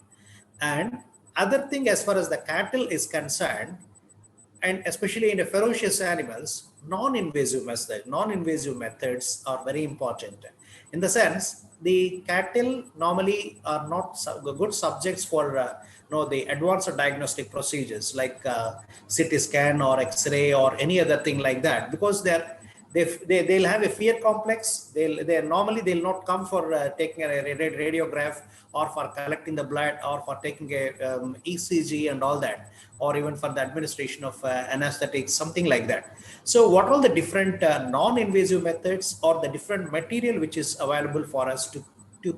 And other thing, as far as the cattle is concerned, and especially in the ferocious animals, non-invasive methods are very important. In the sense, the cattle normally are not good subjects for the advanced diagnostic procedures like CT scan or X-ray or any other thing like that, because they'll have a fear complex. They'll not come for taking a radiograph or for collecting the blood or for taking a ECG and all that, or even for the administration of anesthetics, something like that. So what are the different non-invasive methods or the different material which is available for us to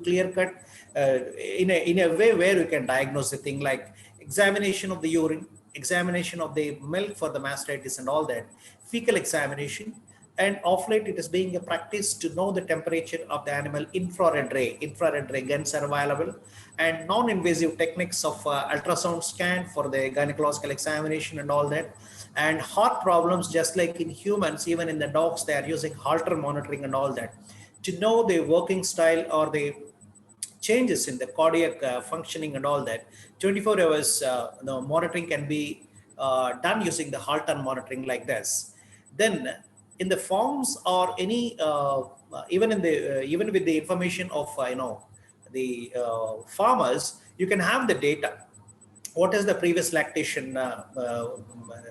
clear cut in a way where we can diagnose the thing, like examination of the urine, examination of the milk for the mastitis and all that, fecal examination. And of late, it is being a practice to know the temperature of the animal. Infrared ray guns are available, and non-invasive techniques of ultrasound scan for the gynecological examination and all that. And heart problems, just like in humans, even in the dogs, they are using Holter monitoring and all that to know the working style or the changes in the cardiac functioning and all that. 24 hours monitoring can be done using the Holter monitoring like this. Then in the forms or any even with the information of the farmers, you can have the data. What is the previous lactation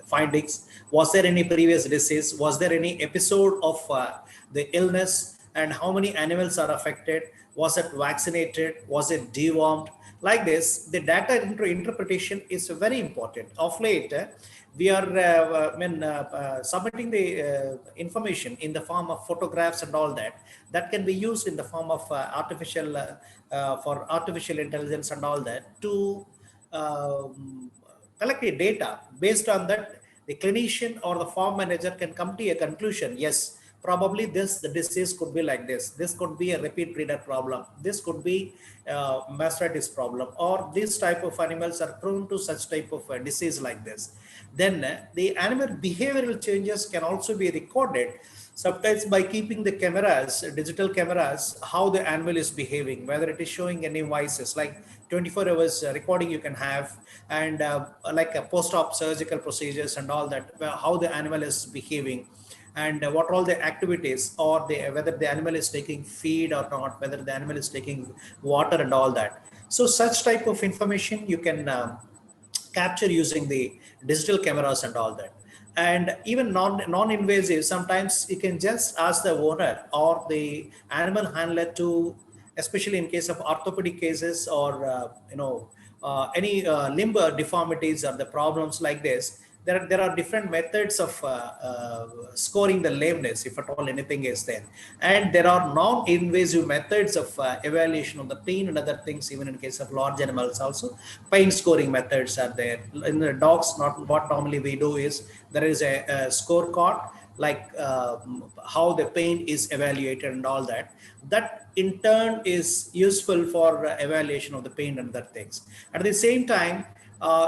findings? Was there any previous disease? Was there any episode of the illness? And how many animals are affected? Was it vaccinated? Was it dewormed? Like this, the data interpretation is very important. Of late, we are submitting the information in the form of photographs and all that. That can be used in the form of artificial intelligence and all that to collect the data. Based on that, the clinician or the farm manager can come to a conclusion. Yes, probably the disease could be like this. This could be a repeat breeder problem. This could be mastitis problem, or this type of animals are prone to such type of disease like this. Then the animal behavioral changes can also be recorded, sometimes by keeping the cameras, digital cameras, how the animal is behaving, whether it is showing any voices, like 24 hours recording you can have, and like a post-op surgical procedures and all that, how the animal is behaving, and what all the activities, or whether the animal is taking feed or not, whether the animal is taking water and all that. So such type of information you can capture using the digital cameras and all that. And even non-invasive, sometimes you can just ask the owner or the animal handler to, especially in case of orthopedic cases or any limb deformities or the problems like this, there are different methods of scoring the lameness, if at all anything is there. And there are non-invasive methods of evaluation of the pain and other things, even in case of large animals also. Pain scoring methods are there. In the dogs, what normally we do is, there is a scorecard, like how the pain is evaluated and all that. That in turn is useful for evaluation of the pain and other things. At the same time,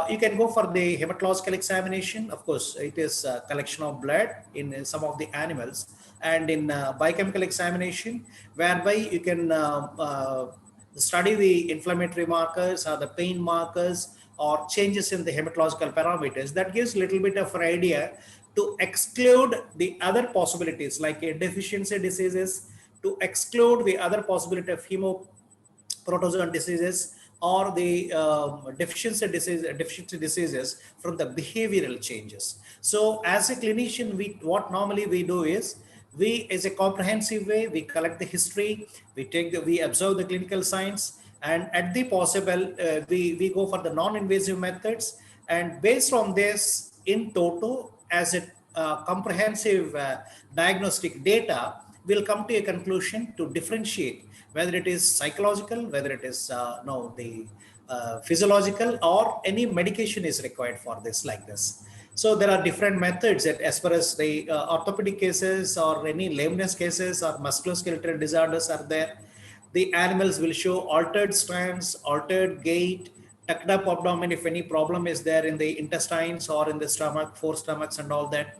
you can go for the hematological examination. Of course, it is a collection of blood in some of the animals, and in biochemical examination, whereby you can study the inflammatory markers or the pain markers or changes in the hematological parameters. That gives a little bit of an idea to exclude the other possibilities like deficiency diseases, to exclude the other possibility of protozoan diseases or the deficiency diseases from the behavioral changes. So as a clinician, what normally we do is, we as a comprehensive way, we collect the history, we observe the clinical signs, and at the possible we go for the non-invasive methods, and based on this in toto as a comprehensive diagnostic data, we'll come to a conclusion to differentiate whether it is psychological, whether it is physiological, or any medication is required for this like this. So there are different methods that, as far as the orthopedic cases or any lameness cases or musculoskeletal disorders are there, the animals will show altered stance, altered gait, tucked up abdomen if any problem is there in the intestines or in the stomach, four stomachs and all that.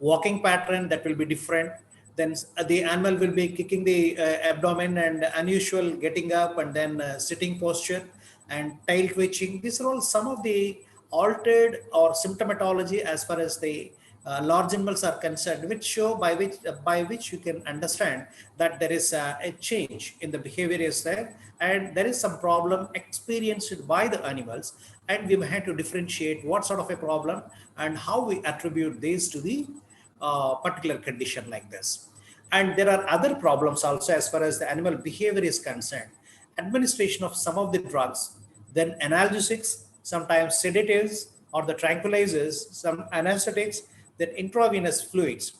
Walking pattern that will be different. Then the animal will be kicking the abdomen and unusual getting up and then sitting posture and tail twitching. These are all some of the altered or symptomatology as far as the large animals are concerned, which show by which you can understand that there is a change in the behavior is there, and there is some problem experienced by the animals, and we may have to differentiate what sort of a problem and how we attribute this to the particular condition like this. And there are other problems also as far as the animal behavior is concerned. Administration of some of the drugs, then analgesics, sometimes sedatives or the tranquilizers, some anesthetics, then intravenous fluids.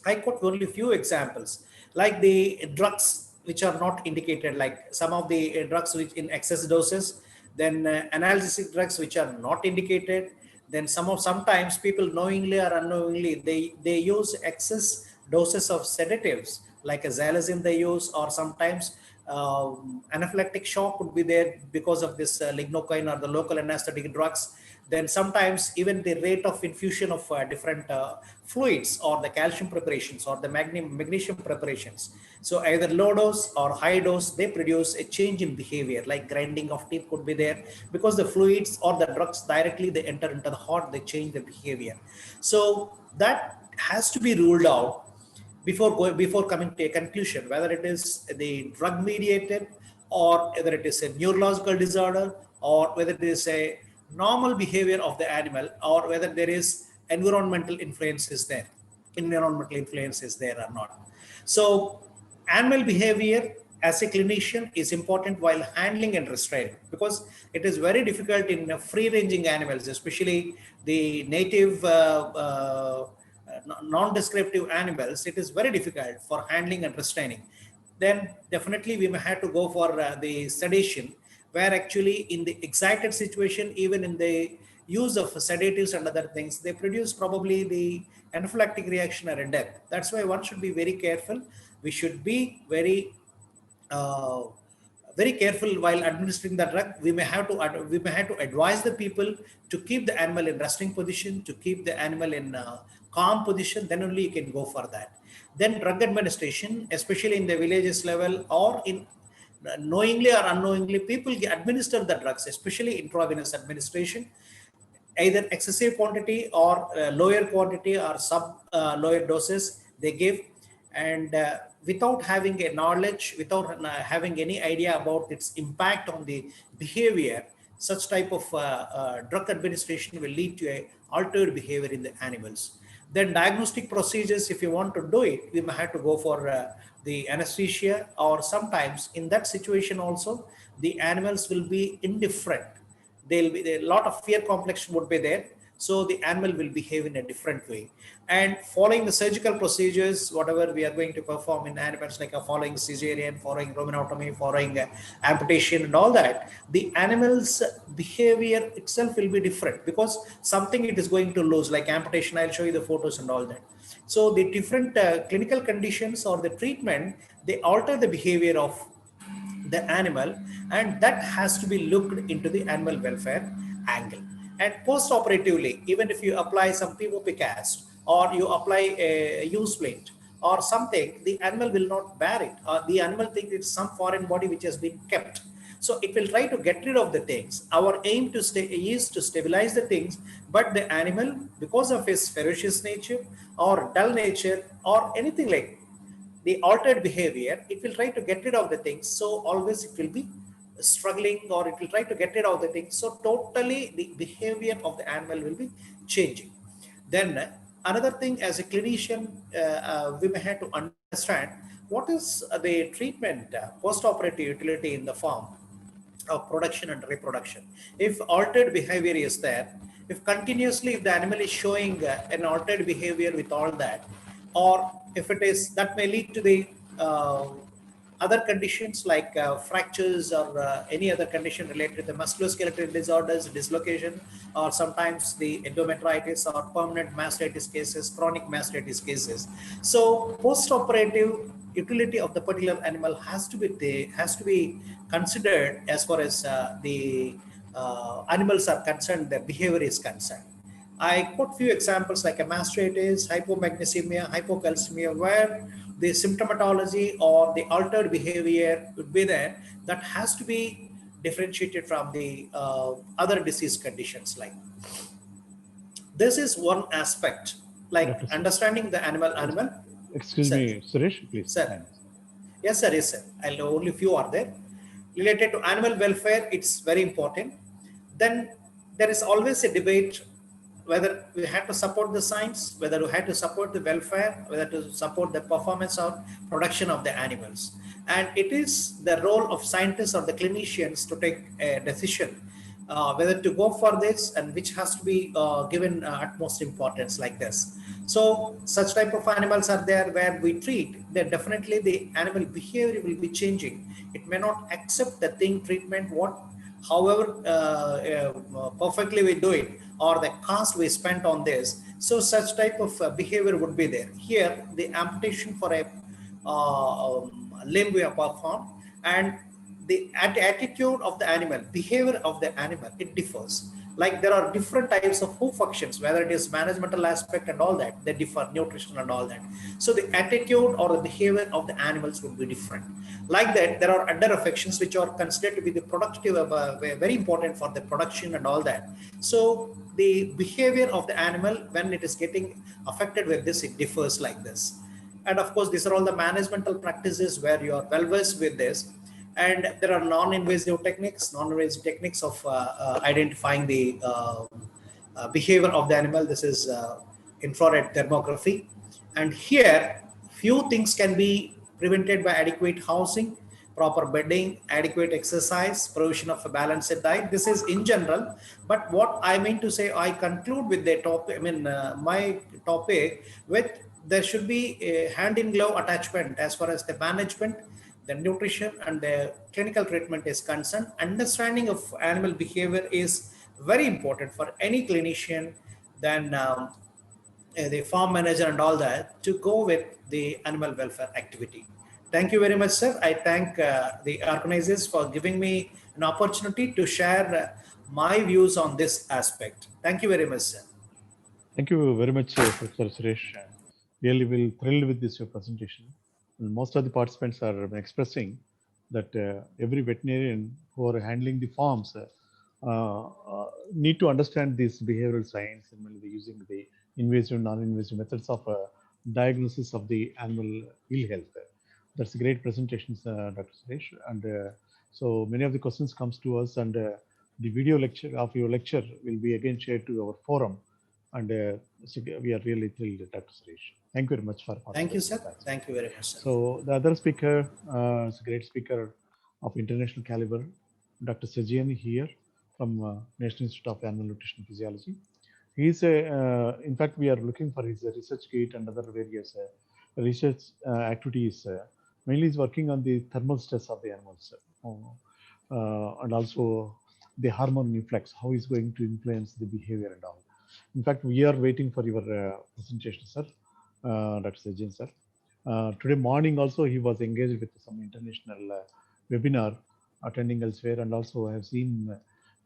I quote only a few examples, like the drugs which are not indicated, like some of the drugs which in excess doses, then analgesic drugs which are not indicated, then sometimes people knowingly or unknowingly they use excess doses of sedatives like a xylazine they use, or sometimes anaphylactic shock would be there because of this lignocaine or the local anesthetic drugs. Then sometimes even the rate of infusion of different fluids or the calcium preparations or the magnesium preparations. So either low dose or high dose, they produce a change in behavior, like grinding of teeth could be there because the fluids or the drugs directly they enter into the heart, they change the behavior. So that has to be ruled out before coming to a conclusion, whether it is the drug mediated or whether it is a neurological disorder or whether it is a normal behavior of the animal or whether there is environmental influence is there or not. So animal behavior as a clinician is important while handling and restraining, because it is very difficult in free ranging animals, especially the native non-descriptive animals. It is very difficult for handling and restraining. Then definitely we may have to go for the sedation, where actually in the excited situation, even in the use of sedatives and other things, they produce probably the anaphylactic reaction or a death. That's why one should be very careful. We should be very careful while administering the drug. We may have to advise the people to keep the animal in resting position, to keep the animal in calm position. Then only you can go for that. Then drug administration, especially in the villages level or in knowingly or unknowingly, people administer the drugs, especially intravenous administration, either excessive quantity or lower quantity or lower doses they give, and without having a knowledge, without having any idea about its impact on the behavior, such type of drug administration will lead to a altered behavior in the animals. Then diagnostic procedures, if you want to do it, we may have to go for the anesthesia, or sometimes in that situation also the animals will be indifferent. There'll be a lot of fear complex would be there, so the animal will behave in a different way. And following the surgical procedures, whatever we are going to perform in animals, like following cesarean, following romanotomy, following amputation and all that, the animal's behavior itself will be different, because something it is going to lose, like amputation. I'll show you the photos and all that. So the different clinical conditions or the treatment, they alter the behavior of the animal, and that has to be looked into the animal welfare angle. And post-operatively, even if you apply some pivopic acid or you apply a use plate or something, the animal will not bear it, or the animal thinks it's some foreign body which has been kept. So it will try to get rid of the things. Our aim to stay is to stabilize the things, but the animal, because of his ferocious nature or dull nature or anything like the altered behavior, it will try to get rid of the things. So always it will be struggling, or it will try to get rid of the things. So totally the behavior of the animal will be changing. Then another thing, as a clinician, we may have to understand what is the treatment post-operative utility in the farm of production and reproduction. If altered behavior is there, if continuously if the animal is showing an altered behavior with all that, or if it is, that may lead to the other conditions like fractures, or any other condition related to the musculoskeletal disorders, dislocation, or sometimes the endometritis or permanent mastitis cases, chronic mastitis cases. So post-operative utility of the particular animal has to be considered as far as the animals are concerned, their behavior is concerned. I put few examples like a mastitis, hypomagnesemia, hypocalcemia, where the symptomatology or the altered behavior would be there, that has to be differentiated from the other disease conditions. Like this is one aspect, like understanding the animal. Excuse Sir. me, Suresh, please. Sir. Yes, sir. Yes, sir. I'll only few are there related to animal welfare. It's very important. Then there is always a debate whether we had to support the science, whether we had to support the welfare, whether to support the performance or production of the animals. And it is the role of scientists or the clinicians to take a decision whether to go for this, and which has to be given utmost importance like this. So such type of animals are there where we treat, then definitely the animal behavior will be changing. It may not accept the thing treatment, however perfectly we do it, or the cost we spent on this. So such type of behavior would be there. Here, the amputation for a limb we have performed, and the attitude of the animal, behavior of the animal, it differs. Like there are different types of hoof functions, whether it is managemental aspect and all that, they differ, nutrition and all that. So the attitude or the behavior of the animals would be different. Like that, there are other affections which are considered to be the productive, very important for the production and all that. So the behavior of the animal, when it is getting affected with this, it differs like this. And of course, these are all the managemental practices where you are well versed with this. And there are non-invasive techniques of identifying the behavior of the animal. This is infrared thermography. And here, few things can be prevented by adequate housing, proper bedding, adequate exercise, provision of a balanced diet. This is in general. But what I mean to say, I conclude with the topic, my topic with, there should be a hand-in-glove attachment as far as the management, the nutrition and the clinical treatment is concerned. Understanding of animal behavior is very important for any clinician, then the farm manager and all that, to go with the animal welfare activity. Thank you very much, sir. I thank the organizers for giving me an opportunity to share my views on this aspect. Thank you very much, sir. Thank you very much, Professor Suresh. Really, we're thrilled with this presentation. And most of the participants are expressing that every veterinarian who are handling the farms need to understand this behavioral science, and will be using the invasive, non-invasive methods of diagnosis of the animal ill health. That's a great presentation, Dr. Suresh. And so many of the questions comes to us, and the video lecture of your lecture will be again shared to our forum. And so we are really thrilled, Dr. Suresh. Thank you very much for participating. Thank you, sir. Thank you very much, sir. So the other speaker is a great speaker of international caliber, Dr. Sarjan here from National Institute of Animal Nutrition and Physiology. He's in fact, we are looking for his research kit and other various research activities. Mainly, he's working on the thermal stress of the animals and also the hormone influx, how is going to influence the behavior and all. In fact, we are waiting for your presentation, sir, Dr. Sarjan, sir. Today morning also, he was engaged with some international webinar attending elsewhere, and also I have seen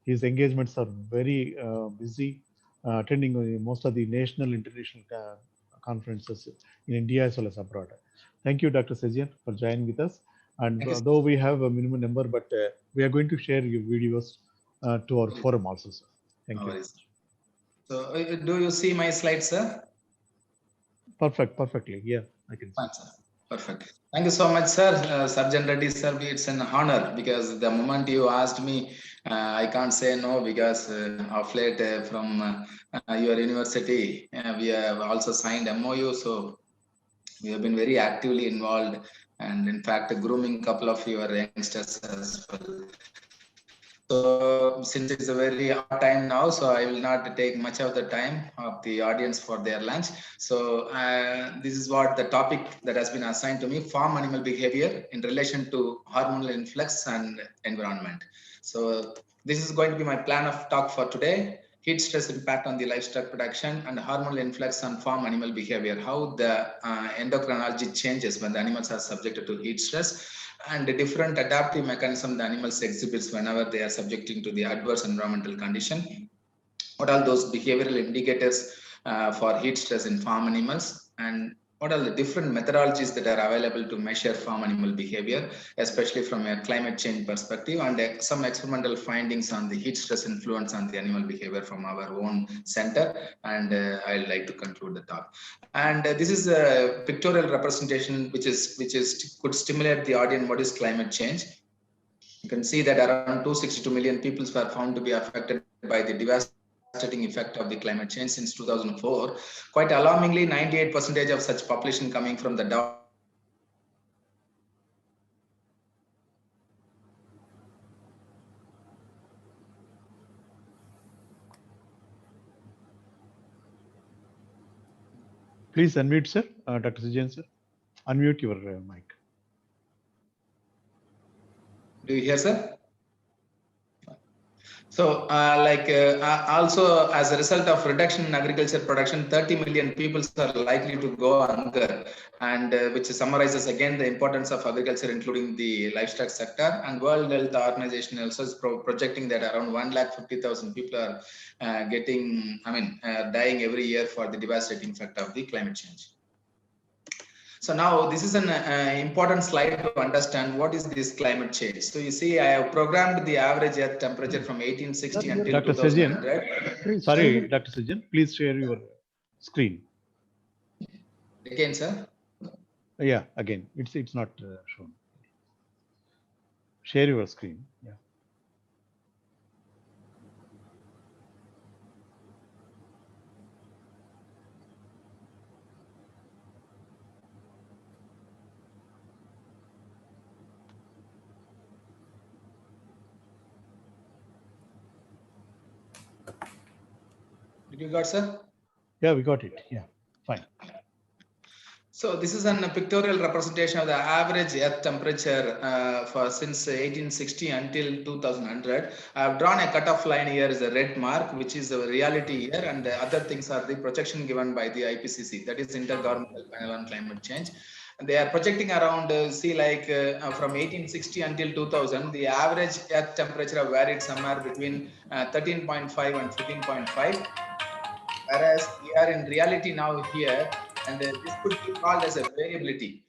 his engagements are very busy, attending most of the national, international conferences in India as well as abroad. Thank you, Dr. Sarjan, for joining with us. And though we have a minimum number, but we are going to share your videos to our forum also, sir. Thank you. So, do you see my slides, sir? Perfectly. Yeah, I can see. Fine, sir. Perfect. Thank you so much, sir. Sarjan Reddy, sir, it's an honor because the moment you asked me, I can't say no because of late from your university, we have also signed MOU. So we have been very actively involved and in fact grooming a couple of your youngsters as well. So since it's a very hard time now, so I will not take much of the time of the audience for their lunch. So this is what the topic that has been assigned to me: farm animal behavior in relation to hormonal influx and environment. So this is going to be my plan of talk for today: heat stress impact on the livestock production and hormonal influx on farm animal behavior, how the endocrinology changes when the animals are subjected to heat stress, and the different adaptive mechanism the animals exhibits whenever they are subjecting to the adverse environmental condition. What are those behavioral indicators for heat stress in farm animals, and what are the different methodologies that are available to measure farm animal behavior, especially from a climate change perspective, and some experimental findings on the heat stress influence on the animal behavior from our own center. And I'd like to conclude the talk. And this is a pictorial representation which could stimulate the audience what is climate change. You can see that around 262 million people were found to be affected by the devastating effect of the climate change since 2004. Quite alarmingly, 98% of such population coming from the Please unmute, sir. Dr. Sarjan, sir. Unmute your mic. Do you hear, sir? So also as a result of reduction in agriculture production, 30 million people are likely to go hunger, and which summarizes again the importance of agriculture, including the livestock sector. And World Health Organization also is projecting that around 150,000 people are dying every year for the devastating effect of the climate change. So now this is an important slide to understand what is this climate change. So you see, I have programmed the average earth temperature from 1860 until Dr. 2100. Sorry, Dr. Sarjan, please share your screen. Again, sir? Yeah, again, it's not shown. Share your screen. Yeah. Did you got, sir? Yeah, we got it. Yeah, fine. So this is a pictorial representation of the average earth temperature for since 1860 until 2100. I have drawn a cutoff line here is a red mark, which is a reality here, and the other things are the projection given by the IPCC, that is Intergovernmental Panel on Climate Change. And they are projecting around, from 1860 until 2000, the average earth temperature varied somewhere between 13.5 and 14.5. Whereas we are in reality now here, and this could be called as a variability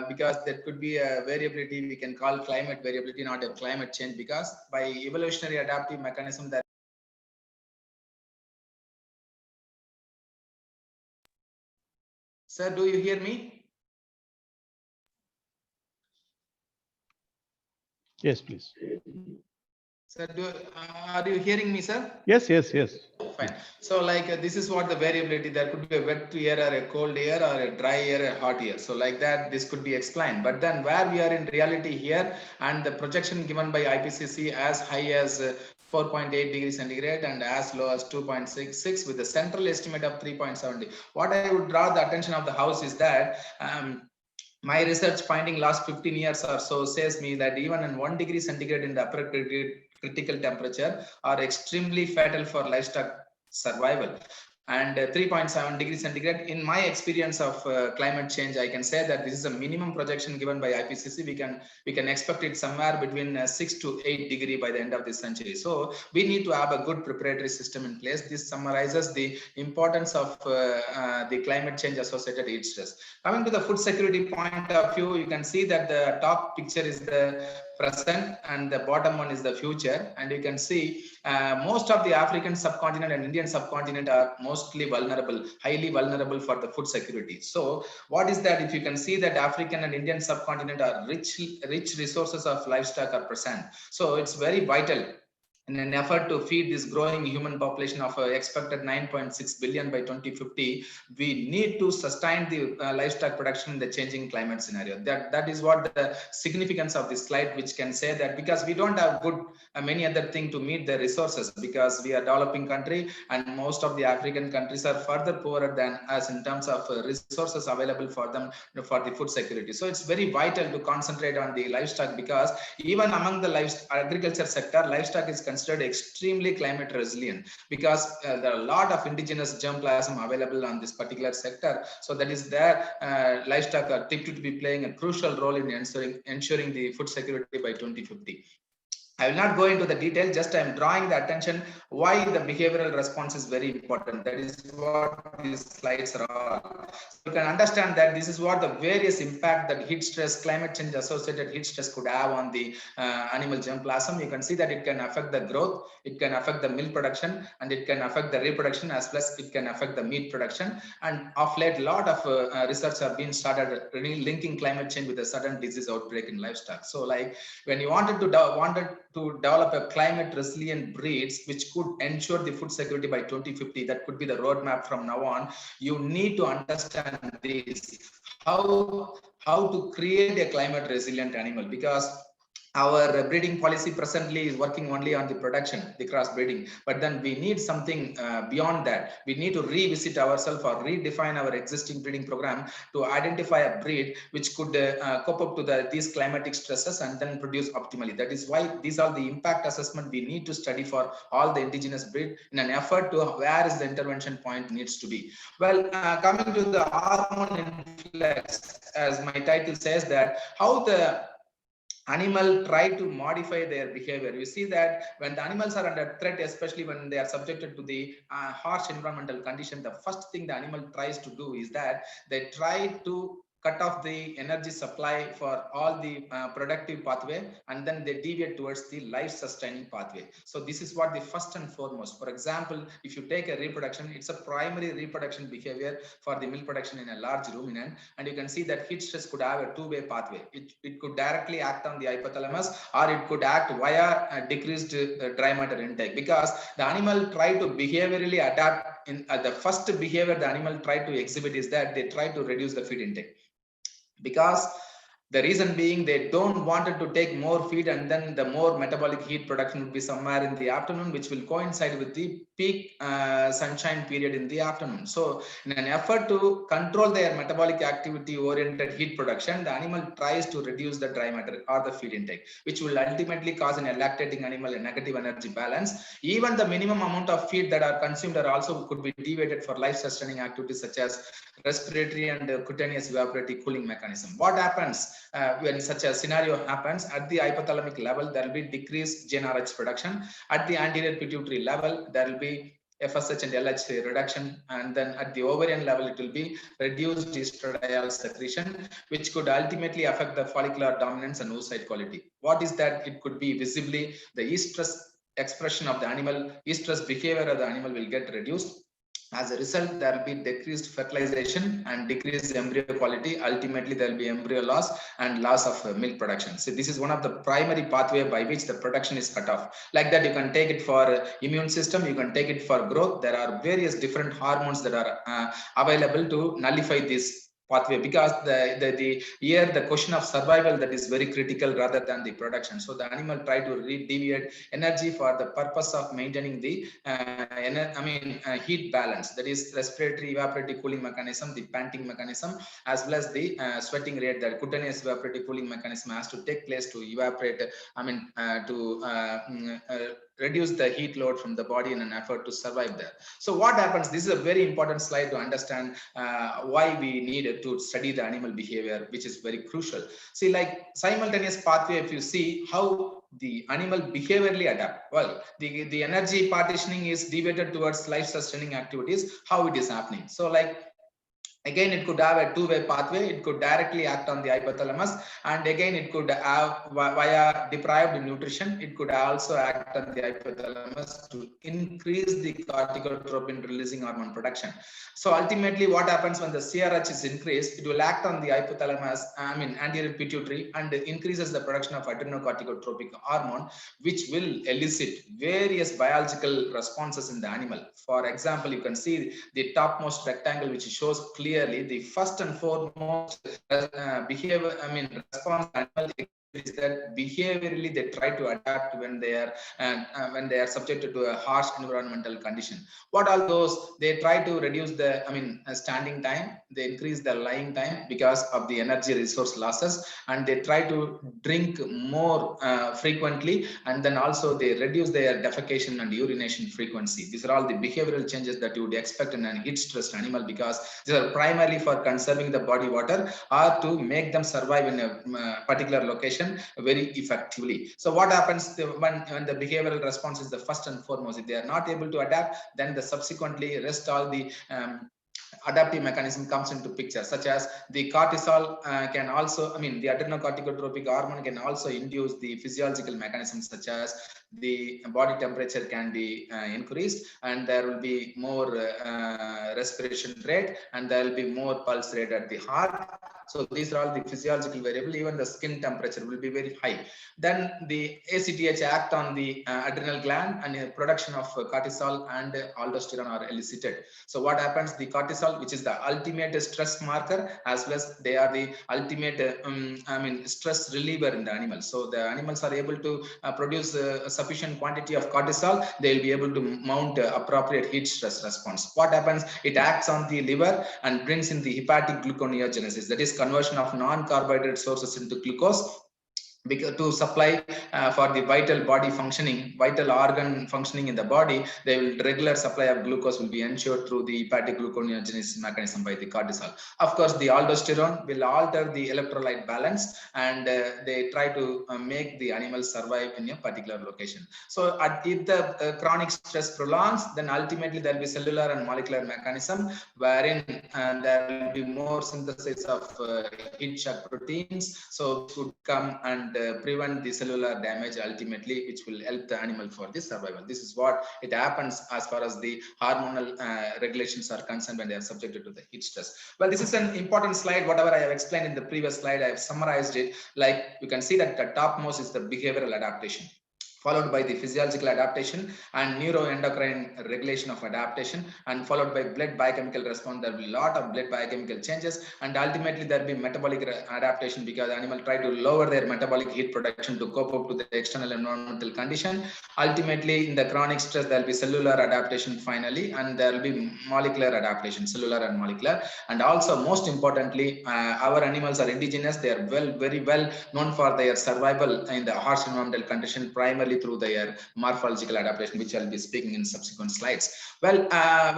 because there could be a variability we can call climate variability, not a climate change, because by evolutionary adaptive mechanism that. Sir, do you hear me? Yes, please. Sir, are you hearing me, sir? Yes. Fine. So this is what the variability, there could be a wet air or a cold air or a dry air, a hot air. So like that, this could be explained. But then where we are in reality here, and the projection given by IPCC as high as 4.8 degrees centigrade and as low as 2.66 with a central estimate of 3.70. What I would draw the attention of the house is that my research finding last 15 years or so says me that even in 1 degree centigrade in the upper critical temperature are extremely fatal for livestock survival. and 3.7 degrees centigrade. In my experience of climate change, I can say that this is a minimum projection given by IPCC. We can expect it somewhere between 6 to 8 degree by the end of this century. So we need to have a good preparatory system in place. This summarizes the importance of the climate change associated heat stress. Coming to the food security point of view, you can see that the top picture is the present and the bottom one is the future, and you can see most of the African subcontinent and Indian subcontinent are mostly vulnerable, highly vulnerable for the food security. So what is that? If you can see that African and Indian subcontinent are rich resources of livestock are present. So it's very vital in an effort to feed this growing human population of expected 9.6 billion by 2050, we need to sustain the livestock production in the changing climate scenario. That is what the significance of this slide, which can say that because we don't have good many other things to meet the resources, because we are developing country and most of the African countries are further poorer than us in terms of resources available for them for the food security. So it's very vital to concentrate on the livestock, because even among the agriculture sector, livestock is considered extremely climate resilient, because there are a lot of indigenous germplasm available on this particular sector. So that is their livestock are tipped to be playing a crucial role in ensuring the food security by 2050. I will not go into the detail, just I am drawing the attention why the behavioral response is very important. That is what these slides are all. So you can understand that this is what the various impact that heat stress, climate change associated heat stress could have on the animal germplasm. You can see that it can affect the growth, it can affect the milk production, and it can affect the reproduction, as well as it can affect the meat production. And of late, a lot of research have been started linking climate change with a sudden disease outbreak in livestock. So like when you wanted to develop a climate resilient breeds which could ensure the food security by 2050, that could be the roadmap from now on. You need to understand this, how to create a climate resilient animal, because our breeding policy presently is working only on the production, the cross breeding, but then we need something beyond that. We need to revisit ourselves or redefine our existing breeding program to identify a breed which could cope up to these climatic stresses and then produce optimally. That is why these are the impact assessment we need to study for all the indigenous breed in an effort to where is the intervention point needs to be. Well, coming to the hormone influx, as my title says, that how the animal try to modify their behavior. You see that when the animals are under threat, especially when they are subjected to the harsh environmental condition, the first thing the animal tries to do is that they try to cut off the energy supply for all the productive pathway, and then they deviate towards the life sustaining pathway. So this is what the first and foremost. For example, if you take a reproduction, it's a primary reproduction behavior for the milk production in a large ruminant, and you can see that heat stress could have a two-way pathway. It could directly act on the hypothalamus, or it could act via decreased dry matter intake, because the animal try to behaviorally adapt. In the first behavior the animal try to exhibit is that they try to reduce the feed intake, because the reason being they don't wanted to take more feed, and then the more metabolic heat production would be somewhere in the afternoon, which will coincide with the peak sunshine period in the afternoon. So in an effort to control their metabolic activity oriented heat production, the animal tries to reduce the dry matter or the feed intake, which will ultimately cause in a lactating animal a negative energy balance. Even the minimum amount of feed that are consumed are also could be deviated for life sustaining activities such as respiratory and cutaneous evaporative cooling mechanism. What happens when such a scenario happens? At the hypothalamic level, there will be decreased GnRH production. At the anterior pituitary level, there will be FSH and LH reduction, and then at the ovarian level, it will be reduced estradiol secretion, which could ultimately affect the follicular dominance and oocyte quality. What is that? It could be visibly the estrus expression of the animal, estrus behavior of the animal will get reduced. As a result, there will be decreased fertilization and decreased embryo quality. Ultimately, there will be embryo loss and loss of milk production. So this is one of the primary pathway by which the production is cut off. Like that, you can take it for immune system, you can take it for growth. There are various different hormones that are available to nullify this pathway, because the question of survival that is very critical rather than the production. So the animal try to deviate energy for the purpose of maintaining the heat balance, that is respiratory evaporative cooling mechanism, the panting mechanism, as well as the sweating rate, that cutaneous evaporative cooling mechanism has to take place to evaporate, reduce the heat load from the body in an effort to survive there. So what happens? This is a very important slide to understand why we needed to study the animal behavior, which is very crucial. See, like simultaneous pathway, if you see how the animal behaviorally adapt. Well, the energy partitioning is deviated towards life sustaining activities, how it is happening. So like, again, it could have a two-way pathway. It could directly act on the hypothalamus, and again, it could have via deprived nutrition. It could also act on the hypothalamus to increase the corticotropin releasing hormone production. So ultimately, what happens when the CRH is increased? It will act on the hypothalamus, anterior pituitary, and increases the production of adrenocorticotropic hormone, which will elicit various biological responses in the animal. For example, you can see the topmost rectangle, which shows clearly the first and foremost behavior, response animal is that behaviorally they try to adapt when they are subjected to a harsh environmental condition. What are those? They try to reduce the standing time, they increase the lying time because of the energy resource losses, and they try to drink more frequently, and then also they reduce their defecation and urination frequency. These are all the behavioral changes that you would expect in an heat stressed animal, because these are primarily for conserving the body water or to make them survive in a particular location very effectively. So what happens when the behavioral response is the first and foremost? If they are not able to adapt, then the subsequently rest all the adaptive mechanism comes into picture, such as the cortisol can also, the adrenocorticotropic hormone can also induce the physiological mechanisms, such as the body temperature can be increased, and there will be more respiration rate, and there will be more pulse rate at the heart. So these are all the physiological variables. Even the skin temperature will be very high. Then the ACTH act on the adrenal gland, and production of cortisol and aldosterone are elicited. So what happens? The cortisol, which is the ultimate stress marker, as well as they are the ultimate stress reliever in the animal. So the animals are able to produce a sufficient quantity of cortisol. They will be able to mount appropriate heat stress response. What happens? It acts on the liver and brings in the hepatic gluconeogenesis, that is conversion of non-carbohydrate sources into glucose, because to supply for the vital body functioning, vital organ functioning in the body, regular supply of glucose will be ensured through the hepatic gluconeogenesis mechanism by the cortisol. Of course, the aldosterone will alter the electrolyte balance, and they try to make the animal survive in a particular location. So if the chronic stress prolongs, then ultimately there will be cellular and molecular mechanism wherein there will be more synthesis of heat shock proteins, so it would come and prevent the cellular damage ultimately, which will help the animal for the survival. This is what it happens as far as the hormonal regulations are concerned when they are subjected to the heat stress. Well, this is an important slide. Whatever I have explained in the previous slide, I have summarized it. Like you can see that the topmost is the behavioral adaptation, followed by the physiological adaptation and neuroendocrine regulation of adaptation, and followed by blood biochemical response. There will be a lot of blood biochemical changes, and ultimately there will be metabolic adaptation, because the animal try to lower their metabolic heat production to cope up to the external environmental condition. Ultimately, in the chronic stress, there will be cellular adaptation finally, and there will be molecular adaptation, cellular and molecular. And also, most importantly, our animals are indigenous. They are very well known for their survival in the harsh environmental condition, primarily through their morphological adaptation, which I'll be speaking in subsequent slides. Well,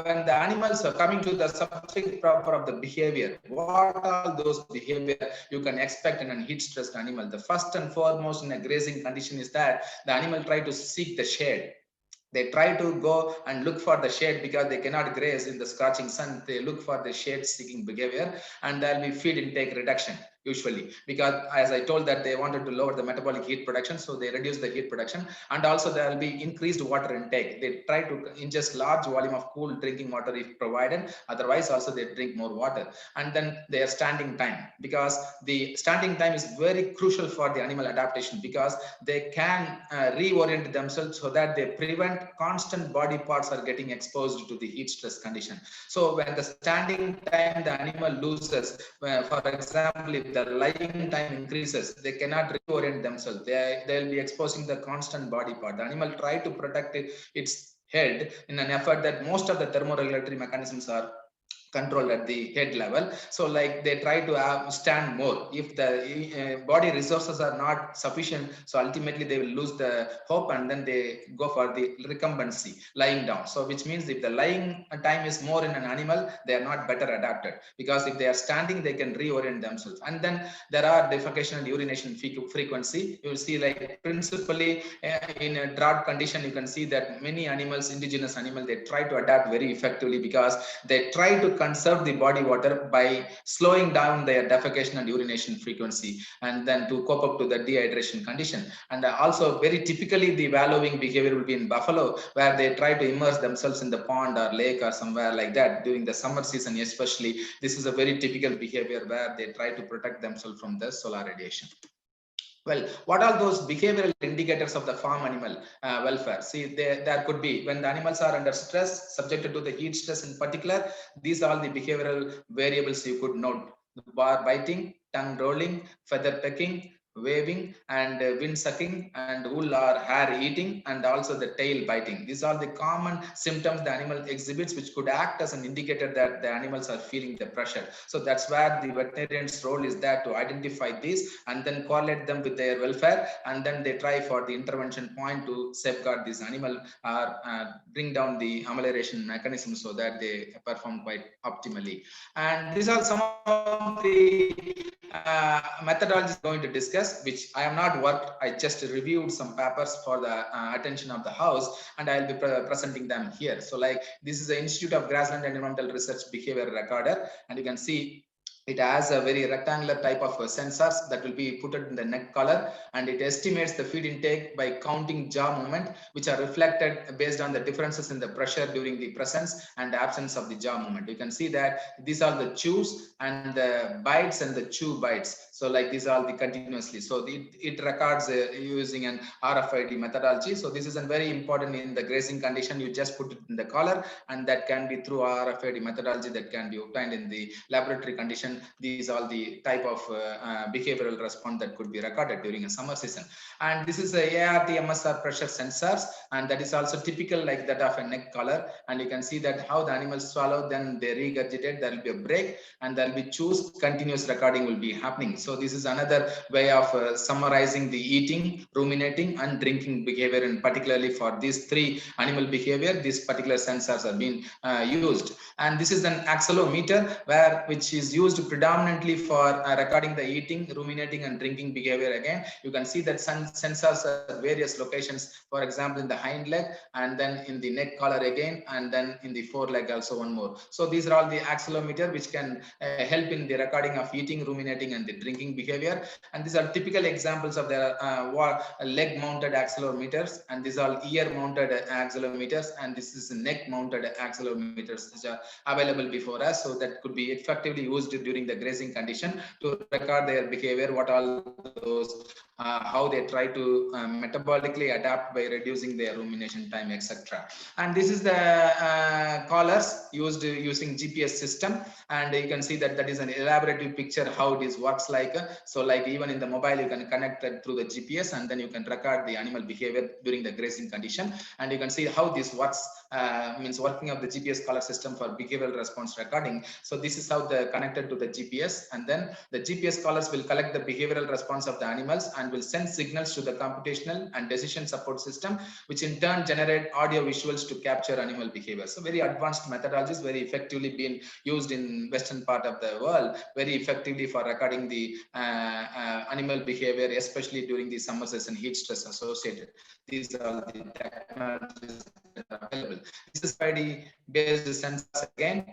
when the animals are coming to the subject proper of the behavior, what are those behavior you can expect in a heat stressed animal? The first and foremost in a grazing condition is that the animal try to seek the shade. They try to go and look for the shade because they cannot graze in the scorching sun. They look for the shade seeking behavior, and there will be feed intake reduction usually, because as I told that they wanted to lower the metabolic heat production, so they reduce the heat production. And also there will be increased water intake. They try to ingest large volume of cool drinking water if provided, otherwise also they drink more water. And then their standing time, because the standing time is very crucial for the animal adaptation, because they can reorient themselves so that they prevent constant body parts are getting exposed to the heat stress condition. So when the standing time the animal loses, for example, if the lying time increases, they cannot reorient themselves. They'll be exposing the constant body part. The animal try to protect its head in an effort that most of the thermoregulatory mechanisms are controlled at the head level. So like they try to stand more. If the body resources are not sufficient, so ultimately they will lose the hope, and then they go for the recumbency, lying down. So which means if the lying time is more in an animal, they are not better adapted, because if they are standing, they can reorient themselves. And then there are defecation and urination frequency. You will see like principally in a drought condition, you can see that many animals, indigenous animals, they try to adapt very effectively, because they try to conserve the body water by slowing down their defecation and urination frequency, and then to cope up to the dehydration condition. And also very typically the wallowing behavior will be in buffalo, where they try to immerse themselves in the pond or lake or somewhere like that during the summer season especially. This is a very typical behavior where they try to protect themselves from the solar radiation. Well, what are those behavioral indicators of the farm animal welfare? See, there could be when the animals are under stress, subjected to the heat stress in particular. These are the behavioral variables you could note: bar biting, tongue rolling, feather pecking, waving, and wind sucking, and wool or hair eating, and also the tail biting. These are the common symptoms the animal exhibits, which could act as an indicator that the animals are feeling the pressure. So that's where the veterinarian's role is there, to identify these and then correlate them with their welfare, and then they try for the intervention point to safeguard this animal or bring down the amelioration mechanism so that they perform quite optimally. And these are some of the methodologies going to discuss, which I have not worked. I just reviewed some papers for the attention of the house, and I'll be presenting them here. So like this is the Institute of Grassland Environmental Research Behavior Recorder, and you can see it has a very rectangular type of sensors that will be put in the neck collar, and it estimates the feed intake by counting jaw movement, which are reflected based on the differences in the pressure during the presence and absence of the jaw movement. You can see that these are the chews and the bites and the chew bites. So like these are the continuously. So it records using an RFID methodology. So this is a very important in the grazing condition. You just put it in the collar, and that can be through RFID methodology that can be obtained in the laboratory condition. These are the type of behavioral response that could be recorded during a summer season. And this is a ART MSR pressure sensors, and that is also typical like that of a neck collar. And you can see that how the animals swallow, then they regurgitate, there will be a break, and there will be chews, continuous recording will be happening. So this is another way of summarizing the eating, ruminating, and drinking behavior, and particularly for these three animal behavior, these particular sensors are being used. And this is an accelerometer which is used predominantly for recording the eating, ruminating, and drinking behavior. Again, you can see that sensors at various locations, for example in the hind leg, and then in the neck collar again, and then in the foreleg also one more. So these are all the accelerometer which can help in the recording of eating, ruminating, and the drinking behavior. And these are typical examples of the leg mounted accelerometers, and these are ear mounted accelerometers, and this is neck mounted accelerometers which are available before us. So that could be effectively used during the grazing condition to record their behavior, what all those how they try to metabolically adapt by reducing their rumination time, etc. And this is the collars used using GPS system, and you can see that that is an elaborative picture how it is works like. So like even in the mobile you can connect that through the GPS, and then you can record the animal behavior during the grazing condition, and you can see how this works, means working of the GPS collar system for behavioral response recording. So this is how they're connected to the GPS, and then the GPS collars will collect the behavioral response of the animals and will send signals to the computational and decision support system, which in turn generate audio visuals to capture animal behavior. So very advanced methodologies, very effectively being used in western part of the world, very effectively for recording the animal behavior, especially during the summer season heat stress associated. These are the technologies that are available. This is RFID based sensors again.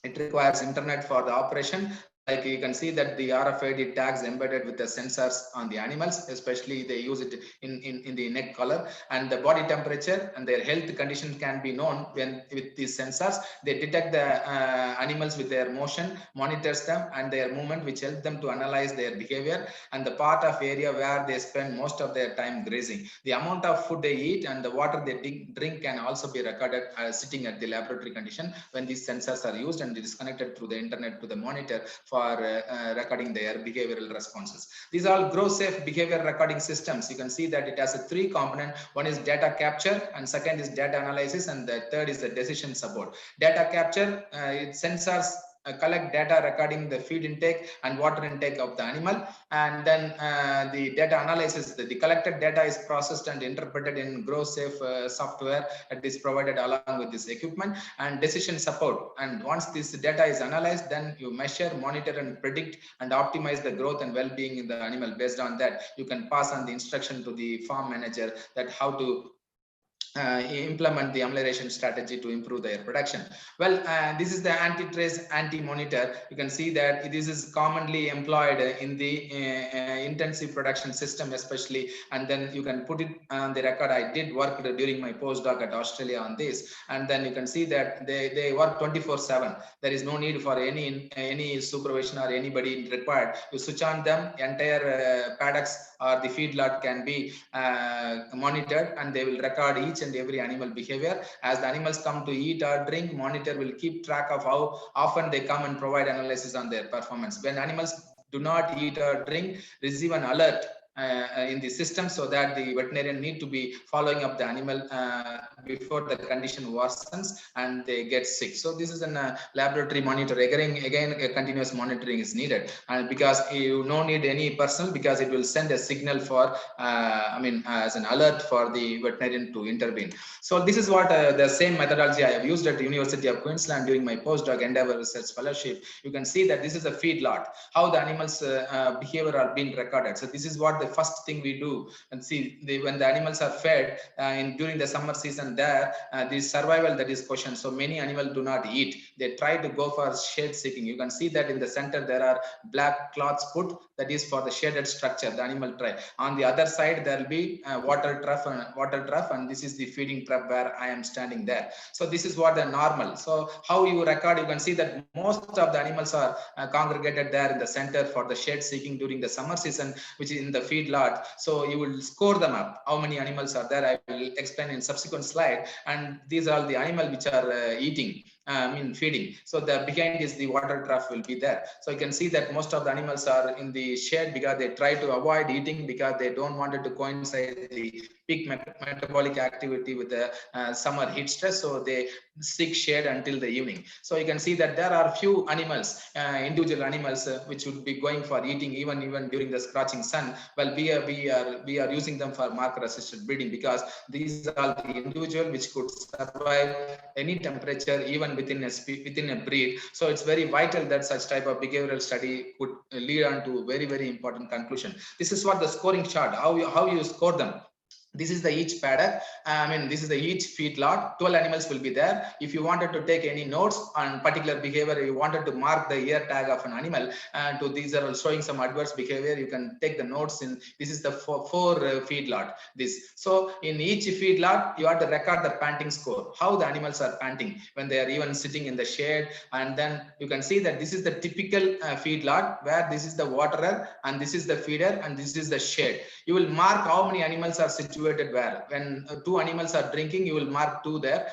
It requires internet for the operation. Like you can see that the RFID tags embedded with the sensors on the animals, especially they use it in the neck collar, and the body temperature and their health condition can be known when with these sensors. They detect the animals with their motion, monitors them and their movement, which helps them to analyze their behavior and the part of area where they spend most of their time grazing. The amount of food they eat and the water they drink can also be recorded sitting at the laboratory condition when these sensors are used, and it is connected through the internet to the monitor for for recording their behavioral responses. These are all grow safe behavior recording systems. You can see that it has a 3 component. One is data capture, and second is data analysis, and the third is the decision support. Data capture, it sensors collect data regarding the feed intake and water intake of the animal, and then the data analysis, the collected data is processed and interpreted in grow safe software that is provided along with this equipment, and decision support. And once this data is analyzed, then you measure, monitor, and predict and optimize the growth and well-being in the animal. Based on that, you can pass on the instruction to the farm manager that how to implement the amelioration strategy to improve their production. Well, this is the anti-trace, anti-monitor. You can see that this is commonly employed in the intensive production system especially, and then you can put it on the record. I did work during my postdoc at Australia on this, and then you can see that they work 24/7. There is no need for any supervision or anybody required. You switch on them, entire paddocks or the feedlot can be monitored, and they will record each and every animal behavior. As the animals come to eat or drink, monitor will keep track of how often they come and provide analysis on their performance. When animals do not eat or drink, receive an alert in the system, so that the veterinarian need to be following up the animal before the condition worsens and they get sick. So this is a laboratory monitor. Again, a continuous monitoring is needed, and because you no need any personnel, because it will send a signal for as an alert for the veterinarian to intervene. So this is what the same methodology I have used at the University of Queensland during my postdoc endeavor research fellowship. You can see that this is a feedlot, how the animals behavior are being recorded. So this is what the first thing we do, and see when the animals are fed during the summer season, there the survival that is questioned. So many animals do not eat, they try to go for shade seeking. You can see that in the center there are black cloths put, that is for the shaded structure, the animal try. On the other side there will be water trough, and this is the feeding trough where I am standing there. So this is what the normal. So how you record, you can see that most of the animals are congregated there in the center for the shade seeking during the summer season, which is in the feedlot. So you will score them up, how many animals are there. I will explain in subsequent slide. And these are the animals which are eating, feeding. So the behind is the water trough will be there. So you can see that most of the animals are in the shade because they try to avoid eating, because they don't want it to coincide the peak metabolic activity with the summer heat stress. So they seek shade until the evening. So you can see that there are few animals, individual animals, which would be going for eating even during the scorching sun. Well, we are using them for marker assisted breeding, because these are the individual which could survive any temperature even within a breed. So it's very vital that such type of behavioral study could lead on to very, very important conclusion. This is what the scoring chart, how you score them. This is the each paddock. This is the each feedlot. 12 animals will be there. If you wanted to take any notes on particular behavior, you wanted to mark the ear tag of an animal, and these are showing some adverse behavior, you can take the notes in. This is the four feedlot. So in each feedlot, you have to record the panting score, how the animals are panting when they are even sitting in the shade. And then you can see that this is the typical feedlot, where this is the waterer and this is the feeder and this is the shade. You will mark how many animals are situated where. When 2 animals are drinking, you will mark 2 there,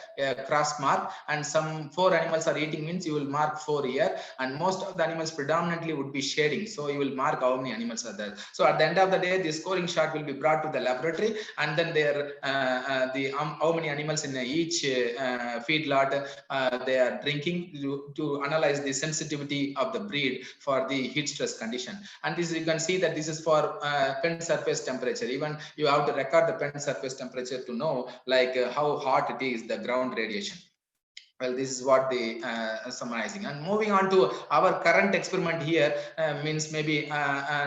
cross mark, and some 4 animals are eating, means you will mark 4 here, and most of the animals predominantly would be shading, so you will mark how many animals are there. So at the end of the day, the scoring chart will be brought to the laboratory, and then there how many animals in each feedlot they are drinking, to analyze the sensitivity of the breed for the heat stress condition. And this, you can see that this is for pen surface temperature. Even you have to record the pen surface temperature to know like how hot it is, the ground radiation. Well, this is what they summarizing. And moving on to our current experiment here, means maybe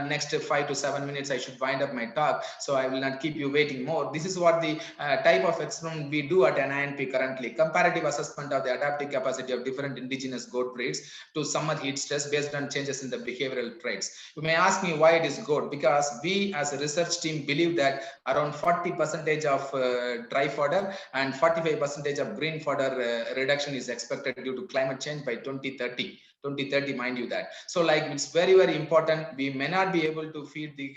next 5 to 7 minutes I should wind up my talk, so I will not keep you waiting more. This is what the type of experiment we do at NINP currently: comparative assessment of the adaptive capacity of different indigenous goat breeds to summer heat stress based on changes in the behavioral traits. You may ask me why it is goat, because we as a research team believe that around 40% of dry fodder and 45% of green fodder reduction is expected due to climate change by 2030. 2030, mind you that. So like it's very, very important. We may not be able to feed the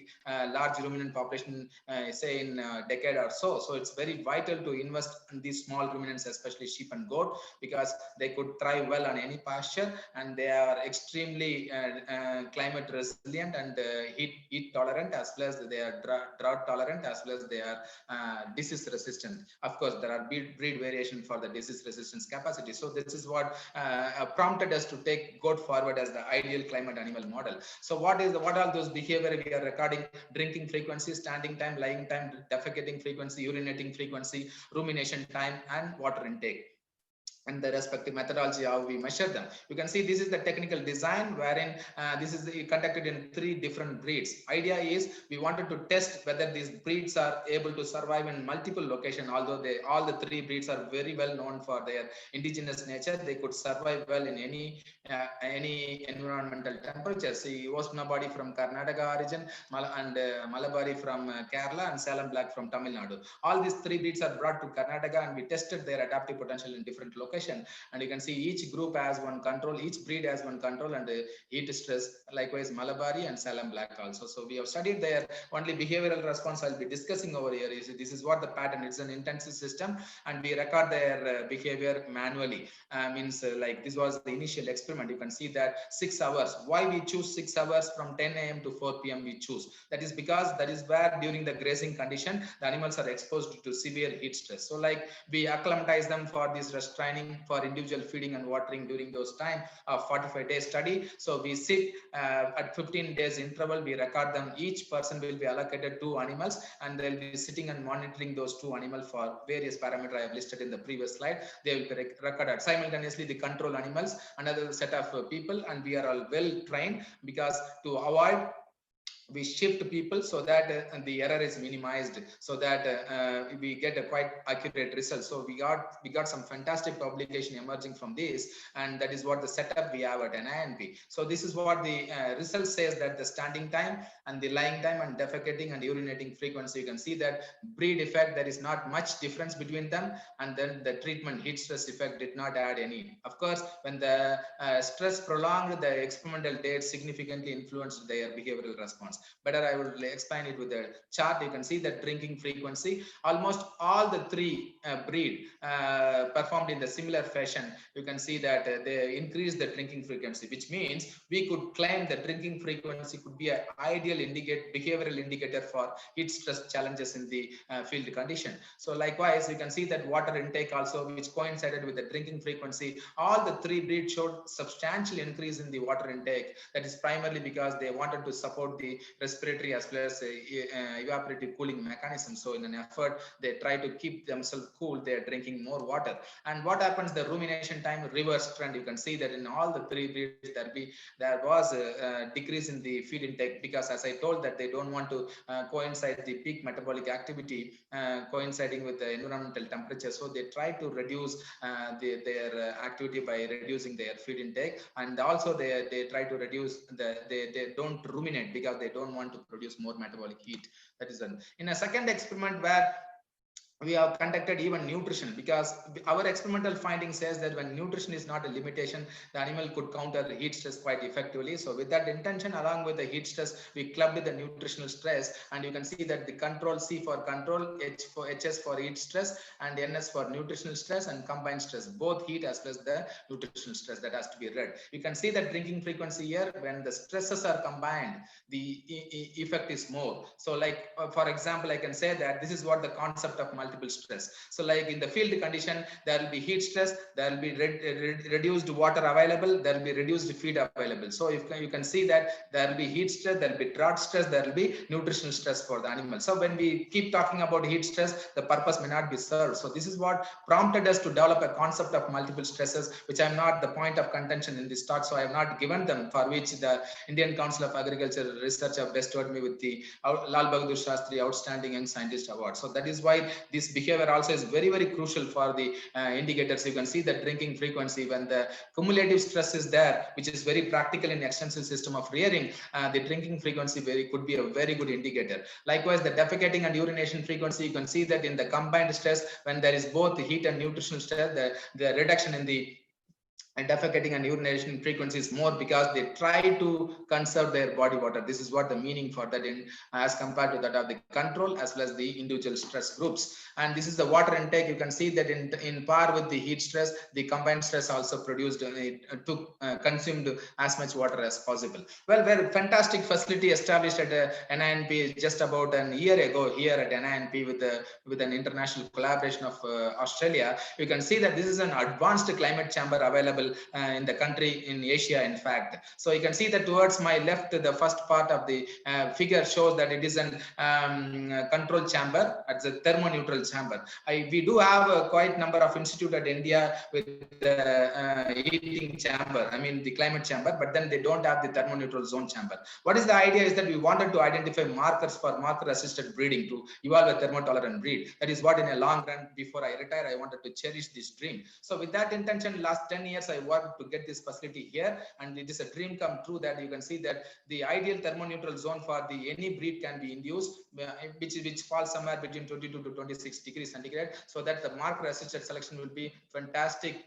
large ruminant population, say in a decade or so. So it's very vital to invest in these small ruminants, especially sheep and goat, because they could thrive well on any pasture, and they are extremely climate resilient and heat tolerant, as well as they are drought tolerant, as well as they are disease resistant. Of course, there are breed variation for the disease resistance capacity. So this is what prompted us to take goat forward as the ideal climate animal model. So what are those behavior we are recording? Drinking frequency, standing time, lying time, defecating frequency, urinating frequency, rumination time, and water intake, and the respective methodology how we measure them. You can see this is the technical design wherein this is conducted in 3 different breeds. Idea is we wanted to test whether these breeds are able to survive in multiple locations. Although all the 3 breeds are very well known for their indigenous nature, they could survive well in any environmental temperature. See, Osnabadi from Karnataka origin, and Malabari from Kerala, and Salem Black from Tamil Nadu. All these 3 breeds are brought to Karnataka, and we tested their adaptive potential in different locations. And you can see each group has one control, each breed has one control, and heat stress, likewise Malabari and Salem Black also. So we have studied their only behavioral response I'll be discussing over here. This is what the pattern, it's an intensive system, and we record their behavior manually. Like this was the initial experiment. You can see that 6 hours. Why we choose 6 hours from 10 a.m. to 4 p.m. we choose? That is because that is where during the grazing condition, the animals are exposed to severe heat stress. So like we acclimatize them for this rest training, for individual feeding and watering during those time of 45-day study. So we sit at 15 days interval, we record them. Each person will be allocated 2 animals, and they'll be sitting and monitoring those 2 animals for various parameters I have listed in the previous slide. They will be recorded simultaneously, the control animals, another set of people, and we are all well trained, because to avoid we shift people so that the error is minimized, so that we get a quite accurate result. So we got some fantastic publication emerging from this, and that is what the setup we have at NINP. So this is what the result says, that the standing time and the lying time and defecating and urinating frequency, you can see that breed effect, there is not much difference between them, and then the treatment heat stress effect did not add any. Of course, when the stress prolonged, the experimental data significantly influenced their behavioral response. Better I will explain it with the chart. You can see that drinking frequency, almost all the 3 breed performed in the similar fashion. You can see that they increased the drinking frequency, which means we could claim that drinking frequency could be an ideal behavioral indicator for heat stress challenges in the field condition. So likewise, you can see that water intake also, which coincided with the drinking frequency, all the 3 breeds showed substantial increase in the water intake. That is primarily because they wanted to support the respiratory as well as evaporative cooling mechanism. So in an effort, they try to keep themselves cool, they are drinking more water. And what happens, the rumination time reverse trend. You can see that in all the 3 breeds there was a decrease in the feed intake, because as I told that they don't want to coincide the peak metabolic activity coinciding with the environmental temperature. So they try to reduce their activity by reducing their feed intake, and also they try to reduce they don't ruminate because they don't want to produce more metabolic heat. That is done. In a second experiment where we have conducted even nutrition, because our experimental finding says that when nutrition is not a limitation, the animal could counter the heat stress quite effectively. So with that intention, along with the heat stress, we clubbed the nutritional stress, and you can see that the control C for control, HS for heat stress, and NS for nutritional stress and combined stress, both heat as well as the nutritional stress, that has to be read. You can see that drinking frequency here, when the stresses are combined, the effect is more. So like for example, I can say that this is what the concept of multiple stress. So like in the field condition, there will be heat stress, there will be reduced water available, there will be reduced feed available. So if you can see that there will be heat stress, there will be drought stress, there will be nutritional stress for the animal. So when we keep talking about heat stress, the purpose may not be served. So this is what prompted us to develop a concept of multiple stresses, which I'm not the point of contention in this talk, so I have not given them, for which the Indian Council of Agriculture Research have bestowed me with the Lal Bahadur Shastri Outstanding Young Scientist Award. So that is why this behavior also is very, very crucial for the indicators. You can see the drinking frequency, when the cumulative stress is there, which is very practical in extensive system of rearing, the drinking frequency could be a very good indicator. Likewise, the defecating and urination frequency, you can see that in the combined stress, when there is both the heat and nutritional stress, the reduction in the defecating and urination frequency is more because they try to conserve their body water. This is what the meaning for that in as compared to that of the control as well as the individual stress groups. And this is the water intake. You can see that in par with the heat stress, the combined stress also produced consumed as much water as possible. Well, very fantastic facility established at NINP just about a year ago here at NINP with an international collaboration of Australia. You can see that this is an advanced climate chamber available in the country, in Asia, in fact. So you can see that towards my left, the first part of the figure shows that it is an control chamber. It's a thermoneutral chamber. We do have a quite number of institutes at India with the heating chamber, I mean the climate chamber, but then they don't have the thermoneutral zone chamber. What is the idea is that we wanted to identify markers for marker assisted breeding to evolve a thermotolerant breed. That is what in a long run, before I retire, I wanted to cherish this dream. So with that intention, last 10 years, I worked to get this facility here, and it is a dream come true that you can see that the ideal thermoneutral zone for the any breed can be induced, which falls somewhere between 22 to 26 degrees centigrade, so that the marker assisted selection will be fantastic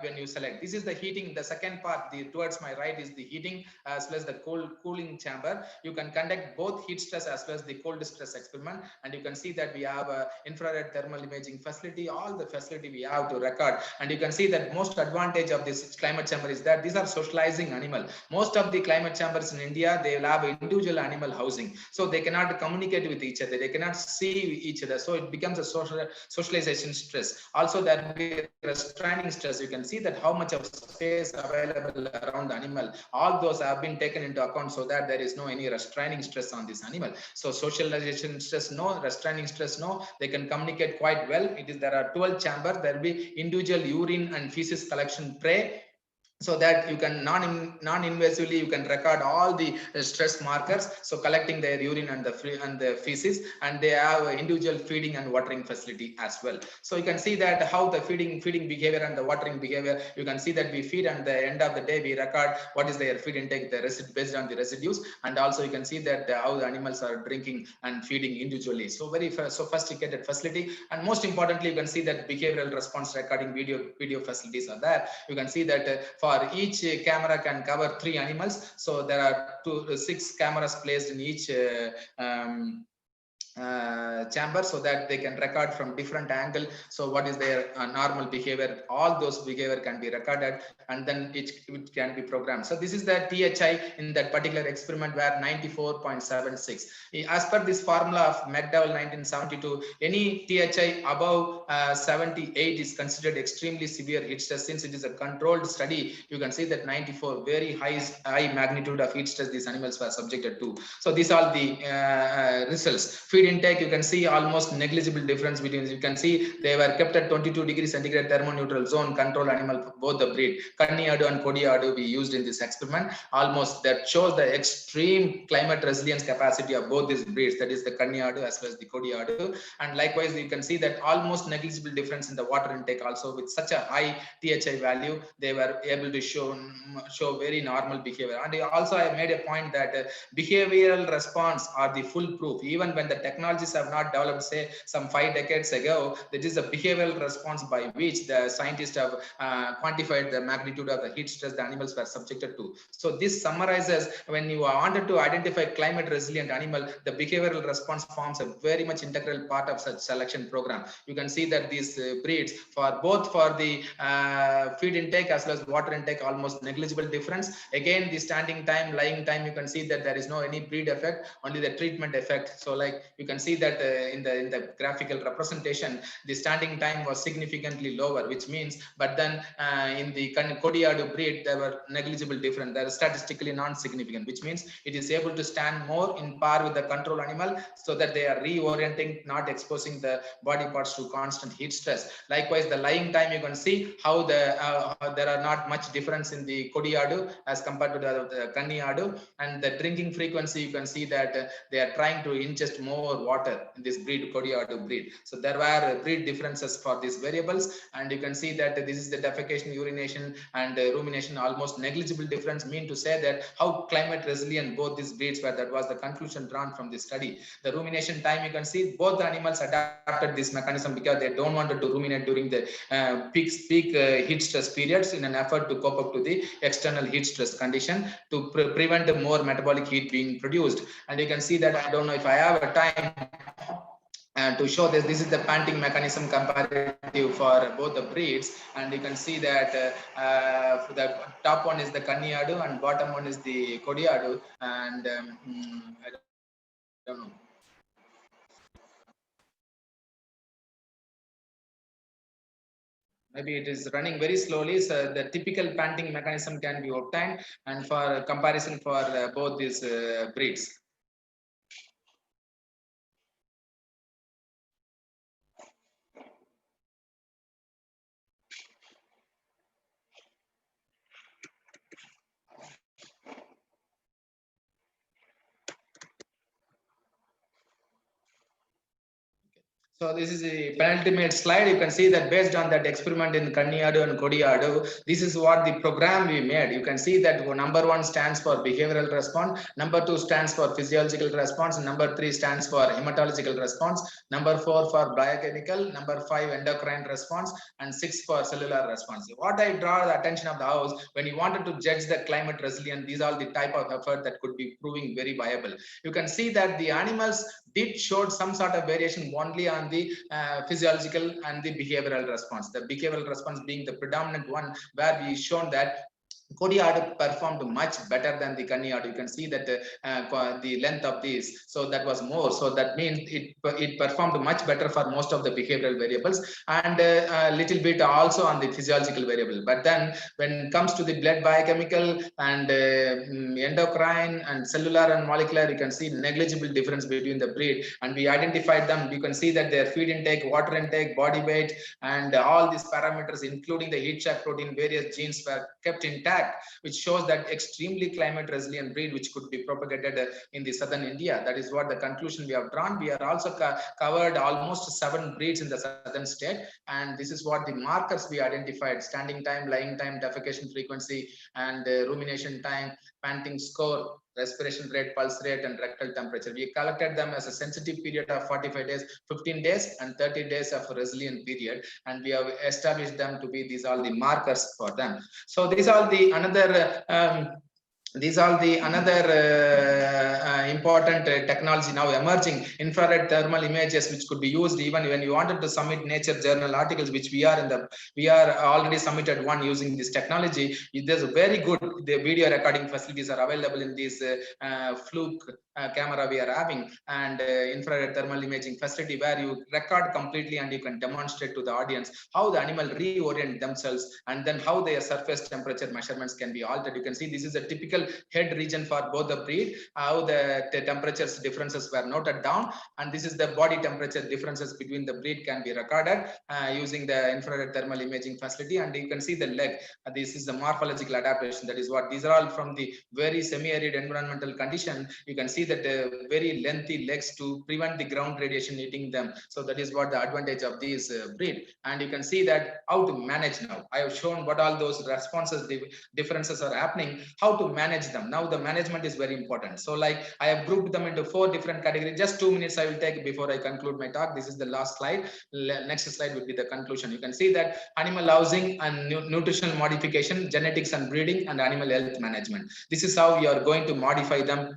when you select. This is the heating. The second part, towards my right, is the heating as well as the cooling chamber. You can conduct both heat stress as well as the cold stress experiment, and you can see that we have a infrared thermal imaging facility. All the facility we have to record, and you can see that most advantage of this climate chamber is that these are socializing animal. Most of the climate chambers in India, they will have individual animal housing, so they cannot communicate with each other, they cannot see each other, so it becomes a socialization stress. Also, there will be restraining stress. You can see that how much of space available around the animal, all those have been taken into account, so that there is no any restraining stress on this animal. So socialization stress no, restraining stress no, they can communicate quite well. There are 12 chambers. There will be individual urine and feces collection tray, so that you can non-invasively you can record all the stress markers, so collecting their urine and the feces, and they have individual feeding and watering facility as well. So you can see that how the feeding behavior and the watering behavior, you can see that we feed, and the end of the day we record what is their feed intake, the residue based on the residues, and also you can see that how the animals are drinking and feeding individually. So very sophisticated facility. And most importantly, you can see that behavioral response recording video facilities are there. You can see that for each camera can cover 3 animals, so there are 6 cameras placed in each chamber, so that they can record from different angle. So what is their normal behavior, all those behavior can be recorded, and then it can be programmed. So this is the THI in that particular experiment, where 94.76. As per this formula of McDowell 1972, any THI above 78 is considered extremely severe heat stress. Since it is a controlled study, you can see that 94, very high magnitude of heat stress these animals were subjected to. So these are the results. Feed intake, you can see almost negligible difference between, you can see they were kept at 22 degrees centigrade thermoneutral zone, control animal, both the breed. Kanni and Kodi adu we used in this experiment. Almost that shows the extreme climate resilience capacity of both these breeds, that is the Kanni as well as the Kodi adu. And likewise, you can see that almost negligible difference in the water intake also. With such a high THI value, they were able to show very normal behavior. And also I made a point that behavioral response are the foolproof. Even when the technologies have not developed, say some 5 decades ago, that is a behavioral response by which the scientists have quantified the magnitude of the heat stress the animals were subjected to. So this summarizes, when you wanted to identify climate resilient animal, the behavioral response forms a very much integral part of such selection program. You can see that these breeds, for both for the feed intake as well as water intake, almost negligible difference. Again, the standing time, lying time, you can see that there is no any breed effect, only the treatment effect. So like you can see that in the graphical representation, the standing time was significantly lower, which means, but then in the Kodi adu breed, there were negligible difference. They are statistically non-significant, which means it is able to stand more in par with the control animal, so that they are reorienting, not exposing the body parts to constant heat stress. Likewise, the lying time, you can see how there are not much difference in the Kodi adu as compared to the Kanni adu. And the drinking frequency, you can see that they are trying to ingest more more water in this breed, Kodiadu breed. So there were breed differences for these variables, and you can see that this is the defecation, urination, and rumination, almost negligible difference, mean to say that how climate resilient both these breeds were. That was the conclusion drawn from this study. The rumination time, you can see both the animals adapted this mechanism because they don't want to ruminate during the peak heat stress periods in an effort to cope up to the external heat stress condition to prevent more metabolic heat being produced. And you can see that, I don't know if I have a time to show this. This is the panting mechanism comparative for both the breeds, and you can see that the top one is the Kaniyadu and bottom one is the Kodiadu, and I don't know. Maybe it is running very slowly, so the typical panting mechanism can be obtained, and for comparison for both these breeds. So this is the penultimate slide. You can see that based on that experiment in Kaniyadu and Kodiadu, this is what the program we made. You can see that number 1 stands for behavioral response, number 2 stands for physiological response, and number 3 stands for hematological response, number 4 for biochemical, number 5 endocrine response, and 6 for cellular response. What I draw the attention of the house, when you wanted to judge the climate resilience, these are the type of effort that could be proving very viable. You can see that the animals did showed some sort of variation only on the physiological and the behavioral response. The behavioral response being the predominant one, where we shown that Kodiadu performed much better than the Kaniyadu. You can see that the length of these, so that was more. So that means it performed much better for most of the behavioral variables, and a little bit also on the physiological variable. But then when it comes to the blood biochemical and endocrine and cellular and molecular, you can see negligible difference between the breed, and we identified them. You can see that their feed intake, water intake, body weight, and all these parameters, including the heat shock protein, various genes were kept intact, which shows that extremely climate resilient breed which could be propagated in the southern India. That is what the conclusion we have drawn. We are also covered almost 7 breeds in the southern state, and this is what the markers we identified: standing time, lying time, defecation frequency, and rumination time, panting score, respiration rate, pulse rate, and rectal temperature. We collected them as a sensitive period of 45 days, 15 days, and 30 days of resilient period, and we have established them to be these all the markers for them. So these are the another important technology now emerging, infrared thermal images, which could be used even when you wanted to submit nature journal articles, which we are already submitted one using this technology. There's a very good, the video recording facilities are available in this Fluke camera we are having, and infrared thermal imaging facility, where you record completely and you can demonstrate to the audience how the animal reorient themselves, and then how their surface temperature measurements can be altered. You can see this is a typical head region for both the breed, how the temperatures differences were noted down, and this is the body temperature differences between the breed can be recorded using the infrared thermal imaging facility. And you can see the leg. This is the morphological adaptation. That is what these are all from the very semi-arid environmental condition. You can see that very lengthy legs to prevent the ground radiation eating them. So that is what the advantage of these breed. And you can see that how to manage now. I have shown what all those responses, the differences are happening, how to manage them. Now the management is very important. So like I have grouped them into 4 different categories. Just 2 minutes I will take before I conclude my talk. This is the last slide. Next slide will be the conclusion. You can see that animal housing and nutritional modification, genetics and breeding, and animal health management. This is how we are going to modify them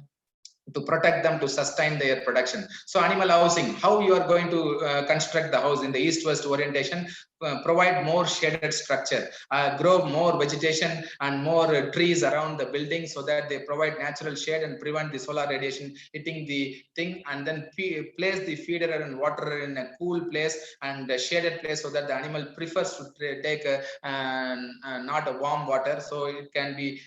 to protect them, to sustain their production. So animal housing, how you are going to construct the house in the east-west orientation, provide more shaded structure, grow more vegetation and more trees around the building, so that they provide natural shade and prevent the solar radiation hitting the thing, and then place the feeder and water in a cool place and a shaded place, so that the animal prefers to take not a warm water, so it can be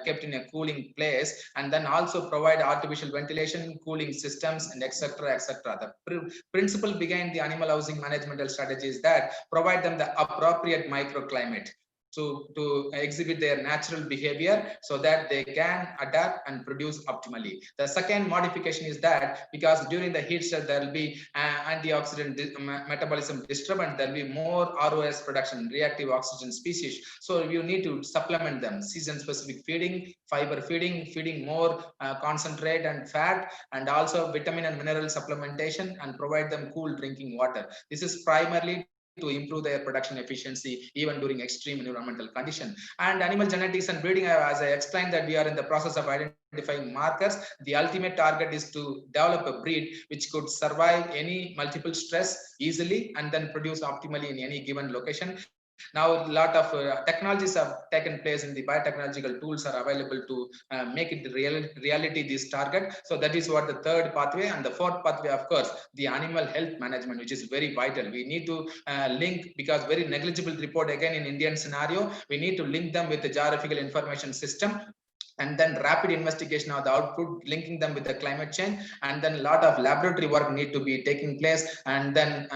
kept in a cooling place, and then also provide artificial ventilation, cooling systems, and etc. etc. The principle behind the animal housing managemental strategy is that provide them the appropriate microclimate to exhibit their natural behavior so that they can adapt and produce optimally. The second modification is that because during the heat stress there will be antioxidant metabolism disturbance, there will be more ROS production, reactive oxygen species. So you need to supplement them, season specific feeding, fiber feeding, feeding more concentrate and fat, and also vitamin and mineral supplementation, and provide them cool drinking water. This is primarily to improve their production efficiency even during extreme environmental condition. And animal genetics and breeding, as I explained, that we are in the process of identifying markers. The ultimate target is to develop a breed which could survive any multiple stress easily and then produce optimally in any given location. Now, a lot of technologies have taken place in the biotechnological tools are available to make it reality this target. So that is what the third pathway. And the fourth pathway, of course, the animal health management, which is very vital. We need to link, because very negligible report again in Indian scenario, we need to link them with the geographical information system, and then rapid investigation of the output, linking them with the climate change, and then a lot of laboratory work need to be taking place, and then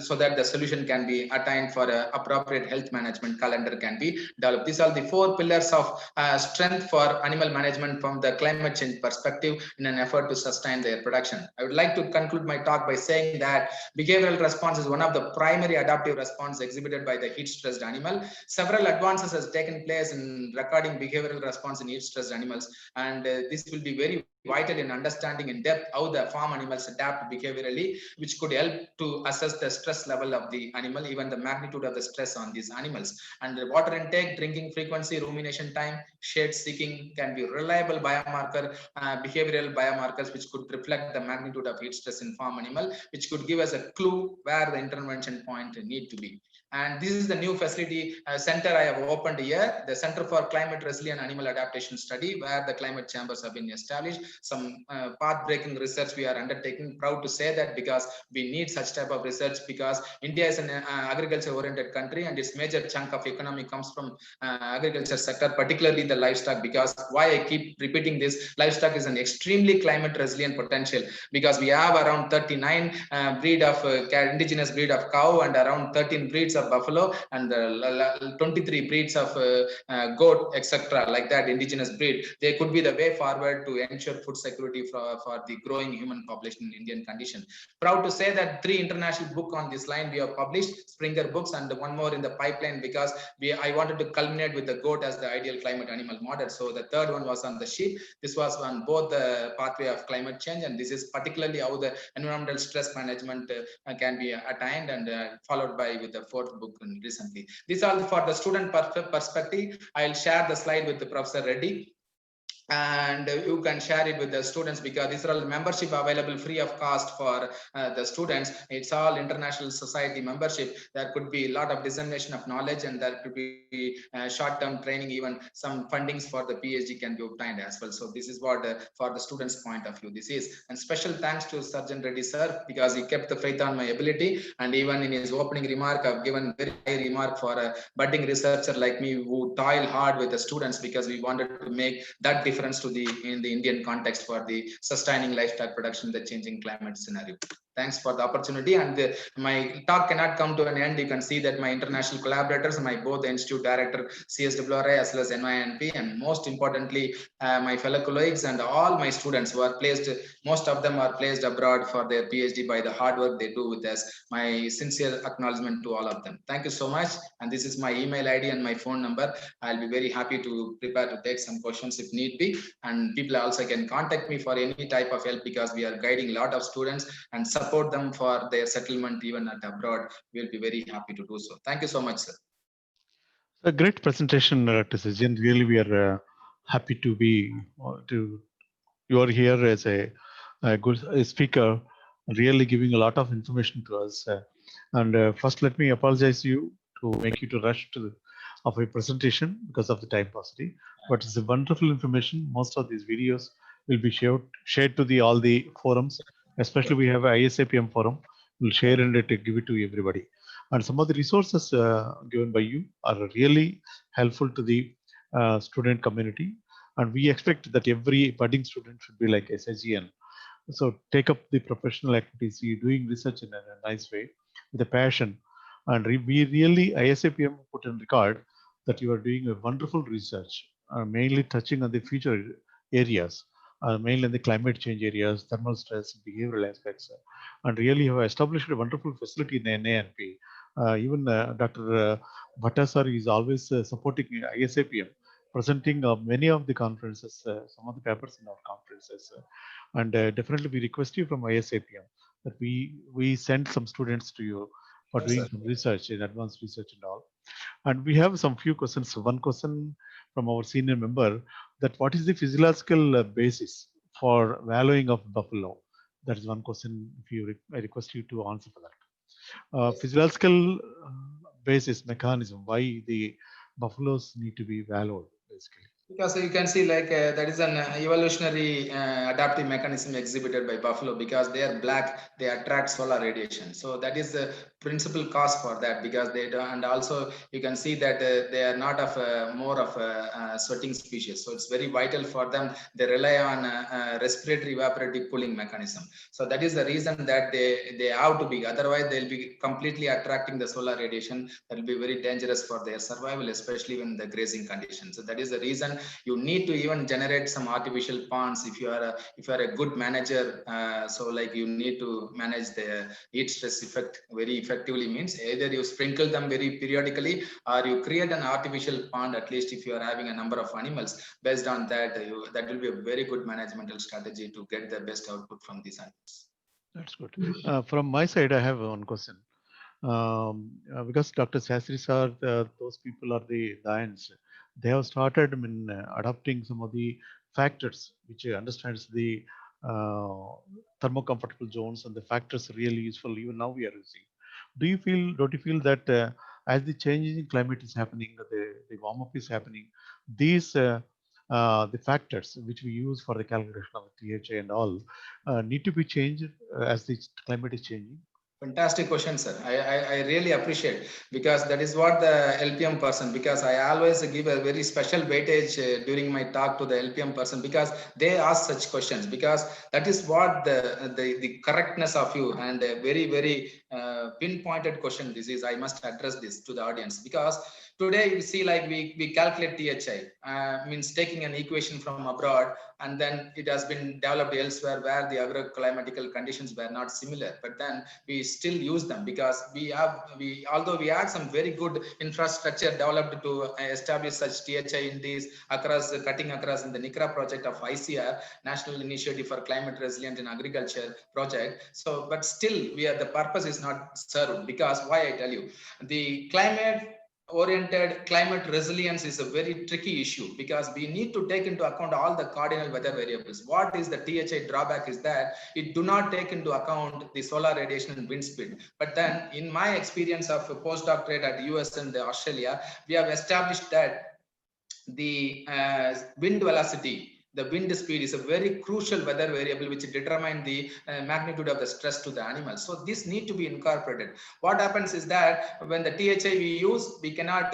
so that the solution can be attained for appropriate health management calendar can be developed. These are the four pillars of strength for animal management from the climate change perspective in an effort to sustain their production. I would like to conclude my talk by saying that behavioral response is one of the primary adaptive response exhibited by the heat stressed animal. Several advances has taken place in recording behavioral response in heat stressed animals, and this will be very vital in understanding in depth how the farm animals adapt behaviorally, which could help to assess the stress level of the animal, even the magnitude of the stress on these animals. And the water intake, drinking frequency, rumination time, shade seeking can be reliable biomarker, behavioral biomarkers which could reflect the magnitude of heat stress in farm animal, which could give us a clue where the intervention point need to be. And this is the new facility center I have opened here, the Center for Climate Resilient Animal Adaptation Study, where the climate chambers have been established. Some path-breaking research we are undertaking. Proud to say that, because we need such type of research, because India is an agriculture-oriented country, and its major chunk of economy comes from agriculture sector, particularly the livestock. Because why I keep repeating this, livestock is an extremely climate resilient potential, because we have around 39 breed of indigenous breed of cow, and around 13 breeds of buffalo, and 23 breeds of goat, etc. like that, indigenous breed. They could be the way forward to ensure food security for the growing human population in Indian condition. Proud to say that 3 international books on this line we have published, Springer books, and one more in the pipeline, because I wanted to culminate with the goat as the ideal climate animal model. So the third one was on the sheep. This was on both the pathway of climate change, and this is particularly how the environmental stress management can be attained, and followed by with the fourth book recently. These are for the student perspective. I'll share the slide with the Professor Reddy, and you can share it with the students, because these are all membership available free of cost for the students. It's all international society membership. There could be a lot of dissemination of knowledge, and there could be short-term training, even some fundings for the PhD can be obtained as well. So this is what for the students point of view this is. And special thanks to Sarjan Reddy sir, because he kept the faith on my ability, and even in his opening remark I've given very high remark for a budding researcher like me who toil hard with the students, because we wanted to make that difference to in the Indian context for the sustaining livestock production in the changing climate scenario. Thanks for the opportunity, and my talk cannot come to an end. You can see that my international collaborators, my both the institute director CSWRI as well as NYNP, and most importantly my fellow colleagues and all my students who are placed, most of them are placed abroad for their PhD by the hard work they do with us. My sincere acknowledgement to all of them. Thank you so much. And this is my email ID and my phone number. I'll be very happy to prepare to take some questions if need be, and people also can contact me for any type of help, because we are guiding a lot of students and support them for their settlement even at abroad. We'll be very happy to do so. Thank you so much, sir. A great presentation, to Sarjan. Really, we are happy to be you are here as a good speaker, really giving a lot of information to us. And first, let me apologize to you to make you to rush to of a presentation because of the time paucity. But it's a wonderful information. Most of these videos will be shared to all the forums. Especially we have a ISAPM forum. We'll share and give it to everybody. And some of the resources given by you are really helpful to the student community. And we expect that every budding student should be like SIGN. So take up the professional activities. You're doing research in a nice way with a passion. And we really, ISAPM put in record that you are doing a wonderful research, mainly touching on the future areas, mainly in the climate change areas, thermal stress, behavioral aspects, and really have established a wonderful facility in the NANP. Even Dr. Bhattasar is always supporting ISAPM, presenting many of the conferences, some of the papers in our conferences, and definitely we request you from ISAPM that we send some students to you for Yes, doing sir. some research in advanced research and all. And we have some few questions. One question from our senior member, that what is the physiological basis for valuing of buffalo? That is one question. If you I request you to answer for that. Physiological basis mechanism why the buffaloes need to be valued basically. Because you can see like that is an evolutionary adaptive mechanism exhibited by buffalo, because they are black, they attract solar radiation. So that is the principal cause for that, because they do, and also you can see that they are not of more of a sweating species. So it's very vital for them. They rely on respiratory evaporative cooling mechanism. So that is the reason that they have to be, otherwise they'll be completely attracting the solar radiation. That will be very dangerous for their survival, especially when the grazing conditions. So that is the reason you need to even generate some artificial ponds if you are a good manager. So like you need to manage the heat stress effect very effectively, means either you sprinkle them very periodically or you create an artificial pond, at least if you are having a number of animals. Based on that, that will be a very good managemental strategy to get the best output from these animals. That's good. From my side, I have one question. Because Dr. Sastry sir, those people are the lions. They have started adopting some of the factors which understands the thermocomfortable zones, and the factors really useful. Even now we are using. Don't you feel that as the changing climate is happening, the warm up is happening, these the factors which we use for the calculation of the THA and all need to be changed as the climate is changing? Fantastic question, sir. I really appreciate, because that is what the LPM person, because I always give a very special weightage during my talk to the LPM person, because they ask such questions, because that is what the correctness of you, and a very pinpointed question this is. I must address this to the audience, because today you see like we calculate THI, means taking an equation from abroad, and then it has been developed elsewhere where the agroclimatical conditions were not similar, but then we still use them, because although we had some very good infrastructure developed to establish such THI in these cutting across in the NICRA project of ICR, National Initiative for Climate Resilient in Agriculture project. So but still the purpose is not served, because why I tell you, the climate resilience is a very tricky issue, because we need to take into account all the cardinal weather variables. What is the THI drawback is that it do not take into account the solar radiation and wind speed. But then in my experience of a postdoctorate at US and Australia, we have established that the wind velocity, the wind speed, is a very crucial weather variable which determine the magnitude of the stress to the animals. So this need to be incorporated. What happens is that when the THI we use, we cannot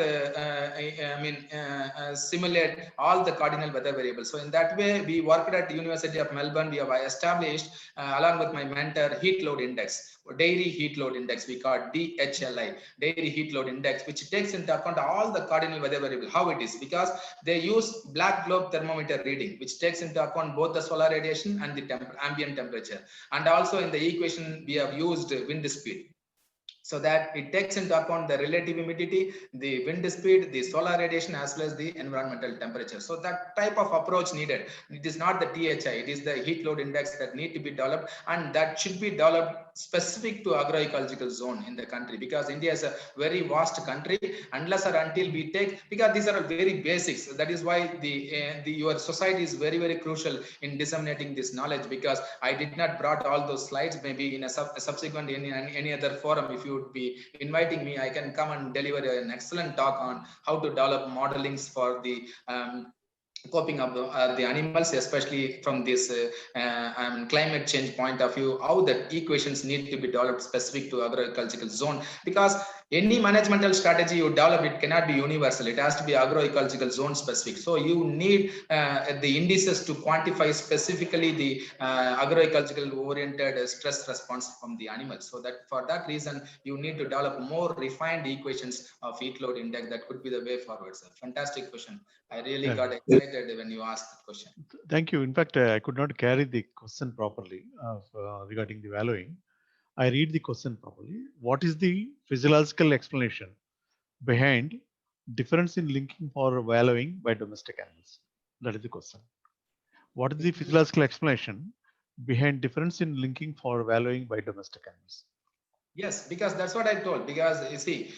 simulate all the cardinal weather variables. So in that way, we worked at the University of Melbourne. We have established along with my mentor heat load index, dairy heat load index, we call DHLI, dairy heat load index, which takes into account all the cardinal weather variable. How it is? Because they use black globe thermometer reading, which takes into account both the solar radiation and the ambient temperature. And also in the equation, we have used wind speed, so that it takes into account the relative humidity, the wind speed, the solar radiation, as well as the environmental temperature. So that type of approach needed. It is not the THI, it is the heat load index that need to be developed, and that should be developed specific to agroecological zone in the country, because India is a very vast country. Unless or until we take, because these are very basics, that is why your society is very crucial in disseminating this knowledge, because I did not brought all those slides. Maybe in a subsequent any other forum, if you would be inviting me, I can come and deliver an excellent talk on how to develop modelings for the coping of the animals, especially from this climate change point of view, how that equations need to be developed specific to agroecological zone, because any managemental strategy you develop, it cannot be universal. It has to be agroecological zone specific. So you need the indices to quantify specifically the agroecological oriented stress response from the animals. So that for that reason, you need to develop more refined equations of heat load index. That could be the way forward, sir. Fantastic question. I really got excited when you asked the question. Thank you. In fact, I could not carry the question properly regarding the valuing. I read the question properly. What is the physiological explanation behind difference in linking for valuing by domestic animals? That is the question. What is the physiological explanation behind difference in linking for valuing by domestic animals? Yes, because that's what I told. Because you see,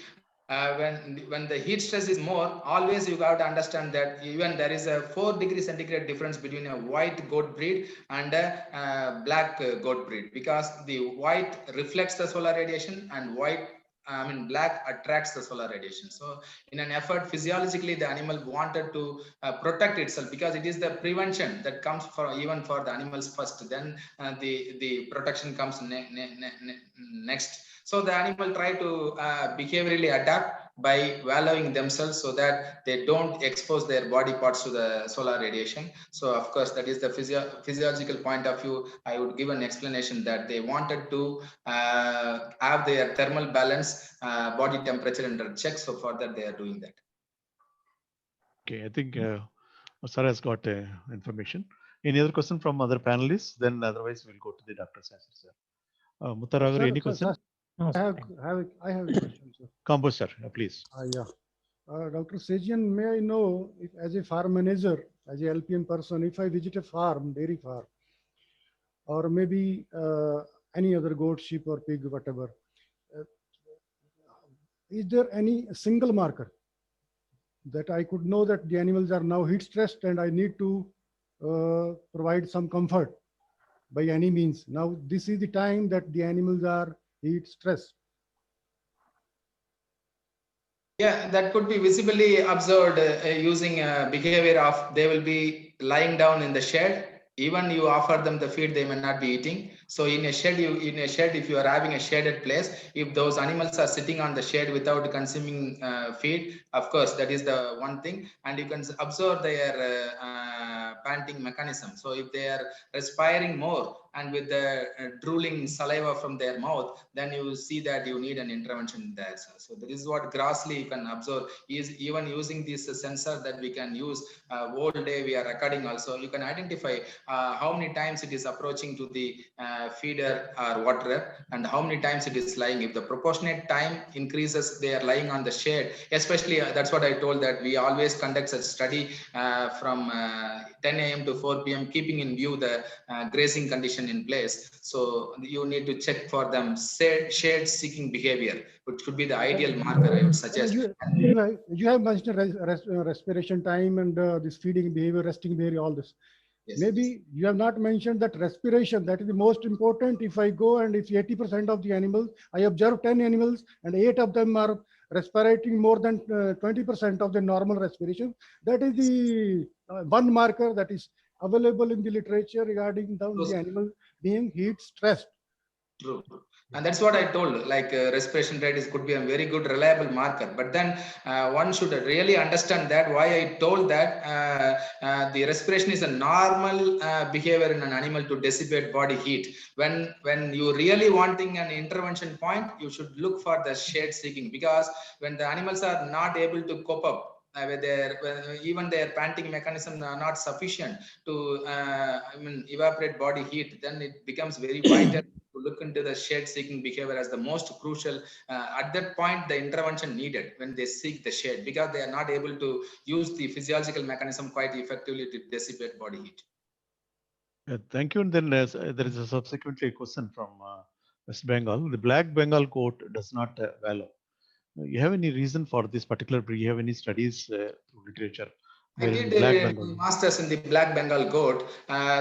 when the heat stress is more, always you have to understand that even there is a 4 degrees centigrade difference between a white goat breed and a black goat breed, because the white reflects the solar radiation and black attracts the solar radiation. So in an effort, physiologically, the animal wanted to protect itself, because it is the prevention that comes for even for the animals first. Then the protection comes next. So the animal try to behaviorally adapt by valuing themselves so that they don't expose their body parts to the solar radiation. So of course, that is the physiological point of view. I would give an explanation that they wanted to have their thermal balance, body temperature under check. So for that, they are doing that. Okay, I think Sarah has got information. Any other question from other panelists? Then otherwise we'll go to the doctor's answer, sir. Muttaragar, any question? No, I sir. have a question, sir. Compose, sir, please. Yeah. Dr. Sarjan, may I know if, as a farm manager, as a LPN person, if I visit a farm, dairy farm, or maybe any other goat, sheep, or pig, whatever, is there any single marker that I could know that the animals are now heat stressed and I need to provide some comfort by any means? Now, this is the time that the animals are heat stressed. Yeah, that could be visibly observed using behavior of they will be lying down in the shed. Even you offer them the feed, they may not be eating. So in a shed, if you are having a shaded place, if those animals are sitting on the shade without consuming feed, of course, that is the one thing. And you can observe their panting mechanism. So if they are respiring more and with the drooling saliva from their mouth, then you see that you need an intervention there. So this is what grossly you can observe. Is even using this sensor that we can use whole day we are recording also, you can identify how many times it is approaching to the feeder or waterer and how many times it is lying. If the proportionate time increases, they are lying on the shade, especially that's what I told, that we always conduct such study from 10 a.m. to 4 p.m. keeping in view the grazing condition in place. So you need to check for them shade seeking behavior, which could be the ideal marker I would suggest. You have mentioned respiration time and this feeding behavior, resting behavior, all this. Yes, maybe yes. You have not mentioned that respiration, that is the most important. If I go and if 80% of the animals, I observe 10 animals and 8 of them are respirating more than 20% of the normal respiration, that is the one marker that is available in the literature regarding the animal being heat stressed. True. And that's what I told, like respiration rate could be a very good reliable marker. But then one should really understand that why I told that the respiration is a normal behavior in an animal to dissipate body heat. When you really wanting an intervention point, you should look for the shade seeking, because when the animals are not able to cope up, even their panting mechanism are not sufficient to evaporate body heat, then it becomes very vital to look into the shade seeking behavior as the most crucial. At that point, the intervention needed when they seek the shade, because they are not able to use the physiological mechanism quite effectively to dissipate body heat. Thank you. And then there is a subsequently a question from West Bengal. The black Bengal goat does not wallow. You have any reason for this particular breed? You have any studies through literature I did masters in the black Bengal goat.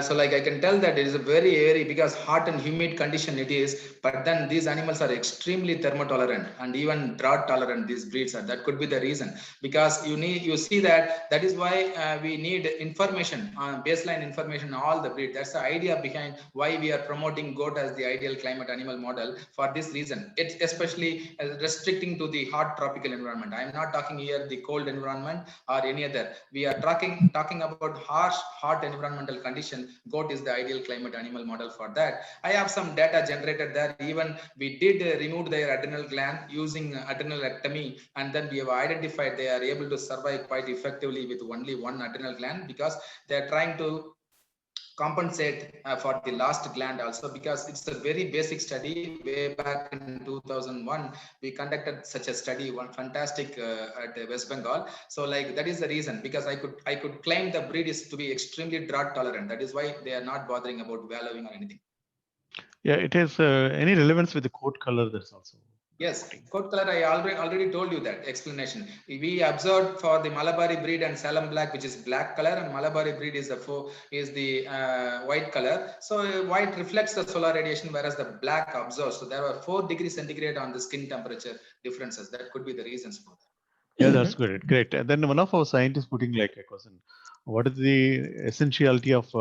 So like I can tell that it is a very because hot and humid condition it is, but then these animals are extremely thermotolerant and even drought tolerant. These breeds are. That could be the reason, because you see that is why we need information on baseline information on all the breed. That's the idea behind why we are promoting goat as the ideal climate animal model for this reason. It's especially restricting to the hot tropical environment. I'm not talking here the cold environment or any other. We are talking about harsh, hot environmental condition. Goat is the ideal climate animal model for that. I have some data generated there. Even we did remove their adrenal gland using adrenalectomy, and then we have identified they are able to survive quite effectively with only one adrenal gland, because they are trying to compensate for the last gland also, because it's a very basic study. Way back in 2001 we conducted such a study, one fantastic at West Bengal. So like that is the reason, because I could claim the breed is to be extremely drought tolerant. That is why they are not bothering about wallowing or anything. Yeah, it has any relevance with the coat color. That's also. Yes, coat color, I already told you that explanation. We observed for the Malabari breed and Salem black, which is black color, and Malabari breed is the white color. So white reflects the solar radiation, whereas the black absorbs. So there were 4 degrees centigrade on the skin temperature differences. That could be the reasons for that. Yeah, that's great. Great. And then one of our scientists putting like a question: what is the essentiality of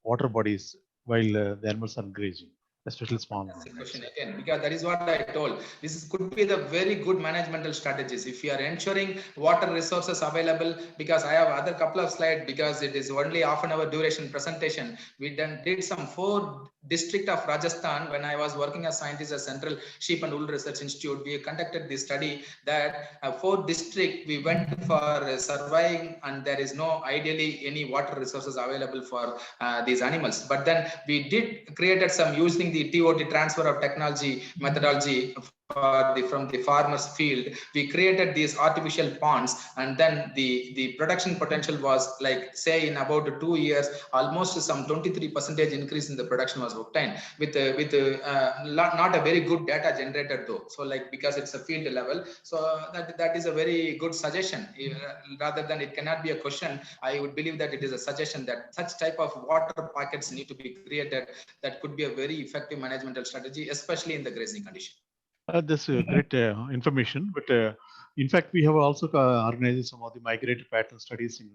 water bodies while the animals are grazing, especially small ones? That's the question again, because that is what I told. This could be the very good managemental strategies if you are ensuring water resources available. Because I have other couple of slides, because it is only half an hour duration presentation. We then did some 4 district of Rajasthan when I was working as scientist at Central Sheep and Wool Research Institute. We conducted this study that 4 district we went for surveying, and there is no ideally any water resources available for these animals. But then we did created some using the TOT, transfer of technology methodology from the farmer's field. We created these artificial ponds, and then the production potential was like, say, in about 2 years, almost some 23% increase in the production was obtained with not a very good data generated though. So like, because it's a field level, so that is a very good suggestion. Rather than it cannot be a question, I would believe that it is a suggestion that such type of water pockets need to be created. That could be a very effective managemental strategy, especially in the grazing condition. That's great information. But in fact, we have also organized some of the migratory pattern studies in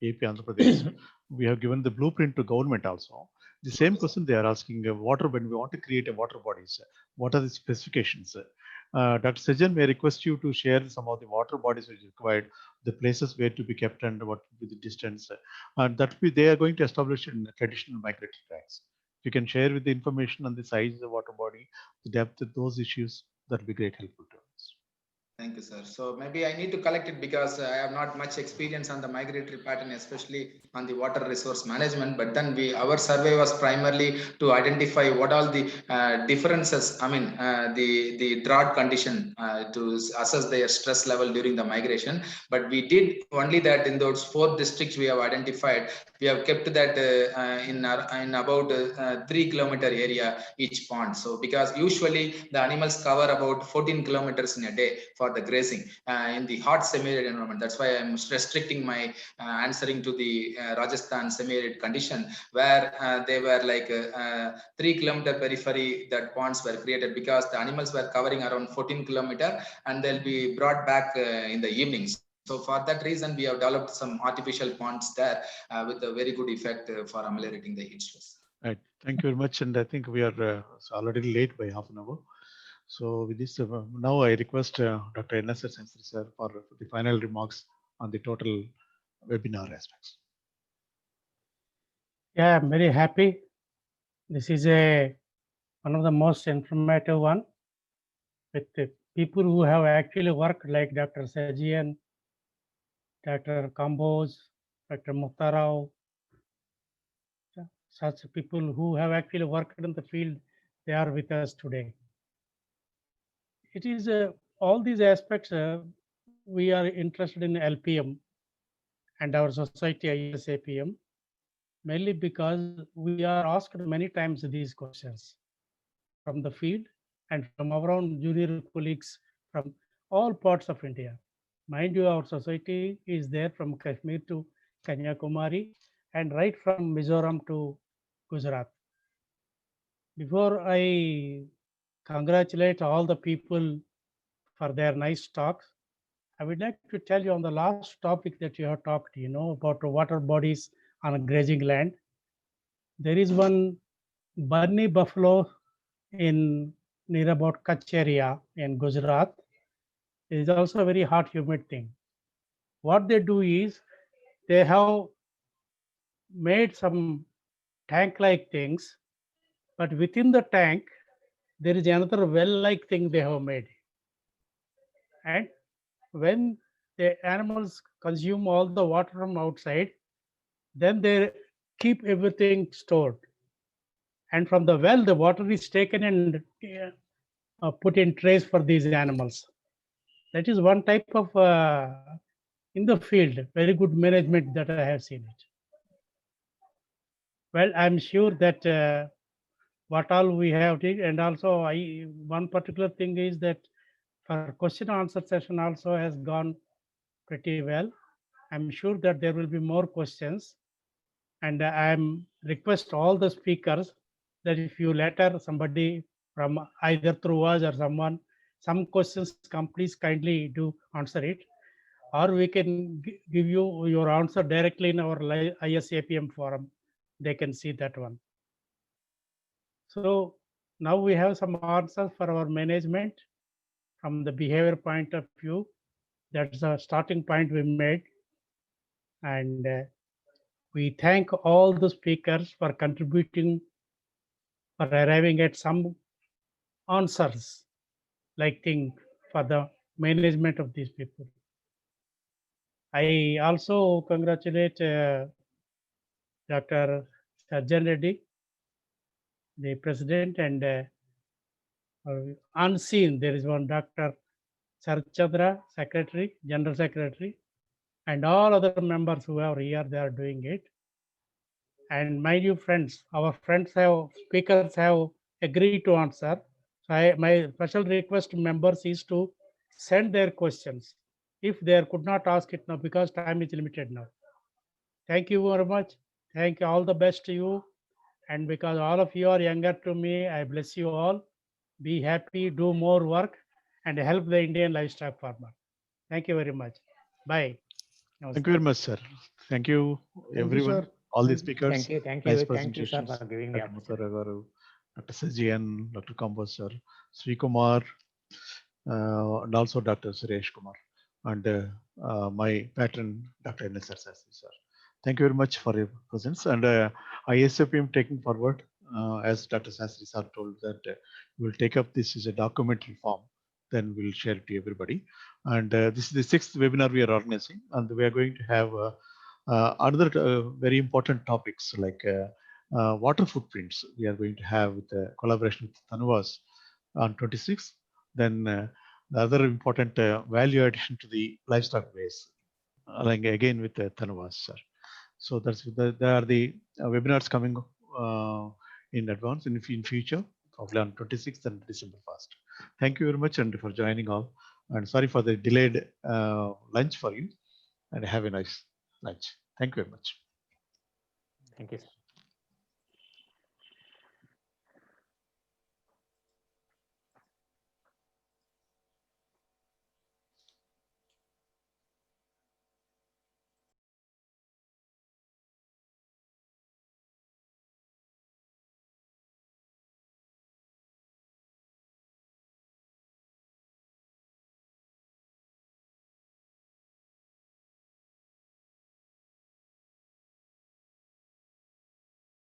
AP, Andhra Pradesh. We have given the blueprint to government also. The same question they are asking: water, when we want to create a water bodies, what are the specifications? Dr. Sarjan, may I request you to share some of the water bodies which is required, the places where to be kept, and what will be the distance. That they are going to establish in traditional migratory tracks. If you can share with the information on the size of the water body, the depth of those issues, that would be great helpful to us. Thank you, sir. So maybe I need to collect it, because I have not much experience on the migratory pattern, especially on the water resource management. But then our survey was primarily to identify what all the differences. I mean, the drought condition to assess their stress level during the migration. But we did only that in those 4 districts we have identified. We have kept that in about 3-kilometer area each pond. So because usually the animals cover about 14 kilometers in a day for the grazing in the hot semi-arid environment. That's why I'm restricting my answering to the Rajasthan semi-arid condition, where they were like 3-kilometer periphery that ponds were created, because the animals were covering around 14 kilometer, and they'll be brought back in the evenings. So for that reason, we have developed some artificial ponds there with a very good effect for ameliorating the heat stress. Right. Thank you very much. And I think we are already late by half an hour. So with this, now I request Dr. N.S. Sensri sir for the final remarks on the total webinar aspects. Yeah, I'm very happy. This is one of the most informative one, with the people who have actually worked, like Dr. Sarjan, Dr. Kambos, Dr. Muhtarao, such people who have actually worked in the field, they are with us today. It is all these aspects we are interested in LPM and our society ISAPM, mainly because we are asked many times these questions from the field and from our own junior colleagues from all parts of India. Mind you, our society is there from Kashmir to Kanyakumari, and right from Mizoram to Gujarat. Before I congratulate all the people for their nice talks, I would like to tell you on the last topic that you have talked, about water bodies on grazing land. There is one Barni buffalo in near about Kutch area in Gujarat. It is also a very hot, humid thing. What they do is they have made some tank-like things, but within the tank there is another well-like thing they have made. And when the animals consume all the water from outside, then they keep everything stored. And from the well, the water is taken and put in trays for these animals. That is one type of in the field, very good management that I have seen it. Well, I'm sure that what all we have did, and also one particular thing is that for question answer session also has gone pretty well. I'm sure that there will be more questions, and I'm request all the speakers that if you later somebody from either through us or someone, some questions come, please kindly do answer it, or we can give you your answer directly in our ISAPM forum. They can see that one. So now we have some answers for our management from the behavior point of view. That's the starting point we made. And we thank all the speakers for contributing, for arriving at some answers, like thing for the management of these people. I also congratulate Dr. Sarjan Reddy, the president, and unseen, there is one Dr. Sarchandra, secretary, general secretary, and all other members who are here, they are doing it. And my dear friends, our friends have, speakers have agreed to answer. So my special request to members is to send their questions if they could not ask it now, because time is limited now. Thank you very much. Thank you. All the best to you. And because all of you are younger to me, I bless you all. Be happy, do more work, and help the Indian livestock farmer. Thank you very much. Bye. Thank you very much, sir. Thank you, everyone. sir. All the speakers. Thank Nice you, sir, presentations. for giving the Dr. opportunity. Muthara Garu, Dr. Sarjan, Dr. Kambos sir, Sri Kumar, and also Dr. Suresh Kumar, and my patron, Dr. N.S. Sastry, sir. Thank you very much for your presence. And ISAPM taking forward, as Dr. Sastry sir told, that we'll take up this as a documentary form, then we'll share it to everybody. And this is the 6th webinar we are organizing, and we are going to have another very important topics like water footprints. We are going to have with collaboration with Tanuvas on 26th. Then the other important value addition to the livestock waste, like again with Tanuvas, sir. So that's there are the webinars coming in advance in future, probably on 26th and December 1st. Thank you very much and for joining all. And sorry for the delayed lunch for you. And have a nice lunch. Thank you very much. Thank you, sir.